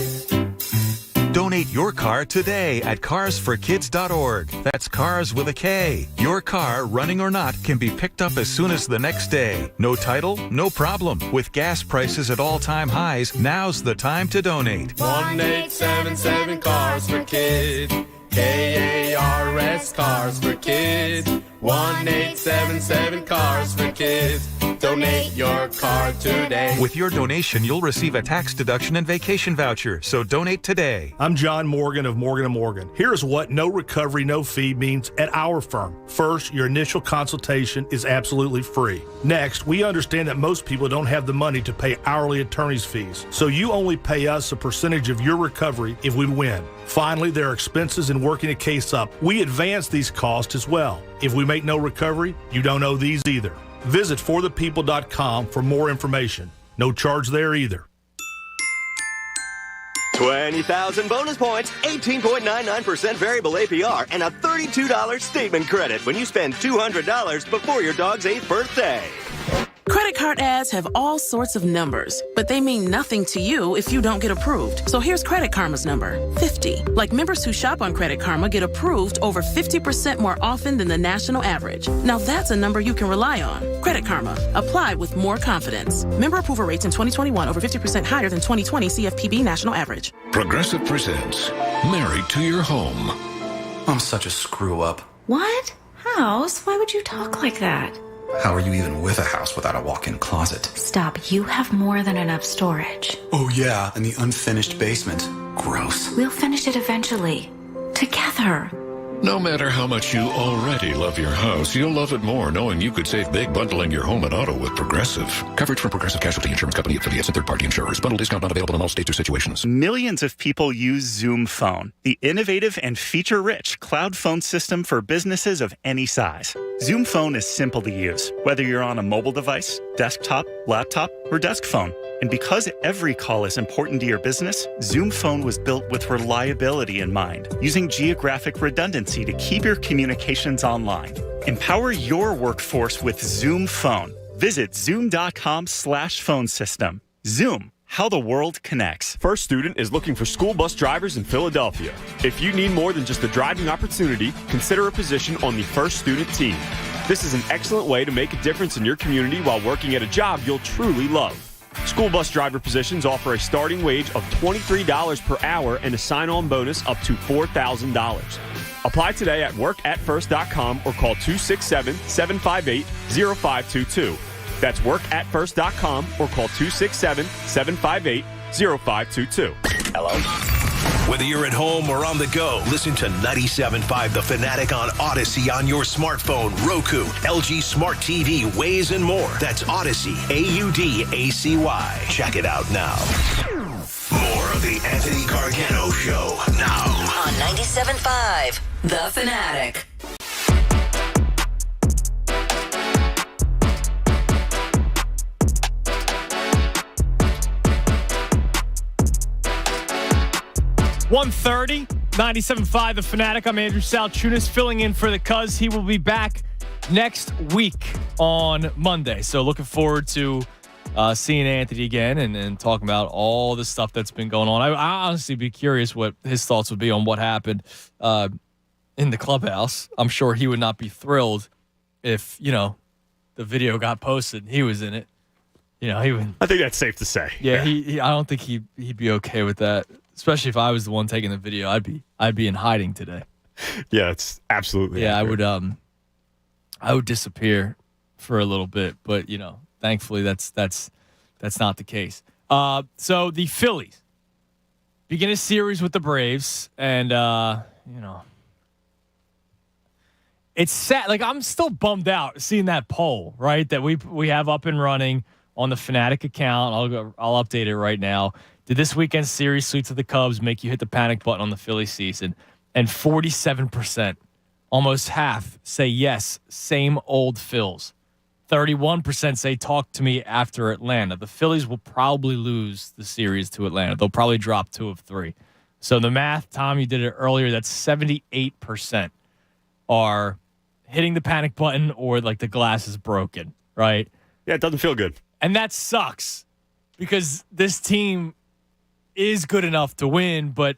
Donate your car today at carsforkids.org. That's cars with a K. Your car, running or not, can be picked up as soon as the next day. No title? No problem. With gas prices at all-time highs, now's the time to donate. 1-877 Cars for Kids. KARS Cars for Kids. 1-877 Cars for Kids. Donate your car today. With your donation, you'll receive a tax deduction and vacation voucher, so donate today. I'm John Morgan of Morgan & Morgan. Here's what no recovery, no fee means at our firm. First, your initial consultation is absolutely free. Next, we understand that most people don't have the money to pay hourly attorney's fees, so you only pay us a percentage of your recovery if we win. Finally, there are expenses in working a case up. We advance these costs as well. If we make no recovery, you don't owe these either. Visit forthepeople.com for more information. No charge there either. 20,000 bonus points, 18.99% variable APR, and a $32 statement credit when you spend $200 before your dog's 8th birthday. Credit card ads have all sorts of numbers, but they mean nothing to you if you don't get approved. So here's Credit Karma's number, 50. Like members who shop on Credit Karma get approved over 50% more often than the national average. Now that's a number you can rely on. Credit Karma. Apply with more confidence. Member approval rates in 2021 over 50% higher than 2020 CFPB national average. Progressive presents Married to Your Home. I'm such a screw-up. What? House? Why would you talk like that? How are you even with a house without a walk-in closet? Stop. You have more than enough storage. Oh yeah, and the unfinished basement. Gross. We'll finish it eventually. Together. No matter how much you already love your house, you'll love it more knowing you could save big bundling your home and auto with Progressive. Coverage from Progressive Casualty Insurance Company, affiliates, and third-party insurers. Bundle discount not available in all states or situations. Millions of people use Zoom Phone, the innovative and feature-rich cloud phone system for businesses of any size. Zoom Phone is simple to use, whether you're on a mobile device, desktop, laptop, or desk phone. And because every call is important to your business, Zoom Phone was built with reliability in mind, using geographic redundancy to keep your communications online. Empower your workforce with Zoom Phone. Visit zoom.com/phone system. Zoom, how the world connects. First Student is looking for school bus drivers in Philadelphia. If you need more than just a driving opportunity, consider a position on the First Student team. This is an excellent way to make a difference in your community while working at a job you'll truly love. School bus driver positions offer a starting wage of $23 per hour and a sign-on bonus up to $4,000. Apply today at workatfirst.com or call 267-758-0522. That's workatfirst.com or call 267-758-0522. Hello? Whether you're at home or on the go, listen to 97.5 The Fanatic on Odyssey on your smartphone, Roku, LG Smart TV, Waze, and more. That's Odyssey, AUDACY. Check it out now. More of the Anthony Gargano Show now. On 97.5 The Fanatic. $1:30, 97.5 The Fanatic. I'm Andrew Salchunas, filling in for the Cuz. He will be back next week on Monday. So looking forward to seeing Anthony again and talking about all the stuff that's been going on. I honestly be curious what his thoughts would be on what happened in the clubhouse. I'm sure he would not be thrilled if, the video got posted and he was in it. He would. I think that's safe to say. Yeah. He I don't think he'd be okay with that. Especially if I was the one taking the video, I'd be in hiding today. Yeah, it's absolutely. Yeah, accurate. I would disappear for a little bit, but thankfully that's not the case. So the Phillies begin a series with the Braves, and it's sad. Like, I'm still bummed out seeing that poll, right? That we have up and running on the Fanatic account. I'll update it right now. Did this weekend's series suits of the Cubs make you hit the panic button on the Phillies season? And 47%, almost half, say yes, same old Phils. 31% say talk to me after Atlanta. The Phillies will probably lose the series to Atlanta. They'll probably drop 2 of 3. So the math, Tom, you did it earlier, that's 78% are hitting the panic button or like the glass is broken, right? Yeah, it doesn't feel good. And that sucks because this team is good enough to win, but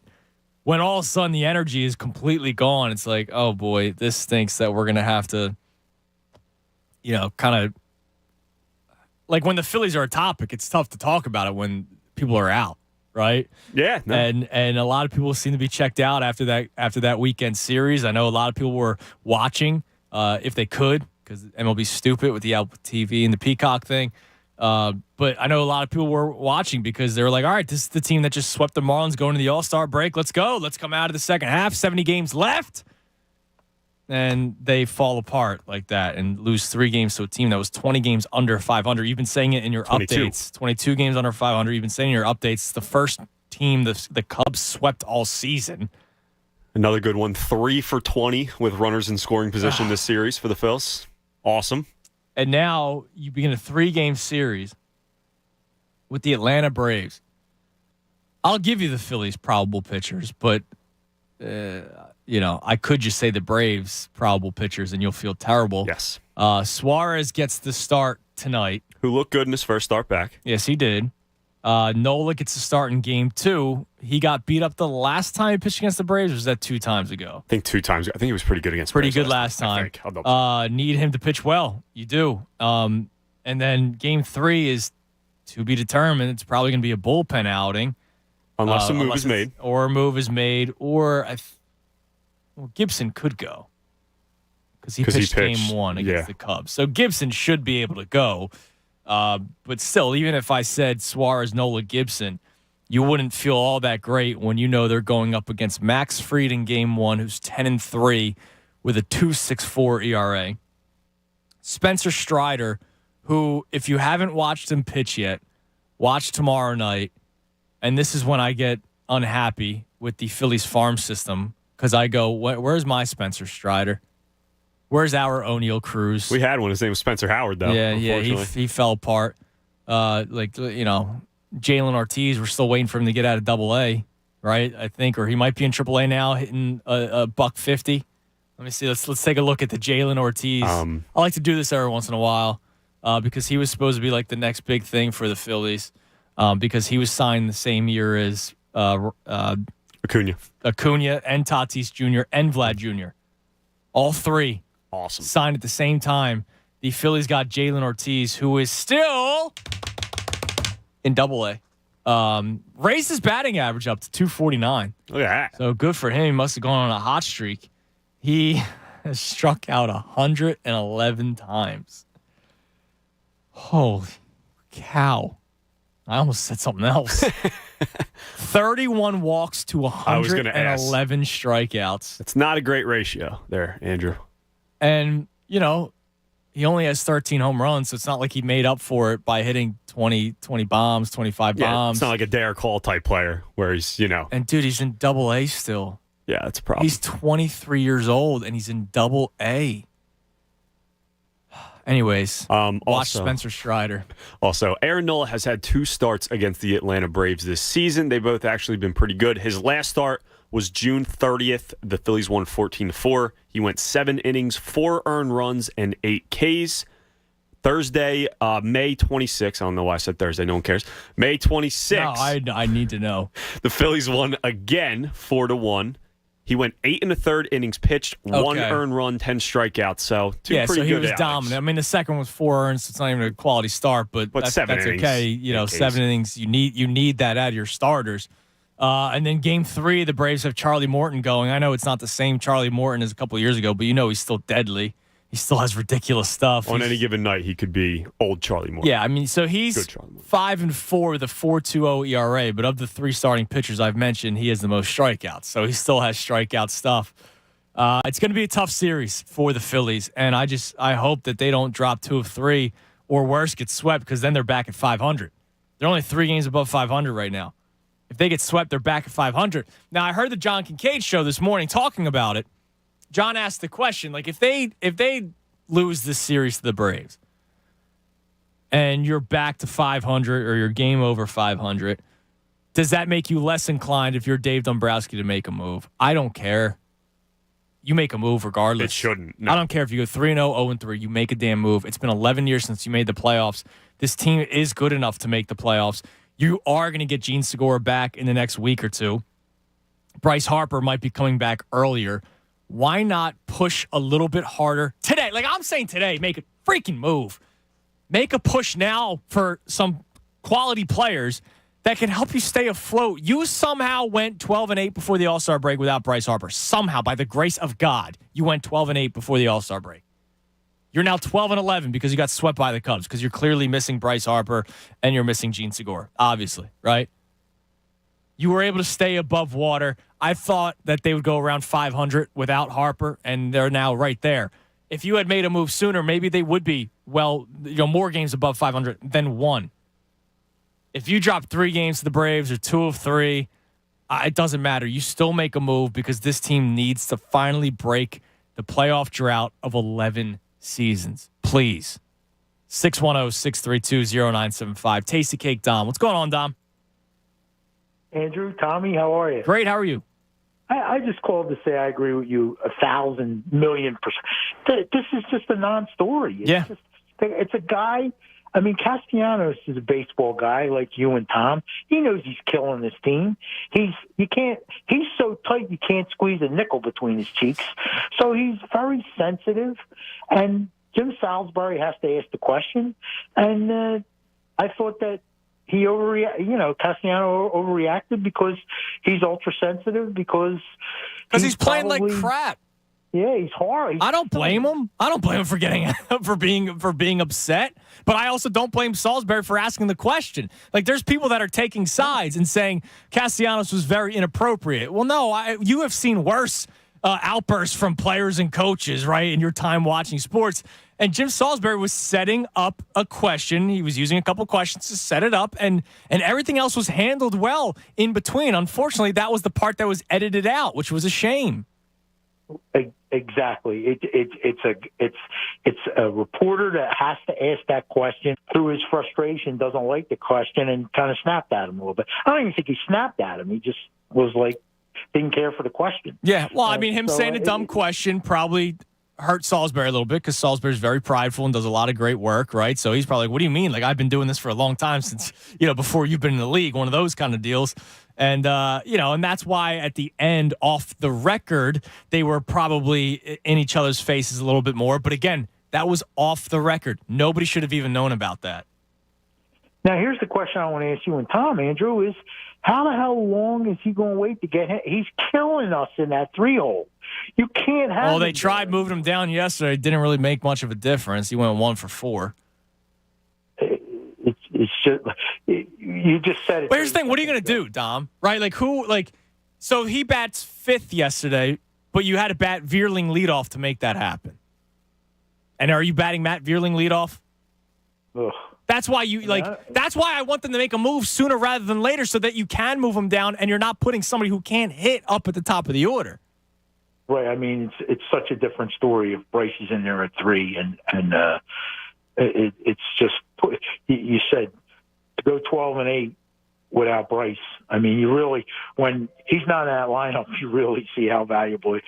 when all of a sudden the energy is completely gone, it's like, oh boy, this stinks that we're going to have to, kind of like when the Phillies are a topic, it's tough to talk about it when people are out, right? Yeah. No. And a lot of people seem to be checked out after that weekend series. I know a lot of people were watching if they could because MLB's stupid with the Apple TV and the Peacock thing. But I know a lot of people were watching because they were like, all right, this is the team that just swept the Marlins going to the All-Star break. Let's go. Let's come out of the second half. 70 games left. And they fall apart like that and lose 3 games to a team that was 20 games under 500. You've been saying it in your 22. updates. 22 games under 500. You've been saying in your updates. It's the first team the Cubs swept all season. Another good one. 3 for 20 with runners in scoring position this series for the Phils. Awesome. And now you begin a 3-game series with the Atlanta Braves. I'll give you the Phillies probable pitchers, but I could just say the Braves probable pitchers, and you'll feel terrible. Yes. Suarez gets the start tonight. Who looked good in his first start back. Yes, he did. Nola gets the start in Game 2. He got beat up the last time he pitched against the Braves, or was that 2 times ago? I think 2 times. I think he was pretty good against Pretty Braves good last time. I'll need him to pitch well. You do. And then Game 3 is to be determined. It's probably going to be a bullpen outing. Unless a move is made. Or a move is made. Or Gibson could go. Because he pitched Game 1 against the Cubs. So Gibson should be able to go. But still, even if I said Suarez, Nola, Gibson, you wouldn't feel all that great when you know they're going up against Max Fried in Game 1, who's 10-3 with a 2.64 ERA. Spencer Strider, who, if you haven't watched him pitch yet, watch tomorrow night. And this is when I get unhappy with the Phillies farm system because I go, where's my Spencer Strider? Where's our O'Neal Cruz? We had one. His name was Spencer Howard, though. Yeah, he fell apart. Jalen Ortiz, we're still waiting for him to get out of AA, right? I think, or he might be in AAA now, hitting a $150. Let me see. Let's take a look at the Jalen Ortiz. I like to do this every once in a while because he was supposed to be like the next big thing for the Phillies because he was signed the same year as Acuna and Tatis Jr. and Vlad Jr. All three. Awesome. Signed at the same time. The Phillies got Jalen Ortiz, who is still in AA. Raised his batting average up to 249. Look at that. So good for him. He must have gone on a hot streak. He has struck out 111 times. Holy cow. I almost said something else. 31 walks to 111 strikeouts. It's not a great ratio there, Andrew. And, he only has 13 home runs, so it's not like he made up for it by hitting 20 bombs, 25 bombs. It's not like a Derek Hall type player where he's, And, dude, he's in AA still. Yeah, that's a problem. He's 23 years old, and he's in AA. Anyways, watch Spencer Strider. Also, Aaron Nola has had 2 starts against the Atlanta Braves this season. They've both actually been pretty good. His last start was June 30th. The Phillies won 14-4. He went 7 innings, 4 earned runs, and 8 Ks. Thursday, May 26th. I don't know why I said Thursday. No one cares. May 26th. No, I need to know. The Phillies won again, 4-1. He went 8 1/3 innings pitched, 1 earned run, 10 strikeouts. So pretty good. So he was outings. dominant. I mean, the second was 4 earned, so it's not even a quality start, but that's 7 innings. Okay. 7 innings. You need that out of your starters. And then Game 3, the Braves have Charlie Morton going. I know it's not the same Charlie Morton as a couple of years ago, but he's still deadly. He still has ridiculous stuff. On any given night, he could be old Charlie Morton. Yeah, I mean, so he's 5-4 with a 4.20 ERA, but of the 3 starting pitchers I've mentioned, he has the most strikeouts. So he still has strikeout stuff. It's going to be a tough series for the Phillies, and I hope that they don't drop 2 of 3 or worse, get swept, because then they're back at 500. They're only 3 games above 500 right now. If they get swept, they're back at 500. Now, I heard the John Kincaid show this morning talking about it. John asked the question, like, if they lose this series to the Braves and you're back to 500 or you're game over 500, does that make you less inclined if you're Dave Dombrowski to make a move? I don't care. You make a move regardless. It shouldn't. No. I don't care if you go 3-0, 0-3. You make a damn move. It's been 11 years since you made the playoffs. This team is good enough to make the playoffs. You are going to get Gene Segura back in the next week or two. Bryce Harper might be coming back earlier. Why not push a little bit harder today? Like I'm saying today, make a freaking move. Make a push now for some quality players that can help you stay afloat. You somehow went 12-8 before the All-Star break without Bryce Harper. Somehow, by the grace of God, you went 12-8 before the All-Star break. You're now 12-11 because you got swept by the Cubs because you're clearly missing Bryce Harper and you're missing Gene Segura, obviously, right? You were able to stay above water. I thought that they would go around 500 without Harper, and they're now right there. If you had made a move sooner, maybe they would be, more games above 500 than 1. If you drop 3 games to the Braves or 2 of 3, it doesn't matter. You still make a move because this team needs to finally break the playoff drought of 11 seasons. Please. 610-632-0975. Tasty Cake Dom. What's going on, Dom? Andrew, Tommy, how are you? Great. How are you? I just called to say I agree with you 1,000,000,000%. This is just a non-story. It's a guy. I mean, Castellanos is a baseball guy like you and Tom. He knows he's killing this team. He's so tight you can't squeeze a nickel between his cheeks. So he's very sensitive. And Jim Salisbury has to ask the question. And I thought that Castellano overreacted because he's ultra sensitive because he's playing like crap. Yeah, he's hard. I don't blame him. I don't blame him for getting for being upset. But I also don't blame Salisbury for asking the question. Like, there's people that are taking sides and saying Castellanos was very inappropriate. Well, no, you have seen worse outbursts from players and coaches, right, in your time watching sports. And Jim Salisbury was setting up a question. He was using a couple questions to set it up, and everything else was handled well in between. Unfortunately, that was the part that was edited out, which was a shame. Exactly. It's a reporter that has to ask that question through his frustration, doesn't like the question, and kind of snapped at him a little bit. I don't even think he snapped at him. He just was like, didn't care for the question. Yeah, well, I mean, him saying a dumb question probably hurt Salisbury a little bit because Salisbury's very prideful and does a lot of great work, right? So he's probably like, what do you mean? Like, I've been doing this for a long time since, before you've been in the league, one of those kind of deals. And, and that's why at the end, off the record, they were probably in each other's faces a little bit more. But again, that was off the record. Nobody should have even known about that. Now, here's the question I want to ask you and Tom, Andrew, is how the hell long is he going to wait to get him? He's killing us in that 3-hole. You can't have Well, they tried moving him down yesterday. It didn't really make much of a difference. He went 1 for 4. It's just, you just said it. But here's the thing. What are you going to do, Dom? Right? So he bats 5th yesterday, but you had to bat Vierling leadoff to make that happen. And are you batting Matt Vierling leadoff? Ugh. That's why that's why I want them to make a move sooner rather than later so that you can move him down and you're not putting somebody who can't hit up at the top of the order. Right. I mean, it's such a different story if Bryce is in there at 3 and it's just, you said to go 12-8 without Bryce. I mean, you really, when he's not in that lineup, you really see how valuable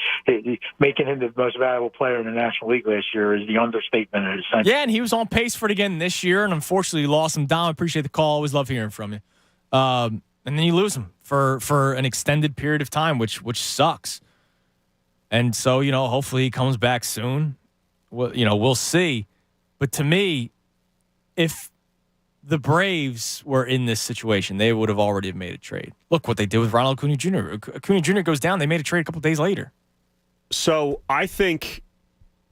making him the most valuable player in the National League last year is the understatement of his century. Yeah, and he was on pace for it again this year, and unfortunately lost him. Dom, appreciate the call. Always love hearing from you. And then you lose him for an extended period of time, which sucks. And so, hopefully he comes back soon. Well, we'll see. But to me, if the Braves were in this situation, they would have already made a trade. Look what they did with Ronald Acuna Jr. Acuna Jr. goes down. They made a trade a couple days later. So I think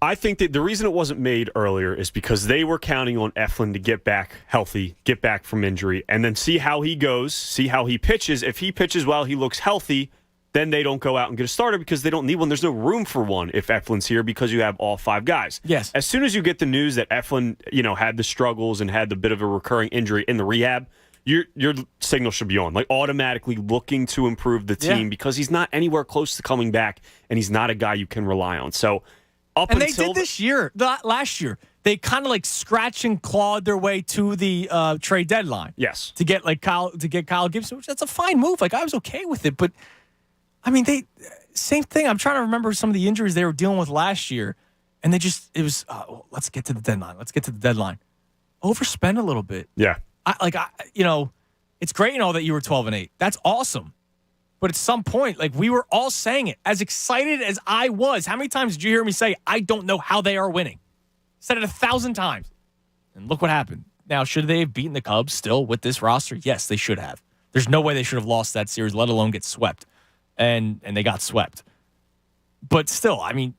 that the reason it wasn't made earlier is because they were counting on Eflin to get back healthy, get back from injury, and then see how he goes, see how he pitches. If he pitches well, he looks healthy, then they don't go out and get a starter because they don't need one. There's no room for one if Eflin's here because you have all 5 guys. Yes. As soon as you get the news that Eflin, had the struggles and had the bit of a recurring injury in the rehab, your signal should be on, like automatically looking to improve the team because he's not anywhere close to coming back and he's not a guy you can rely on. So they did this year, last year. They kind of like scratch and clawed their way to the trade deadline. Yes. To get Kyle Gibson, which that's a fine move. Like, I was okay with it, but I mean, same thing. I'm trying to remember some of the injuries they were dealing with last year, and let's get to the deadline. Let's get to the deadline. Overspend a little bit. Yeah. It's great and all that you were 12-8. That's awesome. But at some point, we were all saying it. As excited as I was, how many times did you hear me say, I don't know how they are winning? Said it 1,000 times. And look what happened. Now, should they have beaten the Cubs still with this roster? Yes, they should have. There's no way they should have lost that series, let alone get swept. And they got swept. But still, I mean,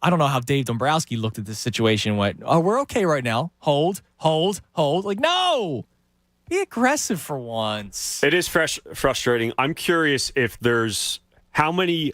I don't know how Dave Dombrowski looked at this situation and went, oh, we're okay right now. Hold. Like, no! Be aggressive for once. It is frustrating. I'm curious if there's how many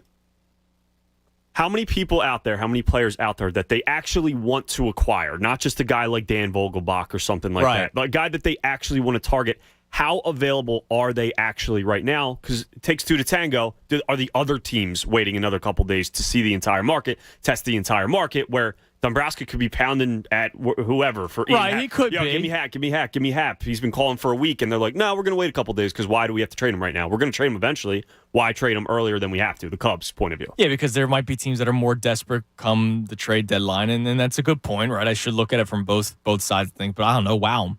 people out there, how many players out there that they actually want to acquire, not just a guy like Dan Vogelbach or something like that, but a guy that they actually want to target. How available are they actually right now? Because it takes 2 to tango. Are the other teams waiting another couple days to see the entire market, test the entire market, where Dombrowski could be pounding at whoever for Ian Happ. He could be. Give me Happ. He's been calling for a week, and they're like, no, we're going to wait a couple days because why do we have to trade him right now? We're going to trade him eventually. Why trade him earlier than we have to? The Cubs' point of view. Yeah, because there might be teams that are more desperate come the trade deadline, and that's a good point, right? I should look at it from both sides of things, but I don't know. Wow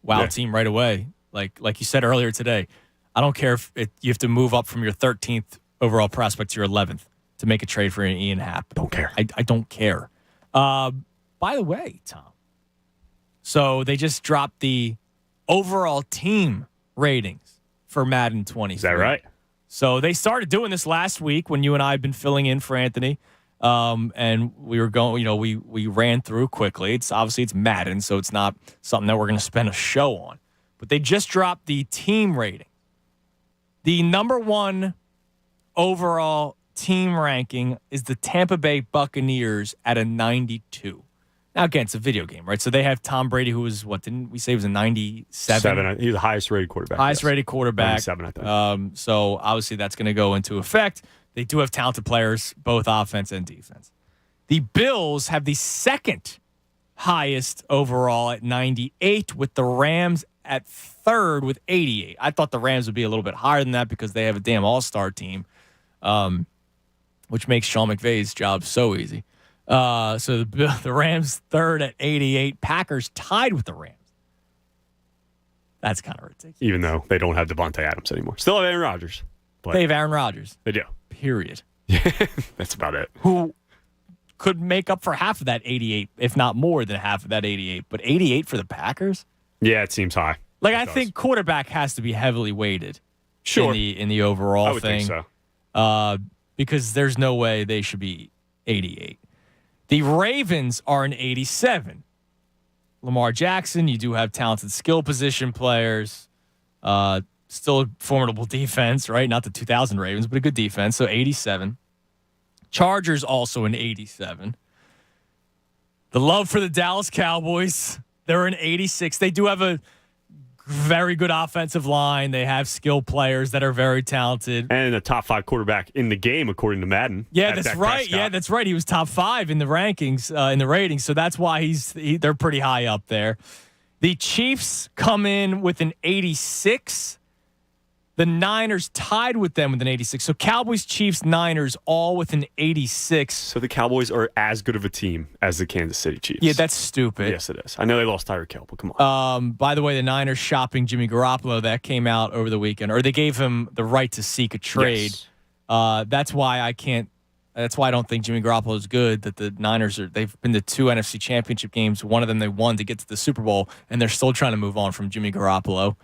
them. Team right away. Like you said earlier today, I don't care if you have to move up from your 13th overall prospect to your 11th to make a trade for Ian Happ. Don't care. I don't care. By the way, Tom, so they just dropped the overall team ratings for Madden 23. Is that right? So they started doing this last week when you and I have been filling in for Anthony. And we were going, we ran through quickly. It's Madden, so it's not something that we're going to spend a show on. But they just dropped the team rating. The number one overall team ranking is the Tampa Bay Buccaneers at a 92. Now, again, it's a video game, right? So they have Tom Brady, who was, didn't we say was a 97? He's the highest rated quarterback. Rated quarterback. 97, I think. So obviously that's going to go into effect. They do have talented players, both offense and defense. The Bills have the second highest overall at 98, with the Rams at third with 88. I thought the Rams would be a little bit higher than that because they have a damn all-star team, which makes Sean McVay's job so easy. So the Rams third at 88. Packers tied with the Rams. That's kind of ridiculous. Even though they don't have Devontae Adams anymore. Still have Aaron Rodgers. They have Aaron Rodgers. They do. Period. That's about it. Who could make up for half of that 88, if not more than half of that 88. But 88 for the Packers? Yeah, it seems high. I think quarterback has to be heavily weighted. Sure. In the overall I would thing. think so. Because there's no way they should be 88. The Ravens are an 87. Lamar Jackson, you do have talented skill position players. Still a formidable defense, right? Not the 2000 Ravens, but a good defense. So 87. Chargers also an 87. The love for the Dallas Cowboys, they're an 86. They do have a very good offensive line. They have skilled players that are very talented. And a top 5 quarterback in the game, according to Madden. Yeah, that's right. Prescott. Yeah, that's right. He was top 5 in the rankings, in the ratings. So that's why they're pretty high up there. The Chiefs come in with an 86. The Niners tied with them with an 86. So Cowboys, Chiefs, Niners all with an 86. So the Cowboys are as good of a team as the Kansas City Chiefs. Yeah, that's stupid. Yes, it is. I know they lost Tyreek Hill, but come on. By the way, the Niners shopping Jimmy Garoppolo, that came out over the weekend, or they gave him the right to seek a trade. Yes. That's why I don't think Jimmy Garoppolo is good. That the Niners they've been to 2 NFC Championship games. One of them they won to get to the Super Bowl, and they're still trying to move on from Jimmy Garoppolo.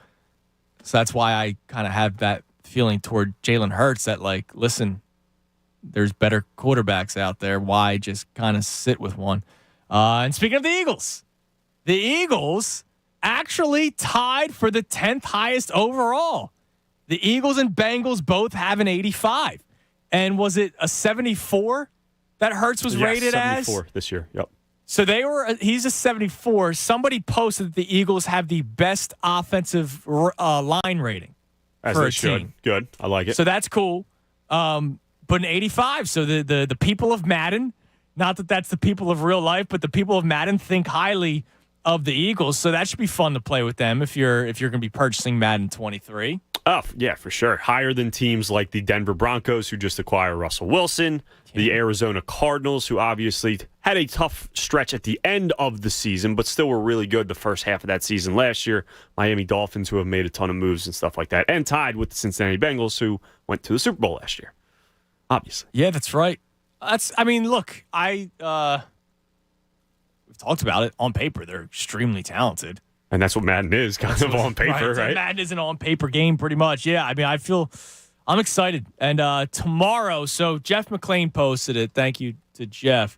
So that's why I kind of have that feeling toward Jalen Hurts that, listen, there's better quarterbacks out there. Why just kind of sit with one? And speaking of the Eagles actually tied for the 10th highest overall. The Eagles and Bengals both have an 85. And was it a 74 that Hurts was rated 74 as? 74 this year, yep. So he's a 74. Somebody posted that the Eagles have the best offensive line rating as for they a should. team. Good. I like it. So that's cool. But an 85. So the people of Madden, not that that's the people of real life, but the people of Madden think highly of the Eagles. So that should be fun to play with them if you're going to be purchasing Madden 23. Oh, yeah, for sure. Higher than teams like the Denver Broncos, who just acquired Russell Wilson, the Arizona Cardinals, who obviously had a tough stretch at the end of the season, but still were really good the first half of that season last year. Miami Dolphins, who have made a ton of moves and stuff like that, and tied with the Cincinnati Bengals, who went to the Super Bowl last year. Obviously. Yeah, that's right. Look, we've talked about it. On paper, they're extremely talented. And that's what Madden is, kind of on paper, right? Madden is an on-paper game, pretty much. Yeah, I'm excited. And tomorrow, so Jeff McClain posted it. Thank you to Jeff.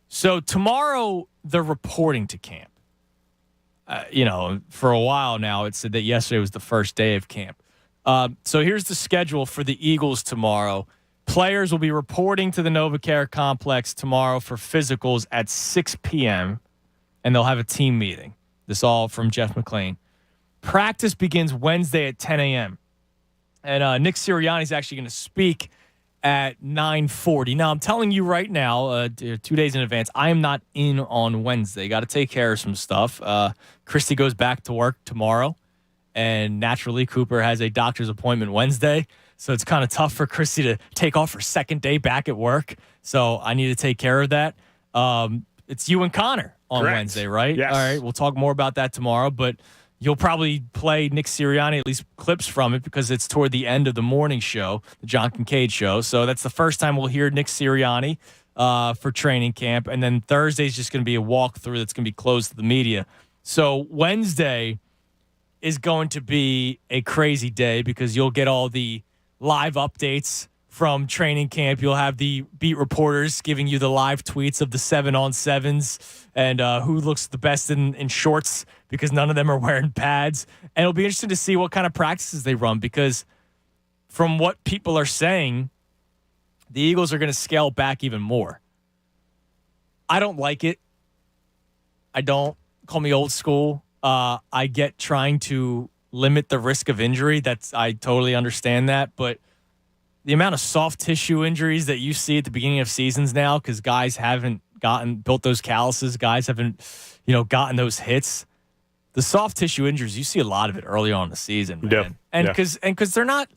So tomorrow, they're reporting to camp. For a while now, it said that yesterday was the first day of camp. So here's the schedule for the Eagles tomorrow. Players will be reporting to the NovaCare Complex tomorrow for physicals at 6 p.m., and they'll have a team meeting. This all from Jeff McClain. Practice begins Wednesday at 10 a.m. And Nick Sirianni is actually going to speak at 9:40. Now, I'm telling you right now, 2 days in advance, I am not in on Wednesday. Got to take care of some stuff. Christy goes back to work tomorrow, and naturally, Cooper has a doctor's appointment Wednesday. So it's kind of tough for Christy to take off her second day back at work. So I need to take care of that. It's you and Connor on Correct. Wednesday, right? Yes. All right, we'll talk more about that tomorrow, but you'll probably play Nick Sirianni, at least clips from it, because it's toward the end of the morning show, the John Kincaid show. So that's the first time we'll hear Nick Sirianni for training camp. And then Thursday's just going to be a walkthrough that's going to be closed to the media. So Wednesday is going to be a crazy day because you'll get all the live updates from training camp. You'll have the beat reporters giving you the live tweets of the 7-on-7s and who looks the best in shorts because none of them are wearing pads. And it'll be interesting to see what kind of practices they run because from what people are saying, the Eagles are going to scale back even more. I don't like it. I don't. Call me old school. I get trying to limit the risk of injury. I totally understand that. But the amount of soft tissue injuries that you see at the beginning of seasons now, because guys haven't built those calluses, guys haven't, gotten those hits. The soft tissue injuries, you see a lot of it early on in the season, man. And because they're not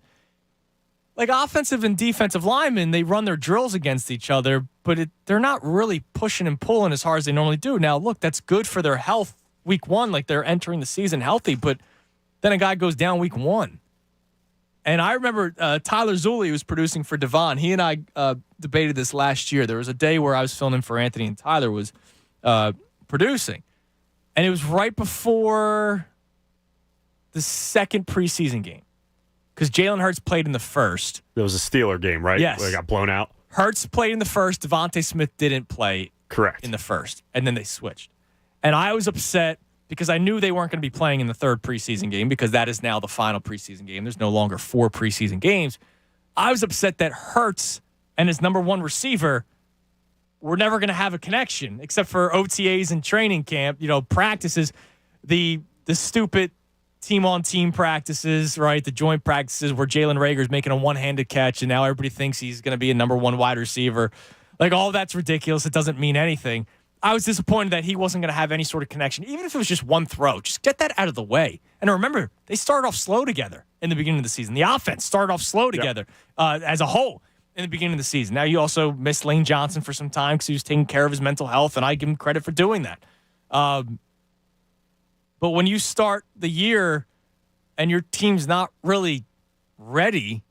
like offensive and defensive linemen, they run their drills against each other, but they're not really pushing and pulling as hard as they normally do. Now, look, that's good for their health week one, like they're entering the season healthy, but then a guy goes down week one. And I remember Tyler Zulli, who's producing for Devon, he and I debated this last year. There was a day where I was filling in for Anthony and Tyler was producing. And it was right before the second preseason game. Because Jalen Hurts played in the first. It was a Steeler game, right? Yes. Where they got blown out. Hurts played in the first. Devontae Smith didn't play in the first. And then they switched. And I was upset because I knew they weren't going to be playing in the third preseason game because that is now the final preseason game. There's no longer 4 preseason games. I was upset that Hurts and his number one receiver were never going to have a connection except for OTAs and training camp, practices, the stupid team-on-team practices, right? The joint practices where Jalen Reagor's making a one-handed catch and now everybody thinks he's going to be a number one wide receiver. Like, all that's ridiculous. It doesn't mean anything. I was disappointed that he wasn't going to have any sort of connection, even if it was just one throw. Just get that out of the way. And remember, they started off slow together in the beginning of the season. The offense started off slow together as a whole in the beginning of the season. Now, you also missed Lane Johnson for some time because he was taking care of his mental health, and I give him credit for doing that. But when you start the year and your team's not really ready,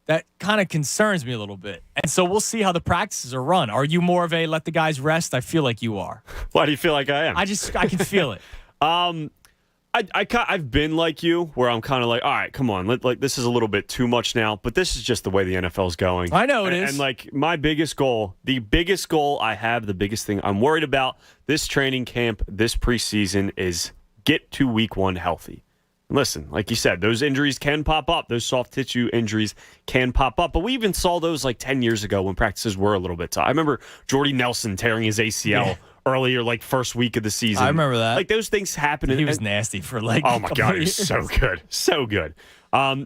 that kind of concerns me a little bit. And so we'll see how the practices are run. Are you more of a let the guys rest? I feel like you are. Why do you feel like I am? I can feel it. I've been like you, where I'm kind of like, all right, come on, this is a little bit too much now. But this is just the way the NFL's going. I know it is. And like my biggest goal, the biggest thing I'm worried about this training camp, this preseason is get to week one healthy. Listen, like you said, those injuries can pop up. Those soft tissue injuries can pop up. But we even saw those like 10 years ago when practices were a little bit tough. I remember Jordy Nelson tearing his ACL earlier, like first week of the season. I remember that. Like those things happen. He was nasty for like oh my God, he's so good. So good.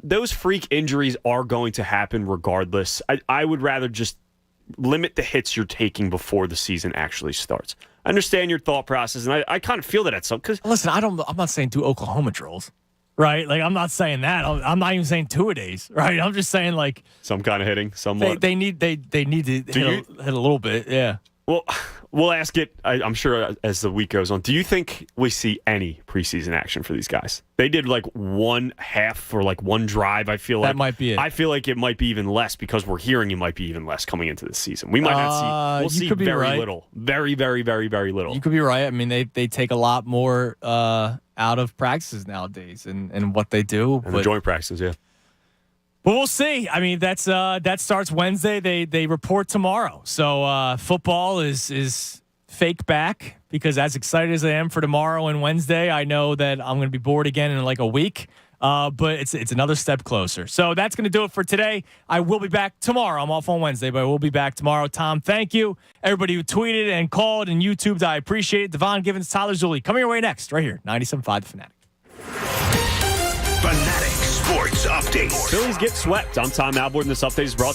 Those freak injuries are going to happen regardless. I would rather just limit the hits you're taking before the season actually starts. I understand your thought process, and I kind of feel that at some. Because listen, I'm not saying do Oklahoma drills. Right? Like, I'm not saying that. I'm not even saying 2-a-days, right? I'm just saying, like... some kind of hitting, somewhat. They need to hit a little bit, yeah. Well, we'll ask it, I'm sure, as the week goes on. Do you think we see any preseason action for these guys? They did, like, one half or, like, one drive, I feel like. That might be it. I feel like it might be even less because we're hearing it might be even less coming into the season. We might not see... We'll see very little. Very, very, very, very little. You could be right. I mean, they take a lot more out of practices nowadays and what they do. And the joint practices, yeah. But we'll see. I mean, that starts Wednesday. They report tomorrow. So football is fake back because as excited as I am for tomorrow and Wednesday, I know that I'm going to be bored again in like a week. But it's another step closer. So that's going to do it for today. I will be back tomorrow. I'm off on Wednesday, but I will be back tomorrow. Tom, thank you. Everybody who tweeted and called and YouTubed, I appreciate it. Devon Givens, Tyler Zulli, coming your way next, right here, 97.5 The Fanatic. Fanatic Sports Update. Phillies get swept. I'm Tom Alborn. This update is brought to you